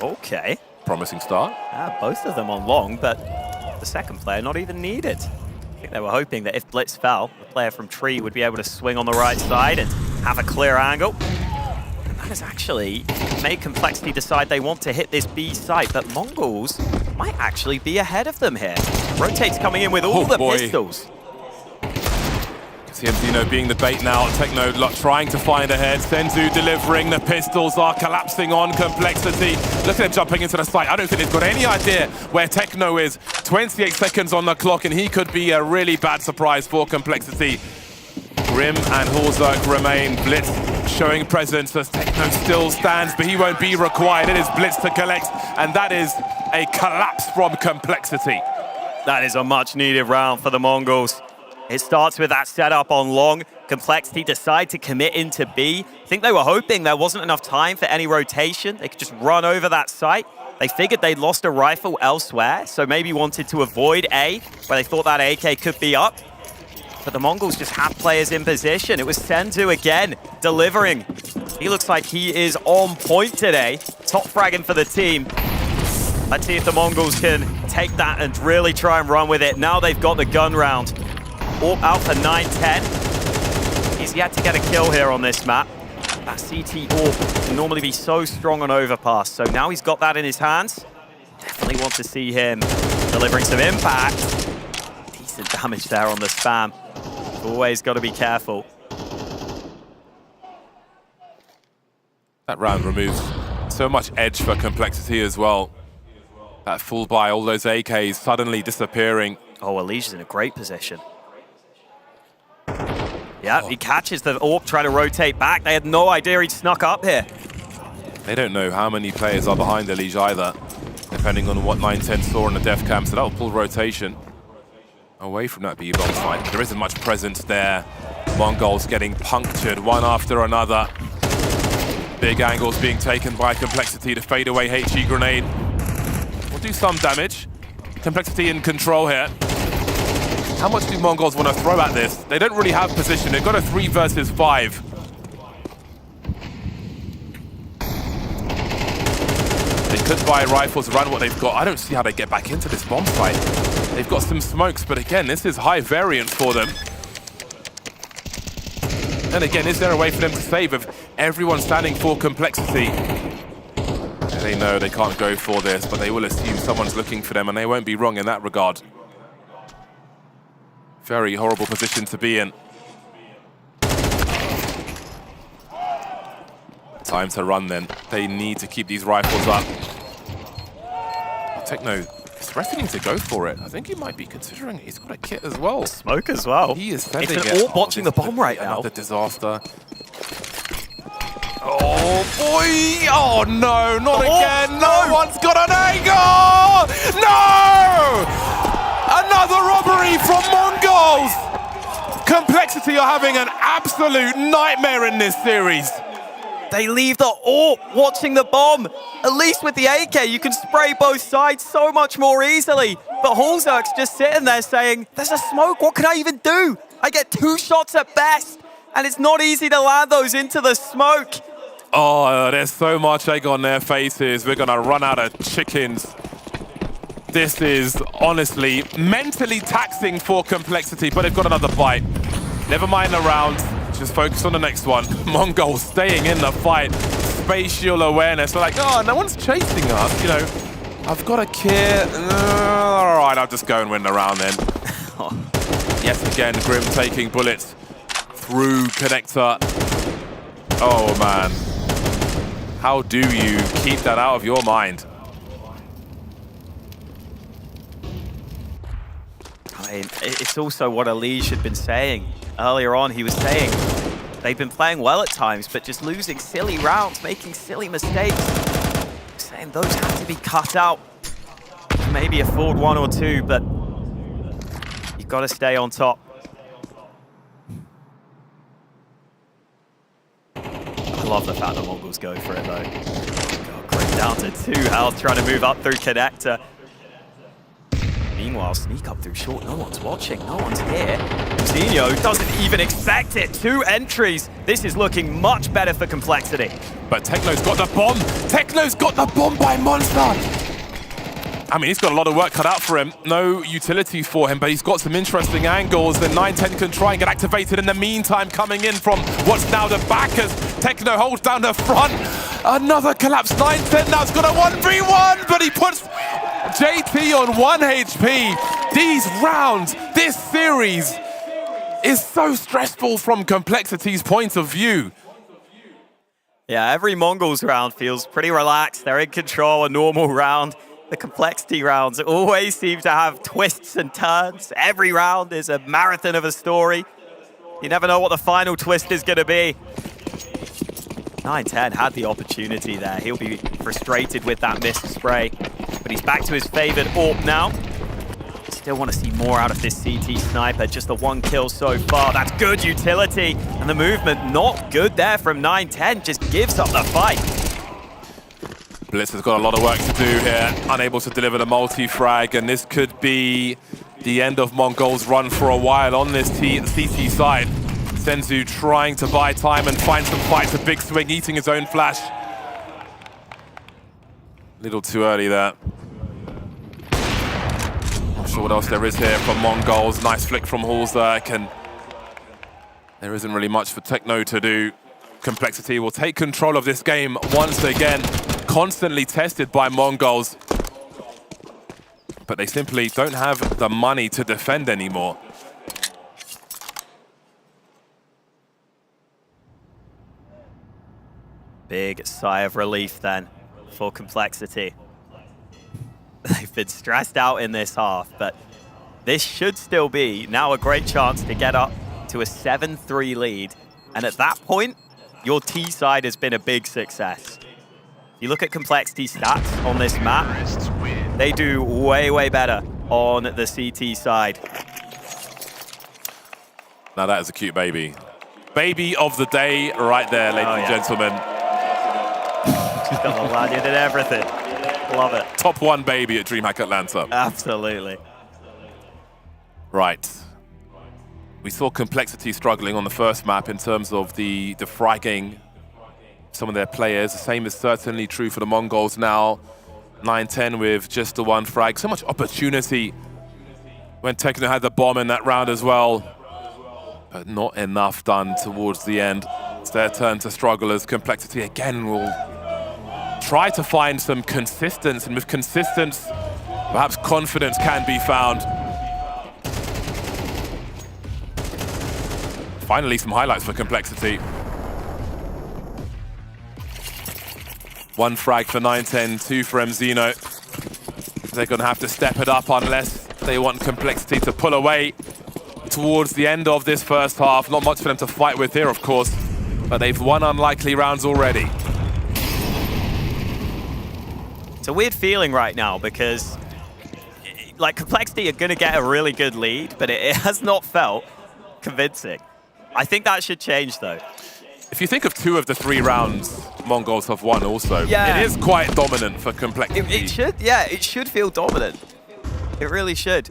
Okay. Promising start. Both of them on long, but the second player not even needed. I think they were hoping that if Blitz fell, the player from Tree would be able to swing on the right side and have a clear angle. And that has actually made Complexity decide they want to hit this B site, but Mongols might actually be ahead of them here. Rotate's coming in with all the pistols. TMZino being the bait now. Techno trying to find ahead. Senzu delivering. The pistols are collapsing on Complexity. Look at him jumping into the site. I don't think they've got any idea where Techno is. 28 seconds on the clock, and he could be a really bad surprise for Complexity. Grim and Horzerk remain. Blitz showing presence as Techno still stands, but he won't be required. It is Blitz to collect, and that is a collapse from Complexity. That is a much-needed round for the Mongols. It starts with that setup on long. Complexity decide to commit into B. I think they were hoping there wasn't enough time for any rotation. They could just run over that site. They figured they'd lost a rifle elsewhere, so maybe wanted to avoid A, where they thought that AK could be up. But the Mongols just have players in position. It was Senzu again, delivering. He looks like he is on point today. Top fragging for the team. Let's see if the Mongols can take that and really try and run with it. Now they've got the gun round. Orp out for 9-10. He's yet to get a kill here on this map. That CT Orp can normally be so strong on overpass, so now he's got that in his hands. Definitely want to see him delivering some impact. Decent damage there on the spam. Always got to be careful. That round removes so much edge for Complexity as well. That full buy, all those AKs suddenly disappearing. Oh, Alicia's in a great position. Yeah, he catches the AWP, trying to rotate back. They had no idea he'd snuck up here. They don't know how many players are behind Alicia either, depending on what 9-10 saw in the def cam. So that'll pull rotation away from that B-bomb site. There isn't much presence there. MongolZ getting punctured one after another. Big angles being taken by Complexity to fade away HE grenade. Will do some damage. Complexity in control here. How much do MongolZ want to throw at this? They don't really have position. They've got a 3 versus 5. They could buy rifles around what they've got. I don't see how they get back into this bomb site. They've got some smokes, but again, this is high variance for them. And again, is there a way for them to save if everyone's standing for Complexity? They know they can't go for this, but they will assume someone's looking for them, and they won't be wrong in that regard. Very horrible position to be in. Time to run then. They need to keep these rifles up. Techno is threatening to go for it. I think he might be considering it. He's got a kit as well. Smoke as well. He is sending it's it. It's an AWP watching the bomb right now. Another disaster. Oh boy! Oh no, not again! No one's got an angle! No! Another robbery from MongolZ! Complexity are having an absolute nightmare in this series. They leave the AWP watching the bomb. At least with the AK, you can spray both sides so much more easily. But Horzerk's just sitting there saying, there's a smoke, what can I even do? I get 2 shots at best, and it's not easy to land those into the smoke. Oh, there's so much egg on their faces. We're gonna run out of chickens. This is honestly mentally taxing for Complexity, but they've got another bite. Never mind the round, just focus on the next one. MongolZ staying in the fight. Spatial awareness. They're like, oh, no one's chasing us. You know, I've got a kit. All right, I'll just go and win the round then. Yet again, Grim taking bullets through connector. Oh, man. How do you keep that out of your mind? I mean, it's also what Alicia had been saying. Earlier on, he was saying they've been playing well at times, but just losing silly rounds, making silly mistakes. Saying those have to be cut out. Maybe afford 1 or 2, but you've got to stay on top. I love the fact that MongolZ go for it, though. God, Grim down to 2 health, trying to move up through connector. Meanwhile, sneak up through short. No one's watching. No one's here. Zinho doesn't even expect it. 2 entries. This is looking much better for Complexity. But Techno's got the bomb. Techno's got the bomb by Monster. I mean, he's got a lot of work cut out for him. No utility for him, but he's got some interesting angles. The 9-10 can try and get activated in the meantime, coming in from what's now the back as Techno holds down the front. Another collapse. 9-10 now. It's got a 1v1, but he puts JT on 1 HP. These rounds, this series, is so stressful from Complexity's point of view. Yeah, every MongolZ round feels pretty relaxed. They're in control, a normal round. The Complexity rounds always seem to have twists and turns. Every round is a marathon of a story. You never know what the final twist is going to be. 910 had the opportunity there. He'll be frustrated with that missed spray. But he's back to his favored AWP now. Still want to see more out of this CT sniper. Just the 1 kill so far. That's good utility. And the movement not good there from 910. Just gives up the fight. Blitz has got a lot of work to do here. Unable to deliver the multi-frag. And this could be the end of MongolZ run for a while on this CT side. Senzu trying to buy time and find some fights. A big swing, eating his own flash. Little too early there. Not sure what else there is here from MongolZ. Nice flick from Halzerk, and there isn't really much for Techno to do. Complexity will take control of this game once again. Constantly tested by MongolZ. But they simply don't have the money to defend anymore. Big sigh of relief then for Complexity. They've been stressed out in this half, but this should still be now a great chance to get up to a 7-3 lead. And at that point, your T side has been a big success. You look at Complexity stats on this map, they do way, way better on the CT side. Now that is a cute baby. Baby of the day right there, ladies and gentlemen. She's got the lanyard and everything. Love it. Top 1 baby at DreamHack Atlanta. Absolutely. Right. We saw Complexity struggling on the first map in terms of the fragging some of their players. The same is certainly true for the MongolZ now. 910 with just the 1 frag. So much opportunity when Techno had the bomb in that round as well. But not enough done towards the end. It's their turn to struggle as Complexity again will try to find some consistency, and with consistency, perhaps confidence can be found. Finally, some highlights for Complexity. 1 frag for 910, 2 for MZeno. They're going to have to step it up unless they want Complexity to pull away towards the end of this first half. Not much for them to fight with here, of course, but they've won unlikely rounds already. It's a weird feeling right now because like Complexity are going to get a really good lead, but it has not felt convincing. I think that should change though. If you think of 2 of the 3 rounds MongolZ have won also, it is quite dominant for Complexity. It should, yeah, it should feel dominant. It really should.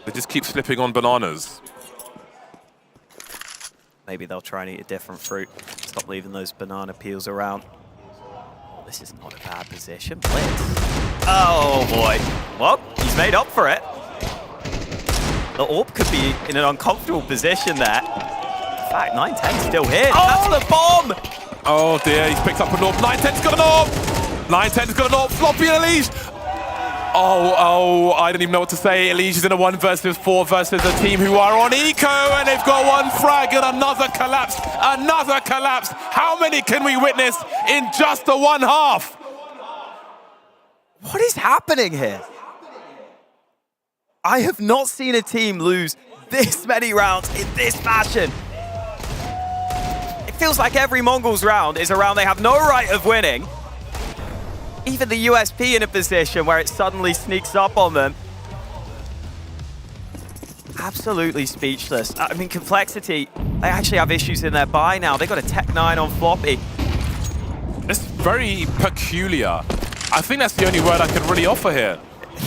They just keep slipping on bananas. Maybe they'll try and eat a different fruit. Stop leaving those banana peels around. This is not a bad position. Blitz. Oh boy. Well, he's made up for it. The AWP could be in an uncomfortable position there. In fact, 910's still here. Oh! That's the bomb! Oh dear, he's picked up an AWP. 910's got an AWP! 910's got an AWP. Floppy and Elige. Oh, I don't even know what to say. Elige is in a 1 versus 4 versus a team who are on eco, and they've got 1 frag and another collapse. Another collapse. How many can we witness in just the 1 half? What is happening here? I have not seen a team lose this many rounds in this fashion. It feels like every MongolZ round is a round they have no right of winning. Even the USP in a position where it suddenly sneaks up on them. Absolutely speechless. I mean, Complexity, they actually have issues in their buy now. They got a Tech 9 on Floppy. It's very peculiar. I think that's the only word I could really offer here.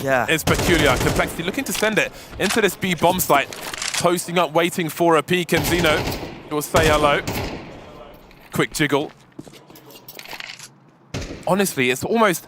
Yeah. It's peculiar. Complexity looking to send it into this B bomb site. Posting up, waiting for a peek, and Zeno will say hello. Quick jiggle. Honestly, it's almost...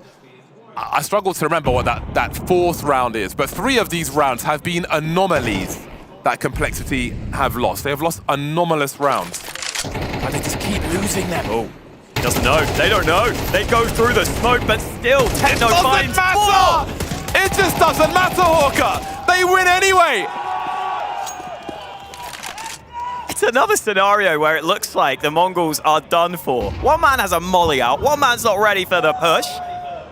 I struggle to remember what that 4th round is, but 3 of these rounds have been anomalies that Complexity have lost. They have lost anomalous rounds. But they just keep losing them. Oh, he doesn't know. They don't know. They go through the smoke, but still, Techno finds matter! It just doesn't matter, Hawker! They win anyway! another scenario where it looks like the Mongols are done for. One man has a molly out, one man's not ready for the push,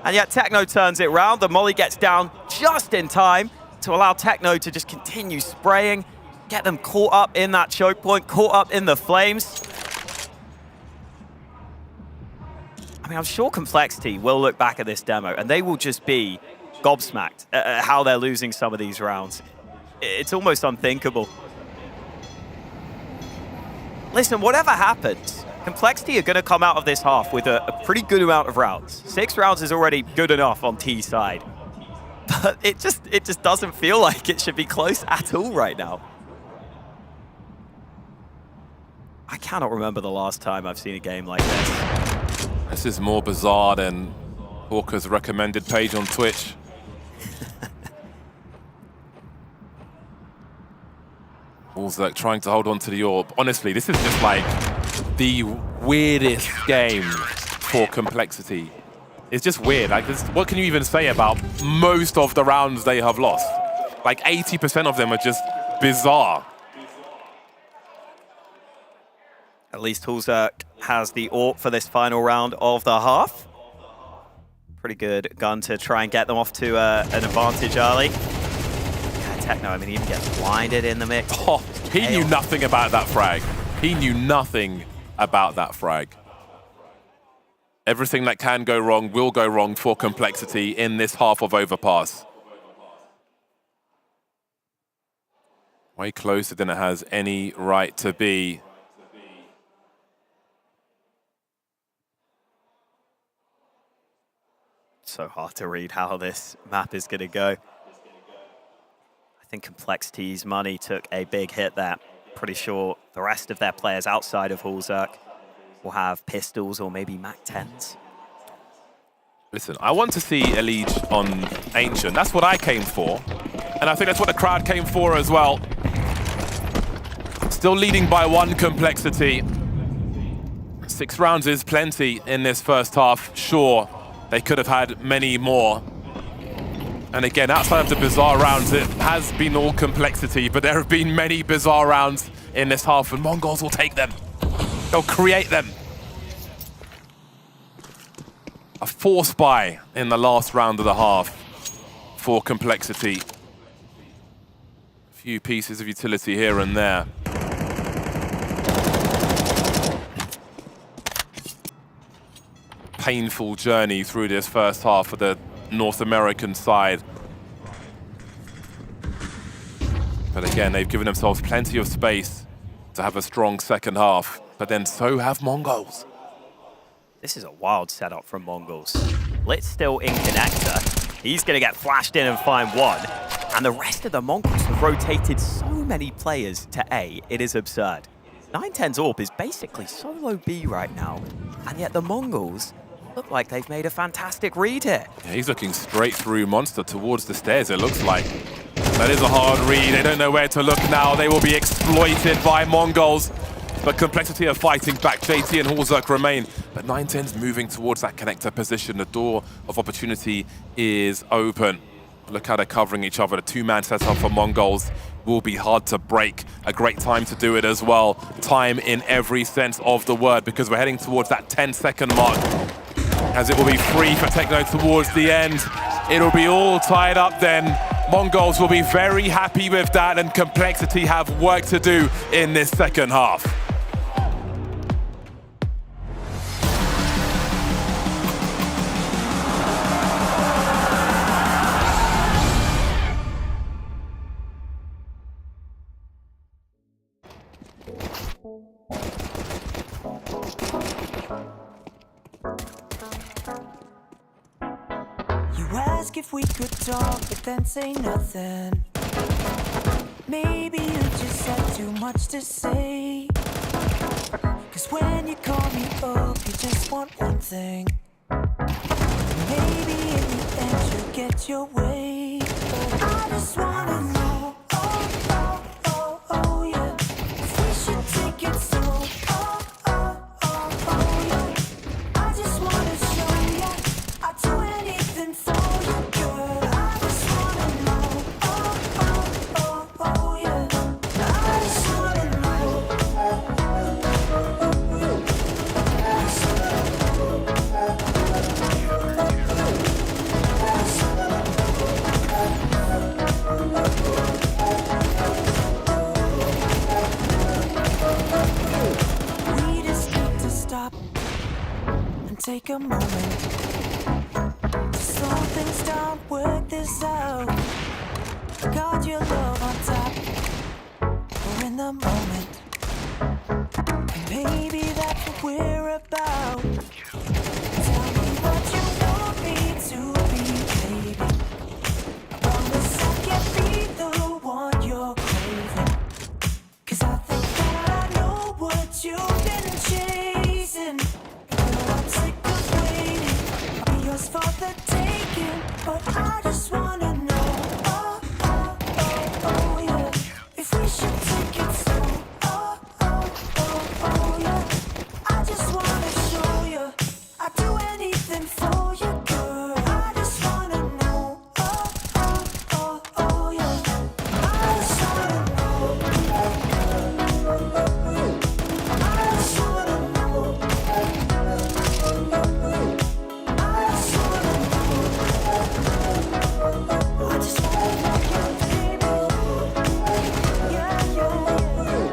and yet Techno turns it round. The molly gets down just in time to allow Techno to just continue spraying, get them caught up in that choke point, caught up in the flames. I mean, I'm sure Complexity will look back at this demo and they will just be gobsmacked at how they're losing some of these rounds. It's almost unthinkable. Listen, whatever happens, Complexity are going to come out of this half with a pretty good amount of rounds. 6 rounds is already good enough on T side. But it just doesn't feel like it should be close at all right now. I cannot remember the last time I've seen a game like this. This is more bizarre than Hawker's recommended page on Twitch. MongolZ trying to hold on to the orb. Honestly, this is just like the weirdest game for Complexity. It's just weird. Like, what can you even say about most of the rounds they have lost? Like 80% of them are just bizarre. At least MongolZ has the AWP for this final round of the half. Pretty good gun to try and get them off to an advantage early. Yeah, Techno, I mean, he even gets blinded in the mix. Oh, he knew nothing about that frag. He knew nothing about that frag. Everything that can go wrong will go wrong for Complexity in this half of Overpass. Way closer than it has any right to be. So hard to read how this map is going to go. I think Complexity's money took a big hit there. Pretty sure the rest of their players outside of MongolZ will have pistols or maybe MAC-10s. Listen, I want to see Elige on Ancient. That's what I came for. And I think that's what the crowd came for as well. Still leading by 1 Complexity. 6 rounds is plenty in this first half, sure. They could have had many more. And again, outside of the bizarre rounds, it has been all Complexity, but there have been many bizarre rounds in this half, and MongolZ will take them. They'll create them. A force buy in the last round of the half for Complexity. A few pieces of utility here and there. Painful journey through this first half for the North American side. But again, they've given themselves plenty of space to have a strong second half. But then so have MongolZ. This is a wild setup from MongolZ. Blitz still in connector. He's going to get flashed in and find 1. And the rest of the Mongols have rotated so many players to A, it is absurd. 910's AWP is basically solo B right now. And yet the Mongols look like they've made a fantastic read here. Yeah, he's looking straight through Monster towards the stairs, it looks like. That is a hard read. They don't know where to look now. They will be exploited by MongolZ. But Complexity are fighting back. JT and MongolZ remain. But 910's moving towards that connector position. The door of opportunity is open. Look how they're covering each other. The 2-man setup for MongolZ will be hard to break. A great time to do it as well. Time in every sense of the word, because we're heading towards that 10-second mark. As it will be free for Techno towards the end. It'll be all tied up then. MongolZ will be very happy with that, and Complexity have work to do in this second half. Ask if we could talk, but then say nothing. Maybe you just had too much to say. Cause when you call me up, you just want one thing. Maybe in the end you'll get your way. But I just wanna know, oh yeah, if we should take it slow, oh yeah. I just wanna show ya, I'd do anything for you, girl. I just wanna know, oh yeah. I just wanna know. take a moment to slow things down, work this out. Got your love on top. We're in the moment. And maybe that's what we're about. Tell me what you want me to be, baby. I promise I can be the one you're craving. 'Cause I think that I know what you've been chasing. Girl, I'm sick of waiting. I'll be yours for the taking. But I just wanna know, oh, oh, oh, oh, yeah, if we should take it slow. Oh, oh, oh, oh, yeah, I just wanna show you I'd do anything for you, girl. I just wanna know, oh, oh, oh, oh, yeah, I just wanna know. I just wanna know. I just wanna know. I just wanna know, baby. Yeah, yeah, yeah.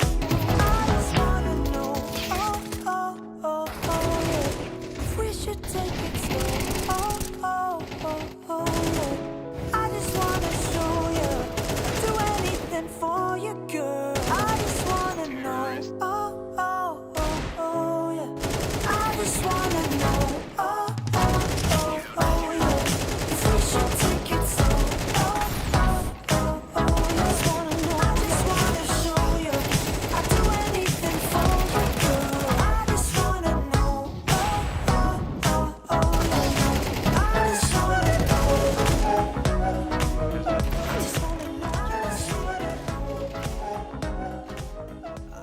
I just wanna know. Oh, oh, oh, oh, yeah. If we should take it slow. Oh, oh, oh, oh, yeah. I just wanna show you I'd do anything for you, girl. I just wanna know. Oh, oh, oh, oh, yeah. I just wanna know. Oh, oh, oh, oh, yeah. If we should take it slow. Oh, oh, oh, oh, yeah. I just wanna know. I just wanna show you I'd do anything for you, girl. I just wanna know. Oh, oh, oh, oh, yeah. I just wanna know. I just wanna know. I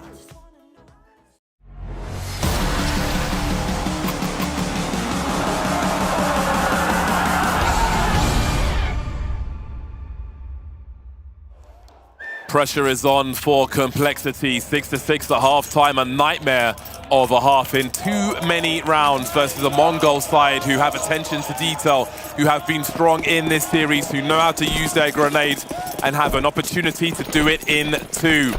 just wanna Pressure is on for Complexity. 6-6 at halftime. A nightmare of a half in too many rounds versus a Mongol side who have attention to detail, who have been strong in this series, who know how to use their grenades and have an opportunity to do it in two.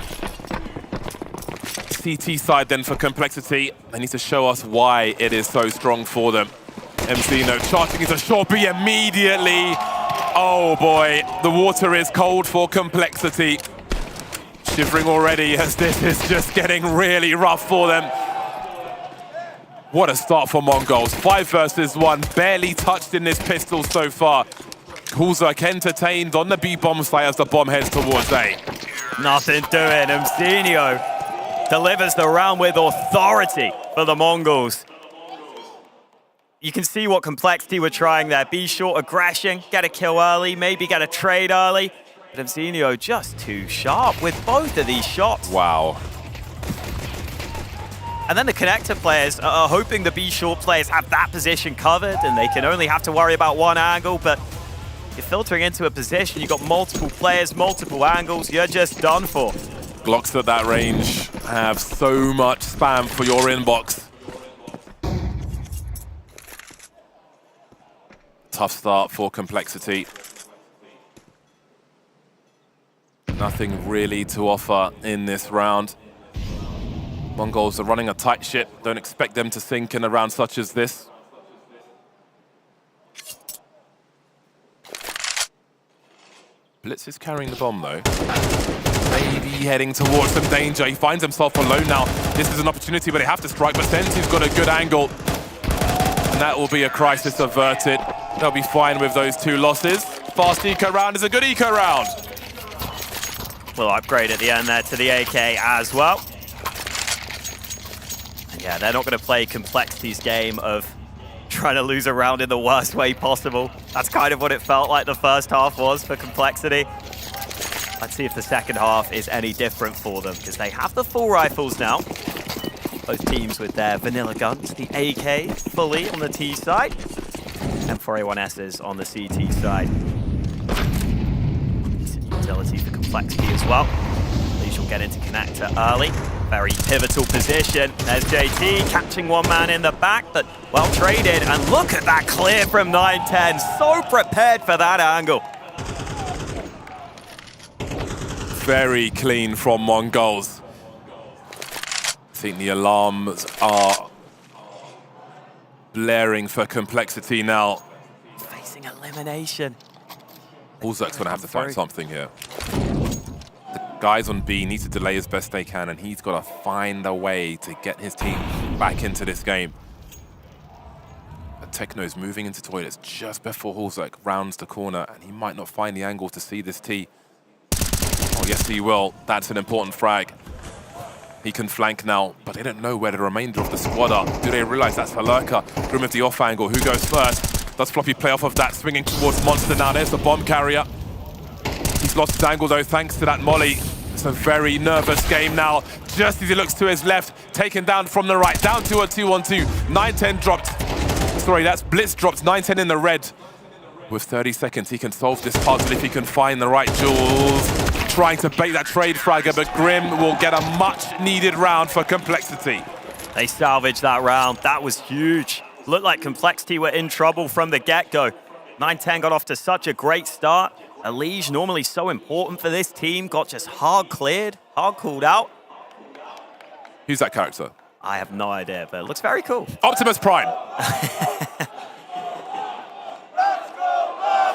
CT side then for Complexity. They need to show us why it is so strong for them. MZino charging into short B immediately. Oh boy, the water is cold for Complexity. Shivering already as this is just getting really rough for them. What a start for Mongols. 5 versus 1, barely touched in this pistol so far. Kulzak entertained on the B-bomb site as the bomb heads towards A. Nothing doing. MZino delivers the round with authority for the Mongols. You can see what Complexity were trying there. Be short aggression, get a kill early, maybe get a trade early. But MZino just too sharp with both of these shots. Wow. And then the connector players are hoping the B short players have that position covered and they can only have to worry about one angle, but you're filtering into a position, you've got multiple players, multiple angles, you're just done for. Glocks at that range have so much spam for your inbox. Tough start for Complexity. Nothing really to offer in this round. Mongols are running a tight ship. Don't expect them to sink in a round such as this. Blitz is carrying the bomb though. Maybe heading towards some danger. He finds himself alone now. This is an opportunity where they have to strike, but Sensi's got a good angle. And that will be a crisis averted. They'll be fine with those 2 losses. Fast eco round is a good eco round. We'll upgrade at the end there to the AK as well. And yeah, they're not going to play Complexity's game of trying to lose a round in the worst way possible. That's kind of what it felt like the first half was for Complexity. Let's see if the second half is any different for them, because they have the full rifles now. Both teams with their vanilla guns, the AK fully on the T side, and 4A1Ss on the CT side. Decent utility for Complexity as well. These will get into connector early. Very pivotal position. There's JT catching one man in the back, but well traded. And look at that clear from 910. So prepared for that angle. Very clean from Mongols. I think the alarms are blaring for Complexity now. Facing elimination. MongolZ's gonna have to find something here. The guys on B need to delay as best they can, and he's got to find a way to get his team back into this game. But Techno's moving into toilets just before MongolZ rounds the corner, and he might not find the angle to see this T. Oh, yes, he will. That's an important frag. He can flank now, but they don't know where the remainder of the squad are. Do they realize that's Halurka? Grim with the off angle. Who goes first? Does Floppy play off of that? Swinging towards Monster now. There's the bomb carrier. He's lost his angle, though, thanks to that molly. It's a very nervous game now. Just as he looks to his left, taken down from the right. Down to a 2-on-2. 9-10 dropped. Sorry, that's Blitz dropped. 9-10 in the red. With 30 seconds, he can solve this puzzle if he can find the right jewels. Trying to bait that trade fragger, but Grim will get a much-needed round for Complexity. They salvaged that round. That was huge. Looked like Complexity were in trouble from the get-go. 9-10 got off to such a great start. Elige, normally so important for this team, got just hard cleared, hard called out. Who's that character? I have no idea, but it looks very cool. Optimus Prime.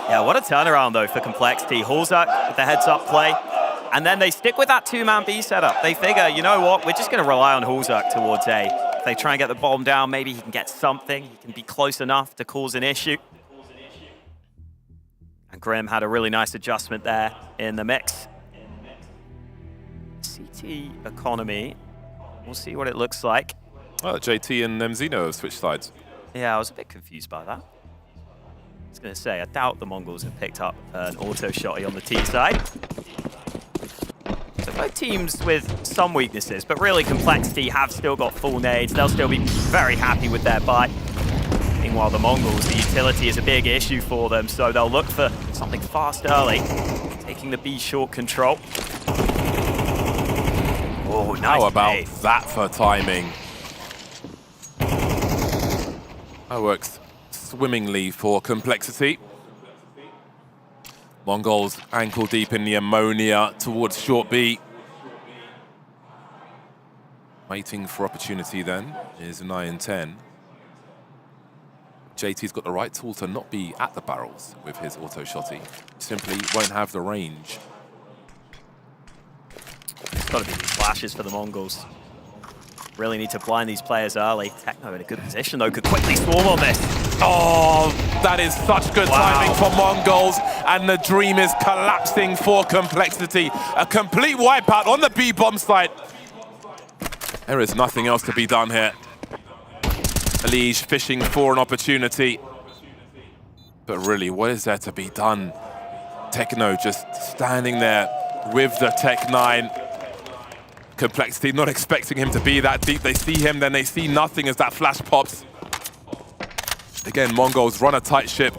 Yeah, what a turnaround, though, for Complexity. MongolZ with the heads-up play. And then they stick with that two-man B setup. They figure, you know what, we're just going to rely on MongolZ towards A. If they try and get the bomb down, maybe he can get something. He can be close enough to cause an issue. And Grim had a really nice adjustment there in the mix. CT economy. We'll see what it looks like. Well, JT and Nemzino have switched sides. Yeah, I was a bit confused by that. I was going to say, I doubt the Mongols have picked up an auto shotty on the T side. So both teams with some weaknesses, but really Complexity have still got full nades. They'll still be very happy with their buy. Meanwhile, the Mongols, the utility is a big issue for them, so they'll look for something fast early, taking the B short control. Oh, nice. How about nade. that for timing? That works swimmingly for Complexity. Mongols ankle deep in the ammonia towards short B. Waiting for opportunity then is 9-10. JT's got the right tool to not be at the barrels with his auto shotty. Simply won't have the range. It's got to be these flashes for the Mongols. Really need to blind these players early. Techno in a good position, though, could quickly swarm on this. Oh, that is such good timing for Mongols, and the dream is collapsing for Complexity. A complete wipeout on the B bomb site. There is nothing else to be done here. Elige fishing for an opportunity. But really, what is there to be done? Techno just standing there with the Tech 9. Complexity not expecting him to be that deep. They see him, then they see nothing as that flash pops. Again, Mongols run a tight ship,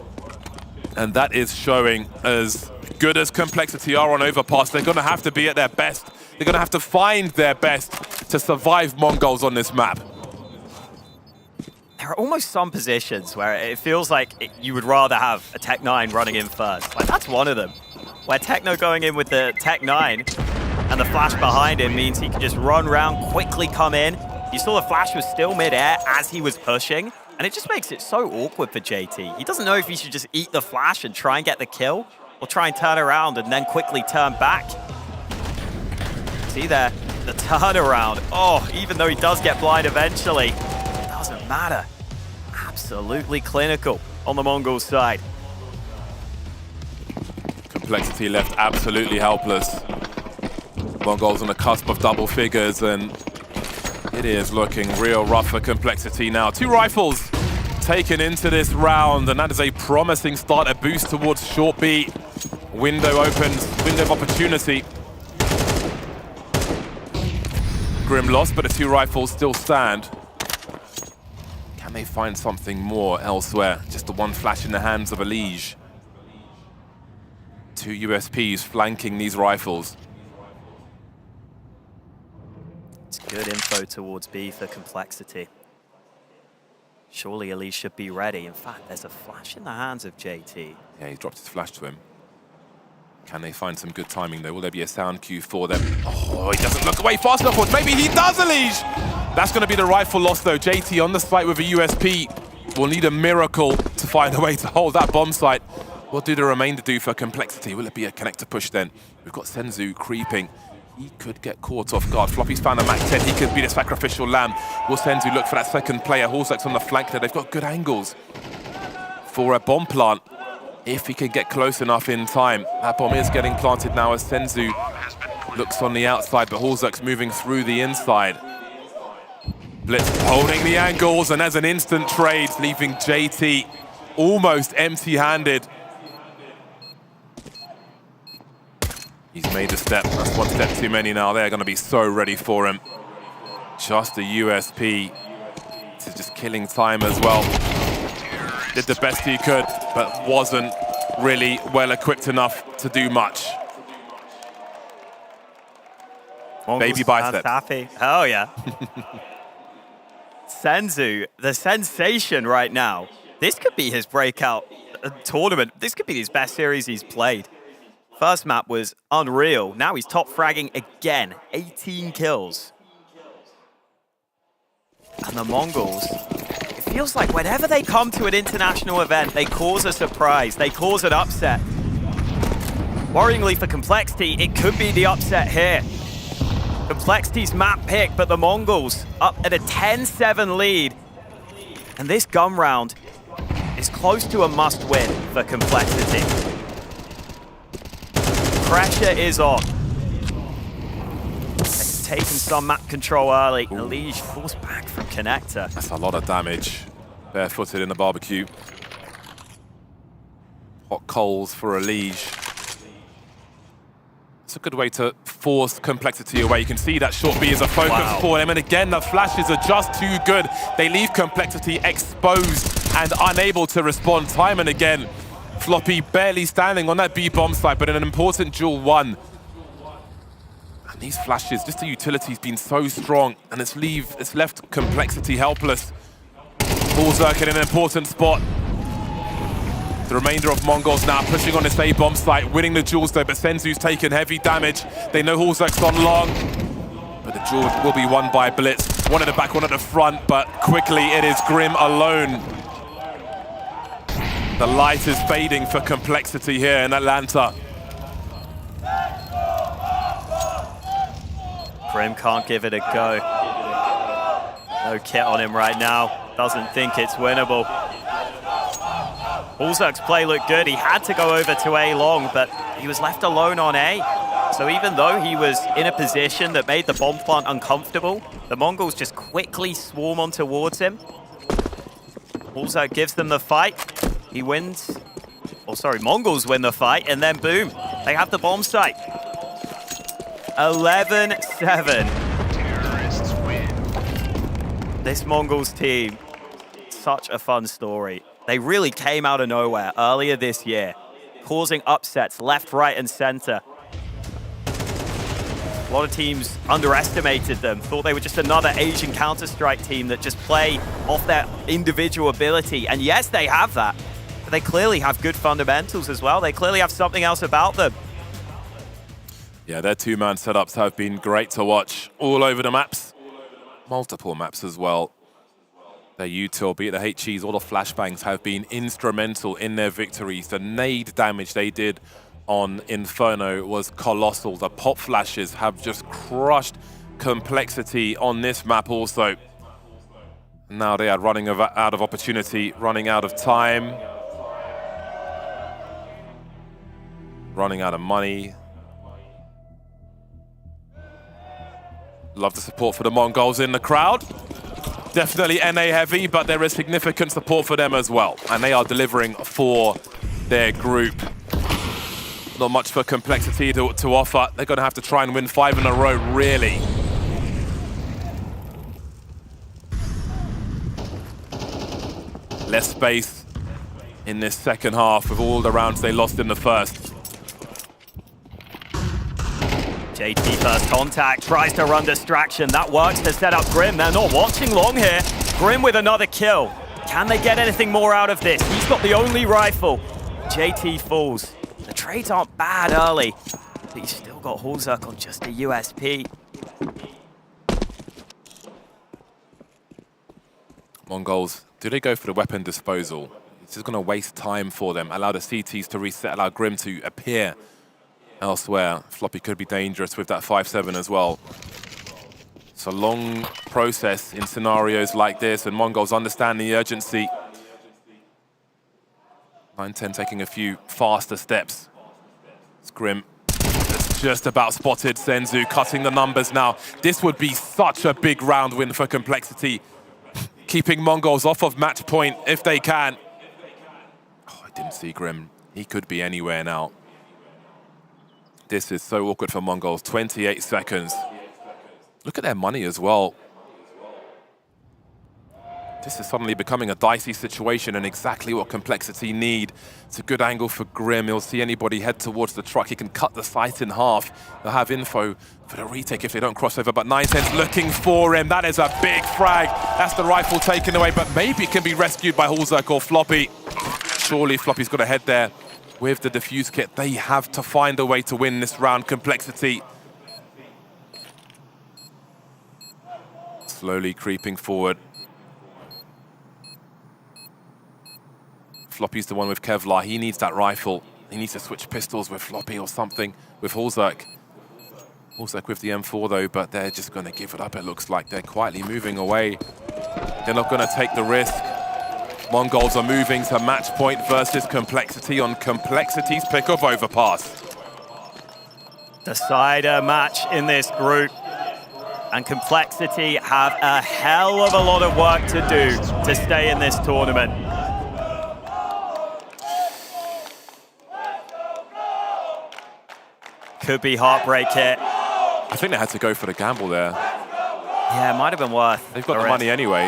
and that is showing. As good as Complexity are on overpass, they're going to have to be at their best. They're going to have to find their best to survive Mongols on this map. There are almost some positions where it feels like you would rather have a Tech 9 running in first. Like, that's one of them, where Techno going in with the Tech 9 and the flash behind him means he can just run around, quickly come in. You saw the flash was still mid-air as he was pushing, and it just makes it so awkward for JT. He doesn't know if he should just eat the flash and try and get the kill, or try and turn around and then quickly turn back. See there, the turnaround. Oh, even though he does get blind eventually, it doesn't matter. Absolutely clinical on the Mongol side. Complexity left absolutely helpless. Mongols on the cusp of double figures, and it is looking real rough for Complexity now. 2 rifles taken into this round, and that is a promising start, a boost towards short B. Window opens, window of opportunity. Grim lost, but the 2 rifles still stand. Can they find something more elsewhere? Just the one flash in the hands of Elige. 2 USPs flanking these rifles. It's good info towards B for Complexity. Surely Elige should be ready. In fact, there's a flash in the hands of JT. Yeah, he dropped his flash to him. Can they find some good timing though? Will there be a sound cue for them? Oh, he doesn't look away fast enough. Maybe he does, Elige! That's going to be the rifle loss though. JT on the site with a USP. will need a miracle to find a way to hold that bomb site. What do the remainder do for complexity? Will it be a connector push then? We've got Senzu creeping. He could get caught off guard. Floppy's found a Mac 10. He could be the sacrificial lamb. Will Senzu look for that second player? Horsek's on the flank there. They've got good angles for a bomb plant. If he can get close enough in time. That bomb is getting planted now as Senzu looks on the outside, but Horsek's moving through the inside. Blitz holding the angles, and as an instant trade, leaving JT almost empty-handed. He's made a step. That's one step too many now. They're going to be so ready for him. Just a USP. This is just killing time as well. Did the best he could, but wasn't really well equipped enough to do much. Baby bicep. Happy. Oh, yeah. Senzu, the sensation right now. This could be his breakout tournament. This could be his best series he's played. First map was unreal. Now he's top fragging again. 18 kills. And the Mongols, it feels like whenever they come to an international event, they cause a surprise. They cause an upset. Worryingly for Complexity, it could be the upset here. Complexity's map pick, but the Mongols up at a 10-7 lead. And this gun round is close to a must-win for Complexity. Pressure is on. They've taken some map control early. Elige falls back from Connector. That's a lot of damage. Barefooted in the barbecue. Hot coals for Elige. It's a good way to force Complexity away. You can see that short B is a focus for them. And again, the flashes are just too good. They leave Complexity exposed and unable to respond time and again. Floppy barely standing on that B bomb site, but in an important duel one. And these flashes, just the utility's been so strong, and it's left Complexity helpless. Bullzerk in an important spot. The remainder of MongolZ now pushing on this A bomb site, winning the duels though, but Senzu's taken heavy damage. They know Horsek's on long, but the duel will be won by Blitz. One at the back, one at the front, but quickly it is Grim alone. The light is fading for Complexity here in Atlanta. Grim can't give it a go. No kit on him right now. Doesn't think it's winnable. Bullzerk's play looked good. He had to go over to A long, but he was left alone on A. So even though he was in a position that made the bomb plant uncomfortable, the Mongols just quickly swarm on towards him. Bullzerk gives them the fight. He wins. Oh, sorry, Mongols win the fight, and then boom, they have the bomb site. 11-7. This Mongols team, such a fun story. They really came out of nowhere earlier this year, causing upsets left, right, and center. A lot of teams underestimated them, thought they were just another Asian Counter-Strike team that just play off their individual ability. And yes, they have that, but they clearly have good fundamentals as well. They clearly have something else about them. Yeah, their two-man setups have been great to watch all over the maps. Multiple maps as well. Their util, be it the HEs or the flashbangs, have been instrumental in their victories. The nade damage they did on Inferno was colossal. The pop flashes have just crushed Complexity on this map also. Now they are running out of opportunity, running out of time, running out of money. Love the support for the MongolZ in the crowd. Definitely NA heavy, but there is significant support for them as well. And they are delivering for their group. Not much for Complexity to offer. They're going to have to try and win 5 in a row, really. Less space in this second half with all the rounds they lost in the first. JT first contact, tries to run distraction. That works to set up Grim. They're not watching long here. Grim with another kill. Can they get anything more out of this? He's got the only rifle. JT falls. The trades aren't bad early, but he's still got Bullzerk on just a USP. MongolZ, do they go for the weapon disposal? It's just going to waste time for them. Allow the CTs to reset, allow Grim to appear elsewhere. Floppy could be dangerous with that 5-7 as well. It's a long process in scenarios like this, and MongolZ understand the urgency. 9-10 taking a few faster steps. It's Grim. It's just about spotted Senzu, cutting the numbers now. This would be such a big round win for Complexity. Keeping MongolZ off of match point if they can. Oh, I didn't see Grim. He could be anywhere now. This is so awkward for MongolZ. 28 seconds. Look at their money as well. This is suddenly becoming a dicey situation and exactly what Complexity need. It's a good angle for Grim. He'll see anybody head towards the truck. He can cut the site in half. They'll have info for the retake if they don't cross over, but 9-10's looking for him. That is a big frag. That's the rifle taken away, but maybe it can be rescued by Hulzak or Floppy. Surely Floppy's got to head there with the defuse kit. They have to find a way to win this round, Complexity. Slowly creeping forward. Floppy's the one with Kevlar. He needs that rifle. He needs to switch pistols with Floppy or something with Hulzak. Hulzak with the M4 though, but they're just going to give it up. It looks like they're quietly moving away. They're not going to take the risk. MongolZ are moving to match point versus Complexity on Complexity's pick of overpass. Decider match in this group. And Complexity have a hell of a lot of work to do to stay in this tournament. Could be heartbreak here. I think they had to go for the gamble there. Yeah, it might have been worth. They've got the money anyway.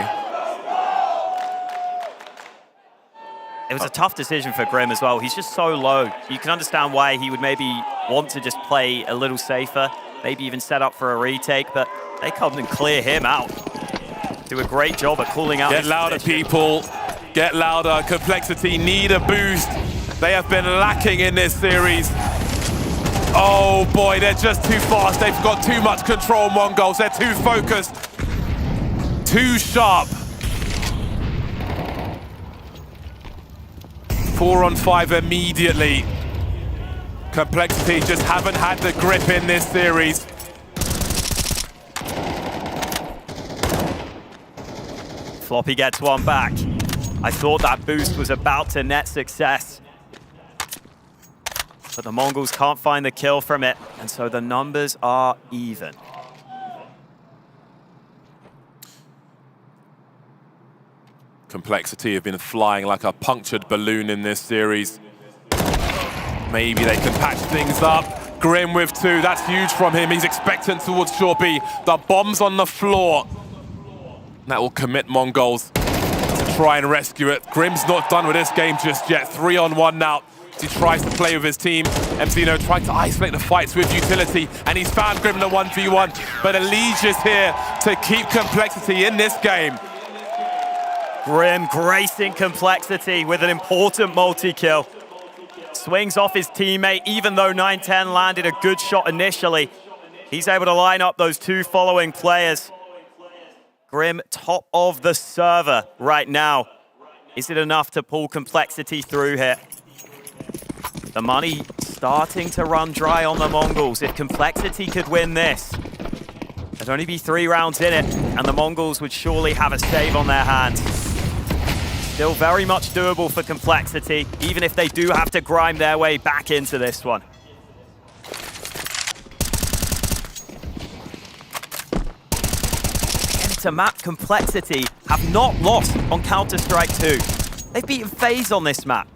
It was a tough decision for Grim as well. He's just so low. You can understand why he would maybe want to just play a little safer, maybe even set up for a retake, but they come and clear him out. Do a great job at calling out. Get louder, people. Get louder. Complexity need a boost. They have been lacking in this series. Oh boy, they're just too fast. They've got too much control, MongolZ. They're too focused, too sharp. 4 on 5 immediately. Complexity just haven't had the grip in this series. Floppy gets one back. I thought that boost was about to net success. But the Mongols can't find the kill from it, and so the numbers are even. Complexity have been flying like a punctured balloon in this series. Maybe they can patch things up. Grim with 2, that's huge from him. He's expectant towards Shorby. The bomb's on the floor. That will commit MongolZ to try and rescue it. Grim's not done with this game just yet. 3 on 1 now. He tries to play with his team. MZino tried to isolate the fights with utility, and he's found Grim in a 1v1. But Elige is here to keep Complexity in this game. Grim gracing Complexity with an important multi-kill. Swings off his teammate, even though 9-10 landed a good shot initially. He's able to line up those 2 following players. Grim top of the server right now. Is it enough to pull Complexity through here? The money starting to run dry on the Mongols. If Complexity could win this, there'd only be 3 rounds in it, and the Mongols would surely have a save on their hands. Still very much doable for Complexity, even if they do have to grind their way back into this one. To map Complexity have not lost on Counter-Strike 2. They've beaten FaZe on this map.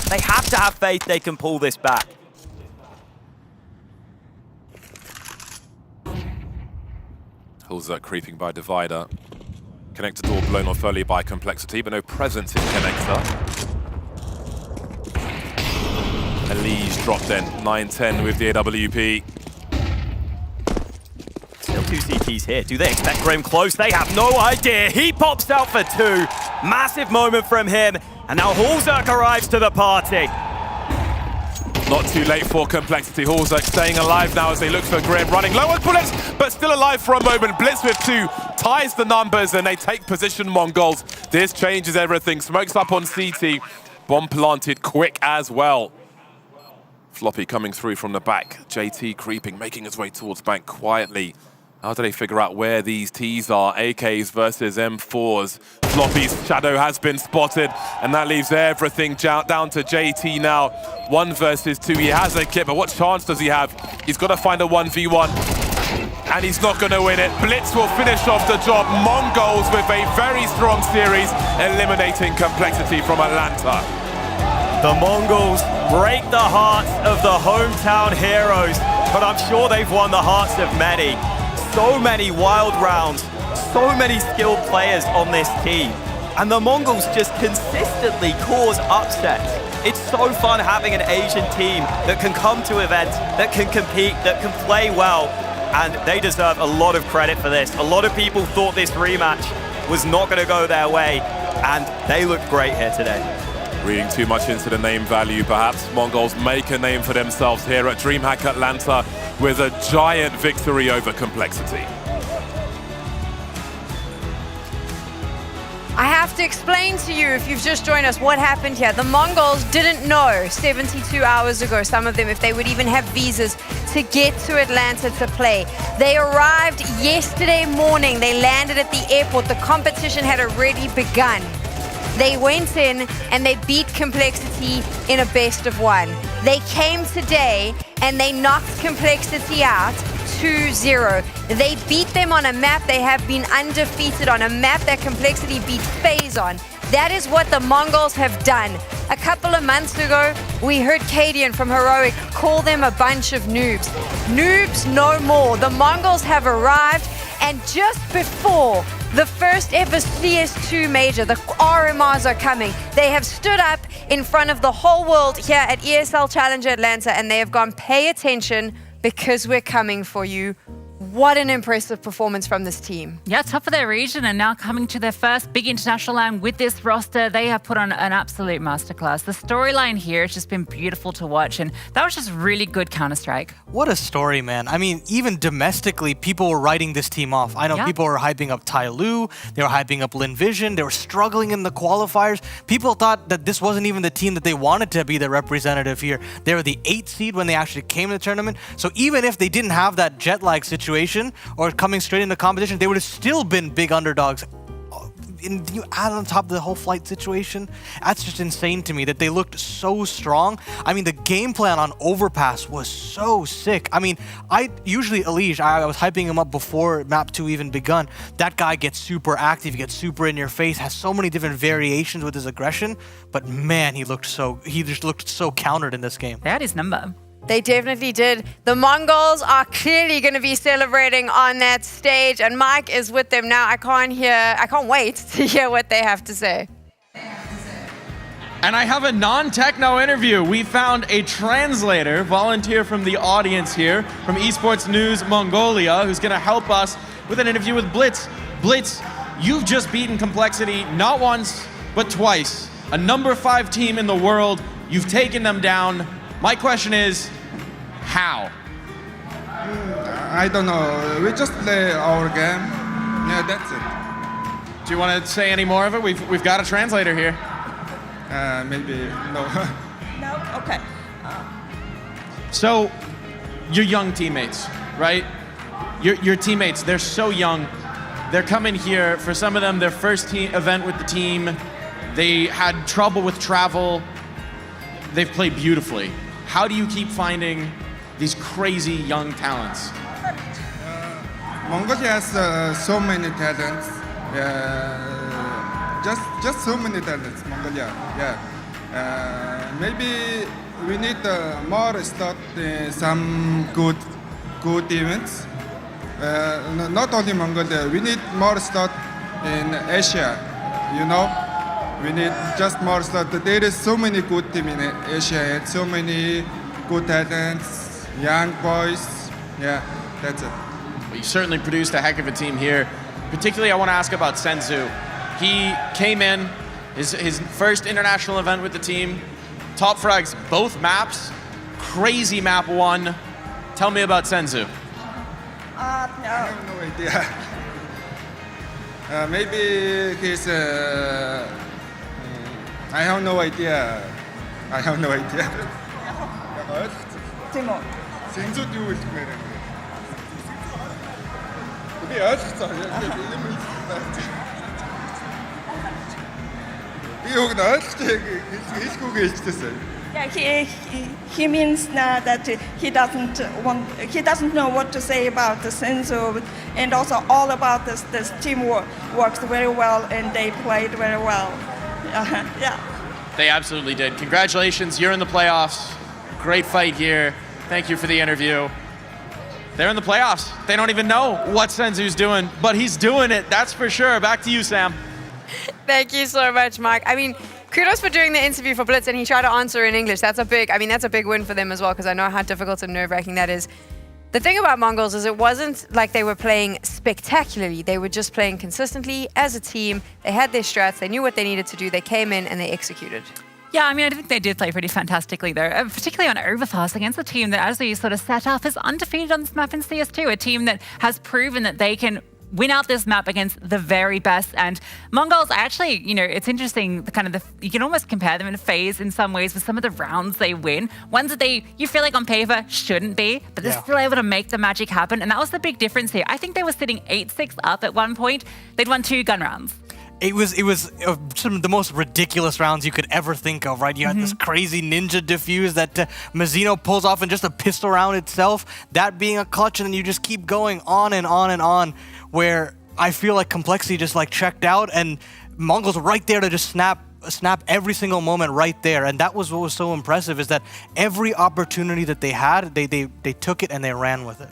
They have to have faith they can pull this back. Hulzak creeping by Divider. Connector door blown off early by Complexity, but no presence in Connector. Elige dropped in. 9-10 with the AWP. Still 2 CTs here. Do they expect Grim close? They have no idea. He pops out for 2. Massive moment from him. And now Hulzak arrives to the party. Not too late for Complexity. Hulzak staying alive now as they look for Grim. Running low on bullets, but still alive for a moment. Blitz with 2 ties the numbers, and they take position, MongolZ. This changes everything. Smokes up on CT. Bomb planted quick as well. Floppy coming through from the back. JT creeping, making his way towards bank quietly. How do they figure out where these Ts are? AKs versus M4s. Floppy's shadow has been spotted, and that leaves everything down to JT now. 1 versus 2. He has a kit, but what chance does he have? He's got to find a 1v1, and he's not going to win it. Blitz will finish off the job. MongolZ with a very strong series, eliminating Complexity from Atlanta. The MongolZ break the hearts of the hometown heroes, but I'm sure they've won the hearts of many. So many wild rounds, so many skilled players on this team. And the MongolZ just consistently cause upsets. It's so fun having an Asian team that can come to events, that can compete, that can play well. And they deserve a lot of credit for this. A lot of people thought this rematch was not going to go their way, and they looked great here today. Reading too much into the name value, perhaps. MongolZ make a name for themselves here at DreamHack Atlanta with a giant victory over Complexity. I have to explain to you, if you've just joined us, what happened here. The MongolZ didn't know 72 hours ago, some of them, if they would even have visas to get to Atlanta to play. They arrived yesterday morning. They landed at the airport. The competition had already begun. They went in and they beat Complexity in a best of 1. They came today and they knocked Complexity out 2-0. They beat them on a map they have been undefeated on, a map that Complexity beat FaZe on. That is what the MongolZ have done. A couple of months ago, we heard Cadian from Heroic call them a bunch of noobs. Noobs no more. The MongolZ have arrived, and just before the first ever CS2 major, the RMRs are coming. They have stood up in front of the whole world here at ESL Challenger Atlanta, and they have gone, pay attention because we're coming for you. What an impressive performance from this team. Yeah, top of their region and now coming to their first big international line with this roster. They have put on an absolute masterclass. The storyline here has just been beautiful to watch, and that was just really good Counter-Strike. What a story, man. I mean, even domestically, people were writing this team off. I know people were hyping up Tai Lu, they were hyping up Lin Vision, they were struggling in the qualifiers. People thought that this wasn't even the team that they wanted to be the representative here. They were the 8th seed when they actually came to the tournament. So even if they didn't have that jet-lag situation or coming straight into competition, they would have still been big underdogs. And you add on top of the whole flight situation, that's just insane to me that they looked so strong. I mean, the game plan on Overpass was so sick. I mean, I was hyping him up before Map 2 even begun. That guy gets super active, he gets super in your face, has so many different variations with his aggression, but man, he just looked so countered in this game. They had his number. They definitely did. The MongolZ are clearly going to be celebrating on that stage, and Mike is with them now. I can't wait to hear what they have to say. And I have a non-techno interview. We found a translator, volunteer from the audience here, from Esports News Mongolia, who's going to help us with an interview with Blitz. Blitz, you've just beaten Complexity not once, but twice. A number 5 team in the world. You've taken them down. My question is, how? I don't know. We just play our game. Yeah, that's it. Do you want to say any more of it? We've got a translator here. Maybe no. No? Okay. So, your young teammates, right? Your teammates, they're so young. They're coming here, for some of them, their first event with the team. They had trouble with travel. They've played beautifully. How do you keep finding these crazy young talents? MongolZ has so many talents. Just so many talents, Mongolia. Yeah. Maybe we need more start some good events. Not only Mongolia. We need more start in Asia. You know. We need just more start. There is so many good teams in Asia and so many good talents, young boys. Yeah, that's it. Well, you certainly produced a heck of a team here. Particularly, I want to ask about Senzu. He came in, his first international event with the team, top frags both maps, crazy map 1. Tell me about Senzu. I have no idea. Maybe he's. I have no idea. I have no idea. Timo. Senzu юу гэж мээр юм. Би ойлгоцоо. Би юу гэж ойлгочих хэлгүйгээ хэлчихсэн. Yeah, he means that he doesn't know what to say about the Senzu, and also all about this teamwork works very well, and they played very well. Yeah. They absolutely did. Congratulations, you're in the playoffs. Great fight here. Thank you for the interview. They're in the playoffs. They don't even know what Senzu's doing, but he's doing it, that's for sure. Back to you, Sam. Thank you so much, Mike. I mean, kudos for doing the interview for Blitz, and he tried to answer in English. That's a big win for them as well, because I know how difficult and nerve-wracking that is. The thing about MongolZ is it wasn't like they were playing spectacularly. They were just playing consistently as a team. They had their strats. They knew what they needed to do. They came in and they executed. Yeah, I mean, I think they did play pretty fantastically, though, particularly on Overfast against a team that, as we sort of set up, is undefeated on this map in CS2, a team that has proven that they can win out this map against the very best. And MongolZ actually, it's interesting, you can almost compare them in a phase in some ways with some of the rounds they win. Ones that you feel like on paper shouldn't be, but they're still able to make the magic happen. And that was the big difference here. I think they were sitting 8-6 up at one point. They'd won 2 gun rounds. It was some of the most ridiculous rounds you could ever think of, right? You had this crazy ninja defuse that Mazzino pulls off in just a pistol round itself, that being a clutch, and then you just keep going on and on and on, where I feel like Complexity just checked out, and MongolZ right there to just snap every single moment right there. And that was what was so impressive, is that every opportunity that they had, they took it and they ran with it.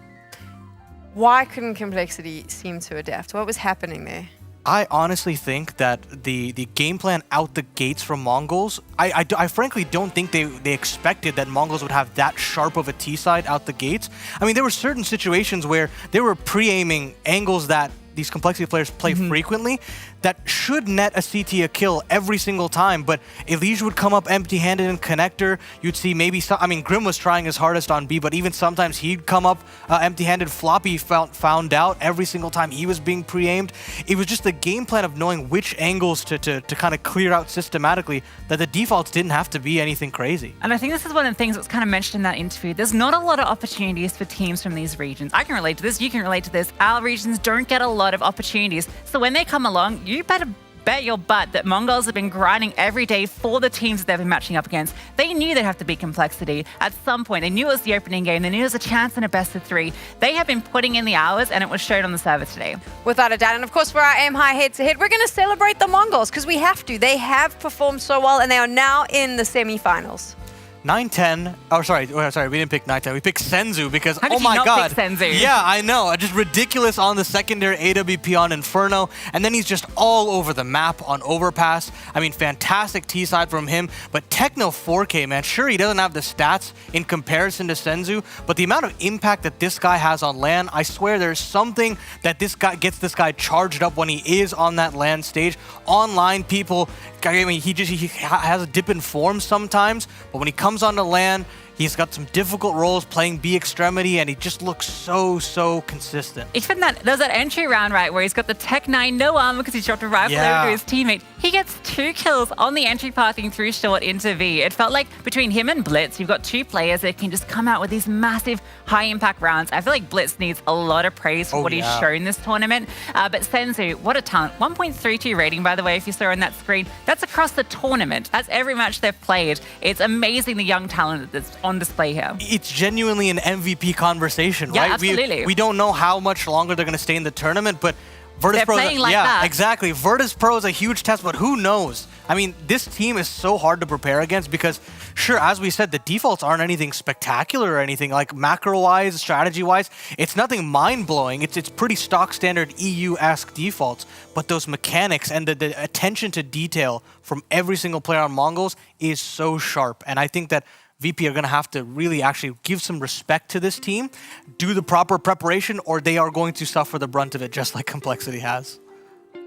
Why couldn't Complexity seem to adapt? What was happening there? I honestly think that the game plan out the gates from MongolZ, I frankly don't think they expected that MongolZ would have that sharp of a T-side out the gates. I mean, there were certain situations where they were pre-aiming angles that these Complexity players play frequently that should net a CT a kill every single time, but Elijah would come up empty-handed in connector. You'd see maybe Grim was trying his hardest on B, but even sometimes he'd come up empty-handed. Floppy found out every single time he was being pre-aimed. It was just the game plan of knowing which angles to kind of clear out systematically, that the defaults didn't have to be anything crazy. And I think this is one of the things that was kind of mentioned in that interview. There's not a lot of opportunities for teams from these regions. I can relate to this, you can relate to this. Our regions don't get a lot of opportunities. So when they come along, you better bet your butt that MongolZ have been grinding every day for the teams that they've been matching up against. They knew they'd have to beat Complexity at some point. They knew it was the opening game. They knew there was a chance in a best of 3. They have been putting in the hours, and it was shown on the server today. Without a doubt. And of course, for our aim high head-to-head, we're going to celebrate the MongolZ, because we have to. They have performed so well, and they are now in the semi-finals. 9-10. Oh, sorry, we didn't pick 9-10. We picked Senzu because, How did oh my you not god. pick Senzu? Yeah, I know. Just ridiculous on the secondary AWP on Inferno. And then he's just all over the map on Overpass. I mean, fantastic T-side from him. But Techno 4K, man, sure, he doesn't have the stats in comparison to Senzu, but the amount of impact that this guy has on LAN, I swear there's something that this guy gets this guy charged up when he is on that LAN stage. Online, people, I mean, he has a dip in form sometimes, but when he comes on the LAN, he's got some difficult roles playing B extremity, and he just looks so consistent. Even there's that entry round, right, where he's got the Tech 9 no armor because he's dropped a rifle over to his teammate. He gets 2 kills on the entry pathing through short into V. It felt like between him and Blitz, you've got 2 players that can just come out with these massive high-impact rounds. I feel like Blitz needs a lot of praise for what he's shown this tournament. But Senzu, what a talent. 1.32 rating, by the way, if you saw on that screen. That's across the tournament. That's every match they've played. It's amazing the young talent that's on display here. It's genuinely an MVP conversation, yeah, right? Absolutely. We don't know how much longer they're going to stay in the tournament, but Virtus Pro, playing like that. Exactly. Virtus Pro is a huge test, but who knows? I mean, this team is so hard to prepare against because, sure, as we said, the defaults aren't anything spectacular or anything like macro-wise, strategy-wise. It's nothing mind-blowing. It's pretty stock standard EU-esque defaults, but those mechanics and the attention to detail from every single player on MongolZ is so sharp, and I think that VP are going to have to really actually give some respect to this team, do the proper preparation, or they are going to suffer the brunt of it just like Complexity has.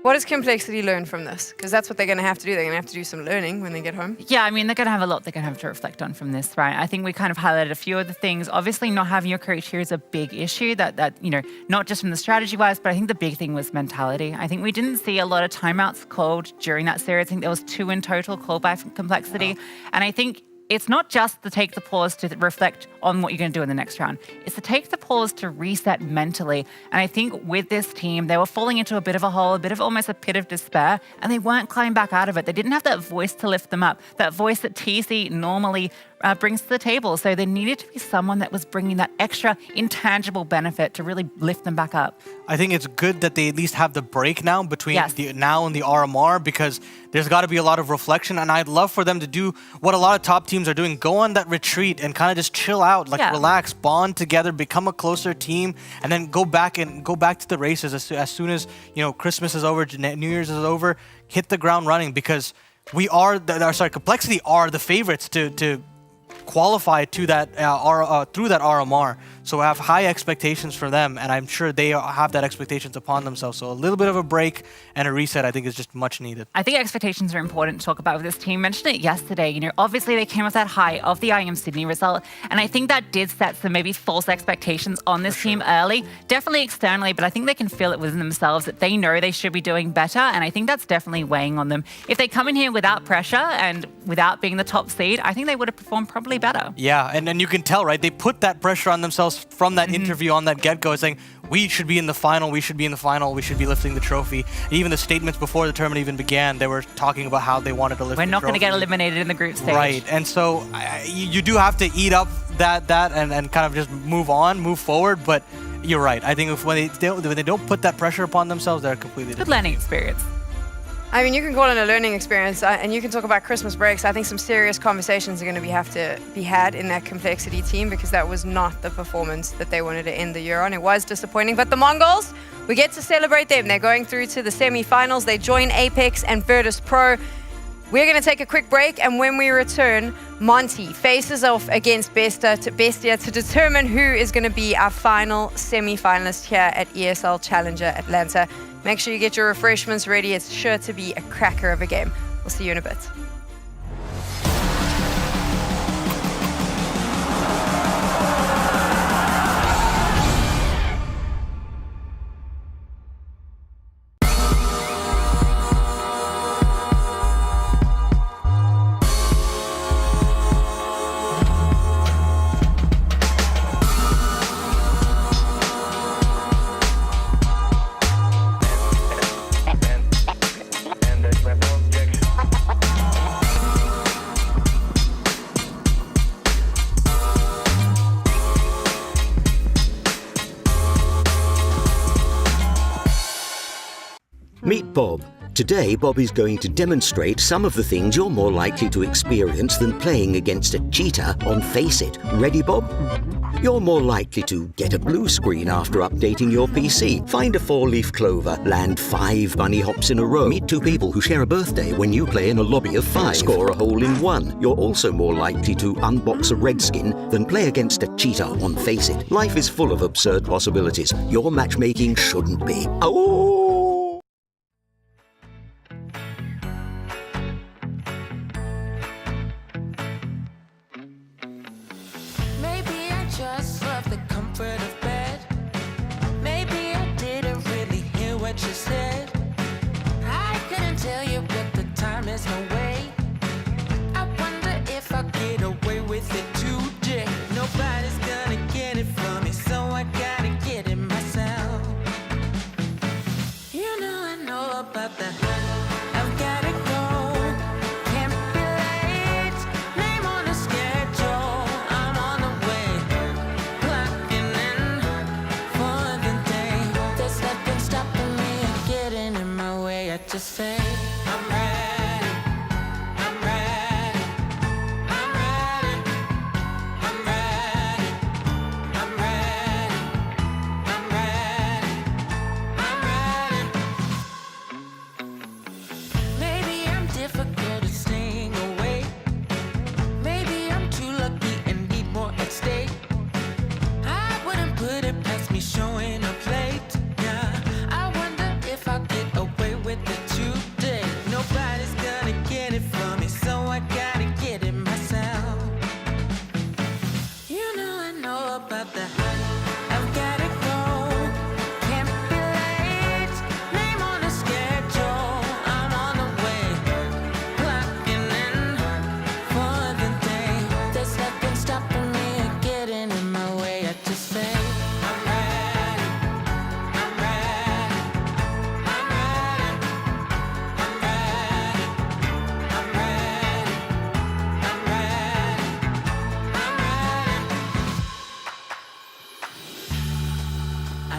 What does Complexity learn from this? Because that's what they're going to have to do. They're going to have to do some learning when they get home. Yeah, I mean, they're going to have a lot they're going to have to reflect on from this, right? I think we kind of highlighted a few of the things. Obviously, not having your coach here is a big issue that you know, not just from the strategy-wise, but I think the big thing was mentality. I think we didn't see a lot of timeouts called during that series. I think there was 2 in total called by Complexity. And I think it's not just to take the pause to reflect on what you're going to do in the next round. It's to take the pause to reset mentally. And I think with this team, they were falling into a bit of a hole, a bit of almost a pit of despair, and they weren't climbing back out of it. They didn't have that voice to lift them up, that voice that TC normally brings to the table. So there needed to be someone that was bringing that extra intangible benefit to really lift them back up. I think it's good that they at least have the break now between the now and the RMR, because there's got to be a lot of reflection, and I'd love for them to do what a lot of top teams are doing, go on that retreat and kind of just chill out, like relax, bond together, become a closer team, and then go back to the races as soon as, you know, Christmas is over, New Year's is over, hit the ground running, because we are, Complexity are the favorites to qualify to that through that RMR. So I have high expectations for them, and I'm sure they have that expectations upon themselves. So a little bit of a break and a reset, I think, is just much needed. I think expectations are important to talk about with this team. I mentioned it yesterday. You know, obviously they came off that high of the IM Sydney result, and I think that did set some maybe false expectations on this team early, definitely externally, but I think they can feel it within themselves that they know they should be doing better, and I think that's definitely weighing on them. If they come in here without pressure and without being the top seed, I think they would have performed probably better. Yeah, and you can tell, right? They put that pressure on themselves from that interview on that get-go, saying, we should be in the final, we should be in the final, we should be lifting the trophy. Even the statements before the tournament even began, they were talking about how they wanted to lift the trophy. We're not going to get eliminated in the group stage. Right, and so you do have to eat up that and kind of just move forward, but you're right. I think when they don't put that pressure upon themselves, they're completely good learning experience. I mean, you can call it a learning experience, and you can talk about Christmas breaks. I think some serious conversations are going to have to be had in that Complexity team, because that was not the performance that they wanted to end the year on. It was disappointing, but the MongolZ, we get to celebrate them. They're going through to the semi-finals. They join Apex and Virtus Pro. We're going to take a quick break, and when we return, Monte faces off against Bestia to determine who is going to be our final semi-finalist here at ESL Challenger Atlanta. Make sure you get your refreshments ready. It's sure to be a cracker of a game. We'll see you in a bit. Meet Bob. Today, Bob is going to demonstrate some of the things you're more likely to experience than playing against a cheater on Face It. Ready, Bob? You're more likely to get a blue screen after updating your PC, find a 4-leaf clover, land 5 bunny hops in a row, meet 2 people who share a birthday when you play in a lobby of 5, score a hole in 1. You're also more likely to unbox a red skin than play against a cheater on Face It. Life is full of absurd possibilities. Your matchmaking shouldn't be. Oh! Just love the comfort of bed. Maybe I didn't really hear what you said. I couldn't tell you, but the time is no way. I wonder if I get away with it today. Nobody's gonna get it from me, so I gotta get it myself.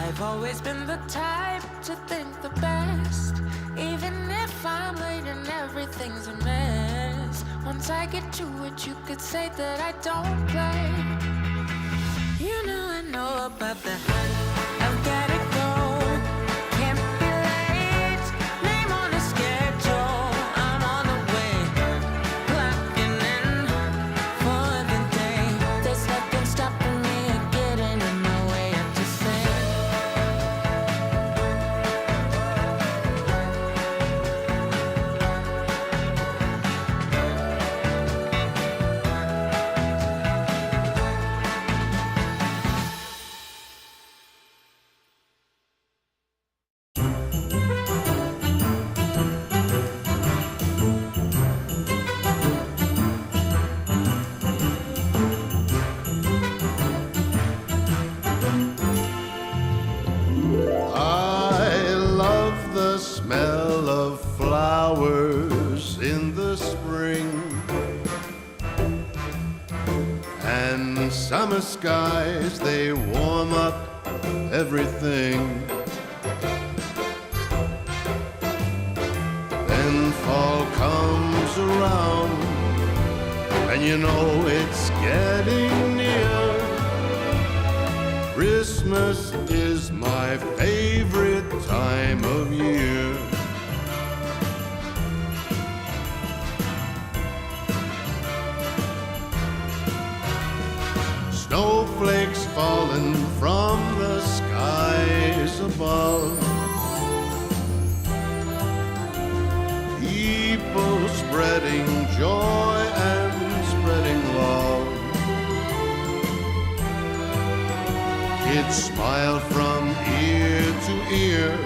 I've always been the type to think the best, even if I'm late and everything's a mess. Once I get to it, you could say that I don't play. You know I know about the hype. I've gotta go. Can't be late. Name on the schedule. I'm on the way. Clocking in for the day. There's nothing stopping me or getting in my way. I just say. I love the smell of flowers in the spring and summer skies, they warm up everything. Then fall comes around and you know it's getting near. Christmas is my favorite time of year. Snowflakes falling from the skies above. People spreading joy and spreading love. Kids smile from ear to ear,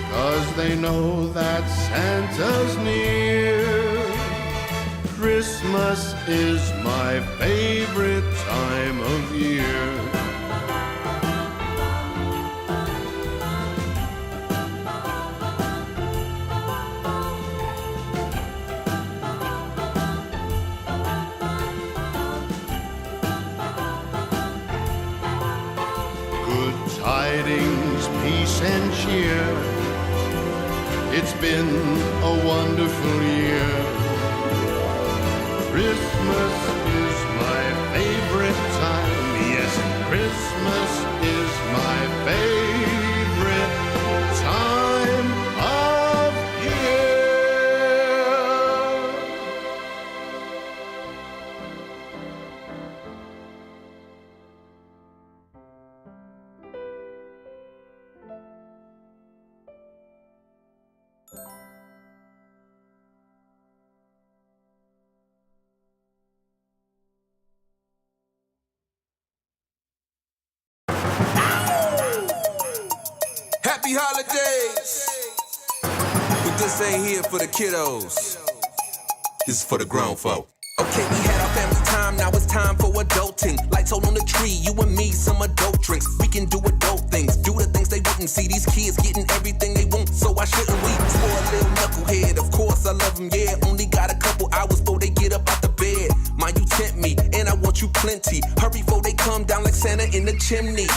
'cause they know that Santa's near. Christmas is my favorite time of year. Good tidings, peace and cheer. It's been a wonderful year. Christmas is my favorite time. Yes, Christmas is my favorite time of year. Happy holidays! But this ain't here for the kiddos. This is for the grown folk. Okay, we had our family time, now it's time for adulting. Lights hold on the tree, you and me, some adult drinks. We can do adult things, do the things they wouldn't see. These kids getting everything they want, so why shouldn't we? Spoiled little knucklehead, of course I love them, yeah. Only got a couple hours before they get up out the bed. Mind you tempt me, and I want you plenty. Hurry before they come down like Santa in the chimney.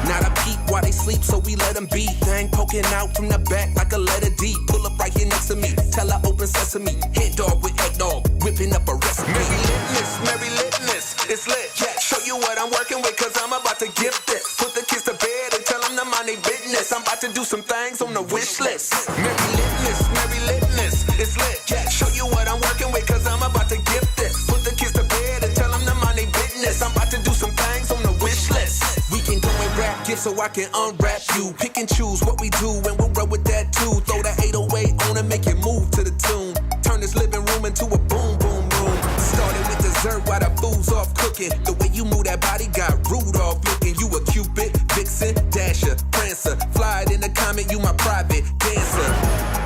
Not a peep while they sleep, so we let them be. Thing poking out from the back like a letter D. Pull up right here next to me, tell her open sesame. Head dog with egg dog, whipping up a recipe. Merry litness, it's lit. Yeah, show you what I'm working with, 'cause I'm about to gift this. Put the kids to bed and tell them to mind their business. I'm about to do some things on the wish list. Merry litness, it's lit. Yeah, show you what I'm working with, 'cause I'm about to gift this. Put the kids to bed and tell them to mind their business. I'm about to do some things on the wish list. We can go and wrap gifts so I can unwrap you. Pick and choose what we do, and we'll run with that too. Throw the 808 on and make it move to the tune. Turn this living room into a boom boom room. Started with dessert while the food's off cooking. The way you move that body got Rudolph looking. You a Cupid, Vixen, Dasher, Prancer. Fly it in the comment, you my private dancer.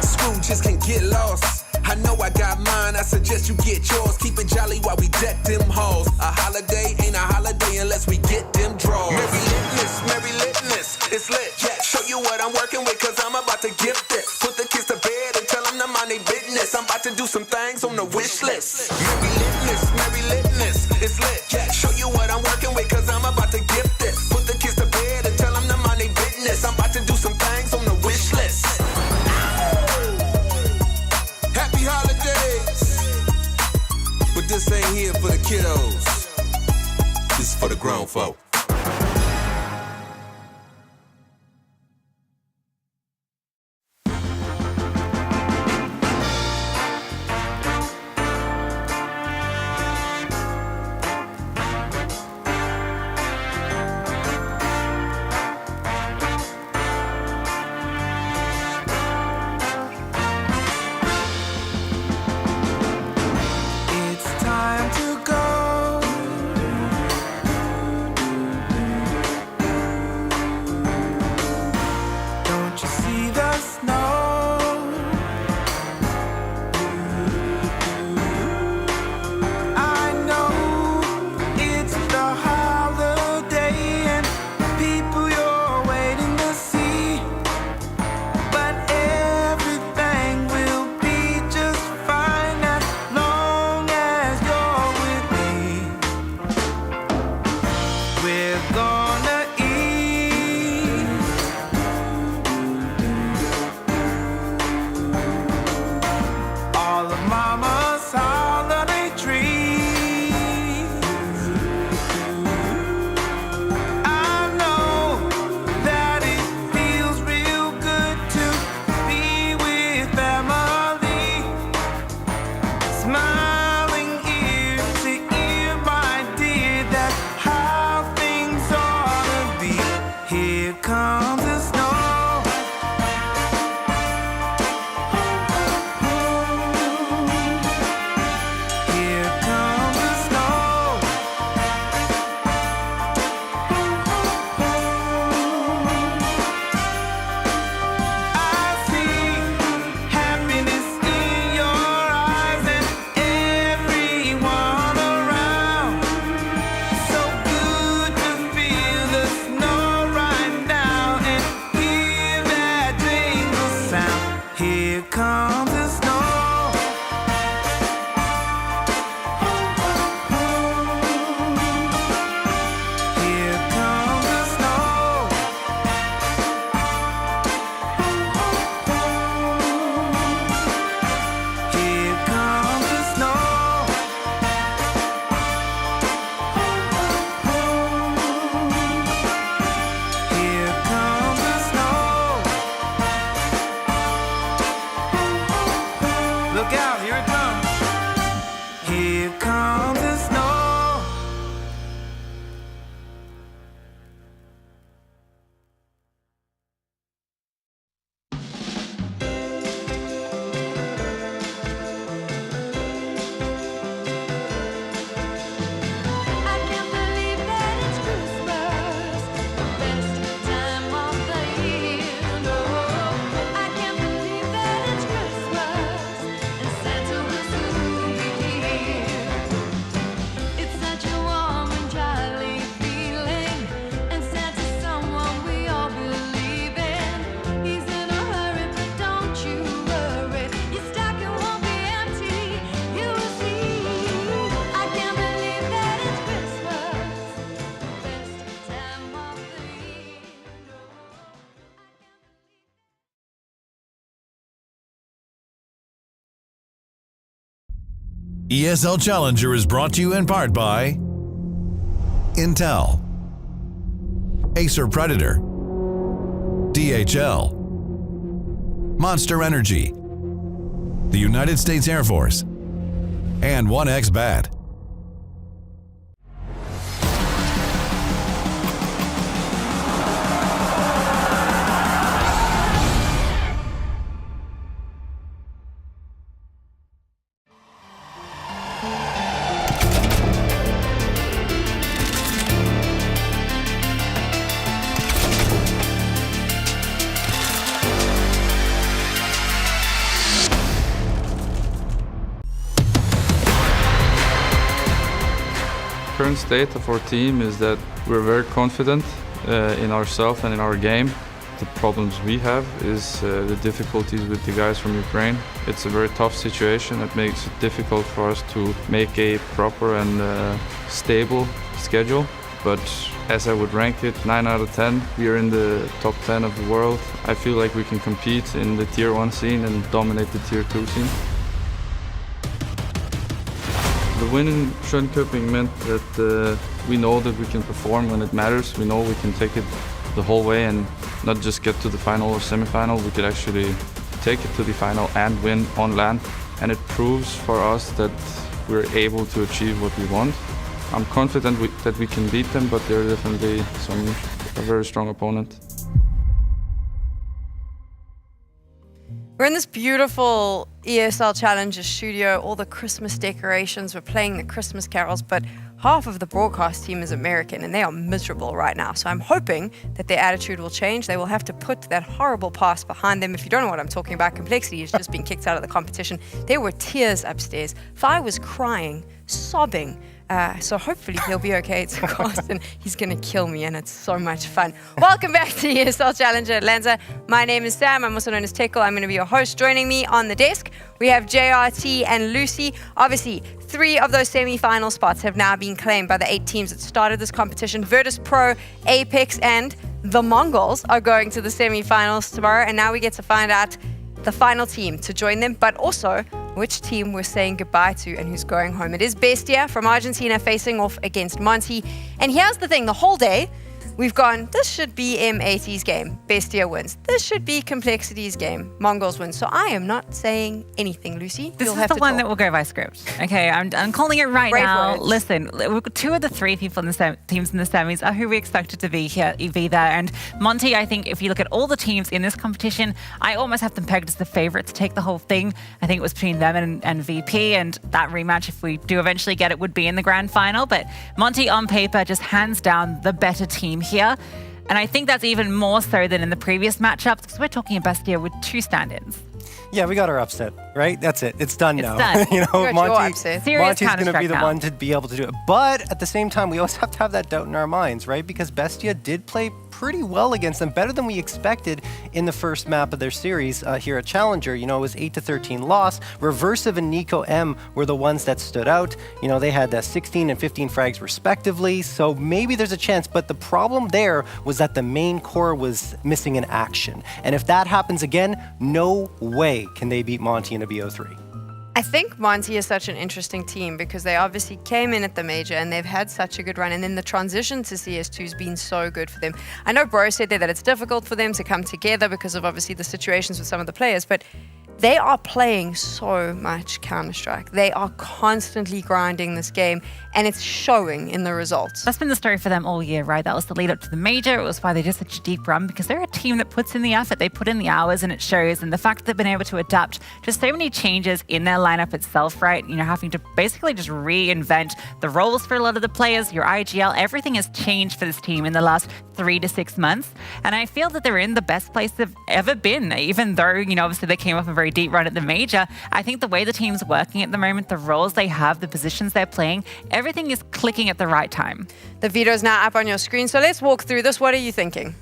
Scrooges can get lost. I know I got mine, I suggest you get yours. Keep it jolly while we deck them halls. A holiday ain't a holiday unless we get them draws. Merry litness, it's lit. Yeah, show you what I'm working with, 'cause I'm about to gift this. Put the kids to bed and tell them to mind their business. I'm about to do some things on the wish list. Merry litness, it's lit. Yeah, show you what I'm working with, 'cause I'm about to gift this. Put the kids to bed and tell them to mind their business. kiddos. This is for the grown folk. It's time to go. Don't you see the snow? I know it's the holiday and people you're waiting to see, but everything will be just fine as long as you're with me. We're gonna eat all of Mama's holiday trees. I know that it feels real good to be with family, smiling ear to ear, my dear. That's how things ought to be. Here comes the snow. Here comes the snow. I see happiness in your eyes and everyone around. So good to feel the snow right now and hear that jingle sound. Here comes the snow. Here comes the snow. Here comes the snow. Here comes the snow. Look out, here it comes. Here comes the snow. I can't believe that it's Christmas, the best time of the year. No, I can't believe that it's Christmas and Santa will soon be here. It's such a warm and jolly feeling, and Santa's someone we all believe in. He's in a hurry, but don't you worry, your stocking won't be empty. You will see. I can't believe that it's Christmas, best time of the year. ESL Challenger is brought to you in part by Intel, Acer Predator, DHL, Monster Energy, the United States Air Force, and 1xBet. Current state of our team is that we're very confident in ourselves and in our game. The problems we have is the difficulties with the guys from Ukraine. It's a very tough situation that makes it difficult for us to make a proper and stable schedule. But as I would rank it, 9 out of 10, we are in the top 10 of the world. I feel like we can compete in the Tier 1 scene and dominate the Tier 2 scene. The win in Schönköping meant that we know that we can perform when it matters. We know we can take it the whole way and not just get to the final or semi-final. We could actually take it to the final and win on land. And it proves for us that we're able to achieve what we want. I'm confident that we can beat them, but they're definitely a very strong opponent. We're in this beautiful ESL Challenger studio, all the Christmas decorations, we're playing the Christmas carols, but half of the broadcast team is American and they are miserable right now. So I'm hoping that their attitude will change. They will have to put that horrible past behind them. If you don't know what I'm talking about, Complexity has just been kicked out of the competition. There were tears upstairs. Fi was crying, sobbing. So hopefully he'll be okay. It's a cost and he's going to kill me and it's so much fun. Welcome back to ESL Challenger Atlanta. My name is Sam. I'm also known as Tekkel. I'm going to be your host. Joining me on the desk, we have JRT and Lucy. Obviously, 3 of those semi-final spots have now been claimed by the 8 teams that started this competition. Virtus Pro, Apex, and the MongolZ are going to the semi-finals tomorrow. And now we get to find out the final team to join them, but also which team we're saying goodbye to and who's going home. It is Bestia from Argentina facing off against Monte. And here's the thing, the whole day, we've gone, this should be M80's game. Bestia wins. This should be Complexity's game. MongolZ wins. So I am not saying anything, Lucy. This is the one that will go by script. Okay, I'm calling it right Brave now. words. Listen, 2 of the 3 people in the teams in the semis are who we expected to be here, be there. And Monte, I think if you look at all the teams in this competition, I almost have them pegged as the favorite to take the whole thing. I think it was between them and VP, and that rematch, if we do eventually get it, would be in the grand final. But Monte on paper, just hands down the better team here. And I think that's even more so than in the previous matchups, because we're talking about Bestia with 2 stand-ins. Yeah, we got our upset, right? That's it. It's done now. Done. You know, Monte's Serious going to be Counter-Strike the now. one to be able to do it. But at the same time, we always have to have that doubt in our minds, right? Because Bestia did play pretty well against them, better than we expected in the first map of their series here at Challenger. You know, it was 8-13 loss. Reversive and Nico M were the ones that stood out. You know, they had 16 and 15 frags respectively, so maybe there's a chance. But the problem there was that the main core was missing in action. And if that happens again, no way can they beat Monte in a BO3. I think Monte is such an interesting team because they obviously came in at the major and they've had such a good run. And then the transition to CS2 has been so good for them. I know Bro said there that it's difficult for them to come together because of obviously the situations with some of the players, but they are playing so much Counter-Strike. They are constantly grinding this game, and it's showing in the results. That's been the story for them all year, right? That was the lead up to the major. It was why they did such a deep run, because they're a team that puts in the effort. They put in the hours, and it shows. And the fact that they've been able to adapt to so many changes in their lineup itself, right? You know, having to basically just reinvent the roles for a lot of the players, your IGL, everything has changed for this team in the last 3 to 6 months. And I feel that they're in the best place they've ever been, even though, you know, obviously they came off a very deep run at the major. I think the way the team's working at the moment, the roles they have, the positions they're playing, everything is clicking at the right time. The veto's now up on your screen, so let's walk through this. What are you thinking?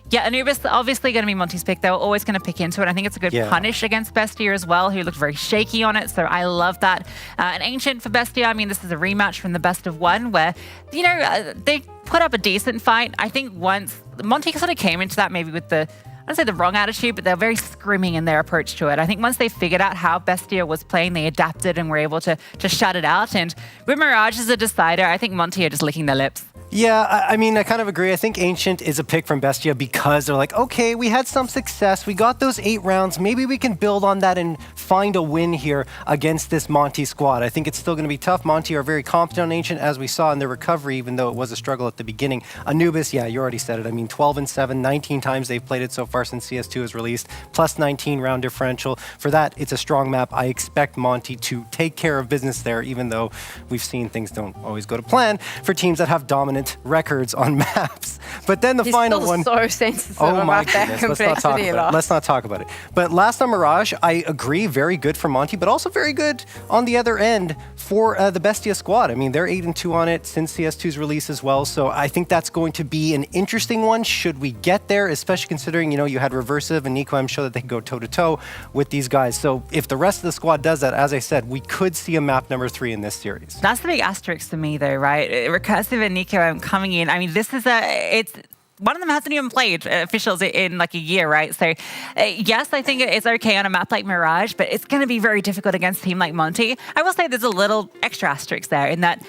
Yeah, Anubis obviously going to be Monte's pick. They were always going to pick into it. I think it's a good punish against Bestia as well, who looked very shaky on it. So I love that. An Ancient for Bestia. I mean, this is a rematch from the best of one where, you know, they put up a decent fight. I think once Monte sort of came into that maybe with the, I don't say the wrong attitude, but they're very scrimming in their approach to it. I think once they figured out how Bestia was playing, they adapted and were able to shut it out. And with Mirage as a decider, I think Monte are just licking their lips. Yeah, I mean, I kind of agree. I think Ancient is a pick from Bestia because they're like, okay, we had some success. We got those 8 rounds. Maybe we can build on that and find a win here against this Monte squad. I think it's still going to be tough. Monte are very confident on Ancient, as we saw in their recovery, even though it was a struggle at the beginning. Anubis, yeah, you already said it. I mean, 12-7, 19 times they've played it so far since CS2 was released, plus 19 round differential. For that, it's a strong map. I expect Monte to take care of business there, even though we've seen things don't always go to plan for teams that have dominant records on maps. But then the final one. So sensitive oh my about that goodness, let's not talk about it. Let's not talk about it. But last on Mirage, I agree, very good for Monte, but also very good on the other end for the Bestia squad. I mean, they're 8-2 on it since CS2's release as well. So I think that's going to be an interesting one should we get there, especially considering, you know, you had Reversive and Nico M show that they can go toe-to-toe with these guys. So if the rest of the squad does that, as I said, we could see a map number 3 in this series. That's the big asterisk for me, though, right? Recursive and Nico M coming in. I mean, this is one of them hasn't even played officials in like a year, right? So yes, I think it's okay on a map like Mirage, but it's going to be very difficult against a team like Monte. I will say there's a little extra asterisk there in that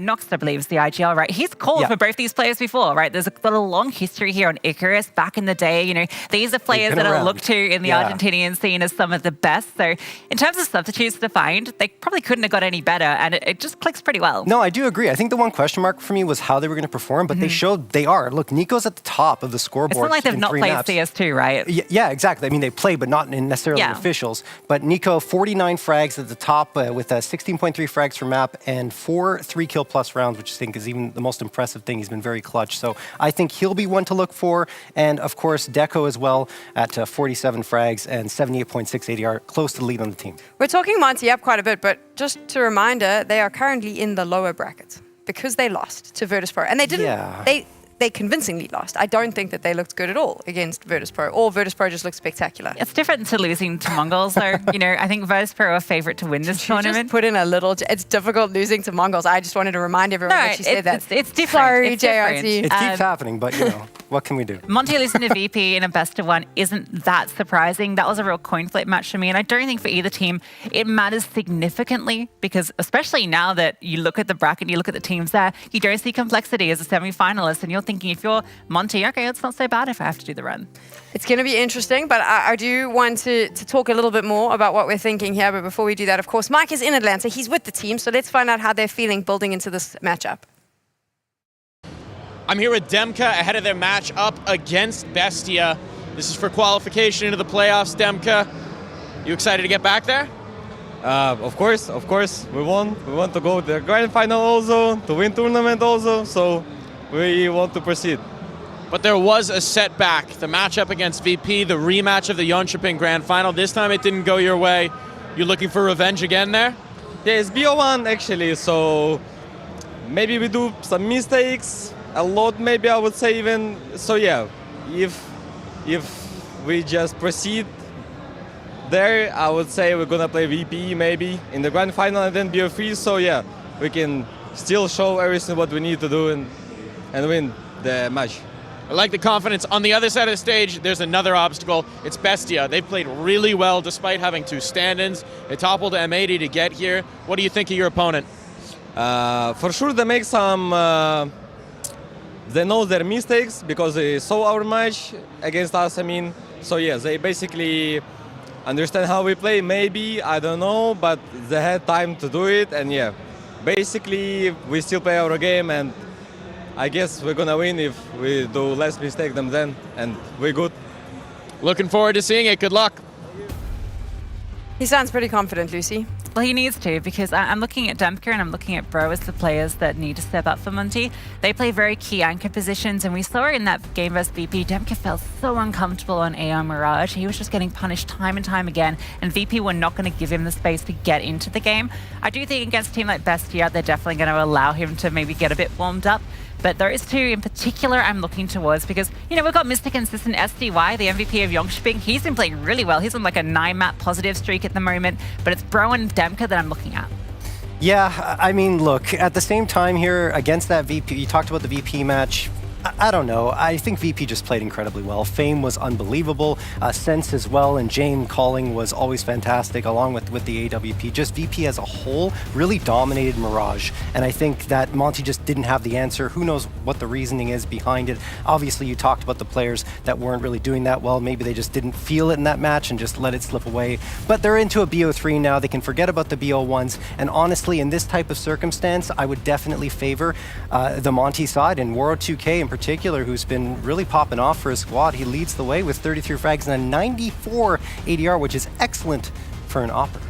Nox, I believe, is the IGL, right? He's called for both these players before, right? There's got a long history here on Icarus back in the day. You know, these are players that are looked to in the Argentinian scene as some of the best. So in terms of substitutes to find, they probably couldn't have got any better, and it just clicks pretty well. No, I do agree. I think the one question mark for me was how they were going to perform, but they showed they are. Look, Nico's at the top of the scoreboard. It's not like they've not played maps. CS2, right? Yeah, exactly. I mean, they play, but not in necessarily officials. But Nico, 49 frags at the top with 16.3 frags per map and 4 3-kill plus rounds, which I think is even the most impressive thing. He's been very clutch. So I think he'll be one to look for. And of course, Deco as well at 47 frags and 78.6 ADR, close to the lead on the team. We're talking Monte up quite a bit, but just a reminder, they are currently in the lower bracket because they lost to Virtus.pro. And they didn't, they convincingly lost. I don't think that they looked good at all against Virtus.pro, or Virtus.pro just looked spectacular. It's different to losing to MongolZ. So, you know, I think Virtus.pro are favorite to win this tournament. Just put in a little, it's difficult losing to MongolZ. I just wanted to remind everyone that you said that. It's different. Sorry, it's different. JRT. It keeps happening, but you know, what can we do? Monte losing to VP in a best of one isn't that surprising. That was a real coin flip match for me. And I don't think for either team it matters significantly, because especially now that you look at the bracket, you look at the teams there, you don't see complexity as a semi-finalist. And you're thinking, if you're Monte, okay, it's not so bad if I have to do the run. It's going to be interesting, but I do want to talk a little bit more about what we're thinking here. But before we do that, of course, Mike is in Atlanta. He's with the team, so let's find out how they're feeling building into this matchup. I'm here with Demka ahead of their match up against Bestia. This is for qualification into the playoffs. Demka, you excited to get back there? Of course. We want to go to the grand final also, to win tournament also, so we want to proceed. But there was a setback. The matchup against VP, the rematch of the Jönköping Grand Final. This time it didn't go your way. You looking for revenge again there? Yeah, it's BO1 actually, so maybe we do some mistakes, a lot maybe I would say even. So yeah, if we just proceed there, I would say we're gonna play VP maybe in the Grand Final and then BO3, so yeah, we can still show everything what we need to do and win the match. I like the confidence. On the other side of the stage, there's another obstacle. It's Bestia. They played really well despite having 2 stand-ins. They toppled M80 to get here. What do you think of your opponent? For sure they make some, they know their mistakes because they saw our match against us, I mean. So yeah, they basically understand how we play, maybe, I don't know, but they had time to do it, and yeah, basically we still play our game, and I guess we're gonna win if we do less mistake than them, and we're good. Looking forward to seeing it. Good luck. He sounds pretty confident, Lucy. Well, he needs to, because I'm looking at Demka and I'm looking at Bro as the players that need to step up for Monte. They play very key anchor positions, and we saw in that game versus VP, Demka felt so uncomfortable on AR Mirage. He was just getting punished time and time again, and VP were not going to give him the space to get into the game. I do think against a team like Bestia, they're definitely going to allow him to maybe get a bit warmed up. But those 2 in particular I'm looking towards, because, you know, we've got Mr. Consistent SDY, the MVP of Jönköping. He's been playing really well. He's on like a 9-map positive streak at the moment, but it's Bro and Demka that I'm looking at. Yeah, I mean, look, at the same time here, against that VP, you talked about the VP match. I don't know. I think VP just played incredibly well. Fame was unbelievable. Sense as well, and Jane calling was always fantastic, along with the AWP. Just VP as a whole really dominated Mirage, and I think that Monte just didn't have the answer. Who knows what the reasoning is behind it? Obviously, you talked about the players that weren't really doing that well. Maybe they just didn't feel it in that match and just let it slip away. But they're into a BO3 now. They can forget about the BO1s, and honestly, in this type of circumstance, I would definitely favor the Monte side, and Waro2K in particular, who's been really popping off for his squad. He leads the way with 33 frags and a 94 ADR, which is excellent for an Opper.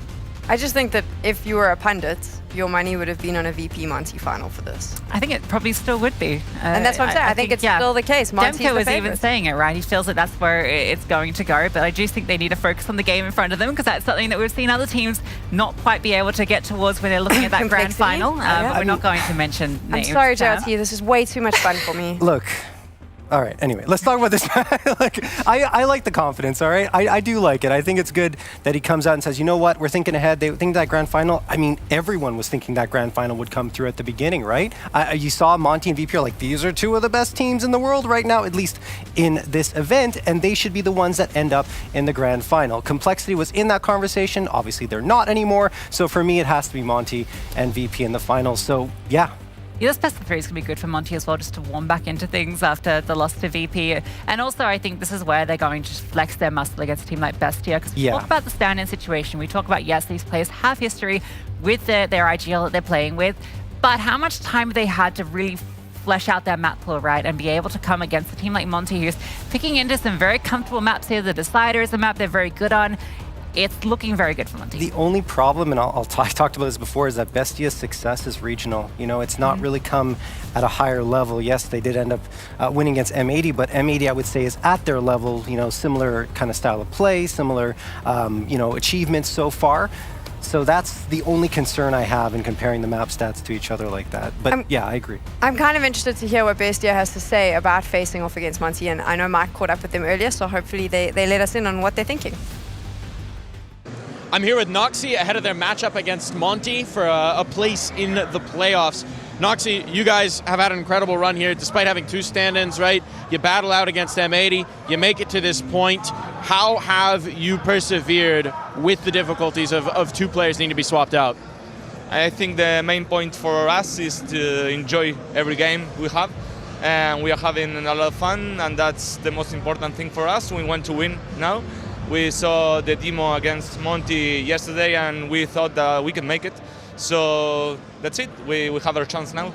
I just think that if you were a pundit, your money would have been on a VP Monte final for this. I think it probably still would be. And that's what I'm saying. I think it's still the case. Monte's Demka was the even saying it, right? He feels that that's where it's going to go. But I do think they need to focus on the game in front of them, because that's something that we've seen other teams not quite be able to get towards when they're looking at that grand final. But we're not going to mention names. I'm sorry, JRT. This is way too much fun for me. Look, All right, anyway, let's talk about this. I like the confidence, all right? I do like it. I think it's good that he comes out and says, you know what, we're thinking ahead. They think that grand final, I mean, everyone was thinking that grand final would come through at the beginning, right? You saw Monte and VP are like, these are two of the best teams in the world right now, at least in this event, and they should be the ones that end up in the grand final. Complexity was in that conversation. Obviously, they're not anymore. So for me, it has to be Monte and VP in the finals. So, yeah. Yeah, this best of three is going to be good for Monte as well, just to warm back into things after the loss to VP. And also, I think this is where they're going to flex their muscle against a team like Bestia. Because we talk about the stand-in situation. We talk about, yes, these players have history with their IGL that they're playing with. But how much time have they had to really flesh out their map pool, right, and be able to come against a team like Monte, who's picking into some very comfortable maps here. The Decider is a map they're very good on. It's looking very good for Monte. The only problem, and I talked about this before, is that Bestia's success is regional. You know, it's not really come at a higher level. Yes, they did end up winning against M80, but M80, I would say, is at their level, you know, similar kind of style of play, similar, you know, achievements so far. So that's the only concern I have in comparing the map stats to each other like that. But yeah, I agree. I'm kind of interested to hear what Bestia has to say about facing off against Monte, and I know Mike caught up with them earlier, so hopefully they let us in on what they're thinking. I'm here with Noxy ahead of their matchup against Monte for a place in the playoffs. Noxy, you guys have had an incredible run here despite having two stand-ins, right? You battle out against M80, you make it to this point. How have you persevered with the difficulties of two players needing to be swapped out? I think the main point for us is to enjoy every game we have. And we are having a lot of fun, and that's the most important thing for us. We want to win now. We saw the demo against Monte yesterday, and we thought that we could make it. So that's it. We have our chance now.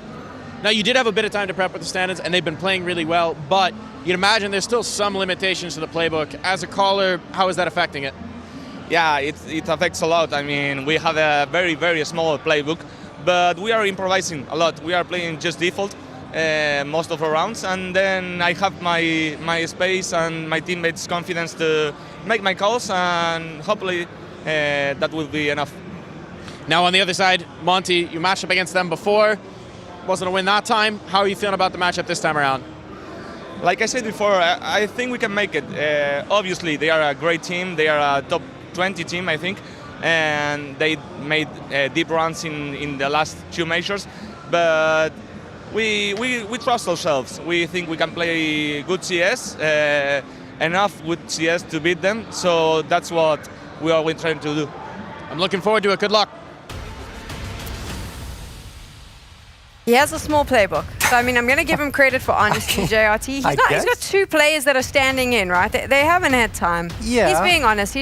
Now, you did have a bit of time to prep with the stand-ins, and they've been playing really well, but you'd imagine there's still some limitations to the playbook. As a caller, how is that affecting it? Yeah, it affects a lot. I mean, we have a very, very small playbook, but we are improvising a lot. We are playing just default most of our rounds, and then I have my space and my teammates' confidence to make my calls, and hopefully that will be enough. Now on the other side, Monte, you matched up against them before. Wasn't a win that time. How are you feeling about the matchup this time around? Like I said before, I think we can make it. Obviously, they are a great team. They are a top 20 team, I think, and they made deep runs in the last two majors. But we trust ourselves. We think we can play good CS, enough good CS to beat them. So that's what we are trying to do. I'm looking forward to it. Good luck. He has a small playbook. So, I mean, I'm going to give him credit for honesty, JRT. He's got two players that are standing in, right? They haven't had time. Yeah. He's being honest.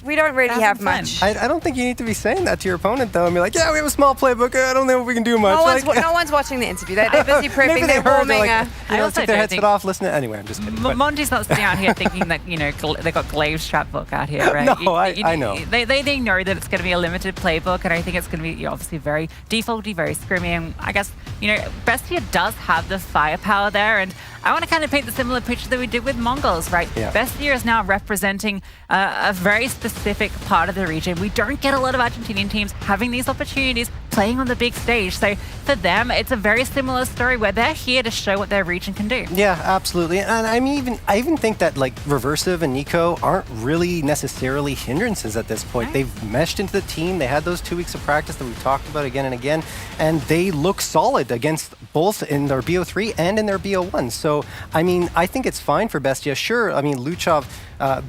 We don't really have much. I don't think you need to be saying that to your opponent, though. I mean, like, yeah, we have a small playbook. I don't think we can do much. No one's watching the interview. They're busy prepping. Maybe they're warming. I also took their headset off, listening. Anyway, I'm just kidding. Monte's not sitting out here thinking that, you know, they got Glave's trap book out here, right? No, I know. They know that it's going to be a limited playbook, and I think it's going to be obviously very defaulty, very scrimmy. And I guess, you know, Bestia does have the firepower there, and I want to kind of paint the similar picture that we did with MongolZ, right? Yeah. Bestia is now representing a very specific part of the region. We don't get a lot of Argentinian teams having these opportunities, playing on the big stage. So for them, it's a very similar story where they're here to show what their region can do. Yeah, absolutely. And I even think that like Reversive and Nico aren't really necessarily hindrances at this point. They've meshed into the team. They had those 2 weeks of practice that we've talked about again and again, and they look solid against both in their BO3 and in their BO1. So, I mean, I think it's fine for Bestia. Sure, I mean, Luchov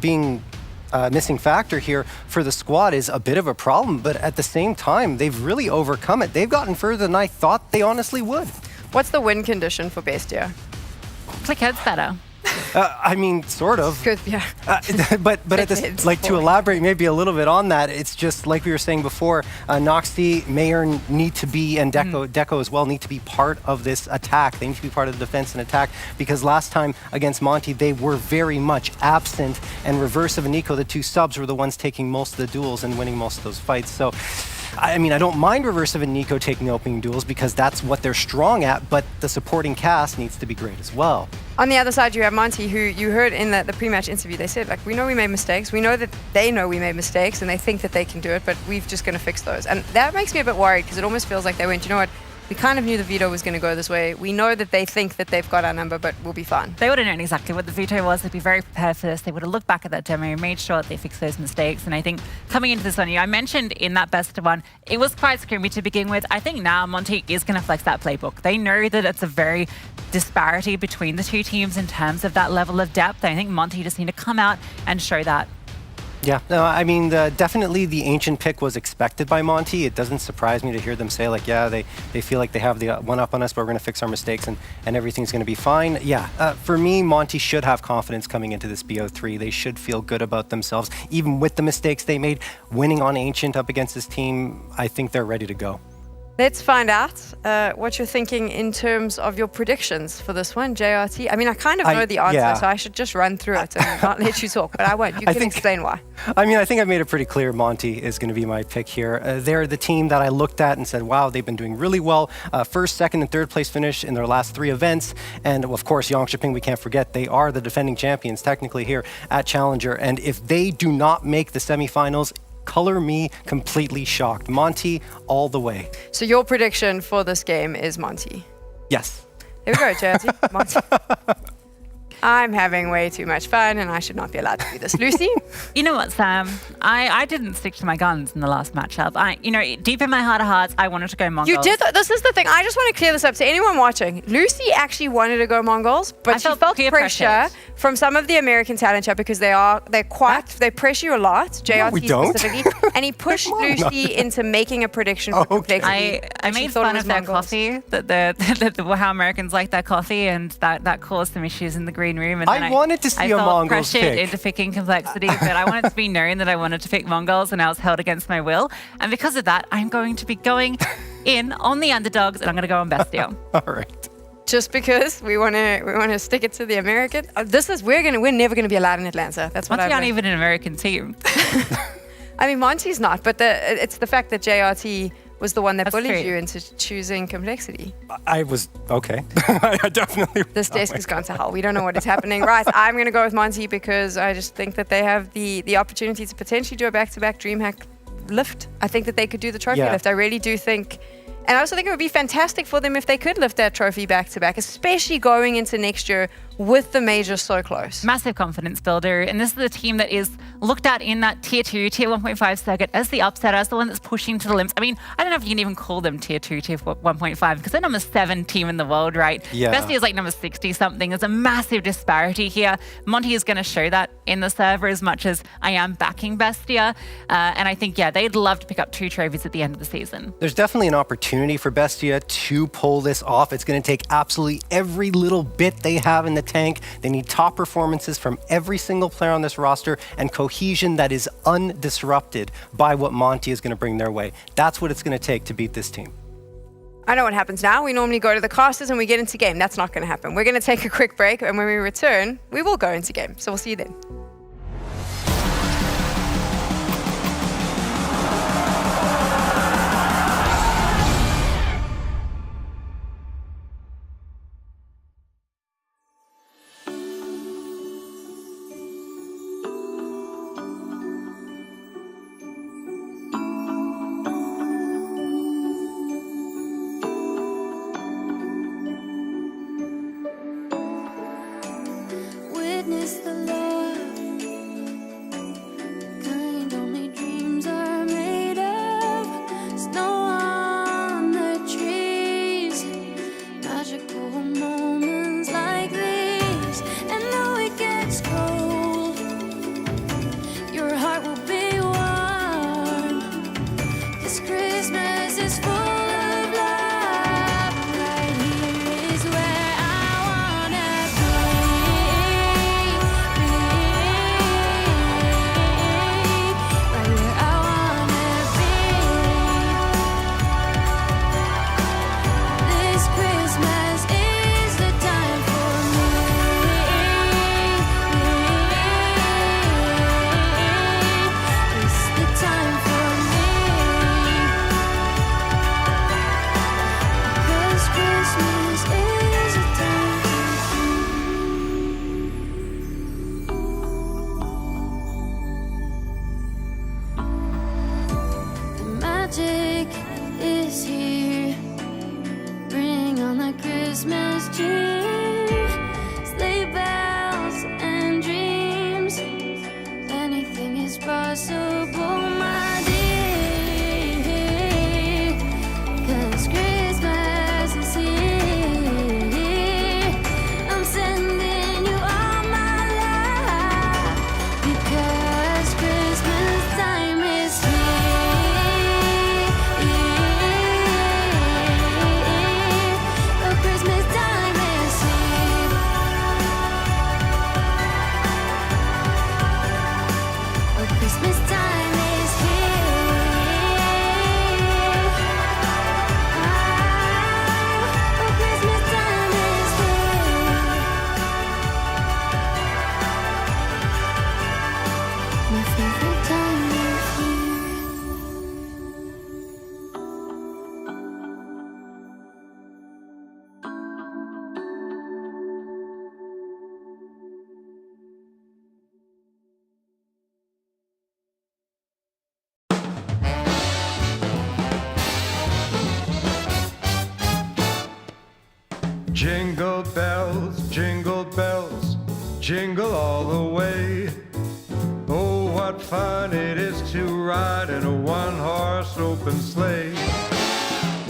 being missing factor here for the squad is a bit of a problem, but at the same time, they've really overcome it. They've gotten further than I thought they honestly would. What's the win condition for Bestia? Click heads better. I mean, sort of. Good, yeah. But at this, like, to elaborate maybe a little bit on that, it's just like we were saying before, Noxy, Mayer need to be, and Deco as well, need to be part of this attack. They need to be part of the defense and attack, because last time against Monte, they were very much absent, and Reversive and Nico, the two subs, were the ones taking most of the duels and winning most of those fights. So, I mean, I don't mind Reversive and Nico taking the opening duels because that's what they're strong at, but the supporting cast needs to be great as well. On the other side, you have Monte, who you heard in the pre-match interview, they said, like, we know we made mistakes. We know that they know we made mistakes, and they think that they can do it, but we're just going to fix those. And that makes me a bit worried, because it almost feels like they went, you know what, We kind of knew the veto was going to go this way. We know that they think that they've got our number, but we'll be fine. They would have known exactly what the veto was. They'd be very prepared for this. They would have looked back at that demo, made sure that they fixed those mistakes. And I think coming into this one, I mentioned in that best of one, it was quite screamy to begin with. I think now Monte is going to flex that playbook. They know that it's a very disparity between the two teams in terms of that level of depth. I think Monte just need to come out and show that. Yeah, no, I mean, definitely the Ancient pick was expected by Monte. It doesn't surprise me to hear them say, like, yeah, they feel like they have the one up on us, but we're going to fix our mistakes and everything's going to be fine. Yeah, for me, Monte should have confidence coming into this BO3. They should feel good about themselves. Even with the mistakes they made, winning on Ancient up against this team, I think they're ready to go. Let's find out what you're thinking in terms of your predictions for this one, JRT. I mean, I kind of know the answer, so I should just run through it and not let you talk, but I won't. You can explain why. I mean, I think I've made it pretty clear Monte is going to be my pick here. They're the team that I looked at and said, wow, they've been doing really well. First, second, and third place finish in their last 3 events. And of course, Yongshiping, we can't forget, they are the defending champions technically here at Challenger. And if they do not make the semifinals, color me completely shocked. Monte all the way. So your prediction for this game is Monte? Yes. There we go, JRT. Monte. I'm having way too much fun and I should not be allowed to do this. Lucy? You know what, Sam? I didn't stick to my guns in the last matchup. Deep in my heart of hearts, I wanted to go Mongols. You did. This is the thing. I just want to clear this up to anyone watching. Lucy actually wanted to go Mongols, but she felt pressure from some of the American talent chat because they pressure you a lot. JRT specifically, and he pushed Lucy into making a prediction for complexity. I made fun of their coffee, how Americans like their coffee, and that caused some issues in the green room. And I wanted to see a Mongols pick. I felt pressured pick. into picking complexity, but I wanted to be known that I wanted to pick Mongols, and I was held against my will. And because of that, I'm going to be going in on the underdogs, and I'm going to go on Bestia. All right. Just because we want to stick it to the American. We're never gonna be allowed in Atlanta. That's what Monte aren't even an American team. I mean, Monte's not, but it's the fact that JRT was the one that bullied true. you into choosing complexity. I was okay. I definitely. This desk has gone to hell. We don't know what is happening. Right, I'm going to go with Monte because I just think that they have the opportunity to potentially do a back-to-back DreamHack lift. I think that they could do the trophy lift. I really do think. And I also think it would be fantastic for them if they could lift that trophy back-to-back, especially going into next year with the major so close. Massive confidence builder. And this is a team that is looked at in that tier 2, tier 1.5 circuit as the upsetter, as the one that's pushing to the limits. I mean, I don't know if you can even call them tier 2, tier 1.5 because they're number 7 team in the world, right? Yeah. Bestia is like number 60 something. There's a massive disparity here. Monte is going to show that in the server as much as I am backing Bestia. And I think, they'd love to pick up 2 trophies at the end of the season. There's definitely an opportunity for Bestia to pull this off. It's going to take absolutely every little bit they have in the tank. They need top performances from every single player on this roster and cohesion that is undisrupted by what Monte is going to bring their way. That's what it's going to take to beat this team. I know what happens now. We normally go to the casters and we get into game. That's not going to happen. We're going to take a quick break, and when we return, we will go into game. So we'll see you then. Witness the love, kind only dreams are made of. Snow on the trees, magical moments like these. And though it gets cold, your heart will be warm. 'Cause Christmas is full of love. Right here is where I wanna be. bells, jingle all the way. Oh, what fun it is to ride in a one-horse open sleigh.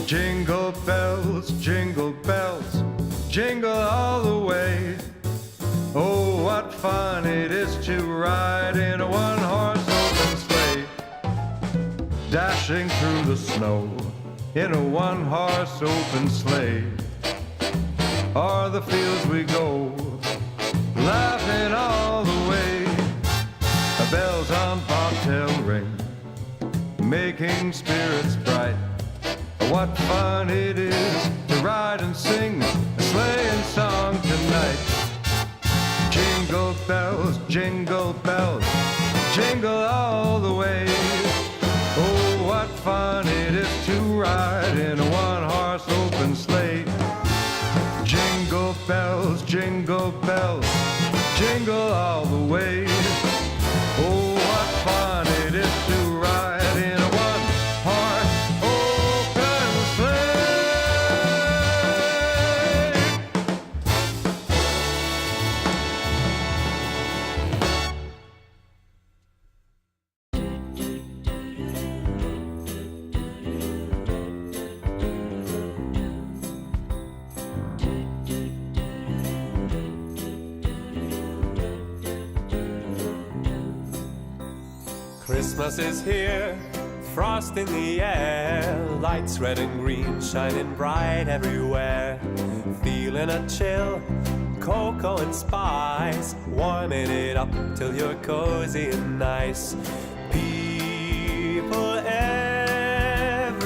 Jingle bells, jingle all the way. Oh, what fun it is to ride in a one-horse open sleigh. Dashing through the snow in a one-horse open sleigh. O'er the fields we go, laughing all the way. Bells on bobtail ring, making spirits bright. What fun it is to ride and sing a sleighing song tonight. Jingle bells, jingle all the way. Oh, what fun it is to ride in a one-horse open sleigh. Jingle bells, jingle all the way. Oh, what fun it is to ride in a one-horse open Christmas is here, frost in the air, lights red and green shining bright everywhere. Feeling a chill, cocoa and spice, warming it up till you're cozy and nice. People everywhere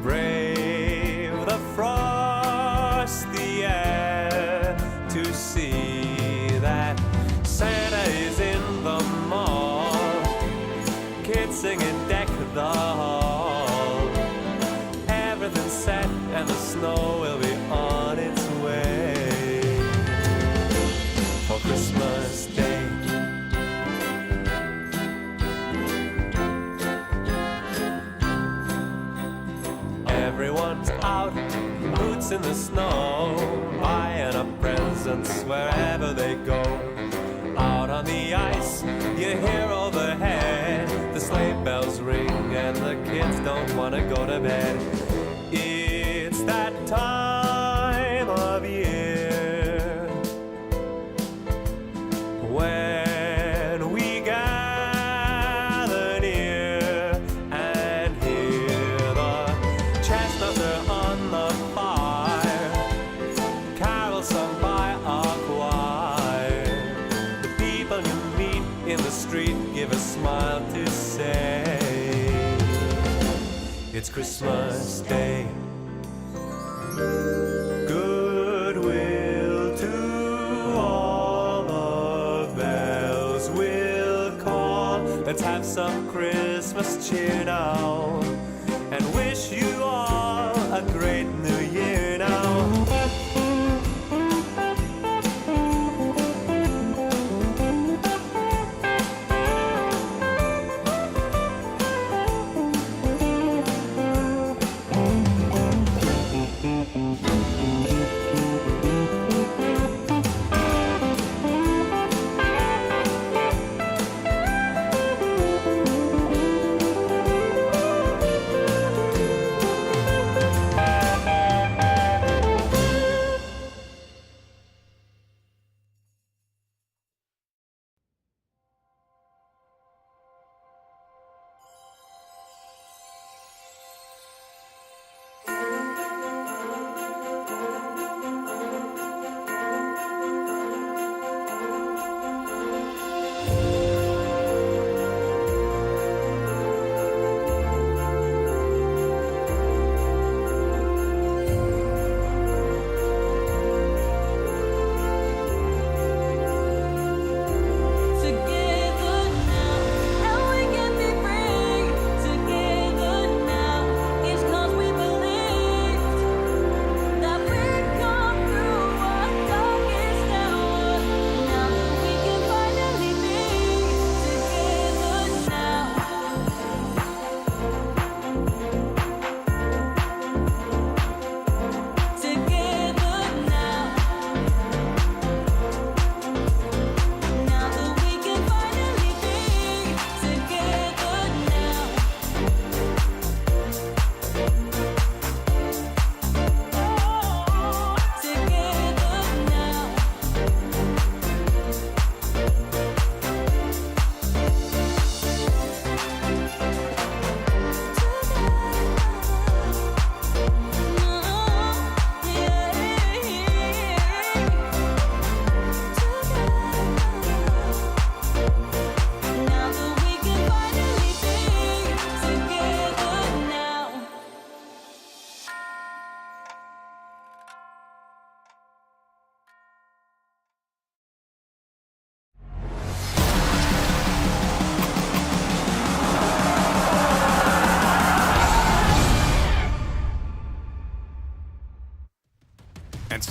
brave the frosty air to see that Santa is in the mall, kids singing deck the hall. Everything's set and the snow will be on its way for Christmas Day. Everyone's out, boots in the snow, buying up presents wherever they go. Out on the ice, you hear overhead the sleigh bells ring and the kids don't want to go to bed. It's that time of year when we gather near and hear the chestnuts are on the fire, carols sung by a choir. The people you meet in the street give a smile to say it's Christmas Day. Goodwill to all, the bells will call. Let's have some Christmas cheer now and wish you all a great new year now.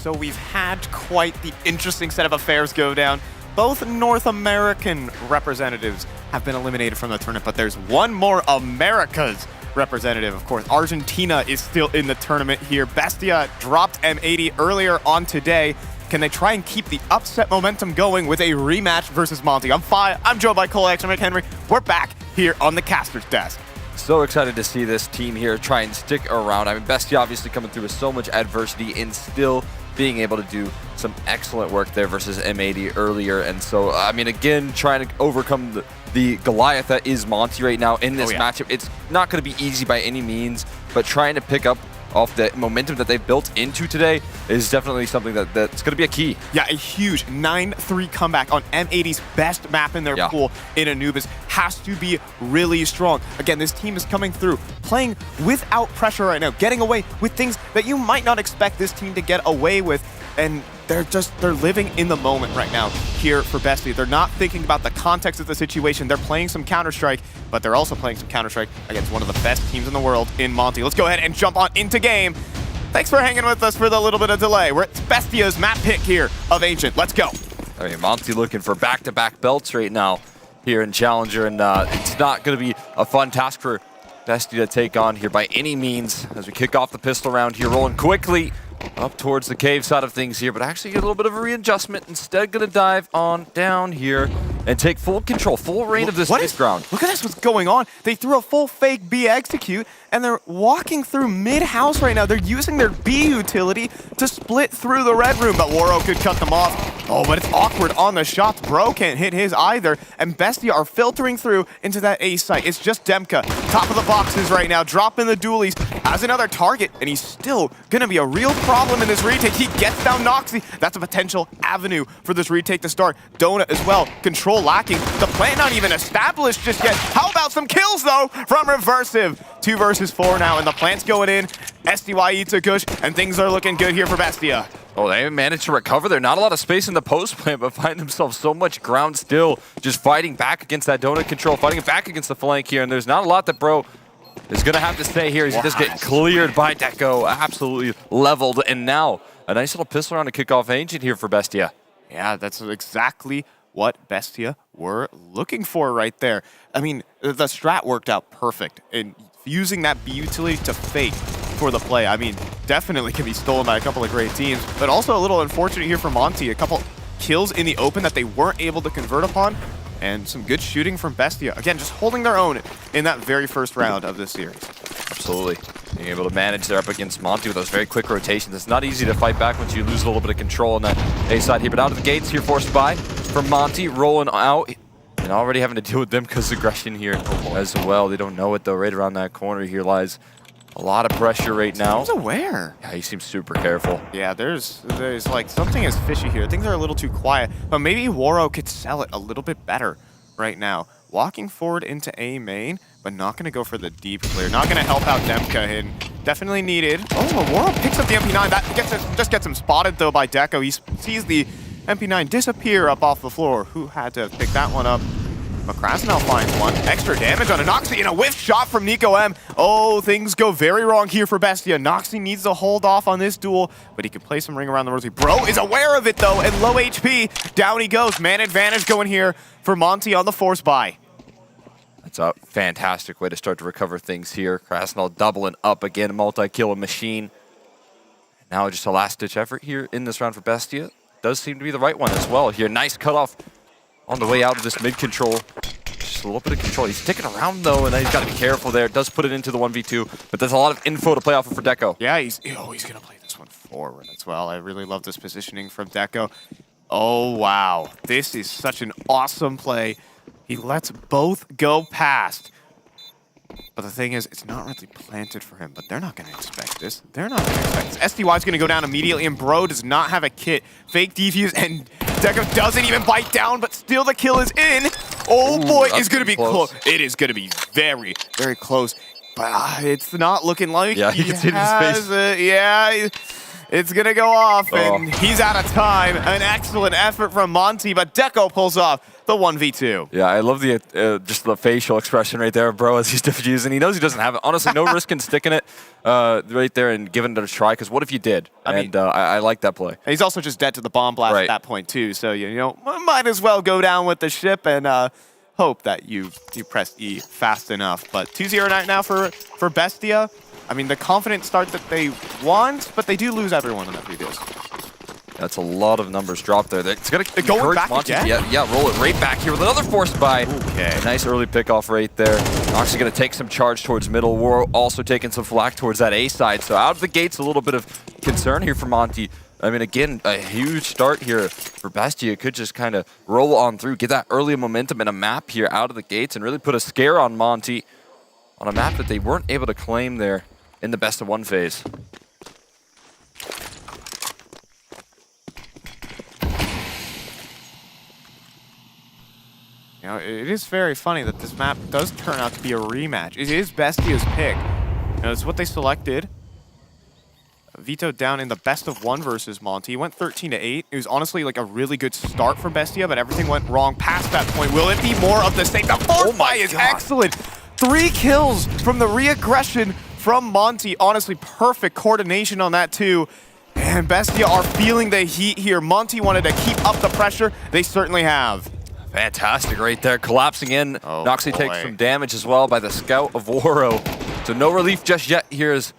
So we've had quite the interesting set of affairs go down. Both North American representatives have been eliminated from the tournament, but there's one more America's representative. Of course, Argentina is still in the tournament here. Bestia dropped M80 earlier on today. Can they try and keep the upset momentum going with a rematch versus Monte? I'm Fi, I'm joined by Cole X, I'm McHenry. We're back here on the caster's desk. So excited to see this team here try and stick around. I mean, Bestia obviously coming through with so much adversity and still being able to do some excellent work there versus M80 earlier. And so, I mean, again, trying to overcome the Goliath that is Monte right now in this matchup. It's not going to be easy by any means, but trying to pick up off the momentum that they've built into today is definitely something that's going to be a key. Yeah, a huge 9-3 comeback on M80's best map in their pool in Anubis has to be really strong. Again, this team is coming through, playing without pressure right now, getting away with things that you might not expect this team to get away with, and they're living in the moment right now here for Bestia. They're not thinking about the context of the situation. They're playing some Counter-Strike, but they're also playing some Counter-Strike against one of the best teams in the world in Monte. Let's go ahead and jump on into game. Thanks for hanging with us for the little bit of delay. We're at Bestia's map pick here of Ancient. Let's go. I mean, Monte looking for back-to-back belts right now here in Challenger, and it's not going to be a fun task for Bestia to take on here by any means as we kick off the pistol round here, rolling quickly up towards the cave side of things here, but actually get a little bit of a readjustment. Instead, going to dive on down here and take full control, full reign of this ground. Look at this, what's going on. They threw a full fake B execute, and they're walking through mid-house right now. They're using their B utility to split through the red room, but Waro could cut them off. Oh, but it's awkward on the shots. Bro can't hit his either, and Bestia are filtering through into that A site. It's just Demka, top of the boxes right now, dropping the dualies, has another target, and he's still gonna be a real problem in this retake. He gets down Noxy. That's a potential avenue for this retake to start. Donut as well, control lacking. The plan not even established just yet. How about some kills though from Reversive? 2 versus 4 now, and the plant's going in. SDY eats a kush, and things are looking good here for Bestia. Oh, they managed to recover there. Not a lot of space in the post plant, but find themselves so much ground still, just fighting back against that donut control, fighting back against the flank here, and there's not a lot that Bro is going to have to say here. He's just getting cleared by Deco, absolutely leveled, and now a nice little pistol round to kick off Ancient here for Bestia. Yeah, that's exactly what Bestia were looking for right there. I mean, the strat worked out perfect, and using that B utility to fake for the play, I mean, definitely can be stolen by a couple of great teams, but also a little unfortunate here for Monte. A couple kills in the open that they weren't able to convert upon, and some good shooting from Bestia. Again, just holding their own in that very first round of this series. Absolutely. Being able to manage there up against Monte with those very quick rotations. It's not easy to fight back once you lose a little bit of control on that A side here, but out of the gates here, forced by from Monte, rolling out, and already having to deal with them because aggression here as well. They don't know it though. Right around that corner here lies a lot of pressure right now. He's aware. Yeah, he seems super careful. Yeah, there's like something is fishy here. Things are a little too quiet, but maybe Waro could sell it a little bit better right now. Walking forward into A main, but not going to go for the deep clear. Not going to help out Demka hidden. Definitely needed. Oh, Waro picks up the MP9. That just gets him spotted though by Deco. He sees the MP9 disappear up off the floor. Who had to pick that one up? But Krasnell finds one. Extra damage on a Noxy and a whiff shot from Nico M. Oh, things go very wrong here for Bestia. Noxy needs to hold off on this duel, but he can play some ring around the rosy. Bro is aware of it though, and low HP. Down he goes. Man advantage going here for Monte on the force buy. That's a fantastic way to start to recover things here. Krasnell doubling up again, multi-kill machine. Now just a last-ditch effort here in this round for Bestia. Does seem to be the right one as well here. Nice cutoff on the way out of this mid-control. Just a little bit of control. He's sticking around though, and he's got to be careful there. Does put it into the 1v2, but there's a lot of info to play off of for Deco. Yeah, he's going to play this one forward as well. I really love this positioning from Deco. Oh, wow. This is such an awesome play. He lets both go past. But the thing is, it's not really planted for him, but they're not going to expect this. They're not going to expect this. SDY's going to go down immediately, and Bro does not have a kit. Fake defuse, and Deco doesn't even bite down, but still the kill is in. Oh boy, it's going to be close. It is going to be very, very close. But it's not looking like he can see it in his face. Yeah, It's going to go off, and he's out of time. An excellent effort from Monte, but Deco pulls off the 1v2. Yeah, I love the just the facial expression right there, bro, as he's defusing. He knows he doesn't have it. Honestly, no risk in sticking it right there and giving it a try, because what if you did? I like that play. He's also just dead to the bomb blast at that point, too. So, you know, might as well go down with the ship and hope that you press E fast enough. But 2-0 right now for Bestia. I mean, the confident start that they want, but they do lose everyone in that previous. That's a lot of numbers dropped there. It's going to going back Monte. again? Yeah, roll it right back here with another forced buy. Okay. Nice early pickoff right there. Actually going to take some charge towards middle. We're also taking some flak towards that A side. So out of the gates, a little bit of concern here for Monte. I mean, again, a huge start here for Bestia. Could just kind of roll on through, get that early momentum in a map here out of the gates, and really put a scare on Monte on a map that they weren't able to claim there in the best of one phase. You know, it is very funny that this map does turn out to be a rematch. It is Bestia's pick. You know, it's what they selected. Vito down in the best of one versus Monte. He went 13-8. It was honestly like a really good start for Bestia, but everything went wrong past that point. Will it be more of the same? The force buy is excellent. 3 kills from the re-aggression from Monte. Honestly, perfect coordination on that too. And Bestia are feeling the heat here. Monte wanted to keep up the pressure. They certainly have. Fantastic right there, collapsing in. Noxie takes some damage as well by the scout of Waro. So no relief just yet here as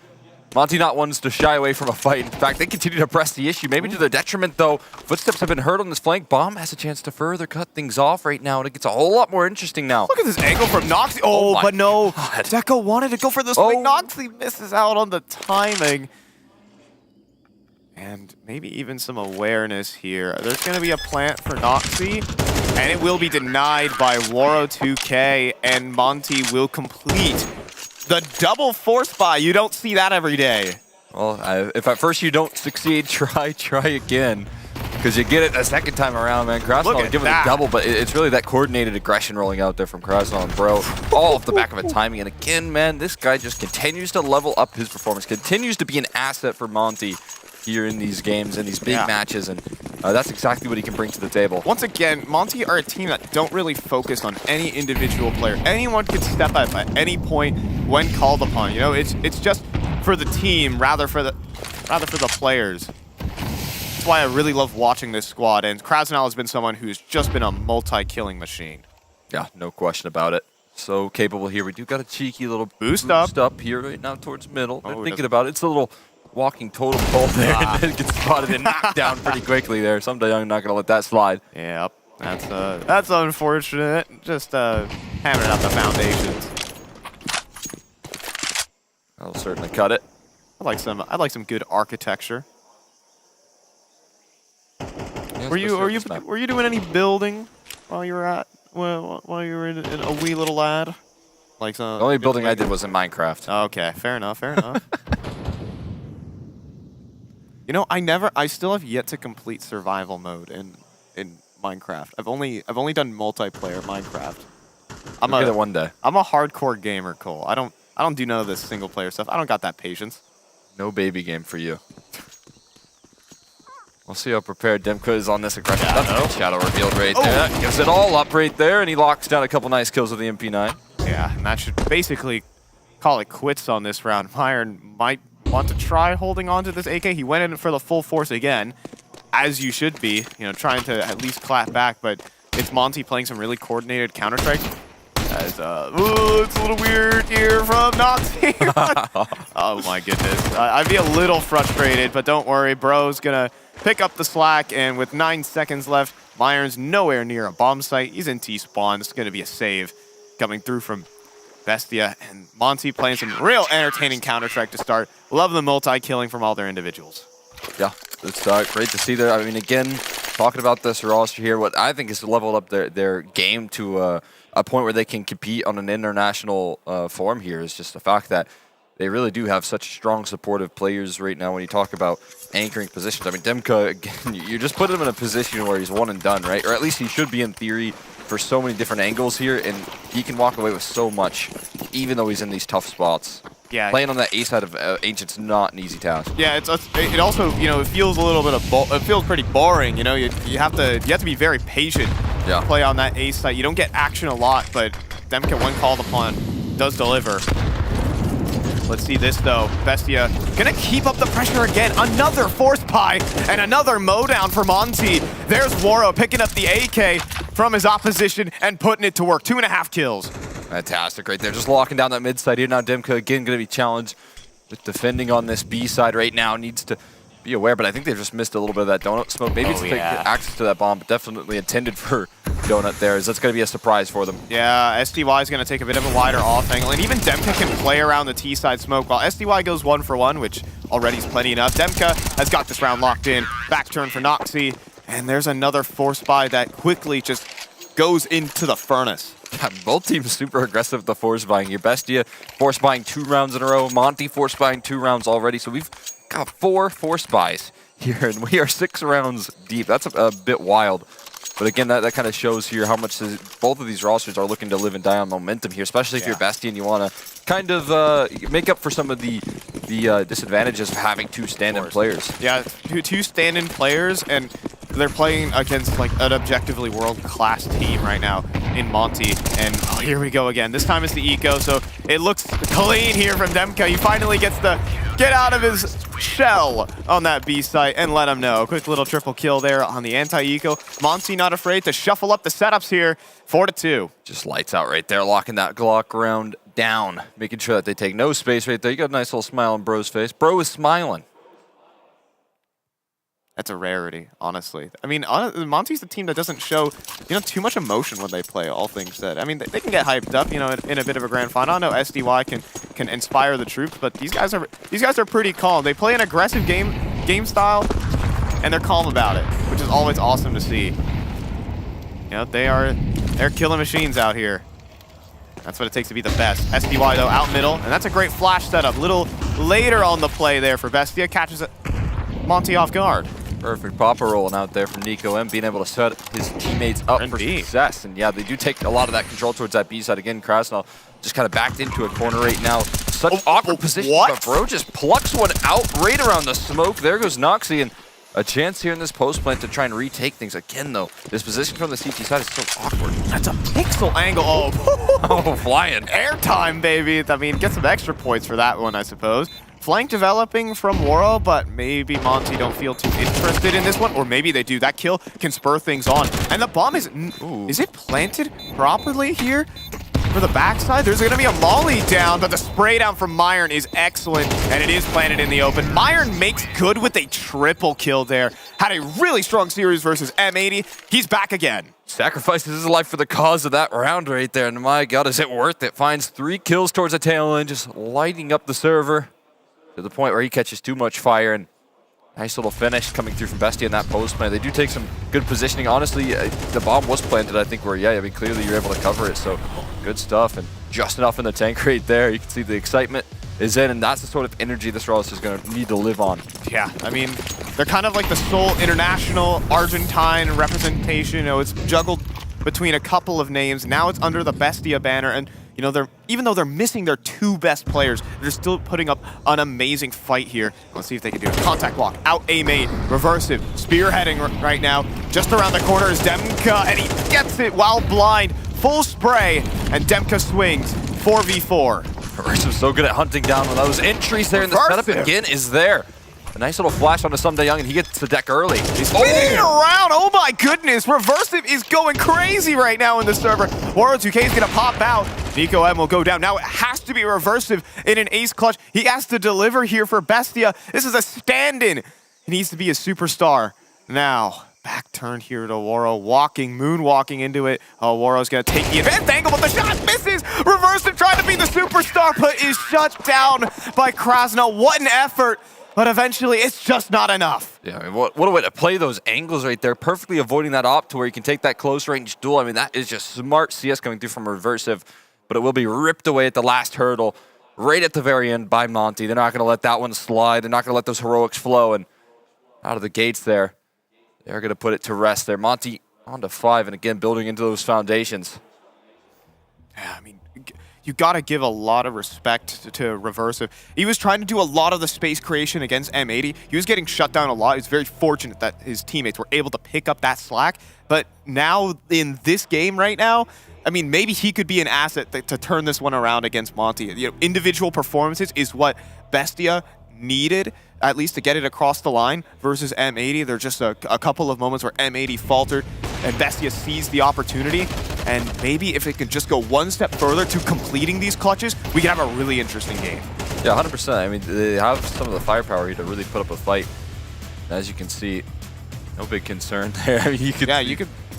Monte not wants to shy away from a fight. In fact, they continue to press the issue, maybe to their detriment though. Footsteps have been heard on this flank. Bomb has a chance to further cut things off right now, and it gets a whole lot more interesting now. Look at this angle from Noxie. Oh, but no. Deco wanted to go for this swing. Noxie misses out on the timing. And maybe even some awareness here. There's going to be a plant for Noxie, and it will be denied by Waro 2K, and Monte will complete the double force buy. You don't see that every day. Well, if at first you don't succeed, try again. Because you get it a second time around, man. Krasnov give it a double, but it's really that coordinated aggression rolling out there from Krasnov, bro. All off the back of a timing. And again, man, this guy just continues to level up his performance, continues to be an asset for Monte here in these games, in these big matches, and that's exactly what he can bring to the table. Once again, Monte are a team that don't really focus on any individual player. Anyone can step up at any point when called upon. You know, it's just for the team rather for the players. That's why I really love watching this squad, and Krasnov has been someone who's just been a multi-killing machine. Yeah, no question about it. So capable here. We do got a cheeky little boost up here right now towards middle. They're thinking about it. It's a little walking totem pole there, and then gets spotted and knocked down pretty quickly there. Someday I'm not going to let that slide. Yep, that's unfortunate. Just hammering out the foundations. That'll certainly cut it. I like some good architecture. Yeah, were you doing any building while you were while you were in a wee little lad? Like the only building I did was in Minecraft. Okay, fair enough. Fair enough. You know, I still have yet to complete survival mode in Minecraft. I've only done multiplayer Minecraft. I'll get it one day. I'm a hardcore gamer, Cole. I don't do none of this single player stuff. I don't got that patience. No baby game for you. We'll see how prepared Demka is on this aggression. That's a good shadow revealed right there. That gives it all up right there, and he locks down a couple nice kills with the MP9. Yeah, and that should basically call it quits on this round. Myron might want to try holding on to this AK. He went in for the full force again, as you should be, you know, trying to at least clap back, but it's Monte playing some really coordinated Counter-Strike. As, ooh, it's a little weird here from Noxie. Oh my goodness. I'd be a little frustrated, but don't worry, bro's gonna pick up the slack, and with 9 seconds left, Myron's nowhere near a bomb site. He's in T-spawn. It's gonna be a save coming through from Bestia, and Monte playing some real entertaining Counter-Strike to start. Love the multi-killing from all their individuals. Yeah, it's great to see there. I mean, again, talking about this roster here, what I think is leveled up their game to a point where they can compete on an international form here is just the fact that they really do have such strong supportive players right now when you talk about anchoring positions. I mean, Demka, again, you just put him in a position where he's one and done, right? Or at least he should be in theory for so many different angles here, and he can walk away with so much, even though he's in these tough spots. Yeah. Playing on that A side of Ancient's not an easy task. Yeah, it also, you know, it feels a little bit it feels pretty boring, you know. You have to be very patient. Yeah. To play on that A side. You don't get action a lot, but Demka, when called upon, does deliver. Let's see this though. Bestia gonna keep up the pressure again. Another force pie and another mowdown for Monte. There's Waro picking up the AK from his opposition and putting it to work. 2.5 kills. Fantastic right there. Just locking down that mid side here. Now Demka again going to be challenged with defending on this B side right now. Needs to be aware, but I think they've just missed a little bit of that donut smoke. Maybe it's to take access to that bomb, but definitely intended for donut there. That's going to be a surprise for them. Yeah, SDY is going to take a bit of a wider off angle, and even Demka can play around the T side smoke while SDY goes 1 for 1, which already is plenty enough. Demka has got this round locked in. Back turn for Noxy, and there's another force buy that quickly just goes into the furnace. Yeah, both teams super aggressive with the force buying here. Bestia force buying 2 rounds in a row. Monte force buying 2 rounds already. So we've got 4 force buys here, and we are 6 rounds deep. That's a bit wild. But again, that kind of shows here how much both of these rosters are looking to live and die on momentum here, especially if you're Bestia and you want to kind of make up for some of the disadvantages of having 2 stand-in players. Yeah, 2 stand-in players, and they're playing against like an objectively world-class team right now in Monte. And oh, here we go again. This time it's the eco, so it looks clean here from Demka. He finally gets to get out of his shell on that B site and let him know. Quick little triple kill there on the anti-eco. Monte not afraid to shuffle up the setups here. 4-2. Just lights out right there, locking that Glock round down, making sure that they take no space right there. You got a nice little smile on Bro's face. Bro is smiling. That's a rarity, honestly. I mean, Monte's the team that doesn't show, you know, too much emotion when they play, all things said. I mean, they can get hyped up, you know, in a bit of a grand final. I know SDY can inspire the troops, but these guys are pretty calm. They play an aggressive game style, and they're calm about it, which is always awesome to see. You know, they're killing machines out here. That's what it takes to be the best. SDY, though, out middle, and that's a great flash setup. Little later on the play there for Bestia. Catches it Monte off guard. Perfect popper rolling out there from Nico M, being able to set his teammates up for success. And yeah, they do take a lot of that control towards that B side. Again, Krasnal just kind of backed into a corner right now. Such awkward position, but Bro just plucks one out right around the smoke. There goes Noxy, and a chance here in this post plant to try and retake things. Again, though, this position from the CT side is so awkward. That's a pixel angle. Oh, flying. Airtime, baby. I mean, get some extra points for that one, I suppose. Flank developing from Waro, but maybe Monte don't feel too interested in this one, or maybe they do. That kill can spur things on. And the bomb is it planted properly here for the backside? There's gonna be a molly down, but the spray down from Myron is excellent, and it is planted in the open. Myron makes good with a triple kill there. Had a really strong series versus M80. He's back again. Sacrifices his life for the cause of that round right there, and my God, is it worth it? Finds 3 kills towards the tail end, just lighting up the server to the point where he catches too much fire, and nice little finish coming through from Bestia in that post plant. They do take some good positioning. Honestly, the bomb was planted, I think, where, yeah, I mean, clearly you're able to cover it, so good stuff, and just enough in the tank right there. You can see the excitement is in, and that's the sort of energy this roster is going to need to live on. Yeah, I mean, they're kind of like the sole international Argentine representation. You know, it's juggled between a couple of names. Now it's under the Bestia banner, and you know, even though they're missing their 2 best players, they're still putting up an amazing fight here. Let's see if they can do it. Contact block, out A-main, reversive, spearheading right now. Just around the corner is Demka, and he gets it while blind. Full spray, and Demka swings. 4v4. Reversive's so good at hunting down on those entries there, and the setup again is there. A nice little flash onto Someday Young, and he gets the deck early. He's spinning around. Oh my goodness. Reversive is going crazy right now in the server. Waro 2K is going to pop out. Nico M will go down. Now it has to be Reversive in an ace clutch. He has to deliver here for Bestia. This is a stand-in. He needs to be a superstar. Now, back turn here to Waro. Moonwalking into it. Oh, Waro's going to take the advanced angle, but the shot misses. Reversive trying to be the superstar, but is shut down by Krasnal. What an effort. But eventually, it's just not enough. Yeah, I mean, what a way to play those angles right there. Perfectly avoiding that op to where you can take that close range duel. I mean, that is just smart CS coming through from Reversive. But it will be ripped away at the last hurdle, right at the very end by Monte. They're not going to let that one slide. They're not going to let those heroics flow. And out of the gates there, they're going to put it to rest there. Monte on to 5, and again, building into those foundations. Yeah, I mean, you got to give a lot of respect to Reversive. He was trying to do a lot of the space creation against M80. He was getting shut down a lot. He was very fortunate that his teammates were able to pick up that slack. But now, in this game right now, I mean, maybe he could be an asset to turn this one around against Monte. You know, individual performances is what Bestia needed, at least to get it across the line, versus M80. There's just a couple of moments where M80 faltered and Bestia seized the opportunity. And maybe if it could just go one step further to completing these clutches, we could have a really interesting game. Yeah, 100%. I mean, they have some of the firepower here to really put up a fight. As you can see, no big concern there. I mean, you could.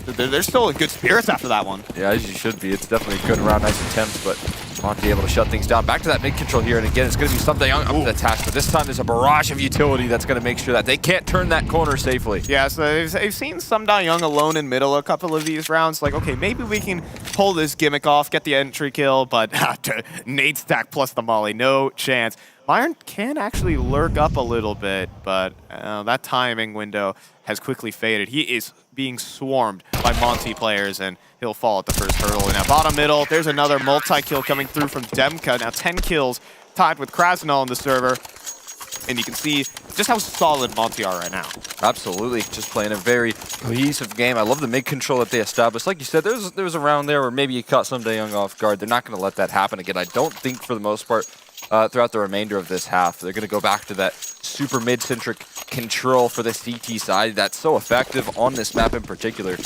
There's still good spirits after that one. Yeah, as you should be. It's definitely a good round, nice attempts, but Monte able to shut things down. Back to that mid control here, and again, it's going to be something up to the task, but this time there's a barrage of utility that's going to make sure that they can't turn that corner safely. Yeah, so they've seen Young alone in middle a couple of these rounds. Like, okay, maybe we can pull this gimmick off, get the entry kill, but nade stack plus the molly, no chance. Myron can actually lurk up a little bit, but that timing window has quickly faded. He is being swarmed by Monte players, and he'll fall at the first hurdle. Now, bottom middle, there's another multi-kill coming through from Demka. Now, 10 kills tied with Krasnal on the server. And you can see just how solid Monte are right now. Absolutely. Just playing a very cohesive game. I love the mid-control that they established. Like you said, there was a round there where maybe you caught Young off guard. They're not going to let that happen again. I don't think, for the most part, throughout the remainder of this half, they're going to go back to that super mid-centric control for the CT side that's so effective on this map in particular.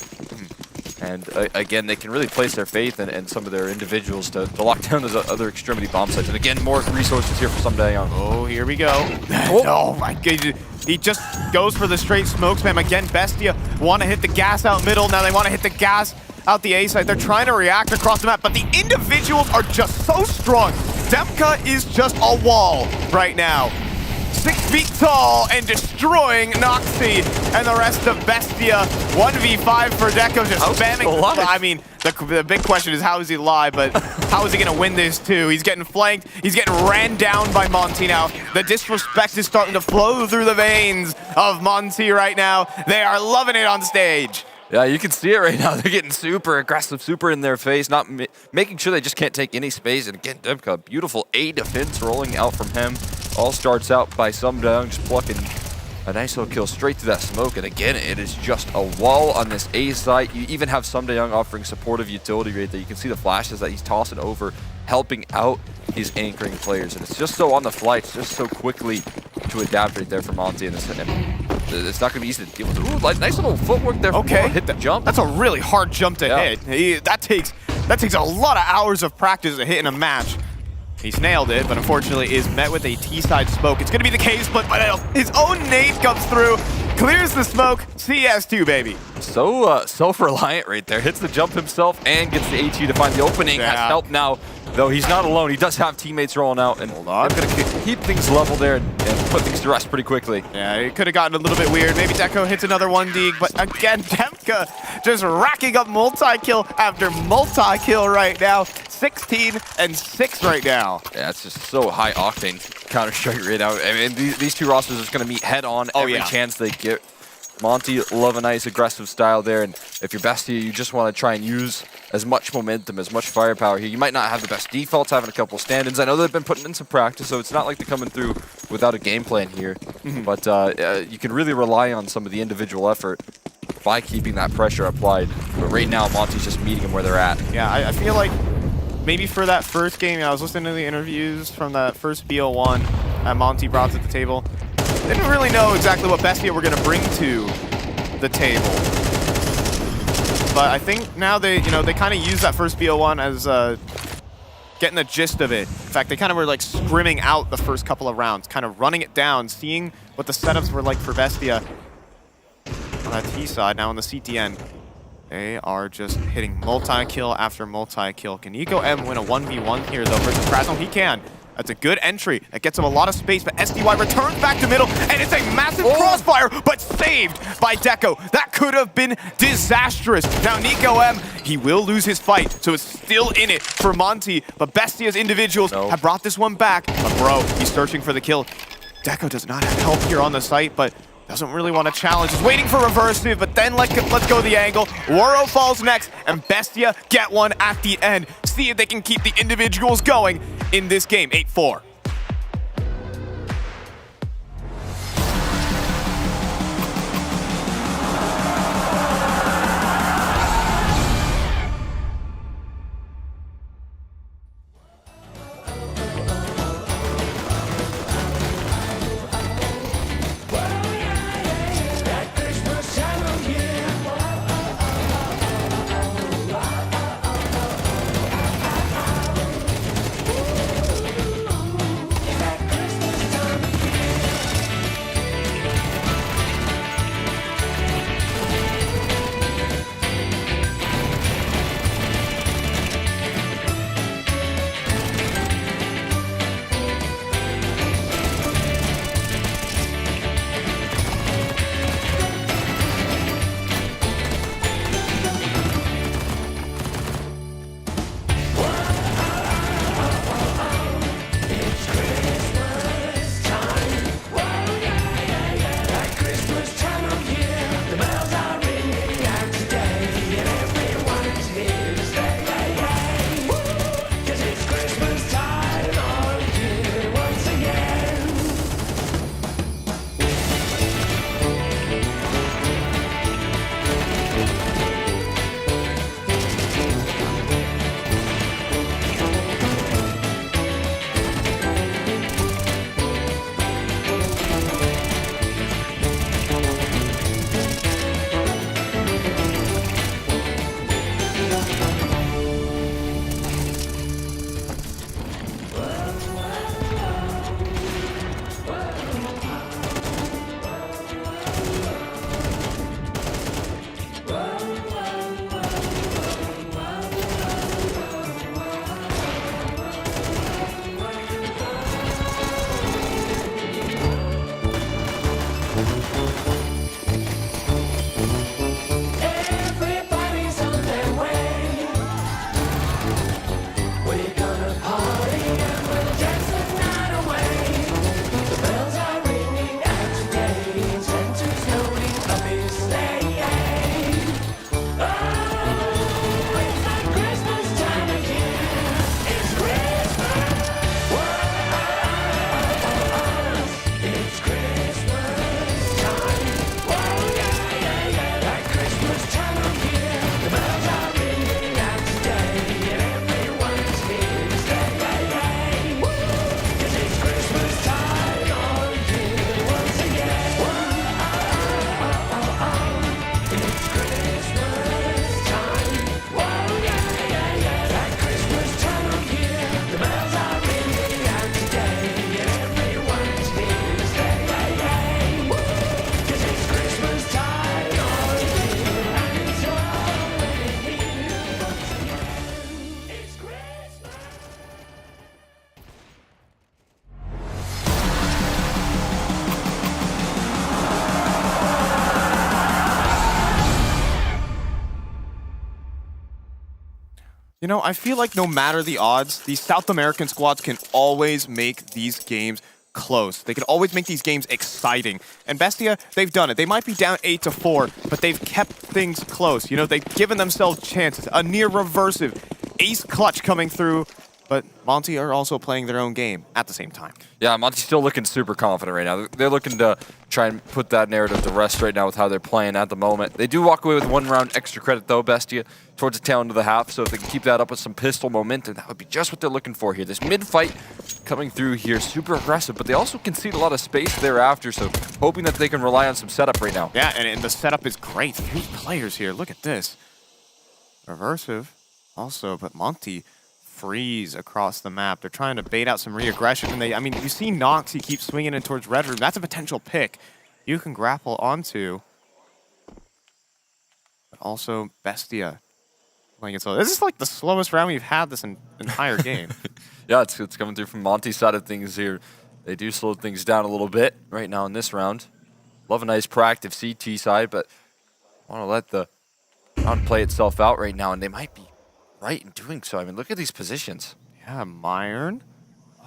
And again, they can really place their faith in some of their individuals to lock down those other extremity bomb sites. And again, more resources here for Young. Oh, here we go. Oh my God. He just goes for the straight smoke spam. Again, Bestia want to hit the gas out middle. Now they want to hit the gas out the A side. They're trying to react across the map, but the individuals are just so strong. Demka is just a wall right now. 6 feet tall and destroying Noxy and the rest of Bestia. 1v5 for Deco, just spamming. I mean, the big question is how is he alive, but how is he going to win this too? He's getting flanked. He's getting ran down by Monte now. The disrespect is starting to flow through the veins of Monte right now. They are loving it on stage. Yeah, you can see it right now. They're getting super aggressive, super in their face, not making sure they just can't take any space. And again, Demka, beautiful A defense rolling out from him. All starts out by Young just plucking a nice little kill straight through that smoke. And again, it is just a wall on this A site. You even have Young offering supportive utility right there. You can see the flashes that he's tossing over, helping out his anchoring players. And it's just so on the fly. It's just so quickly to adapt right there for Monte. And it's not going to be easy to deal with. Ooh, like, nice little footwork there. Okay. Hit the jump. That's a really hard jump to hit. That takes a lot of hours of practice to hit in a match. He's nailed it, but unfortunately is met with a T-side smoke. It's going to be the case, but his own nade comes through, clears the smoke. CS2, baby. So self-reliant right there. Hits the jump himself and gets the HE to find the opening. Has help now, though he's not alone. He does have teammates rolling out, and I'm going to keep things level there and put things to rest pretty quickly. Yeah, it could have gotten a little bit weird. Maybe Deco hits another 1D, but again, Demka just racking up multi-kill after multi-kill right now. 16 and 6 right now. Yeah, it's just so high octane Counter-Strike right now. I mean, these two rosters are just going to meet head on every chance they get. Monte love a nice aggressive style there, and if you're Bestia, you just want to try and use as much momentum, as much firepower here. You might not have the best defaults, having a couple stand-ins. I know they've been putting in some practice, so it's not like they're coming through without a game plan here. But you can really rely on some of the individual effort by keeping that pressure applied. But right now, Monte's just meeting them where they're at. Yeah, I feel like maybe for that first game, I was listening to the interviews from that first BO1 that Monte brought to the table. Didn't really know exactly what Bestia were going to bring to the table. But I think now they kind of use that first BO1 as getting the gist of it. In fact, they kind of were like scrimming out the first couple of rounds, kind of running it down, seeing what the setups were like for Bestia on that T side. Now on the CTN, they are just hitting multi-kill after multi-kill. Can Nico M win a 1v1 here, though, versus Krasnal? He can. That's a good entry. That gets him a lot of space, but SDY returns back to middle, and it's a massive crossfire, but saved by Deco. That could have been disastrous. Now, Nico M, he will lose his fight, so it's still in it for Monte, but Bestia's individuals have brought this one back. But bro, he's searching for the kill. Deco does not have help here on the site, but Doesn't really want to challenge. He's waiting for reversive, but then let's go the angle. Woro falls next, and Bestia get one at the end. See if they can keep the individuals going in this game. 8-4. You know, I feel like no matter the odds, these South American squads can always make these games close. They can always make these games exciting. And Bestia, they've done it. They might be down 8-4, but they've kept things close. You know, they've given themselves chances. A near reversive ace clutch coming through, but Monte are also playing their own game at the same time. Yeah, Monte's still looking super confident right now. They're looking to try and put that narrative to rest right now with how they're playing at the moment. They do walk away with 1 round extra credit though, Bestia, towards the tail end of the half. So if they can keep that up with some pistol momentum, that would be just what they're looking for here. This mid-fight coming through here, super aggressive, but they also concede a lot of space thereafter, so hoping that they can rely on some setup right now. Yeah, and the setup is great. 3 players here, look at this. Reversive also, but Monte freeze across the map. They're trying to bait out some re-aggression, and I mean, you see Nox, he keeps swinging in towards Red Room. That's a potential pick you can grapple onto. But also Bestia playing it slow. This is like the slowest round we've had this entire game. Yeah, it's coming through from Monte's side of things here. They do slow things down a little bit right now in this round. Love a nice proactive CT side, but want to let the round play itself out right now, and they might be right in doing so. I mean, look at these positions. Yeah, Myron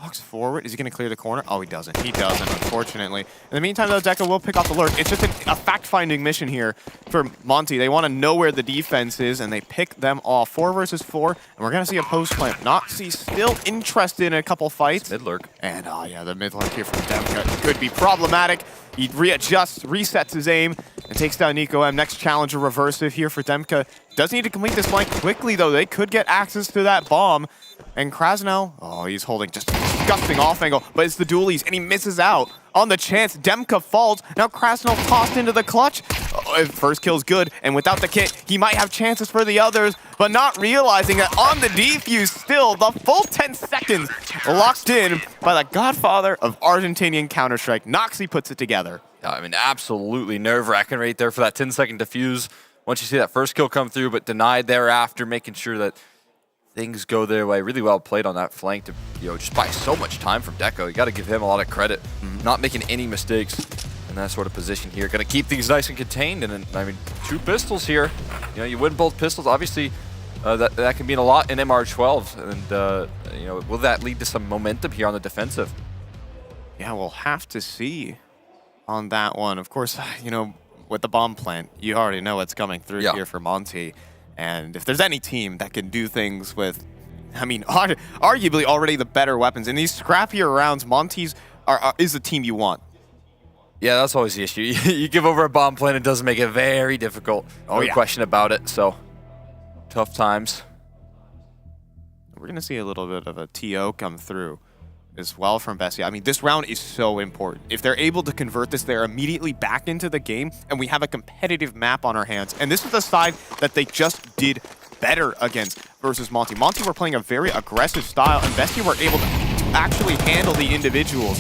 Walks forward. Is he going to clear the corner? Oh, he doesn't. He doesn't, unfortunately. In the meantime, though, Deco will pick off the lurk. It's just a fact-finding mission here for Monte. They want to know where the defense is, and they pick them off. 4 versus 4, and we're going to see a post-plant. Noxy still interested in a couple fights. Mid-lurk. And, oh, yeah, the mid-lurk here from Demka could be problematic. He readjusts, resets his aim, and takes down Nico M. Next challenger reversive here for Demka. Does need to complete this flank quickly, though. They could get access to that bomb. And Krasnell, oh, he's holding just a disgusting off angle, but it's the dualies, and he misses out on the chance. Demka falls. Now Krasnell tossed into the clutch. Oh, first kill's good, and without the kit, he might have chances for the others, but not realizing that on the defuse still, the full 10 seconds locked in by the godfather of Argentinian Counter-Strike. Noxy puts it together. Yeah, I mean, absolutely nerve-wracking right there for that 10-second defuse. Once you see that first kill come through, but denied thereafter, making sure that things go their way. Really well played on that flank to, just buy so much time from Deco. You got to give him a lot of credit. Not making any mistakes in that sort of position here. Going to keep things nice and contained. And I mean, 2 pistols here. You win both pistols. Obviously, that can mean a lot in MR12. And, will that lead to some momentum here on the defensive? Yeah, we'll have to see on that one. Of course, with the bomb plant, you already know what's coming through here for Monte. And if there's any team that can do things with, arguably already the better weapons, in these scrappier rounds, Monte's is the team you want. Yeah, that's always the issue. You give over a bomb plant, it does make it very difficult. No question about it, so tough times. We're going to see a little bit of a TO come through as well from Bestia. I mean, this round is so important. If they're able to convert this, they're immediately back into the game, and we have a competitive map on our hands. And this is the side that they just did better against versus Monte. Monte were playing a very aggressive style, and Bestia were able to actually handle the individuals.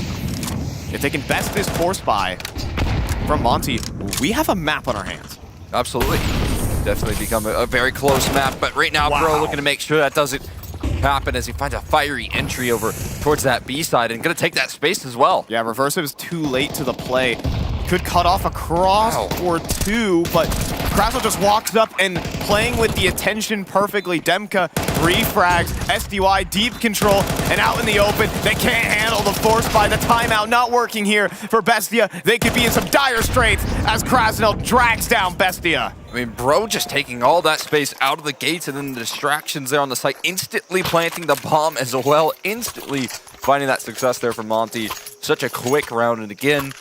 If they can best this force buy from Monte, we have a map on our hands. Absolutely. Definitely become a very close map, but right now, Bro looking to make sure that doesn't happen as he finds a fiery entry over towards that B side and gonna take that space as well. Yeah, Reversive is too late to the play. Could cut off a cross or two, but Krasnell just walks up and playing with the attention perfectly. Demka refrags, SDY deep control, and out in the open. They can't handle the force by the timeout. Not working here for Bestia. They could be in some dire straits as Krasnell drags down Bestia. I mean, Bro just taking all that space out of the gates and then the distractions there on the site, instantly planting the bomb as well, instantly finding that success there for Monte. Such a quick round, and again,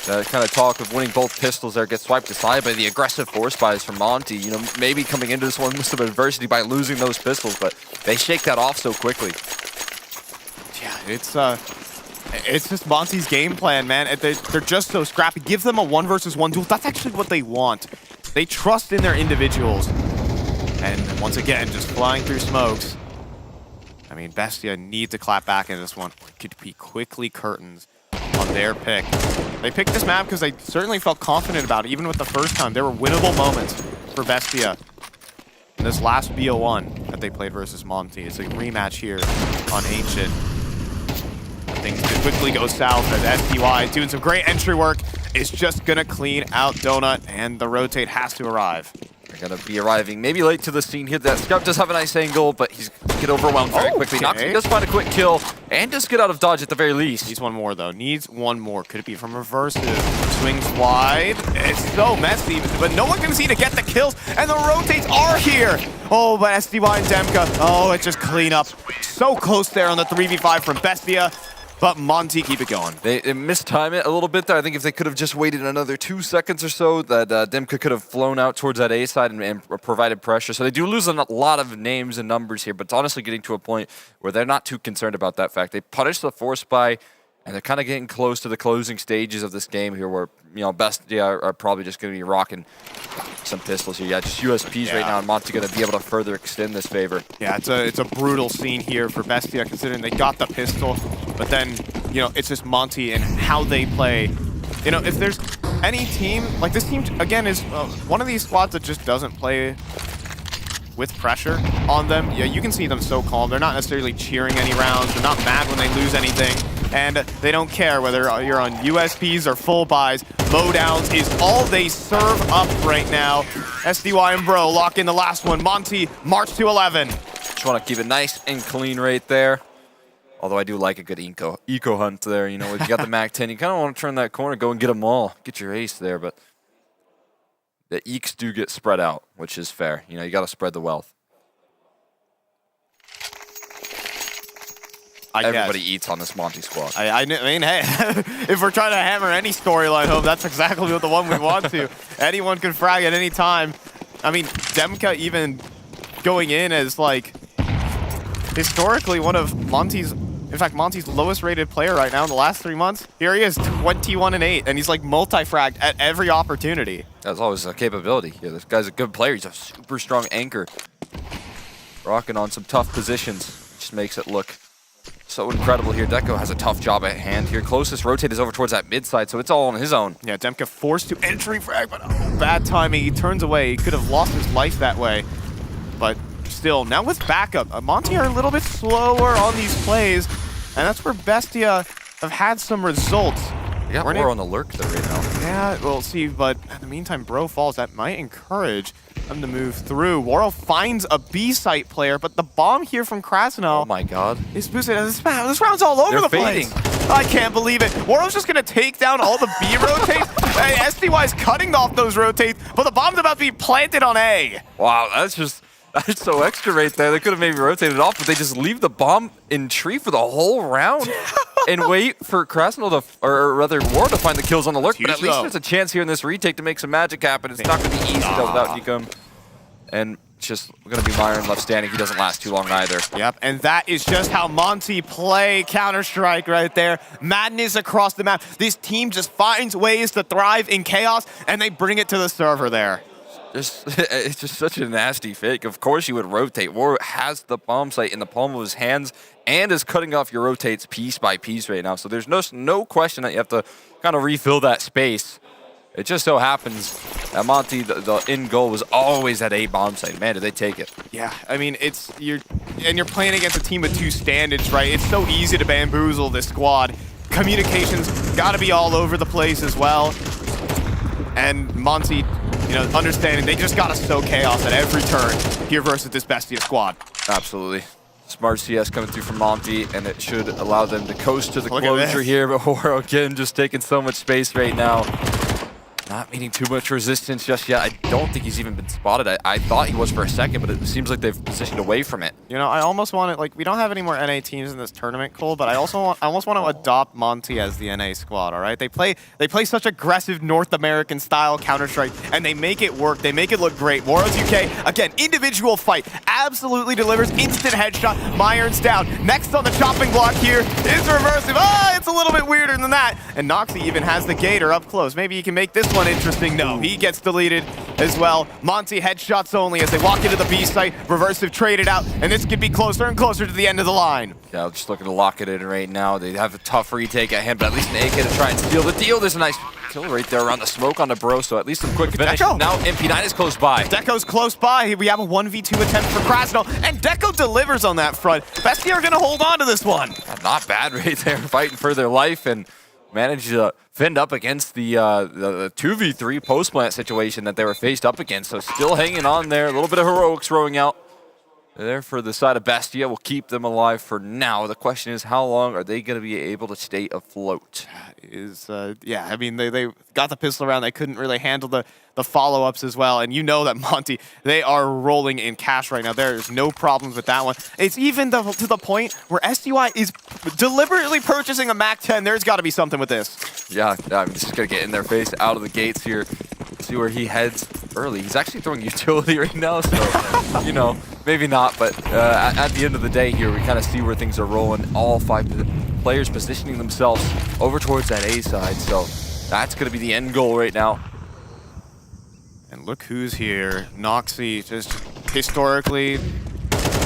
kind of talk of winning both pistols there gets swiped aside by the aggressive force buys from Monte. Maybe coming into this one with some adversity by losing those pistols, but they shake that off so quickly. Yeah, it's just Monte's game plan, man. They're just so scrappy. Give them a 1 versus 1 duel. That's actually what they want. They trust in their individuals. And once again, just flying through smokes. I mean, Bestia need to clap back in this one. It could be quickly curtains on their pick. They picked this map because they certainly felt confident about it. Even with the first time, there were winnable moments for Bestia in this last BO1 that they played versus Monte. It's a rematch here on Ancient. Things could quickly go south as SDY doing some great entry work. Is just gonna clean out Donut, and the rotate has to arrive. They're gonna be arriving maybe late to the scene here. That Scout does have a nice angle, but he's gonna get overwhelmed very quickly. Noxy does find a quick kill, and just get out of dodge at the very least. Needs one more, though. Needs one more. Could it be from Reversive? Swings wide. It's so messy, but no one can see to get the kills, and the rotates are here. Oh, but SDY and Demka. Oh, it's just clean up. So close there on the 3v5 from Bestia. But Monte keep it going. They mistime it a little bit there. I think if they could have just waited another 2 seconds or so, that Demka could have flown out towards that A side and provided pressure. So they do lose a lot of names and numbers here, but it's honestly getting to a point where they're not too concerned about that fact. They punish the force buy, and they're kind of getting close to the closing stages of this game here where, Bestia are probably just going to be rocking some pistols here. Yeah, just USPs right now, and Monte going to be able to further extend this favor. Yeah, it's a brutal scene here for Bestia, considering they got the pistol, but then, it's just Monte and how they play. If there's any team, like this team, again, is one of these squads that just doesn't play with pressure on them. Yeah, you can see them so calm. They're not necessarily cheering any rounds. They're not mad when they lose anything. And they don't care whether you're on USPs or full buys. Mowdowns is all they serve up right now. SDY and Bro lock in the last one. Monte, march to 11. Just want to keep it nice and clean right there. Although I do like a good eco hunt there. You know, if you got the MAC-10, you kind of want to turn that corner, go and get them all, get your ace there. But the eeks do get spread out, which is fair. You know, you got to spread the wealth. Everybody eats on this Monte squad. I mean, hey, if we're trying to hammer any storyline home, that's exactly what the one we want to. Anyone can frag at any time. I mean, Demka even going in as, like, historically one of Monte's, in fact, Monte's lowest rated player right now in the last 3 months. Here he is, 21-8, and he's like multi-fragged at every opportunity. That's always a capability. Yeah, this guy's a good player. He's a super strong anchor. Rocking on some tough positions. Just makes it look so incredible here. Deco has a tough job at hand here. Closest rotate is over towards that mid side, so it's all on his own. Yeah, Demka forced to entry frag, but bad timing. He turns away. He could have lost his life that way. But still, now with backup, Monte are a little bit slower on these plays, and that's where Bestia have had some results. Yeah, we're on the lurk there right now. Yeah, we'll see, but in the meantime, Bro falls. That might encourage them to move through. Waro finds a B-site player, but the bomb here from Krasnov. Oh my god. Is boosted. This round's all over the place. I can't believe it. Waro's just going to take down all the B rotates. SDY's cutting off those rotates, but the bomb's about to be planted on A. Wow, that's so extra right there. They could have maybe rotated off, but they just leave the bomb in tree for the whole round and wait for Krasnov to, or rather War to find the kills on the lurk. But at least there's a chance here in this retake to make some magic happen. It's not going to be easy though without Decom. And just going to be Myron left standing. He doesn't last too long either. Yep, and that is just how Monte play Counter-Strike right there. Madness across the map. This team just finds ways to thrive in chaos, and they bring it to the server there. It's just such a nasty fake. Of course you would rotate. War has the bomb site in the palm of his hands and is cutting off your rotates piece by piece right now. So there's no question that you have to kind of refill that space. It just so happens that Monte, the end goal was always at a bomb site. Man, did they take it. Yeah, I mean, you're playing against a team with two standards, right? It's so easy to bamboozle this squad. Communications got to be all over the place as well. And Monte, you know, understanding they just got to sow chaos at every turn here versus this Bestia squad. Absolutely. Smart CS coming through from Monte, and it should allow them to coast to the closure here. But Waro again just taking so much space right now. Not meeting too much resistance just yet. I don't think he's even been spotted. I thought he was for a second, but it seems like they've positioned away from it. You know, I almost want to, like, we don't have any more NA teams in this tournament, Cole, but I almost want to adopt Monte as the NA squad, all right? They play such aggressive North American style Counter-Strike, and they make it work. They make it look great. Waro's UK, again, individual fight, absolutely delivers, instant headshot. Myron's down. Next on the chopping block here is Reversive. Ah, it's a little bit weirder than that. And Noxy even has the Gator up close. Maybe he can make this one interesting. No, he gets deleted as well. Monte headshots only as they walk into the B site. Reversive traded out, and this could be closer and closer to the end of the line. Yeah, just looking to lock it in right now. They have a tough retake at hand, but at least an AK to try and steal the deal. There's a nice kill right there around the smoke on the Bro, so at least some quick finish. Deco. Now MP9 is close by. Deco's close by. We have a 1v2 attempt for Krasnov, and Deco delivers on that front. Bestia are going to hold on to this one. Not bad right there, fighting for their life and managed to fend up against the 2v3 post-plant situation that they were faced up against. So still hanging on there. A little bit of heroics throwing out there for the side of Bestia. Will keep them alive for now. The question is, how long are they going to be able to stay afloat? Yeah, I mean, they got the pistol round. They couldn't really handle the follow-ups as well. And you know that Monte, they are rolling in cash right now. There's no problems with that one. It's even to the point where SDY is deliberately purchasing a MAC-10. There's got to be something with this. Yeah, I'm just going to get in their face out of the gates here. See where he heads early. He's actually throwing utility right now, so, you know, maybe not. But at the end of the day here, we kind of see where things are rolling. All 5 players positioning themselves over towards that A side. So that's going to be the end goal right now. And look who's here. Noxy, just historically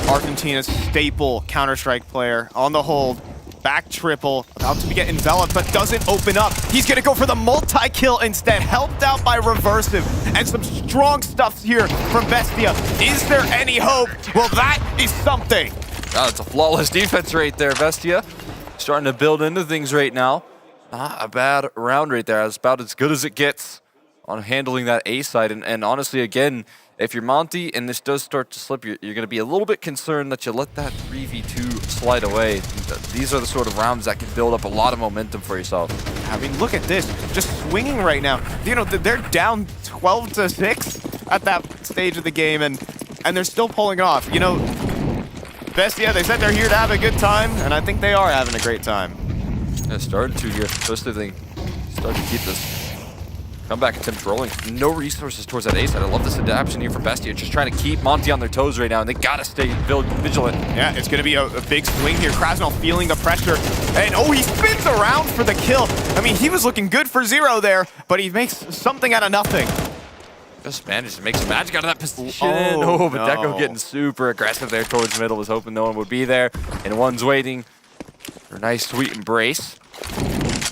Argentina's staple Counter-Strike player on the hold. Back triple, about to get enveloped, but doesn't open up. He's gonna go for the multi-kill instead, helped out by Reversive. And some strong stuff here from Bestia. Is there any hope? Well, that is something. It's a flawless defense right there, Bestia. Starting to build into things right now. Not a bad round right there. It's about as good as it gets on handling that A side. And honestly, again, if you're Monte and this does start to slip, you're going to be a little bit concerned that you let that 3v2 slide away. These are the sort of rounds that can build up a lot of momentum for yourself. I mean, look at this, just swinging right now. You know, they're down 12-6 at that stage of the game, and they're still pulling off. You know, Bestia, they said they're here to have a good time, and I think they are having a great time. Yeah, started to here, especially they started to keep this comeback attempt rolling. No resources towards that A side. I love this adaptation here for Bestia, just trying to keep Monte on their toes right now, and they gotta stay vigilant. Yeah, it's gonna be a big swing here. Krasnov feeling the pressure, and oh, he spins around for the kill. I mean, he was looking good for 0 there, but he makes something out of nothing. Just managed to make some magic out of that position. Oh, But Deco getting super aggressive there towards middle, was hoping no one would be there, and one's waiting for a nice sweet embrace.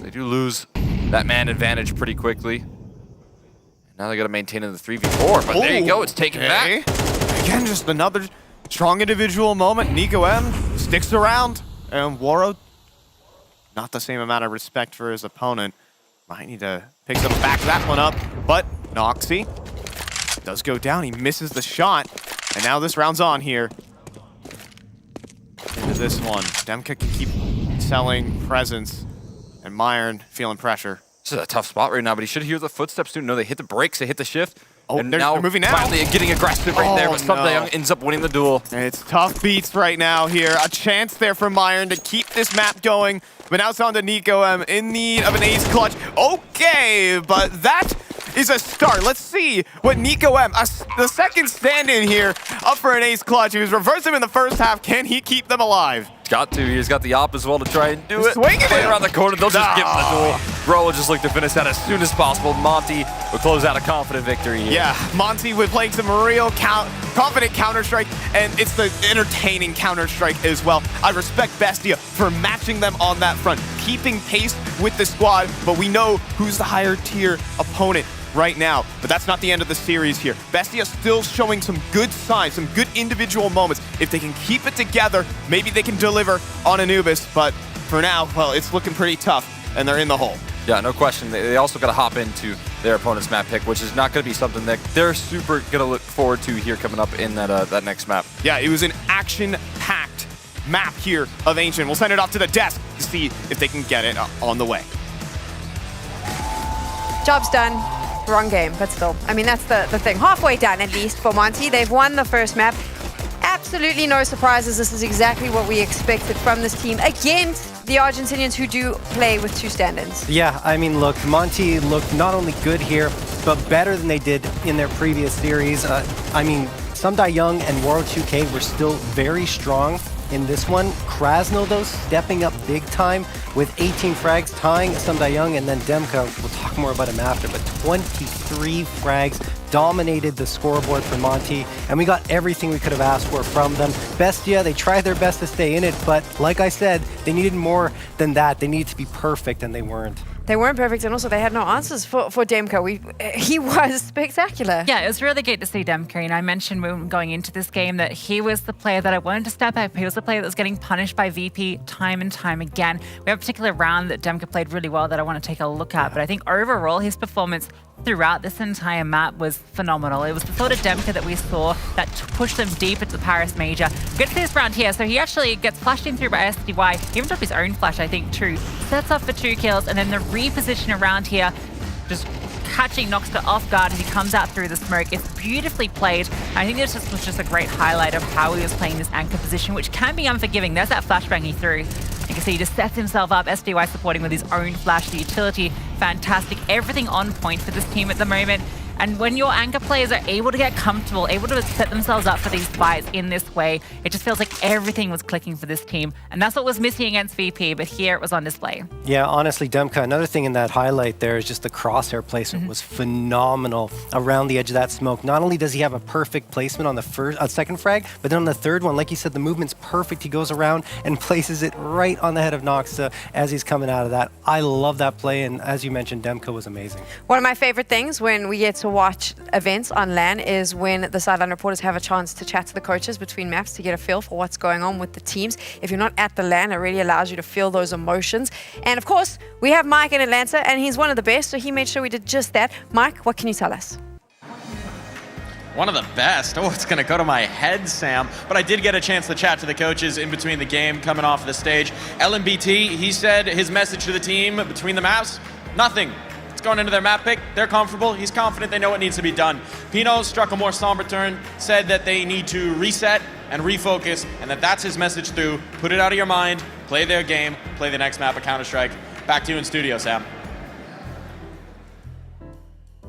They do lose that man advantage pretty quickly. Now they got to maintain in the 3v4, but there you go, it's taken back. Again, just another strong individual moment. Nico M sticks around, and Waro, not the same amount of respect for his opponent. Might need to pick some back that one up, but Noxy does go down. He misses the shot, and now this round's on here. Into this one. Demka can keep selling presence, and Myron feeling pressure. This is a tough spot right now, but he should hear the footsteps soon. No, they hit the brakes, they hit the shift. Oh, and they're moving now. Finally getting aggressive right there, but Sub ends up winning the duel. It's tough beats right now here. A chance there for Myron to keep this map going, but now it's on to Nico M in need of an ace clutch. Okay, but that is a start. Let's see what Nico M, the second stand-in here, up for an ace clutch. He was reversed him in the first half. Can he keep them alive? Got to. He's got the op as well to try and do it. Swinging Play it around the corner. They'll just give him the duel. Bro will just look to finish that as soon as possible. Monte will close out a confident victory here. Yeah, Monte with playing some real confident Counter-Strike, and it's the entertaining Counter-Strike as well. I respect Bestia for matching them on that front, keeping pace with the squad, but we know who's the higher tier opponent right now. But that's not the end of the series here. Bestia still showing some good signs, some good individual moments. If they can keep it together, maybe they can deliver on Anubis, but for now, well, it's looking pretty tough, and they're in the hole. Yeah, no question. They also got to hop into their opponent's map pick, which is not going to be something that they're super going to look forward to here coming up in that next map. Yeah, it was an action-packed map here of Ancient. We'll send it off to the desk to see if they can get it on the way. Job's done. Wrong game, but still. I mean, that's the thing. Halfway done, at least, for Monte. They've won the first map. Absolutely no surprises. This is exactly what we expected from this team against the Argentinians, who do play with 2 stand-ins. Yeah, I mean, look, Monte looked not only good here, but better than they did in their previous series. I mean, Sumdai Young and Waro 2K were still very strong in this one. Krasno, though, stepping up big time with 18 frags, tying Sumdai Young, and then Demka, we'll talk more about him after, but 23 frags, dominated the scoreboard for Monte, and we got everything we could have asked for from them. Bestia, they tried their best to stay in it, but like I said, they needed more than that. They needed to be perfect, and they weren't. They weren't perfect, and also they had no answers for Demka. He was spectacular. Yeah, it was really great to see Demka. And I mentioned when going into this game that he was the player that I wanted to step up. He was the player that was getting punished by VP time and time again. We have a particular round that Demka played really well that I want to take a look at. But I think overall, his performance throughout this entire map was phenomenal. It was the sort of Demka that we saw that pushed them deep into the Paris Major. Get to this round here, so he actually gets flashed in through by SDY, even dropped his own flash, I think, too. Sets up for 2 kills, and then the reposition around here, just catching Noxter off guard as he comes out through the smoke. It's beautifully played. I think this was just a great highlight of how he was playing this anchor position, which can be unforgiving. There's that flashbang he threw. You can see he just sets himself up. SDY supporting with his own flash. The utility, fantastic. Everything on point for this team at the moment. And when your anchor players are able to get comfortable, able to set themselves up for these fights in this way, it just feels like everything was clicking for this team. And that's what was missing against VP, but here it was on display. Yeah, honestly, Demka, another thing in that highlight there is just the crosshair placement was phenomenal around the edge of that smoke. Not only does he have a perfect placement on the second frag, but then on the third one, like you said, the movement's perfect. He goes around and places it right on the head of Noxa as he's coming out of that. I love that play, and as you mentioned, Demka was amazing. One of my favorite things when we get to watch events on LAN is when the sideline reporters have a chance to chat to the coaches between maps to get a feel for what's going on with the teams. If you're not at the LAN, it really allows you to feel those emotions. And of course, we have Mike in Atlanta, and he's one of the best, so he made sure we did just that. Mike, what can you tell us? One of the best. Oh, it's going to go to my head, Sam. But I did get a chance to chat to the coaches in between the game coming off the stage. LMBT, he said his message to the team between the maps, nothing. It's going into their map pick. They're comfortable. He's confident they know what needs to be done. Pino struck a more somber turn, said that they need to reset and refocus, and that's his message through. Put it out of your mind, play their game, play the next map of Counter-Strike. Back to you in studio, Sam.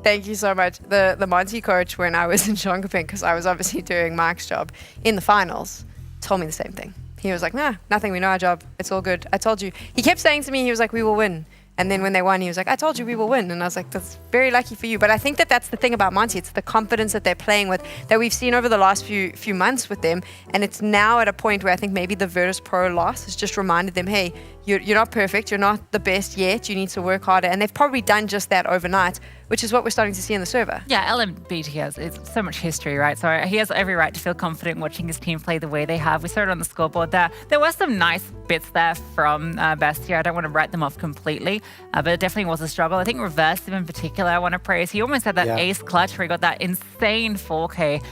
Thank you so much. The Monte coach, when I was in Shongaping, because I was obviously doing Mike's job in the finals, told me the same thing. He was like, nah, nothing, we know our job. It's all good. I told you. He kept saying to me, he was like, we will win. And then when they won, he was like, I told you we will win. And I was like, that's very lucky for you. But I think that that's the thing about Monte. It's the confidence that they're playing with that we've seen over the last few months with them. And it's now at a point where I think maybe the Virtus Pro loss has just reminded them, hey, you're not perfect. You're not the best yet. You need to work harder. And they've probably done just that overnight, which is what we're starting to see in the server. Yeah, LMBT has so much history, right? So he has every right to feel confident watching his team play the way they have. We saw it on the scoreboard there. There were some nice bits there from Bestia. I don't want to write them off completely, but it definitely was a struggle. I think Reversive in particular, I want to praise. He almost had that ace clutch where he got that insane 4K.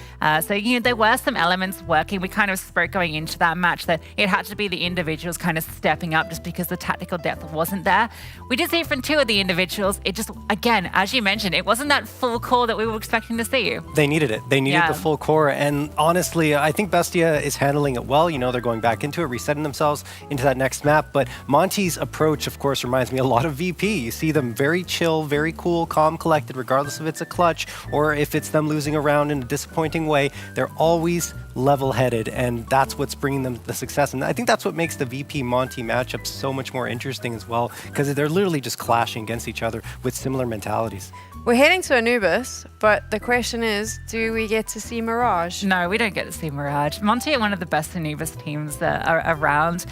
So, there were some elements working. We kind of spoke going into that match that it had to be the individuals kind of stepping up just because the tactical depth wasn't there. We did see it from two of the individuals. It just, again, as you mentioned, it wasn't that full core that we were expecting to see. They needed it. They needed the full core. And honestly, I think Bestia is handling it well. They're going back into it, resetting themselves into that next map. But Monte's approach, of course, reminds me a lot of VP. You see them very chill, very cool, calm, collected, regardless if it's a clutch or if it's them losing a round in a disappointing way. They're always level-headed, and that's what's bringing them the success. And I think that's what makes the VP-Monte matchup so much more interesting as well, because they're literally just clashing against each other with similar mentalities. We're heading to Anubis, but the question is, do we get to see Mirage? No, we don't get to see Mirage. Monte are one of the best Anubis teams around.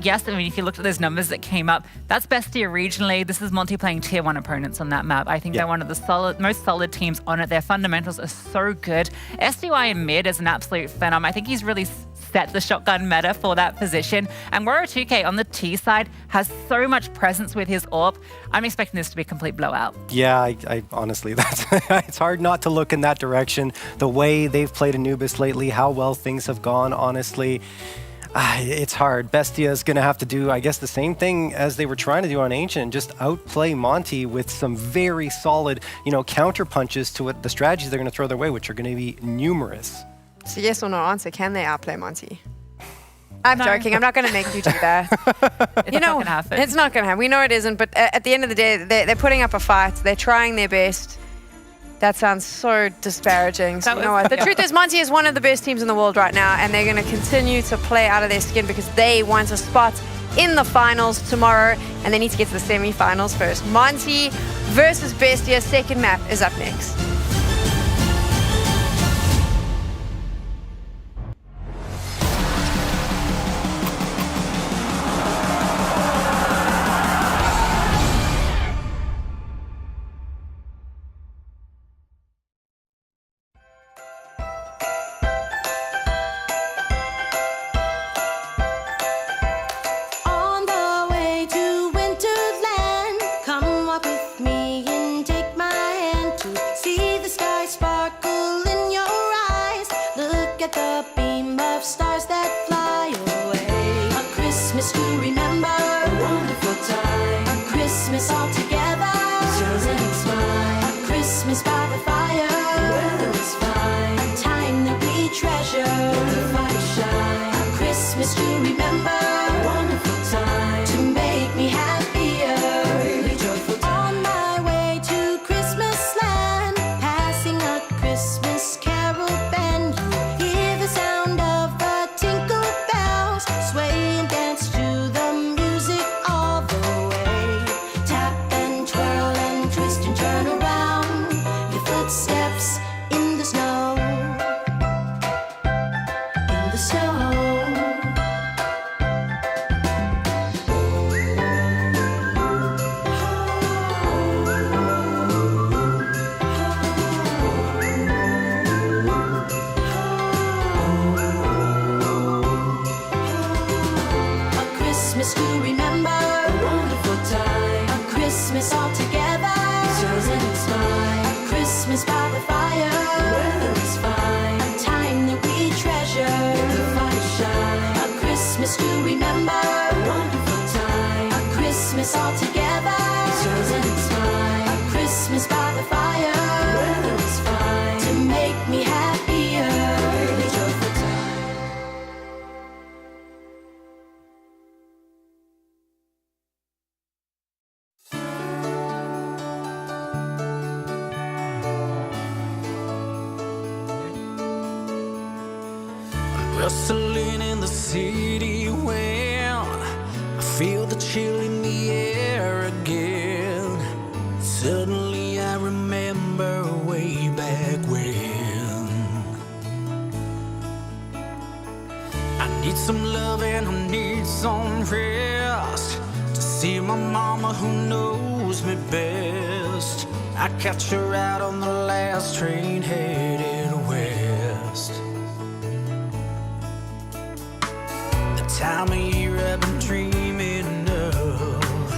Yes, I mean, if you looked at those numbers that came up, that's Bestia regionally. This is Monte playing tier 1 opponents on that map. I think they're one of the most solid teams on it. Their fundamentals are so good. SDY in mid is an absolute phenom. I think he's really set the shotgun meta for that position. And Woro2K on the T side has so much presence with his AWP. I'm expecting this to be a complete blowout. Yeah, I honestly, it's hard not to look in that direction. The way they've played Anubis lately, how well things have gone, honestly, it's hard. Bestia is going to have to do, I guess, the same thing as they were trying to do on Ancient, just outplay Monte with some very solid, counter punches to what the strategies they're going to throw their way, which are going to be numerous. So yes or no answer, can they outplay Monte? I'm joking. I'm not going to make you do that. It's not going to happen. It's not going to happen. We know it isn't, but at the end of the day, they're putting up a fight. They're trying their best. That sounds so disparaging. So you know what? The truth is, Monte is one of the best teams in the world right now, and they're going to continue to play out of their skin because they want a spot in the finals tomorrow, and they need to get to the semi-finals first. Monte versus Bestia, second map is up next. Christmas by the fire, weather is fine. Rustling in the city wind, I feel the chill in the air again. Suddenly I remember way back when. I need some love and I need some rest, to see my mama who knows me best. I catch her out on the last train headed west. Time of year I've been dreaming of,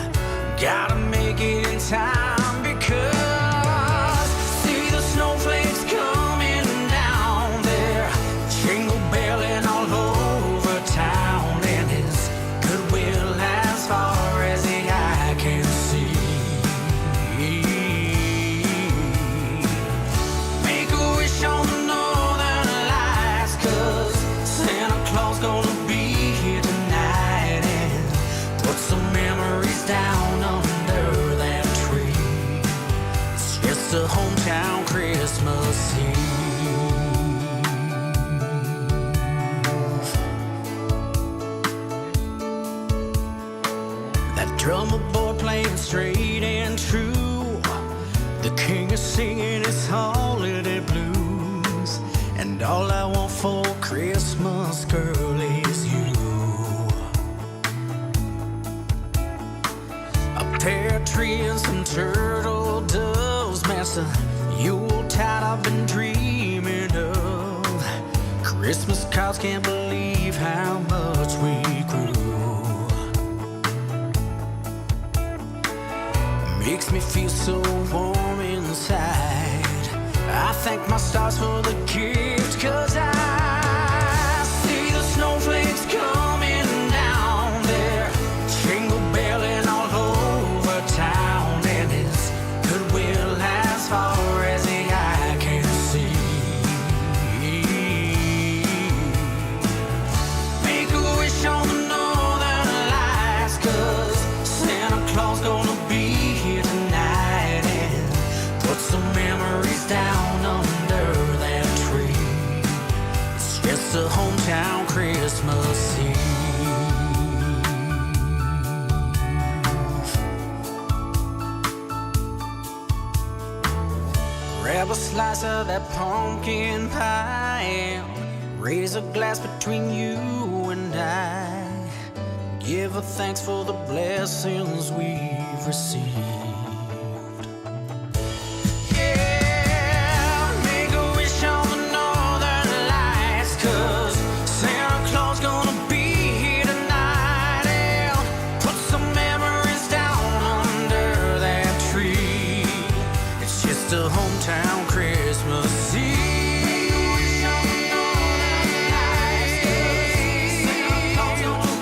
gotta make it in time, because see the snowflakes coming down there, jingle belling all over town, and his goodwill as far as the eye can see. Make a wish on the northern lights, 'cause Santa Claus gonna be tonight, and put some memories down under that tree. It's just a hometown Christmas Eve. That drummer boy playing straight and true, the king is singing his holiday blues, and all I want for Christmas, girl, is you. A pear tree and some turtle doves match the Yuletide I've been dreaming of. Christmas cards, can't believe how much we grew. Makes me feel so warm inside. I thank my stars for the gift, 'cause I see the snowflakes coming down there, jingle belling all over town, and his goodwill as far as the eye can see. Make a wish on the northern lights, 'cause Santa Claus gonna be here tonight, and put some memories down under that tree. It's just a hometown Christmas Eve. Grab a slice of that pumpkin pie and raise a glass between you and I. Give her thanks for the blessings we've received. Yeah, make a wish on the northern lights, 'cause Santa Claus gonna be here tonight, and put some memories down under that tree. It's just a hometown Christmas Eve.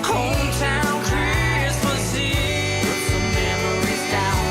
Hometown Christmas Eve. Put some memories down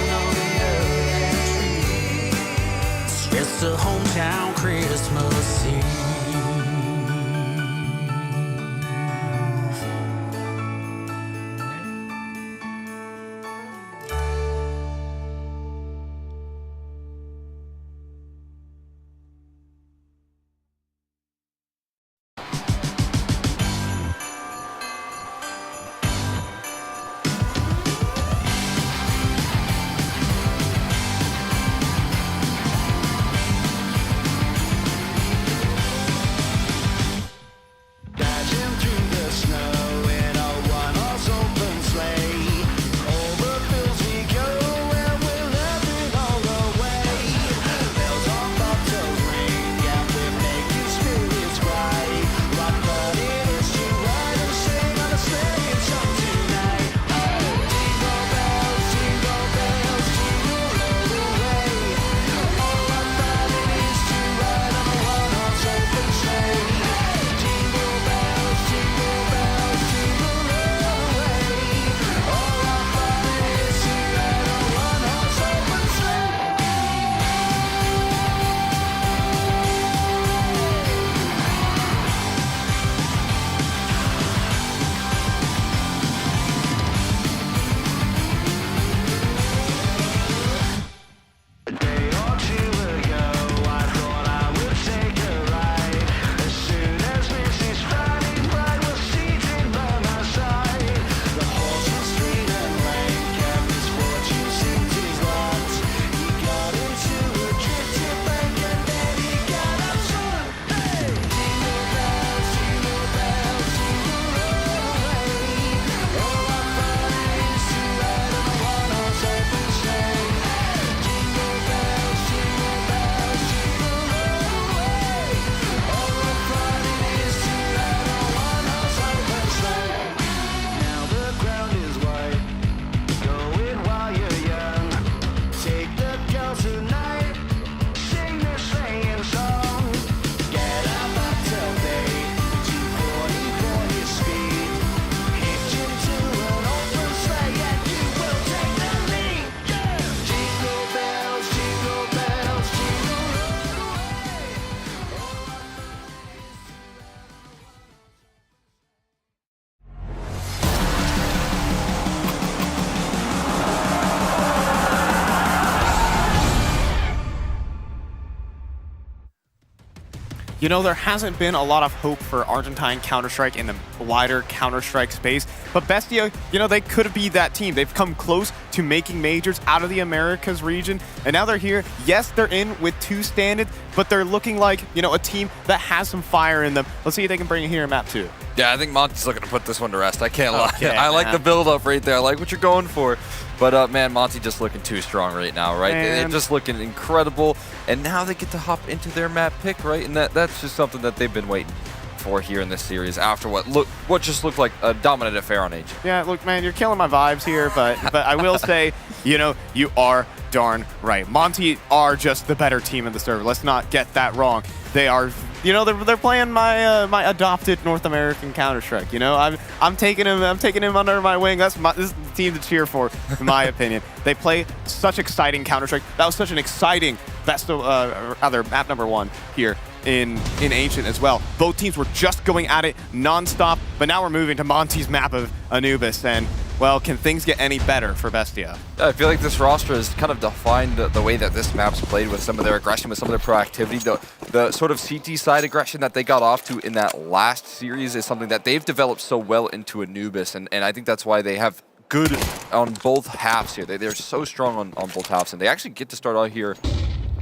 you know, there hasn't been a lot of hope for Argentine Counter-Strike in the wider Counter-Strike space. But Bestia, you know, they could be that team. They've come close to making majors out of the Americas region, and now they're here. Yes, they're in with 2 standards, but they're looking like, you know, a team that has some fire in them. Let's see if they can bring it here in map 2. Yeah, I think Monte's looking to put this one to rest. I can't lie. Okay, I like the build-up right there. I like what you're going for. But, man, Monte just looking too strong right now, right? They're just looking incredible. And now they get to hop into their map pick, right? And that's just something that they've been waiting for here in this series after what just looked like a dominant affair on Agent. Yeah, look, man, you're killing my vibes here, but I will say, you know, you are darn right. Monte are just the better team in the server. Let's not get that wrong. They are, you know, they're playing my adopted North American Counter-Strike. You know, I'm taking him under my wing. This is the team to cheer for, in my opinion. They play such exciting Counter-Strike. That was such an exciting map number 1 here in Ancient as well. Both teams were just going at it non-stop, but now we're moving to Monte's map of Anubis, and well, can things get any better for Bestia? I feel like this roster has kind of defined the way that this map's played with some of their aggression, with some of their proactivity. The sort of CT side aggression that they got off to in that last series is something that they've developed so well into Anubis, and I think that's why they have good on both halves here. They're so strong on both halves, and they actually get to start out here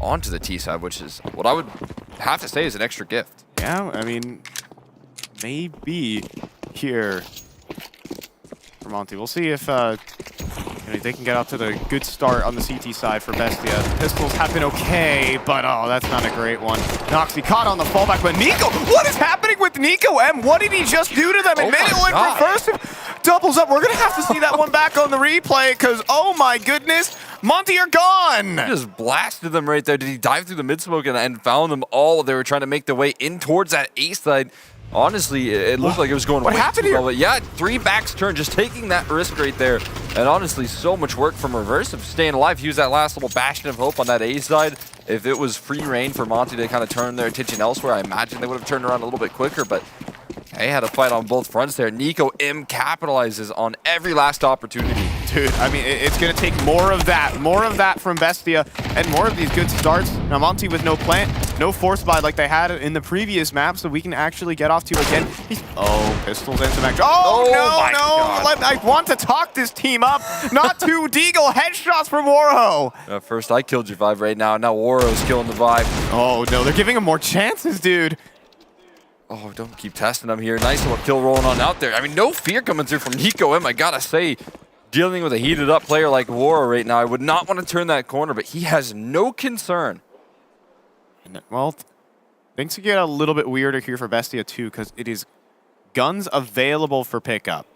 onto the T side, which is what I would have to say is an extra gift. Yeah, I mean, maybe here for Monte. We'll see if you know, they can get out to the good start on the CT side for Bestia. Pistols have been okay, but oh, that's not a great one. Noxy caught on the fallback, but Nico, what is happening with Nico M? What did he just do to them? And Manuel reverse doubles up. We're gonna have to see that one back on the replay, because oh my goodness, Monte, you're gone! He just blasted them right there. Did he dive through the mid smoke and found them all? They were trying to make their way in towards that A side. Honestly, it looked like it was going way too well. But yeah, 3 backs turn, just taking that risk right there. And honestly, so much work from Reverse of staying alive. He used that last little bastion of hope on that A side. If it was free reign for Monte to kind of turn their attention elsewhere, I imagine they would have turned around a little bit quicker. But they had a fight on both fronts there. Nico M capitalizes on every last opportunity. Dude, I mean, it's going to take more of that from Bestia, and more of these good starts. Now, Monte with no plant, no force buy like they had in the previous map, so we can actually get off to again. Oh, pistols into max. Oh, no. I want to talk this team up. Not 2 Deagle headshots from Waro. First, I killed your vibe right now. Now Waro's killing the vibe. Oh, no, they're giving him more chances, dude. Oh, don't keep testing him here. Nice little kill rolling on out there. I mean, no fear coming through from Nico M, I gotta say. Dealing with a heated up player like Waro right now, I would not want to turn that corner, but he has no concern. Well, things get a little bit weirder here for Bestia too, because it is guns available for pickup.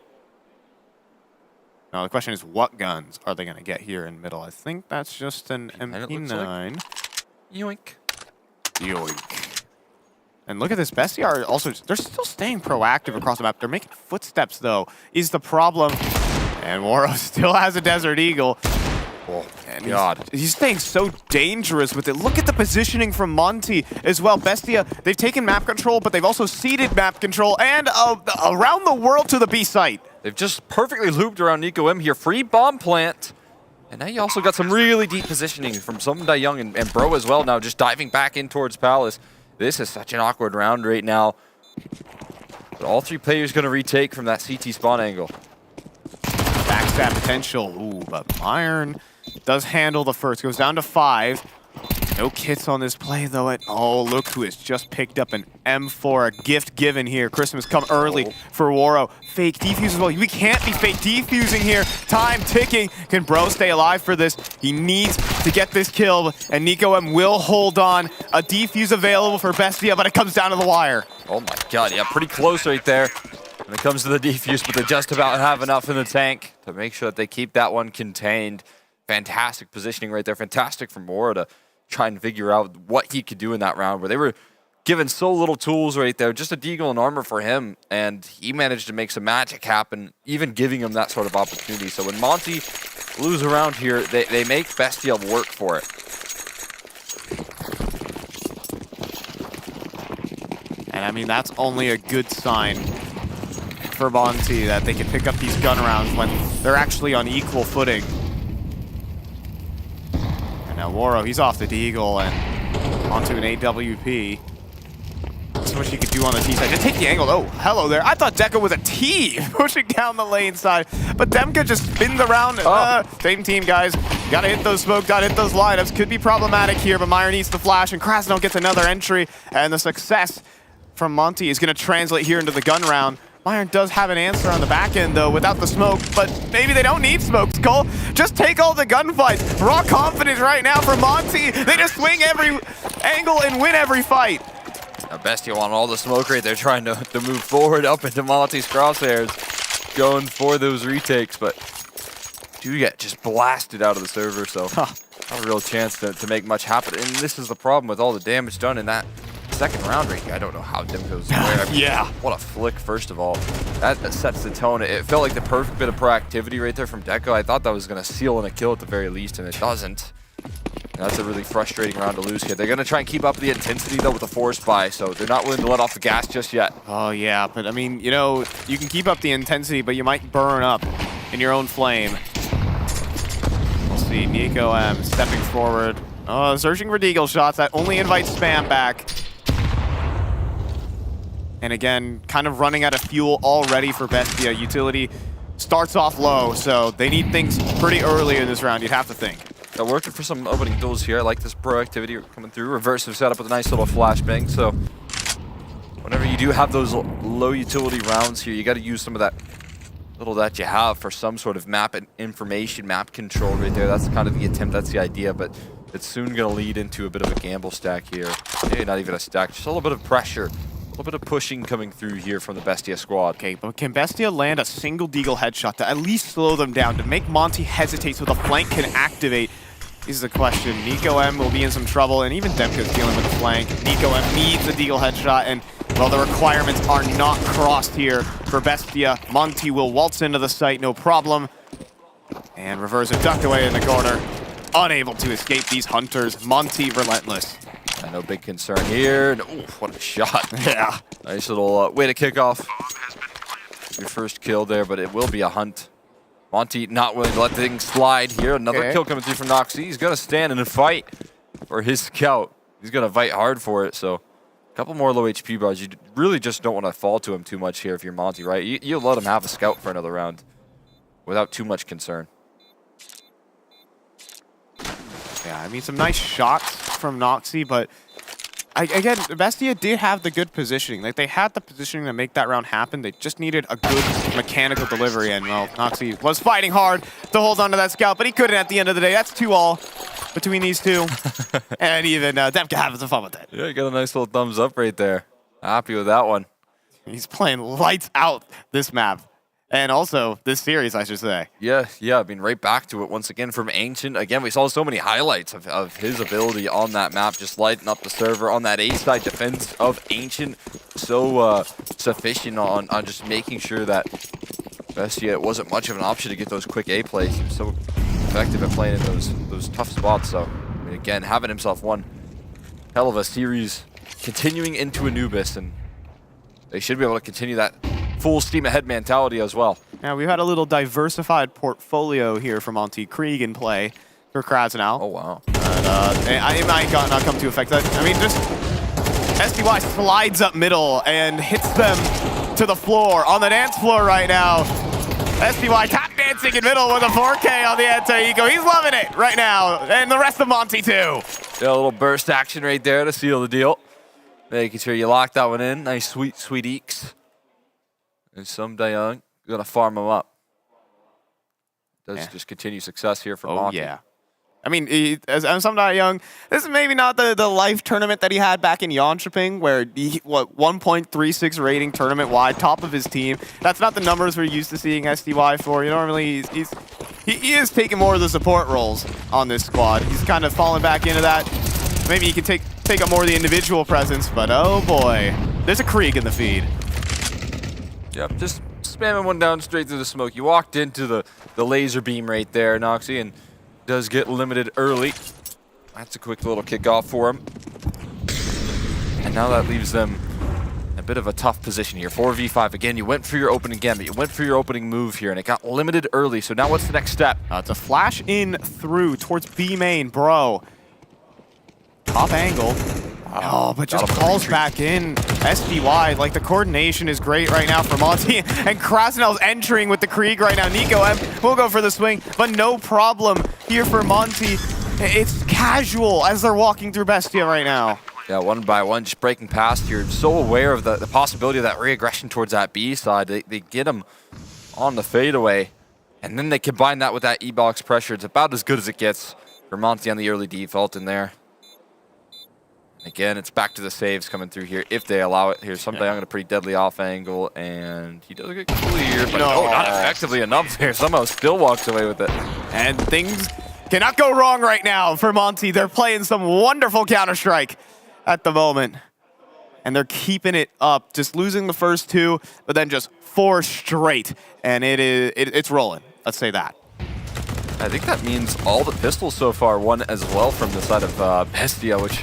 Now the question is, what guns are they going to get here in middle? I think that's just an MP9. Like yoink. Yoink. And look at this, Bestia are also, they're still staying proactive across the map. They're making footsteps though, is the problem. And Waro still has a Desert Eagle. Oh, and he's staying so dangerous with it. Look at the positioning from Monte as well. Bestia, they've taken map control, but they've also ceded map control and around the world to the B site. They've just perfectly looped around Nico M here. Free bomb plant. And now you also got some really deep positioning from Some Die Young and Bro as well now, just diving back in towards Palace. This is such an awkward round right now. But all 3 players going to retake from that CT spawn angle. Backstab potential. Ooh, but Iron does handle the first. Goes down to 5. No kits on this play, though. Oh, look who has just picked up an M4. A gift given here. Christmas come early for Waro. Fake defuse as well. We can't be fake defusing here. Time ticking. Can Bro stay alive for this? He needs to get this kill, and Nico M will hold on. A defuse available for Bestia, but it comes down to the wire. Oh my god, yeah, pretty close right there when it comes to the defuse, but they just about have enough in the tank to make sure that they keep that one contained. Fantastic positioning right there. Fantastic from Mora to try and figure out what he could do in that round where they were given so little tools right there. Just a deagle and armor for him, and he managed to make some magic happen, even giving him that sort of opportunity. So when Monte lose around here, they make Bestia work for it. And I mean, that's only a good sign for Monte that they can pick up these gun rounds when they're actually on equal footing. And now Waro, he's off the deagle and onto an AWP. what she could do on the T side. Just take the angle. Oh, hello there. I thought Deco was a T pushing down the lane side, but Demka just spins around. Same team, guys. Gotta hit those smoke, gotta hit those lineups. Could be problematic here, but Meyer needs the flash, and Krasno gets another entry, and the success from Monte is gonna translate here into the gun round. Meyer does have an answer on the back end, though, without the smoke, but maybe they don't need smoke, Skull. Just take all the gunfights. Raw confidence right now from Monte. They just swing every angle and win every fight. Now Bestia want all the smoke right there, trying to move forward up into Monte's crosshairs, going for those retakes, but do get just blasted out of the server, so not a real chance to make much happen. And this is the problem with all the damage done in that second round ranking. I don't know how Demko's aware. Yeah. What a flick, first of all. That sets the tone. It felt like the perfect bit of proactivity right there from Deco. I thought that was going to seal in a kill at the very least, and it doesn't. And that's a really frustrating round to lose here. They're going to try and keep up the intensity, though, with the force buy, so they're not willing to let off the gas just yet. Oh, yeah, but I mean, you know, you can keep up the intensity, but you might burn up in your own flame. We'll see. Nico M stepping forward. Oh, searching for deagle shots. That only invites spam back. And again, kind of running out of fuel already for Bestia. Utility starts off low, so they need things pretty early in this round, you'd have to think. They're working for some opening duels here. I like this proactivity coming through. Reversive setup with a nice little flashbang. So whenever you do have those low utility rounds here, you got to use some of that little that you have for some sort of map and information, map control right there. That's kind of the attempt, that's the idea, but it's soon going to lead into a bit of a gamble stack here. Maybe not even a stack, just a little bit of pressure. A little bit of pushing coming through here from the Bestia squad. Okay, but can Bestia land a single deagle headshot to at least slow them down, to make Monte hesitate so the flank can activate? Is the question. Nico M will be in some trouble, and even Demka's dealing with the flank. Nico M needs a deagle headshot, and well, the requirements are not crossed here for Bestia. Monte will waltz into the site, no problem. And reverse ducked away in the corner. Unable to escape these hunters. Monte relentless. I know, big concern here. Ooh, what a shot. Yeah. Nice little way to kick off your first kill there, but it will be a hunt. Monte not willing to let things slide here. Another kill coming through from Noxy. He's going to stand and fight for his scout. He's going to fight hard for it, so a couple more low HP bars. You really just don't want to fall to him too much here if you're Monte, right? You let him have a scout for another round without too much concern. Yeah, I mean, some nice shots from Noxy, but again, Bestia did have the good positioning. Like, they had the positioning to make that round happen. They just needed a good mechanical delivery, and, well, Noxy was fighting hard to hold on to that scout, but he couldn't at the end of the day. That's 2-all between these two. And even Demka having some fun with it. Yeah, you got a nice little thumbs up right there. Happy with that one. He's playing lights out this map. And also, this series, I should say. Yeah, I mean, right back to it once again from Ancient. Again, we saw so many highlights of his ability on that map, just lighting up the server on that A-side defense of Ancient. So sufficient on just making sure that Bestia, it wasn't much of an option to get those quick A plays. He was so effective at playing in those tough spots. So, I mean, again, having himself one hell of a series, continuing into Anubis, and they should be able to continue that full steam ahead mentality as well. Yeah, we've had a little diversified portfolio here from Monte. Krieg in play for Krasnow. Oh, wow. And it might not come to effect. I mean, just SDY slides up middle and hits them to the floor, on the dance floor right now. SDY tap dancing in middle with a 4K on the anti-eco. He's loving it right now, and the rest of Monte too. Yeah, a little burst action right there to seal the deal. Making sure you lock that one in. Nice, sweet eeks. And some Dayung gonna farm him up. Does just continue success here for Monte. Yeah. I mean, as Some Dayung, this is maybe not the life tournament that he had back in Jönköping, where he, 1.36 rating tournament wide, top of his team. That's not the numbers we're used to seeing SDY for. You know, normally he is taking more of the support roles on this squad. He's kind of fallen back into that. Maybe he can take up more of the individual presence, but oh boy, there's a Krieg in the feed. Yep, just spamming one down straight through the smoke. You walked into the laser beam right there, Noxy, and does get limited early. That's a quick little kickoff for him. And now that leaves them in a bit of a tough position here. 4v5. Again, you went for your opening gambit. You went for your opening move here, and it got limited early. So now what's the next step? It's a flash in through towards B main, bro. Top angle. Oh, but just falls back in. SDY, like the coordination is great right now for Monte. And Krasnell's entering with the Krieg right now. Nico M will go for the swing, but no problem here for Monte. It's casual as they're walking through Bestia right now. Yeah, one by one, just breaking past here. So aware of the possibility of that re-aggression towards that B side. They get him on the fadeaway, and then they combine that with that E-box pressure. It's about as good as it gets for Monte on the early default in there. Again, it's back to the saves coming through here if they allow it. Here's something on a pretty deadly off angle, and he does get cleared, but no, not effectively enough there. Somehow still walks away with it. And things cannot go wrong right now for Monte. They're playing some wonderful Counter-Strike at the moment. And they're keeping it up, just losing the first two, but then just 4 straight. And it's rolling. Let's say that. I think that means all the pistols so far won as well from the side of Bestia, which,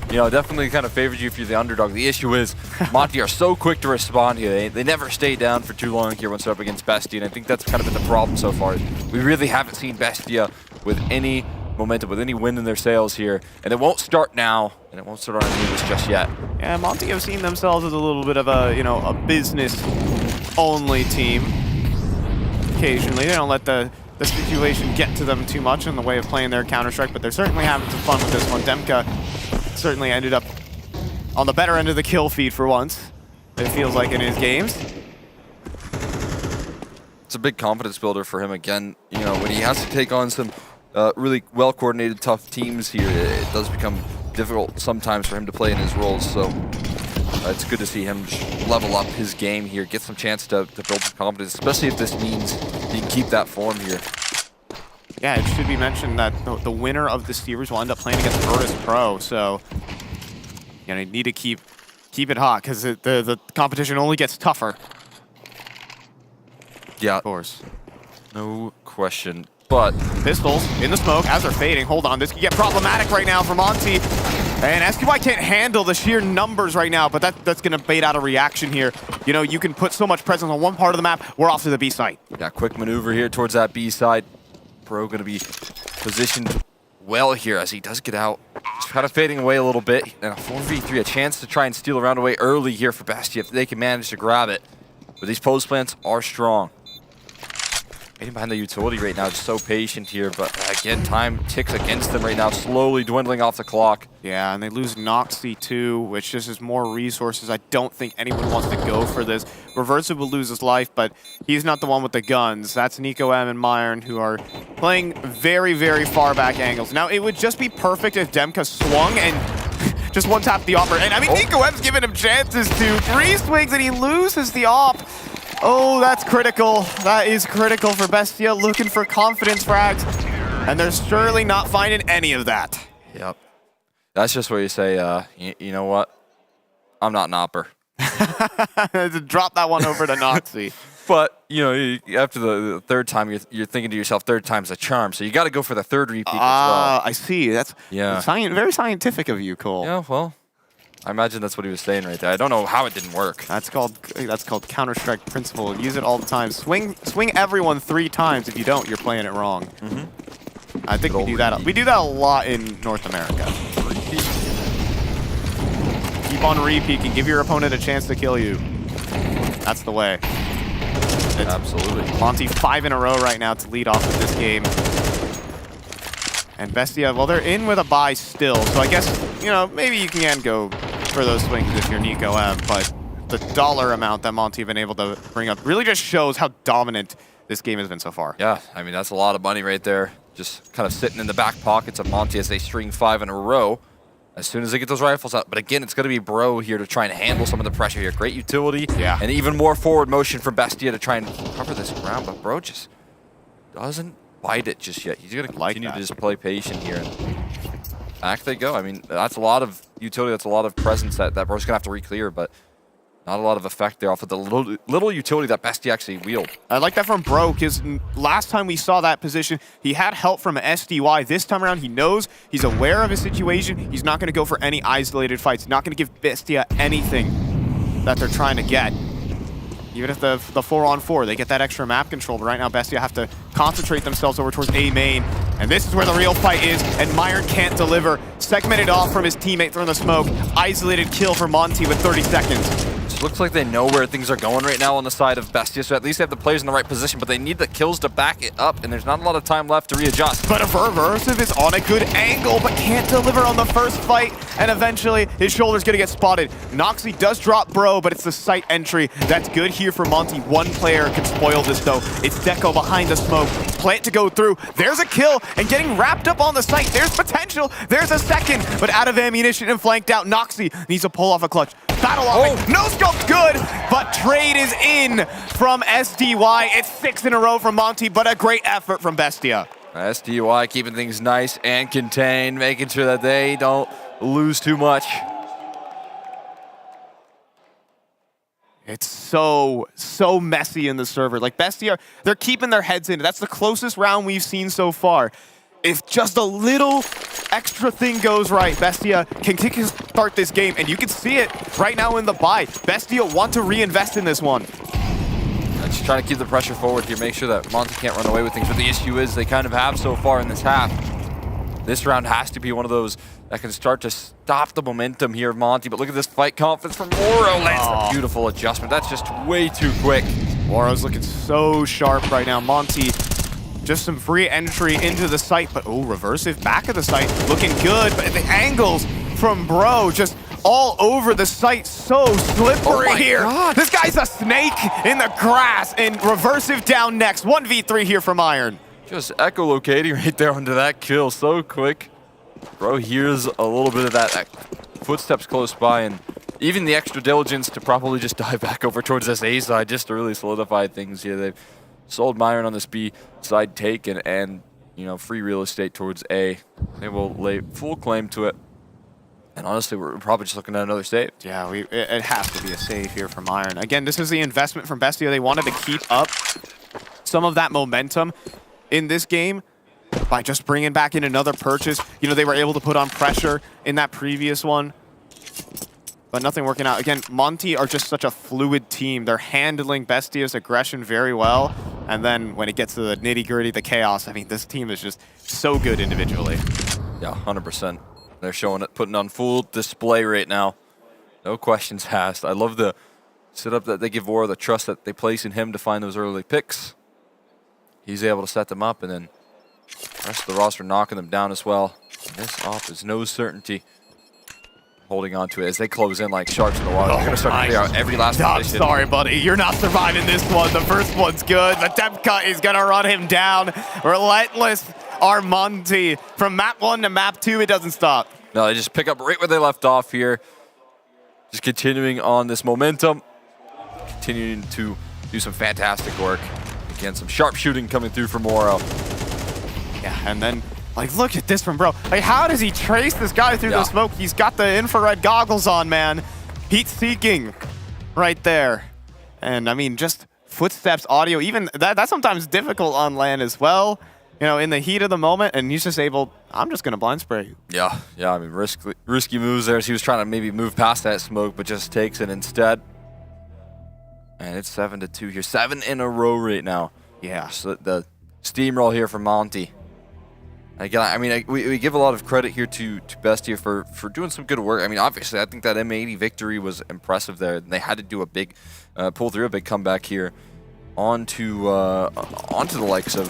you know, definitely kind of favors you if you're the underdog. The issue is Monte are so quick to respond here. They never stay down for too long here once they're up against Bestia, and I think that's kind of been the problem so far. We really haven't seen Bestia with any momentum, with any wind in their sails here, and it won't start now, and it won't start on Anubis just yet. Yeah, Monte have seen themselves as a little bit of a, you know, a business-only team. Occasionally, they don't let the situation get to them too much in the way of playing their Counter-Strike, but they're certainly having some fun with this one. Demka certainly ended up on the better end of the kill feed for once, it feels like, in his games. It's a big confidence builder for him again. You know, when he has to take on some really well-coordinated, tough teams here, it does become difficult sometimes for him to play in his roles. So it's good to see him level up his game here, get some chance to build some confidence, especially if this means he can keep that form here. Yeah, it should be mentioned that the winner of the series will end up playing against Virtus Pro. So you know, you need to keep it hot because the competition only gets tougher. Yeah, of course, no question. But pistols in the smoke as they're fading. Hold on, this can get problematic right now for Monte. And SQY can't handle the sheer numbers right now, but that's going to bait out a reaction here. You know, you can put so much presence on one part of the map. We're off to the B site. Yeah, quick maneuver here towards that B side. Pro going to be positioned well here as he does get out. Just kind of fading away a little bit. And a 4v3, a chance to try and steal a round away early here for Bestia if they can manage to grab it. But these post plants are strong. Waiting behind the utility right now, just so patient here, but again, time ticks against them right now, slowly dwindling off the clock. Yeah, and they lose Noxy too, which just is more resources. I don't think anyone wants to go for this. Reversa will lose his life, but he's not the one with the guns. That's Nico M and Myron, who are playing very, very far back angles. Now, it would just be perfect if Demka swung and just one-tap the offer. And I mean, Nico M's giving him chances to 3 swings, and he loses the op. Oh, that's critical. That is critical for Bestia, looking for confidence frags. And they're surely not finding any of that. Yep. That's just where you say, you know what? I'm not an opper. Drop that one over to Noxy. But, you know, after the third time, you're thinking to yourself, third time's a charm. So you got to go for the third repeat as well. I see. That's very scientific of you, Cole. Yeah, well, I imagine that's what he was saying right there. I don't know how it didn't work. That's called Counter-Strike principle. Use it all the time. Swing everyone 3 times. If you don't, you're playing it wrong. I think we do that. We do that a lot in North America. Keep on repeaking. Give your opponent a chance to kill you. That's the way. Absolutely. Monte 5 in a row right now to lead off with this game. And Bestia, well, they're in with a bye still, so I guess, you know, maybe you can go for those swings if you're Nico M, but the dollar amount that Monte have been able to bring up really just shows how dominant this game has been so far. Yeah, I mean, that's a lot of money right there. Just kind of sitting in the back pockets of Monte as they string 5 in a row as soon as they get those rifles out. But again, it's going to be Bro here to try and handle some of the pressure here. Great utility, and even more forward motion from Bestia to try and cover this ground, but Bro just doesn't bite it just yet. He's going to continue to just play patient here. And back they go. I mean, that's a lot of utility. That's a lot of presence that Bro's going to have to re-clear, but not a lot of effect there off of the little utility that Bestia actually wield. I like that from Bro, because last time we saw that position, he had help from SDY. This time around, he knows, he's aware of his situation. He's not going to go for any isolated fights. He's not going to give Bestia anything that they're trying to get. Even if the 4-on-4, they get that extra map control. But right now, Bestia have to concentrate themselves over towards A main. And this is where the real fight is, and Myron can't deliver. Segmented off from his teammate throwing the smoke. Isolated kill for Monte with 30 seconds. It looks like they know where things are going right now on the side of Bestia, so at least they have the players in the right position, but they need the kills to back it up, and there's not a lot of time left to readjust. But Aversive is on a good angle, but can't deliver on the first fight, and eventually his shoulder's gonna get spotted. Noxy does drop Bro, but it's the site entry. That's good here for Monte. One player can spoil this though. It's Deco behind the smoke. Plant to go through. There's a kill, and getting wrapped up on the site. There's potential. There's a second, but out of ammunition and flanked out. Noxy needs to pull off a clutch. Battle off. No scope's good, but trade is in from SDY. It's 6 in a row from Monte, but a great effort from Bestia. SDY keeping things nice and contained, making sure that they don't lose too much. It's so messy in the server. Like Bestia, they're keeping their heads in. That's the closest round we've seen so far. If just a little extra thing goes right, Bestia can kickstart this game, and you can see it right now in the buy. Bestia want to reinvest in this one. Just trying to keep the pressure forward here, make sure that Monte can't run away with things, but the issue is they kind of have so far in this half. This round has to be one of those that can start to stop the momentum here of Monte, but look at this fight confidence from Moro. Lands a beautiful adjustment. That's just way too quick. Moro's looking so sharp right now. Monte, just some free entry into the site, but Reversive back of the site, looking good, but the angles from Bro just all over the site, so slippery here. God. This guy's a snake in the grass, and Reversive down next. 1v3 here from Iron. Just echolocating right there onto that kill so quick. Bro hears a little bit of that footsteps close by, and even the extra diligence to probably just dive back over towards this A side just to really solidify things here. They've sold Myron on this B side take and you know, free real estate towards A. They will lay full claim to it. And honestly, we're probably just looking at another save. Yeah, it has to be a save here from Iron. Again, this is the investment from Bestia. They wanted to keep up some of that momentum in this game by just bringing back in another purchase. You know, they were able to put on pressure in that previous one, but nothing working out. Again, Monte are just such a fluid team. They're handling Bestia's aggression very well, and then when it gets to the nitty-gritty, the chaos, I mean, this team is just so good individually. Yeah, 100%. They're showing it, putting on full display right now. No questions asked. I love the setup that they give Vora, the trust that they place in him to find those early picks. He's able to set them up, and then the rest of the roster knocking them down as well. And this off is no certainty. Holding on to it as they close in like sharks in the water. They're going to start to clear out every last position. Sorry, buddy. You're not surviving this one. The first one's good. The depth cut is going to run him down. Relentless Monte. From map 1 to map 2, it doesn't stop. No, they just pick up right where they left off here. Just continuing on this momentum. Continuing to do some fantastic work. Again, some sharp shooting coming through from Moro. Yeah, and then, like, look at this from Bro. Like, how does he trace this guy through the smoke? He's got the infrared goggles on, man. Heat seeking right there. And, I mean, just footsteps, audio, even that's sometimes difficult on land as well. You know, in the heat of the moment, and he's just able, I'm just going to blind spray you. Yeah, I mean, risky moves there. He was trying to maybe move past that smoke, but just takes it instead. And it's 7-2 here. 7 in a row right now. Yeah. So the steamroll here from Monte. Again, I mean, we give a lot of credit here to Bestia for doing some good work. I mean, obviously, I think that M80 victory was impressive there. They had to do a big, pull through a big comeback here onto the likes of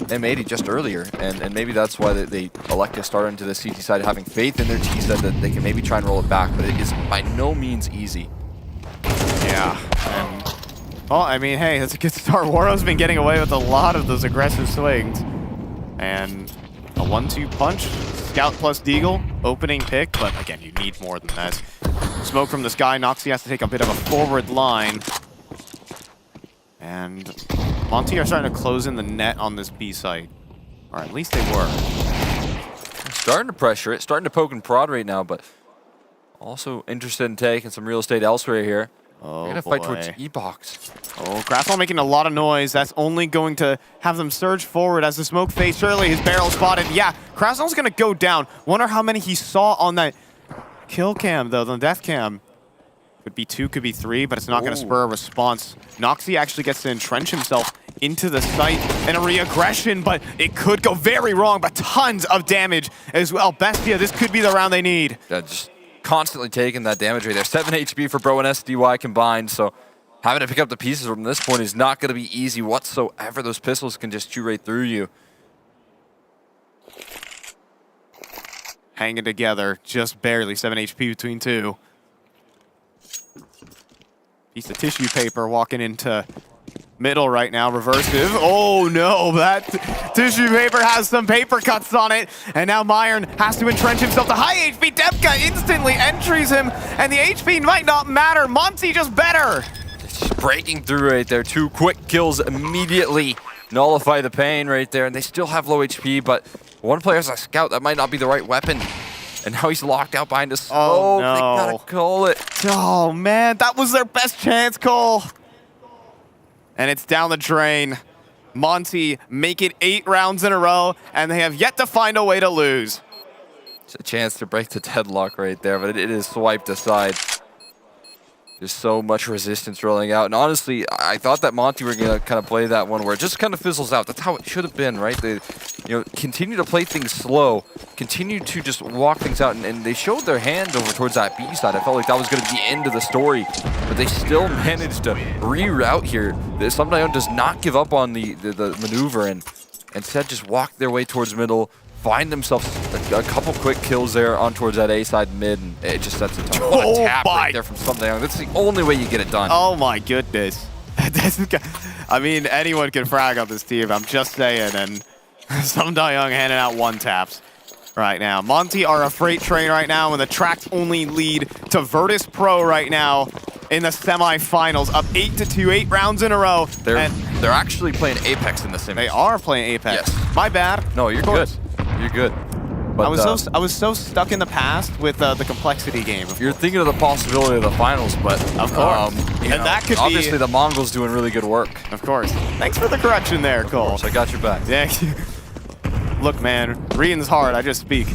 M80 just earlier, and maybe that's why they elect to start into the CT side, having faith in their T set that they can maybe try and roll it back, but it is by no means easy. Yeah, and, well, I mean, hey, that's a good start. Waro's been getting away with a lot of those aggressive swings. And a 1-2 punch, Scout plus Deagle, opening pick, but again, you need more than that. Smoke from the sky, Noxy has to take a bit of a forward line. And Monte are starting to close in the net on this B site. Or at least they were. Starting to pressure it, starting to poke and prod right now, but also interested in taking some real estate elsewhere here. Oh, they're gonna fight towards E-Box. Oh, Grasswall making a lot of noise. That's only going to have them surge forward as the smoke fades. Surely his barrel spotted. Yeah, Grasswall's gonna go down. Wonder how many he saw on that kill cam, though, the death cam. Could be 2, could be 3, but it's not gonna spur a response. Noxy actually gets to entrench himself into the site and a re-aggression, but it could go very wrong, but tons of damage as well. Bestia, this could be the round they need. Yeah, just constantly taking that damage right there. 7 HP for Bro and SDY combined, so having to pick up the pieces from this point is not going to be easy whatsoever. Those pistols can just chew right through you. Hanging together, just barely 7 HP between two. Piece of tissue paper walking into middle right now, reversive. Oh no, that tissue paper has some paper cuts on it. And now Myron has to entrench himself. The high HP Demka instantly entries him, and the HP might not matter. Monte just better. Just breaking through right there. 2 quick kills immediately nullify the pain right there. And they still have low HP, but one player has a scout. That might not be the right weapon. And now he's locked out behind a smoke. Oh, no. They gotta call it. Oh man, that was their best chance, Cole. And it's down the drain. Monte make it 8 rounds in a row, and they have yet to find a way to lose. It's a chance to break the deadlock right there, but it is swiped aside. There's so much resistance rolling out. And honestly, I thought that Monte were going to kind of play that one where it just kind of fizzles out. That's how it should have been, right? They continue to play things slow, continue to just walk things out, and they showed their hand over towards that B side. I felt like that was going to be the end of the story, but they still managed to reroute here. Semi does not give up on the maneuver and instead just walk their way towards middle, find themselves a couple quick kills there on towards that A side mid, and it just sets a tone. What a tap right there from Semi. That's the only way you get it done. Oh my goodness. I mean, anyone can frag up this team, I'm just saying, and Semi handing out 1-taps right now. Monte are a freight train right now, and the tracks only lead to Virtus Pro right now in the semifinals, up 8-2, 8 rounds in a row. They're actually playing Apex in the semis. They are playing Apex. Yes. My bad. No, you're good. You're good. But I was so stuck in the past with the complexity game. You're thinking of the possibility of the finals, but of course, and that could obviously the MongolZ doing really good work. Of course. Thanks for the correction there, Cole. Of course, I got your back. Yeah. Look, man, reading's hard. I just speak.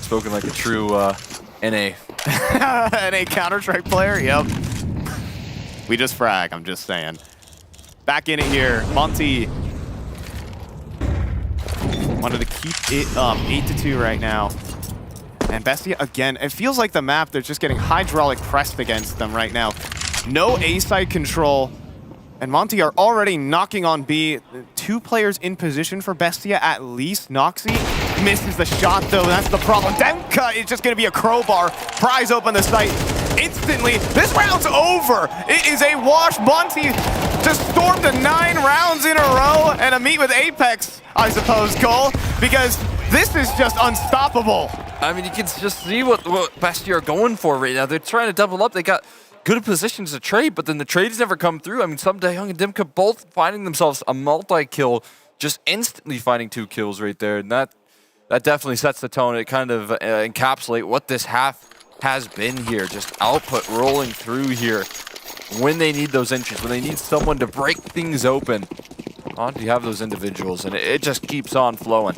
Spoken like a true NA. NA Counter-Strike player. Yep. We just frag. I'm just saying. Back in it here, Monte. Wanted to keep it 8-2 right now. And Bestia, again, it feels like the map, they're just getting hydraulic pressed against them right now. No A-side control. And Monte are already knocking on B. 2 players in position for Bestia at least. Noxy misses the shot, though. That's the problem. Demka is just going to be a crowbar. Pries open the site instantly. This round's over. It is a wash. Monte just stormed to 9 rounds in a row and a meet with Apex, I suppose, Cole, because this is just unstoppable. I mean, you can just see what Bestia are going for right now. They're trying to double up. They got good positions to trade, but then the trades never come through. I mean, Semi and Demka both finding themselves a multi-kill, just instantly finding 2 kills right there, and that definitely sets the tone. It kind of encapsulates what this half has been here. Just output rolling through here when they need those entries, when they need someone to break things open. You have those individuals, and it just keeps on flowing.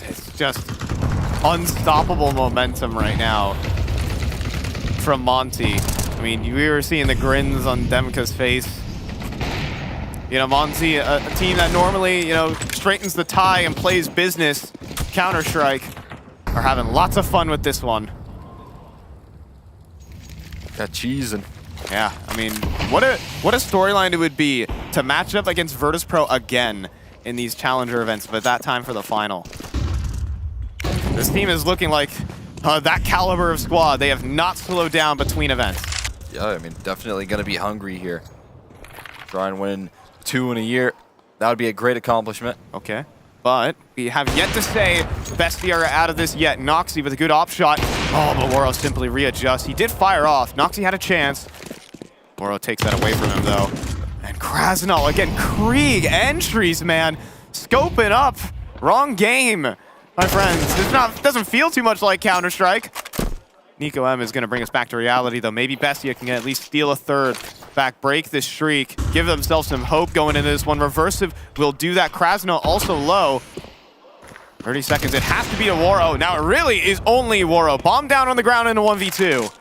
It's just unstoppable momentum right now from Monte. I mean, we were seeing the grins on Demka's face. You know, Monte, a team that normally, straightens the tie and plays business, Counter-Strike, are having lots of fun with this one. Got cheesing. Yeah, I mean, what a storyline it would be to match up against Virtus Pro again in these Challenger events, but that time for the final. This team is looking like that caliber of squad. They have not slowed down between events. Yeah, I mean, definitely going to be hungry here. Try and win 2 in a year. That would be a great accomplishment. Okay. But we have yet to say Bestia are out of this yet. Noxy with a good op shot. Oh, but Woro simply readjusts. He did fire off. Noxy had a chance. Woro takes that away from him, though. And Krasnal, again, Krieg entries, man. Scoping up. Wrong game, my friends. It doesn't feel too much like Counter-Strike. Nico M is going to bring us back to reality, though. Maybe Bestia can at least steal a third back, break this streak, give themselves some hope going into this one. Reversive will do that. Krasnal also low. 30 seconds. It has to be a Woro. Now it really is only Woro. Bomb down on the ground in a 1v2.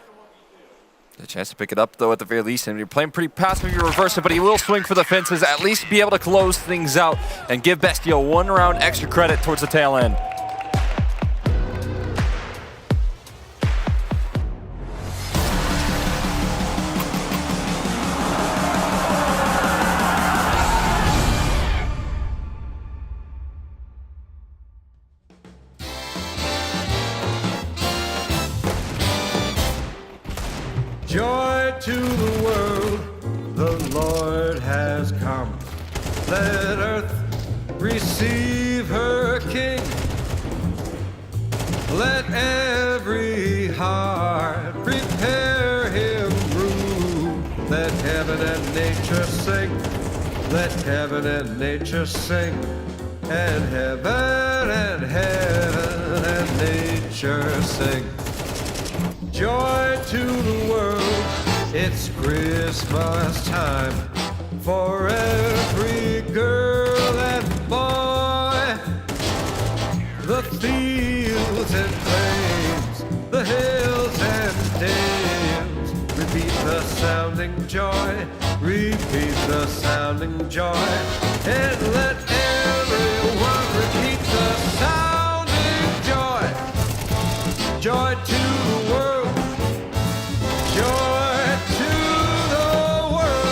A chance to pick it up, though, at the very least. And you're playing pretty passive. You reverse it, but he will swing for the fences, at least be able to close things out and give Bestia 1 round extra credit towards the tail end. Joy to the world, the Lord has come. Let earth receive her King. Let every heart prepare him room. Let heaven and nature sing. Let heaven and nature sing. And heaven and nature sing. Joy to the world, it's Christmas time for every girl and boy. The fields and plains, the hills and dales, repeat the sounding joy, repeat the sounding joy, and let everyone repeat the sounding joy. Joy to the world. Joy to the world.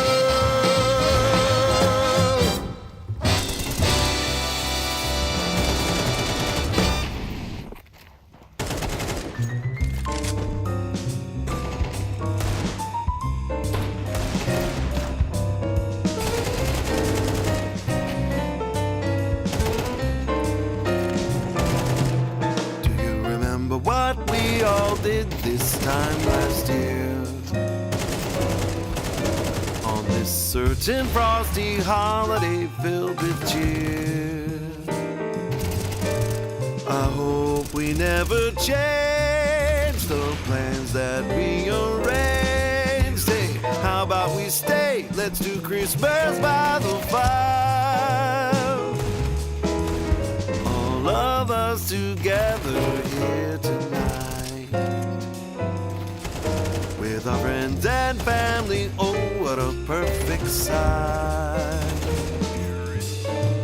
Do you remember what we all did this time last year? On this certain frosty holiday filled with cheer. I hope we never change the plans that we arranged. Hey, how about we stay? Let's do Christmas by the fire. All of us together here tonight. With our friends and family, oh, what a perfect sight.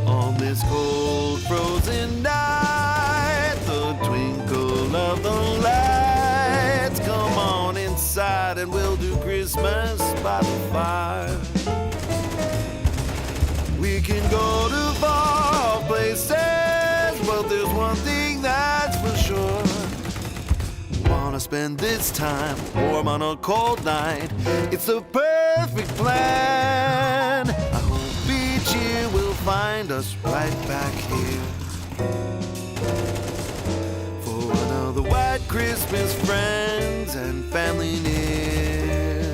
On this cold, frozen night, the twinkle of the lights. Come on inside and we'll do Christmas by the fire. We can go to far places, but there's one thing that's for sure. Wanna spend this time warm on a cold night. It's the perfect plan. I hope each year will find us right back here for another white Christmas, friends and family near.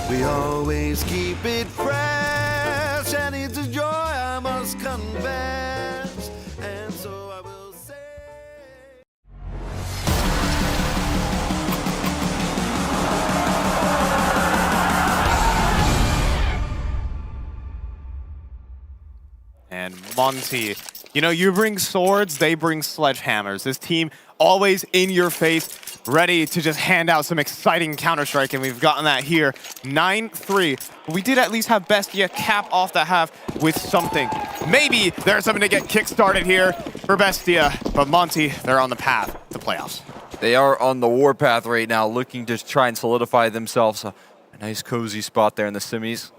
We always keep it fresh, and it's a joy I must confess. And so I will say. And Monte, you know, you bring swords, they bring sledgehammers. This team always in your face, ready to just hand out some exciting Counter-Strike, and we've gotten that here. 9-3. We did at least have Bestia cap off the half with something. Maybe there's something to get kick-started here for Bestia, but Monte, they're on the path to playoffs. They are on the warpath right now, looking to try and solidify themselves a nice cozy spot there in the semis.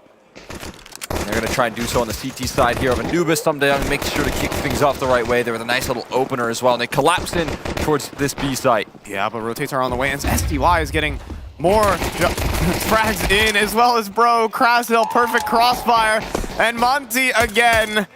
And they're going to try and do so on the CT side here of Anubis someday, making sure to kick things off the right way. There with a nice little opener as well, and they collapse in towards this B site. Yeah, but rotates are on the way, and SDY is getting more frags in, as well as Bro, Krasil, perfect crossfire, and Monte again.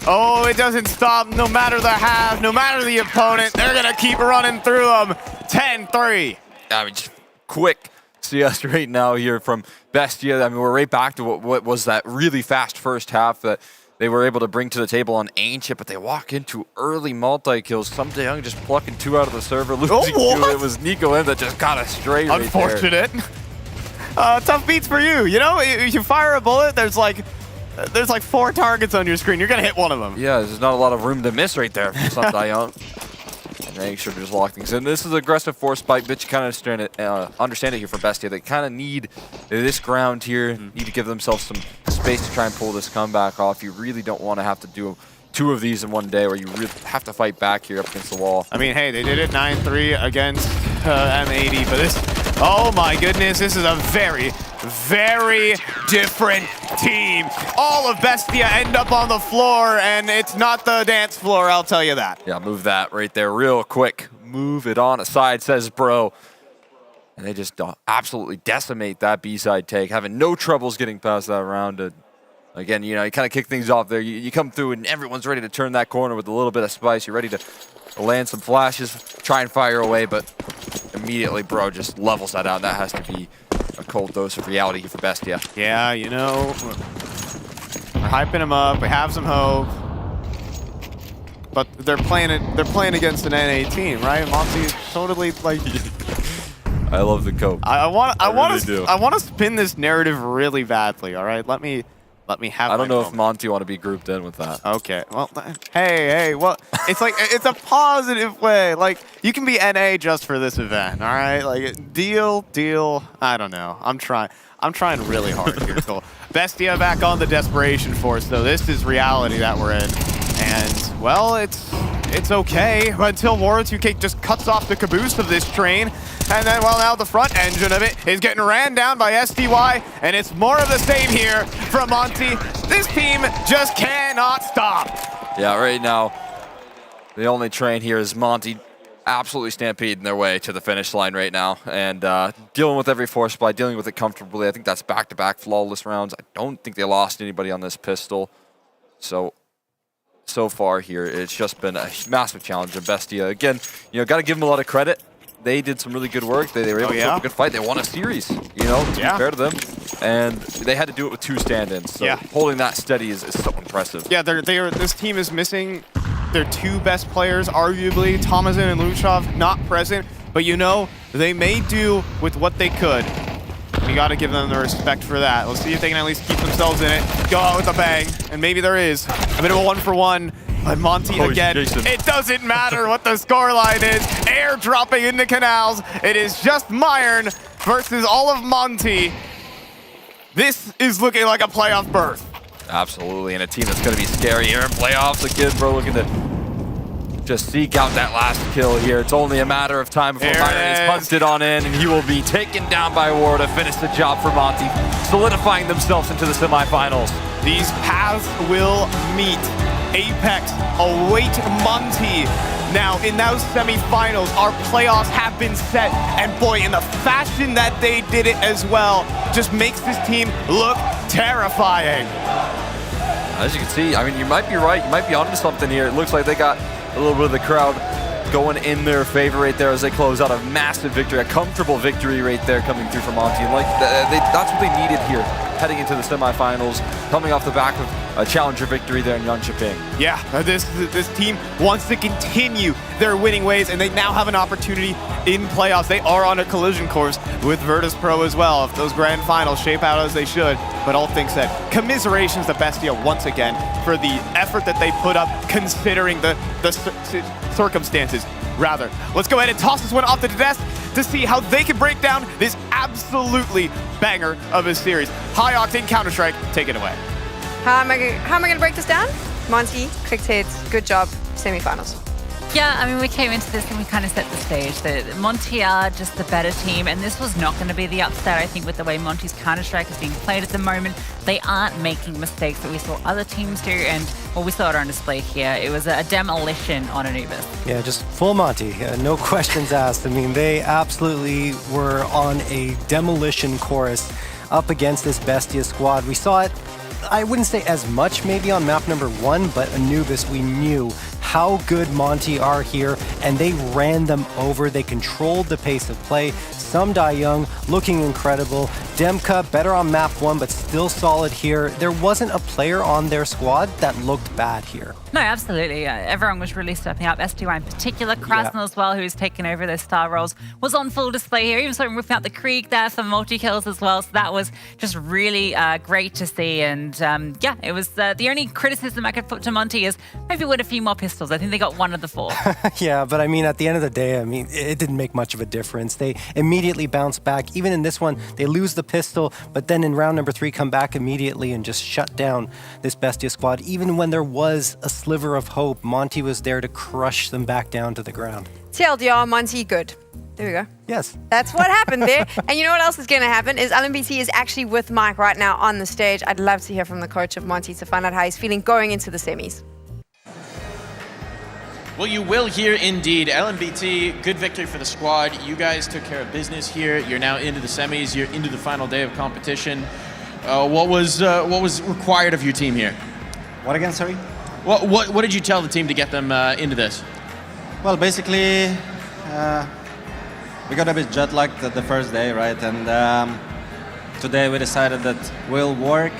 Oh, it doesn't stop, no matter the half, no matter the opponent, they're going to keep running through them. 10-3. I mean, just quick CS right now here from Bestia. I mean, we're right back to what was that really fast first half that they were able to bring to the table on Ancient, but they walk into early multi-kills. Someday Young just plucking 2 out of the server, losing 2. It was Nico M that just got us straight right there. Unfortunate. Tough beats for you. You know, if you fire a bullet, there's like 4 targets on your screen. You're going to hit one of them. Yeah, there's not a lot of room to miss right there for Someday Young. Make sure to just lock things in. This is aggressive force spike, but you kind of understand it here for Bestia. They kind of need this ground here, need to give themselves some space to try and pull this comeback off. You really don't want to have to do 2 of these in one day where you really have to fight back here up against the wall. I mean, hey, they did it 9-3 against M80, but this, oh my goodness, this is a very, very different team. All of Bestia end up on the floor, and it's not the dance floor, I'll tell you that. Yeah, move that right there real quick. Move it on aside, says Bro. And they just absolutely decimate that B-side take, having no troubles getting past that round. Again, you know, you kind of kick things off there. You come through and everyone's ready to turn that corner with a little bit of spice. You're ready to land some flashes, try and fire away, but immediately Bro just levels that out. That has to be a cold dose of reality here for Bestia. Yeah, you know, we're hyping him up. We have some hope. But they're playing against an NA team, right? Monte totally like. I love the cope. I want to spin this narrative really badly. All right, let me have. I don't know if Monte want to be grouped in with that. Okay. Well, hey, well, it's like it's a positive way. Like you can be NA just for this event. All right, like deal. I don't know. I'm trying really hard here. Cool. Bestia back on the desperation force, though. This is reality that we're in, and well, it's okay until War2K just cuts off the caboose of this train. And then, well, now the front engine of it is getting ran down by SDY, and it's more of the same here from Monte. This team just cannot stop. Yeah, right now, the only train here is Monte absolutely stampeding their way to the finish line right now, and dealing with every force supply, dealing with it comfortably. I think that's back-to-back flawless rounds. I don't think they lost anybody on this pistol. So far here, it's just been a massive challenge. And Bestia, again, you know, got to give them a lot of credit. They did some really good work. They were able to put up a good fight. They won a series, you know, to be fair to them. And they had to do it with 2 stand-ins. So holding that steady is so impressive. Yeah, this team is missing their 2 best players, arguably. Tomazin and Luchov not present. But, you know, they may do with what they could. We got to give them the respect for that. Let's see if they can at least keep themselves in it. Go out with a bang. And maybe there is a bit of a 1-for-1. But Monte again, it doesn't matter what the scoreline is. Air dropping into canals. It is just Myron versus all of Monte. This is looking like a playoff berth. Absolutely, and a team that's going to be scary here in playoffs. Again, Bro looking to just seek out that last kill here. It's only a matter of time before Myron is punted on in, and he will be taken down by War to finish the job for Monte, solidifying themselves into the semifinals. These paths will meet. Apex await Monte. Now, in those semifinals, our playoffs have been set, and boy, in the fashion that they did it as well, just makes this team look terrifying. As you can see, I mean, you might be right. You might be onto something here. It looks like they got a little bit of the crowd going in their favor right there as they close out a massive victory, a comfortable victory right there coming through from Monte. And like that's what they needed here, heading into the semifinals, coming off the back of a challenger victory there in Jönköping. Yeah, this team wants to continue their winning ways, and they now have an opportunity in playoffs. They are on a collision course with Virtus Pro as well, if those grand finals shape out as they should. But all things said, commiserations to Bestia once again for the effort that they put up, considering the circumstances, rather. Let's go ahead and toss this one off the desk to see how they can break down this absolutely banger of a series. High Octane Counter-Strike, take it away. How am I going to break this down? Monte, clicked hits, good job, semifinals. Yeah, I mean, we came into this and we kind of set the stage that Monte are just the better team, and this was not going to be the upset. I think with the way Monte's Counter-Strike is being played at the moment, they aren't making mistakes that we saw other teams do, and well, we saw it on display here. It was a demolition on Anubis. Yeah, just full Monte, no questions asked. I mean, they absolutely were on a demolition course up against this Bestia squad. We saw it, I wouldn't say as much maybe on map number 1, but Anubis, we knew how good Monte are here, and they ran them over. They controlled the pace of play. Semi Young looking incredible. Demka better on map 1, but still solid here. There wasn't a player on their squad that looked bad here. No, absolutely. Everyone was really stepping up. STY in particular, Krasnell as well, who's taken over their star roles, was on full display here. Even saw him ripping out the Krieg there for multi-kills as well. So that was just really great to see. And yeah, it was the only criticism I could put to Monte is maybe win a few more pistols. I think they got 1 of the 4. Yeah, but I mean, at the end of the day, I mean, it didn't make much of a difference. They immediately bounced back. Even in this one, they lose the pistol, but then in round number 3, come back immediately and just shut down this Bestia squad. Even when there was a sliver of hope, Monte was there to crush them back down to the ground. TLDR, Monte, good. There we go. Yes. That's what happened there. And you know what else is going to happen is LMBT is actually with Mike right now on the stage. I'd love to hear from the coach of Monte to find out how he's feeling going into the semis. Well, you will hear indeed. LMBT, good victory for the squad. You guys took care of business here. You're now into the semis. You're into the final day of competition. What was required of your team here? What again, sorry? What did you tell the team to get them into this? Well, basically, we got a bit jet lagged the first day, right? And today we decided that we'll work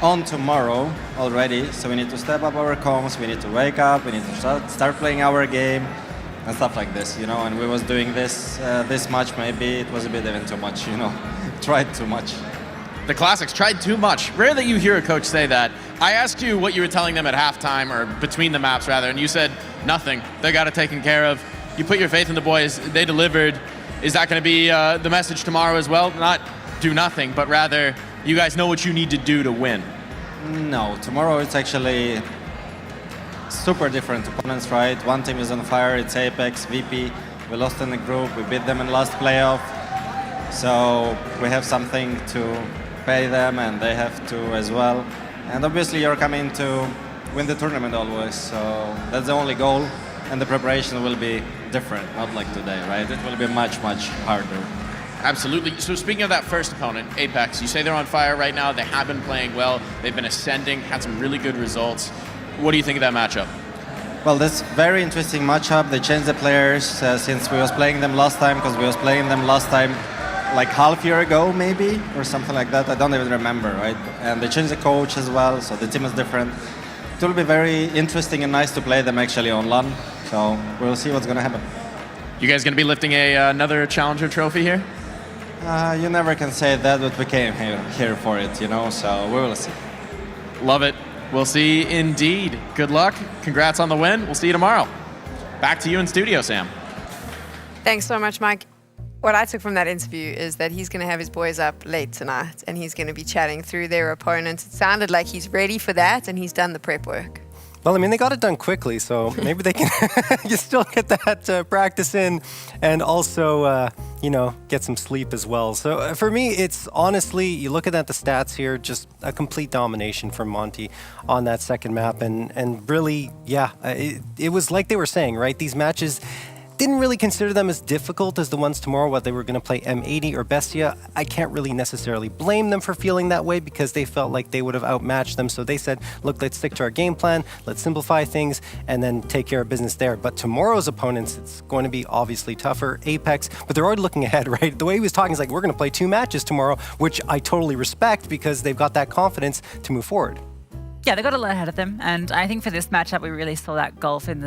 on tomorrow already. So we need to step up our comms, we need to wake up, we need to start playing our game and stuff like this, you know. And we was doing this this much, maybe it was a bit even too much, you know. Tried too much. The classics, tried too much. Rare that you hear a coach say that. I asked you what you were telling them at halftime, or between the maps rather, and you said nothing. They got it taken care of. You put your faith in the boys, they delivered. Is that going to be the message tomorrow as well? Not do nothing, but rather you guys know what you need to do to win. No, tomorrow it's actually super different opponents, right? One team is on fire, it's Apex, VP. We lost in the group, we beat them in last playoff. So we have something to pay them and they have to as well. And obviously you're coming to win the tournament always, so that's the only goal. And the preparation will be different, not like today, right? It will be much, much harder. Absolutely. So speaking of that first opponent, Apex, you say they're on fire right now. They have been playing well. They've been ascending, had some really good results. What do you think of that matchup? Well, that's very interesting matchup. They changed the players since we was playing them last time, because we was playing them last time like half year ago maybe, or something like that. I don't even remember, right? And they changed the coach as well, so the team is different. It will be very interesting and nice to play them actually on LAN. So we'll see what's gonna happen. You guys gonna be lifting another Challenger trophy here? You never can say that, but we came here for it, you know, so we will see. Love it. We'll see indeed. Good luck. Congrats on the win. We'll see you tomorrow. Back to you in studio, Sam. Thanks so much, Mike. What I took from that interview is that he's going to have his boys up late tonight and he's going to be chatting through their opponents. It sounded like he's ready for that and he's done the prep work. Well, I mean, they got it done quickly, so maybe they can you still get that practice in and also, you know, get some sleep as well. So for me, it's honestly, you looking at the stats here, just a complete domination from Monte on that second map. And really, yeah, it was like they were saying, right? These matches didn't really consider them as difficult as the ones tomorrow, what they were going to play M80 or Bestia. I can't really necessarily blame them for feeling that way because they felt like they would have outmatched them. So they said, look, let's stick to our game plan, let's simplify things, and then take care of business there. But tomorrow's opponents, it's going to be obviously tougher. Apex, but they're already looking ahead, right? The way he was talking is like, we're going to play 2 matches tomorrow, which I totally respect because they've got that confidence to move forward. Yeah, they got a lot ahead of them, and I think for this matchup, we really saw that gulf in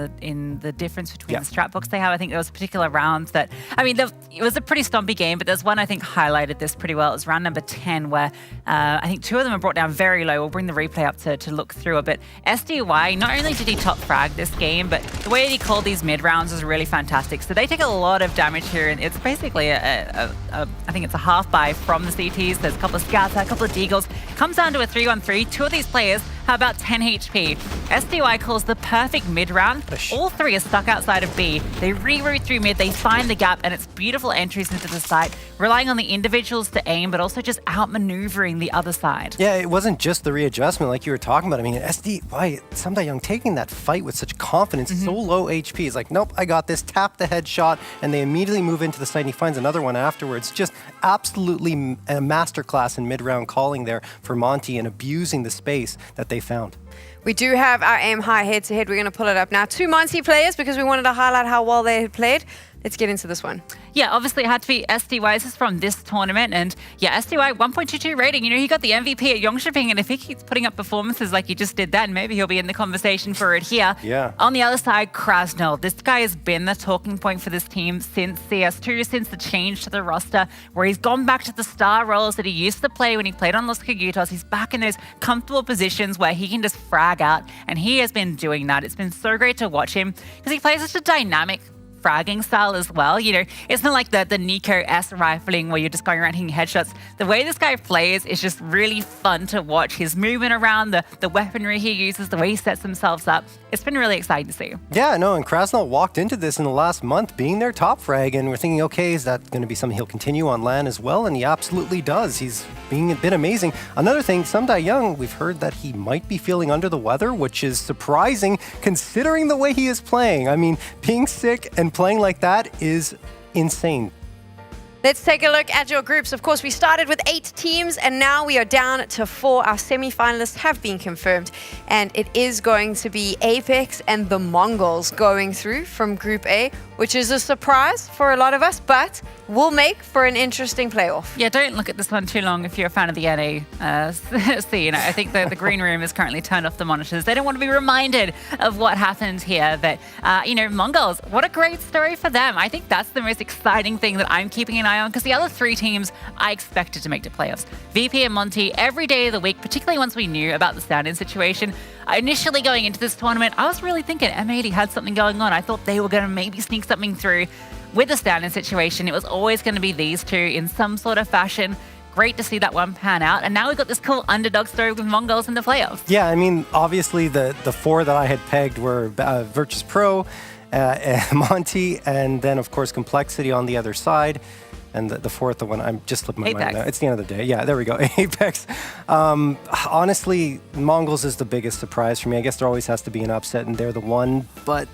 the difference between the strat books they have. I think there was particular rounds that, I mean, it was a pretty stompy game, but there's one I think highlighted this pretty well. It was round number 10, where I think 2 of them are brought down very low. We'll bring the replay up to look through it, but SDY, not only did he top frag this game, but the way that he called these mid rounds was really fantastic. So they take a lot of damage here, and it's basically I think it's a half buy from the CTs. There's a couple of scouts, a couple of deagles. Comes down to a 3-on-3. 2 of these players have about 10 HP. SDY calls the perfect mid round. All 3 are stuck outside of B. They reroute through mid, they find the gap, and it's beautiful entries into the site, relying on the individuals to aim, but also just outmaneuvering the other side. Yeah, it wasn't just the readjustment like you were talking about. I mean, SDY, Semi Young taking that fight with such confidence, so low HP. It's like, nope, I got this, tap the headshot, and they immediately move into the site, and he finds another one afterwards. Just absolutely a masterclass in mid-round calling there for Monte and abusing the space that they found. We do have our aim high head-to-head. We're going to pull it up now. 2 Monte players because we wanted to highlight how well they had played. Let's get into this one. Yeah, obviously it had to be SDY. This is from this tournament. And yeah, SDY 1.22 rating. You know, he got the MVP at Yongshiping, and if he keeps putting up performances like he just did that, maybe he'll be in the conversation for it here. Yeah. On the other side, Krasnell. This guy has been the talking point for this team since CS2, since the change to the roster, where he's gone back to the star roles that he used to play when he played on Los Coguitos. He's back in those comfortable positions where he can just frag out, and he has been doing that. It's been so great to watch him because he plays such a dynamic fragging style as well. You know, it's not like the Nico S rifling where you're just going around hitting headshots. The way this guy plays is just really fun to watch. His movement around, the weaponry he uses, the way he sets himself up. It's been really exciting to see. Yeah, no, and Krasnell walked into this in the last month being their top frag, and we're thinking, okay, is that going to be something he'll continue on LAN as well? And he absolutely does. He's being a bit amazing. Another thing, Sumdai Young, we've heard that he might be feeling under the weather, which is surprising considering the way he is playing. I mean, being sick and playing like that is insane. Let's take a look at your groups. Of course, we started with 8 teams, and now we are down to 4. Our semi-finalists have been confirmed, and it is going to be Apex and the MongolZ going through from Group A, which is a surprise for a lot of us, but will make for an interesting playoff. Yeah, don't look at this one too long if you're a fan of the NA scene. I think the green room is currently turned off the monitors. They don't want to be reminded of what happened here. But, you know, MongolZ, what a great story for them. I think that's the most exciting thing that I'm keeping an eye on, because the other 3 teams I expected to make the playoffs. VP and Monte, every day of the week, particularly once we knew about the stand-in situation. Initially going into this tournament, I was really thinking M80 had something going on. I thought they were going to maybe sneak something through. With the stand-in situation, it was always going to be these 2 in some sort of fashion. Great to see that one pan out. And now we've got this cool underdog story with MongolZ in the playoffs. Yeah, I mean, obviously the 4 that I had pegged were Virtus Pro, Monte, and then, of course, Complexity on the other side. And the 4th one, I'm just slipping my mind now. It's the end of the day. Yeah, there we go. Apex. Honestly, MongolZ is the biggest surprise for me. I guess there always has to be an upset, and they're the one. But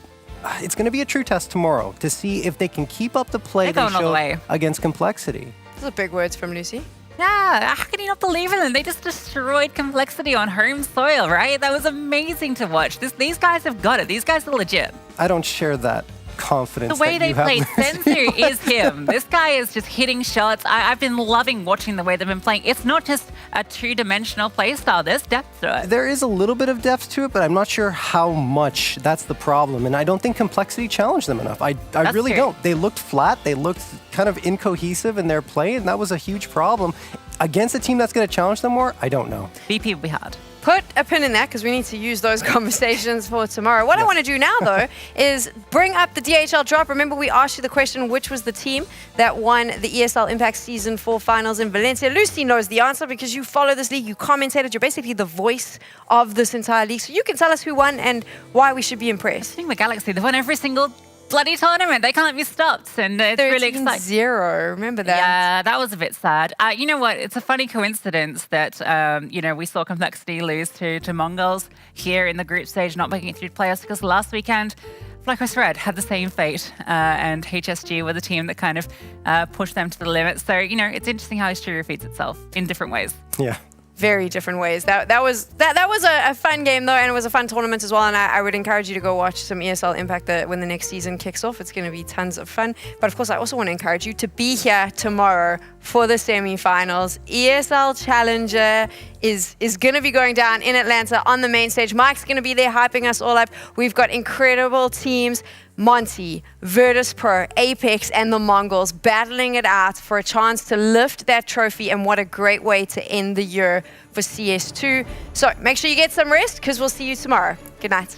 it's going to be a true test tomorrow to see if they can keep up the play they showed against Complexity. Those are big words from Lucy. Yeah, how can you not believe in them? They just destroyed Complexity on home soil, right? That was amazing to watch. These guys have got it. These guys are legit. I don't share that confidence. The way they play Sensu is him. This guy is just hitting shots. I've been loving watching the way they've been playing. It's not just a 2-dimensional play style. There's depth to it. There is a little bit of depth to it, but I'm not sure how much. That's the problem. And I don't think Complexity challenged them enough. I really don't. They looked flat. They looked kind of incohesive in their play, and that was a huge problem. Against a team that's going to challenge them more, I don't know. VP will be hard. Put a pin in that, because we need to use those conversations for tomorrow. What I want to do now, though, is bring up the DHL drop. Remember, we asked you the question, which was the team that won the ESL Impact Season 4 finals in Valencia? Lucy knows the answer because you follow this league, you commentated, you're basically the voice of this entire league. So you can tell us who won and why we should be impressed. I think the Galaxy, they've won every single bloody tournament. They can't be stopped, and it's really exciting. 13-0, remember that? Yeah, that was a bit sad. You know what? It's a funny coincidence that you know, we saw Complexity lose to MongolZ here in the group stage, not making it through playoffs, because last weekend FlyQuest Red had the same fate, and HSG were the team that kind of pushed them to the limit. So, you know, it's interesting how history repeats itself in different ways. Yeah. Very different ways. That was a fun game, though, and it was a fun tournament as well. And I would encourage you to go watch some ESL Impact when the next season kicks off. It's going to be tons of fun. But of course, I also want to encourage you to be here tomorrow for the semi-finals. ESL Challenger is going to be going down in Atlanta on the main stage. Mike's going to be there hyping us all up. We've got incredible teams. Monte, Virtus Pro, Apex, and the MongolZ battling it out for a chance to lift that trophy, and what a great way to end the year for CS2. So make sure you get some rest, because we'll see you tomorrow. Good night.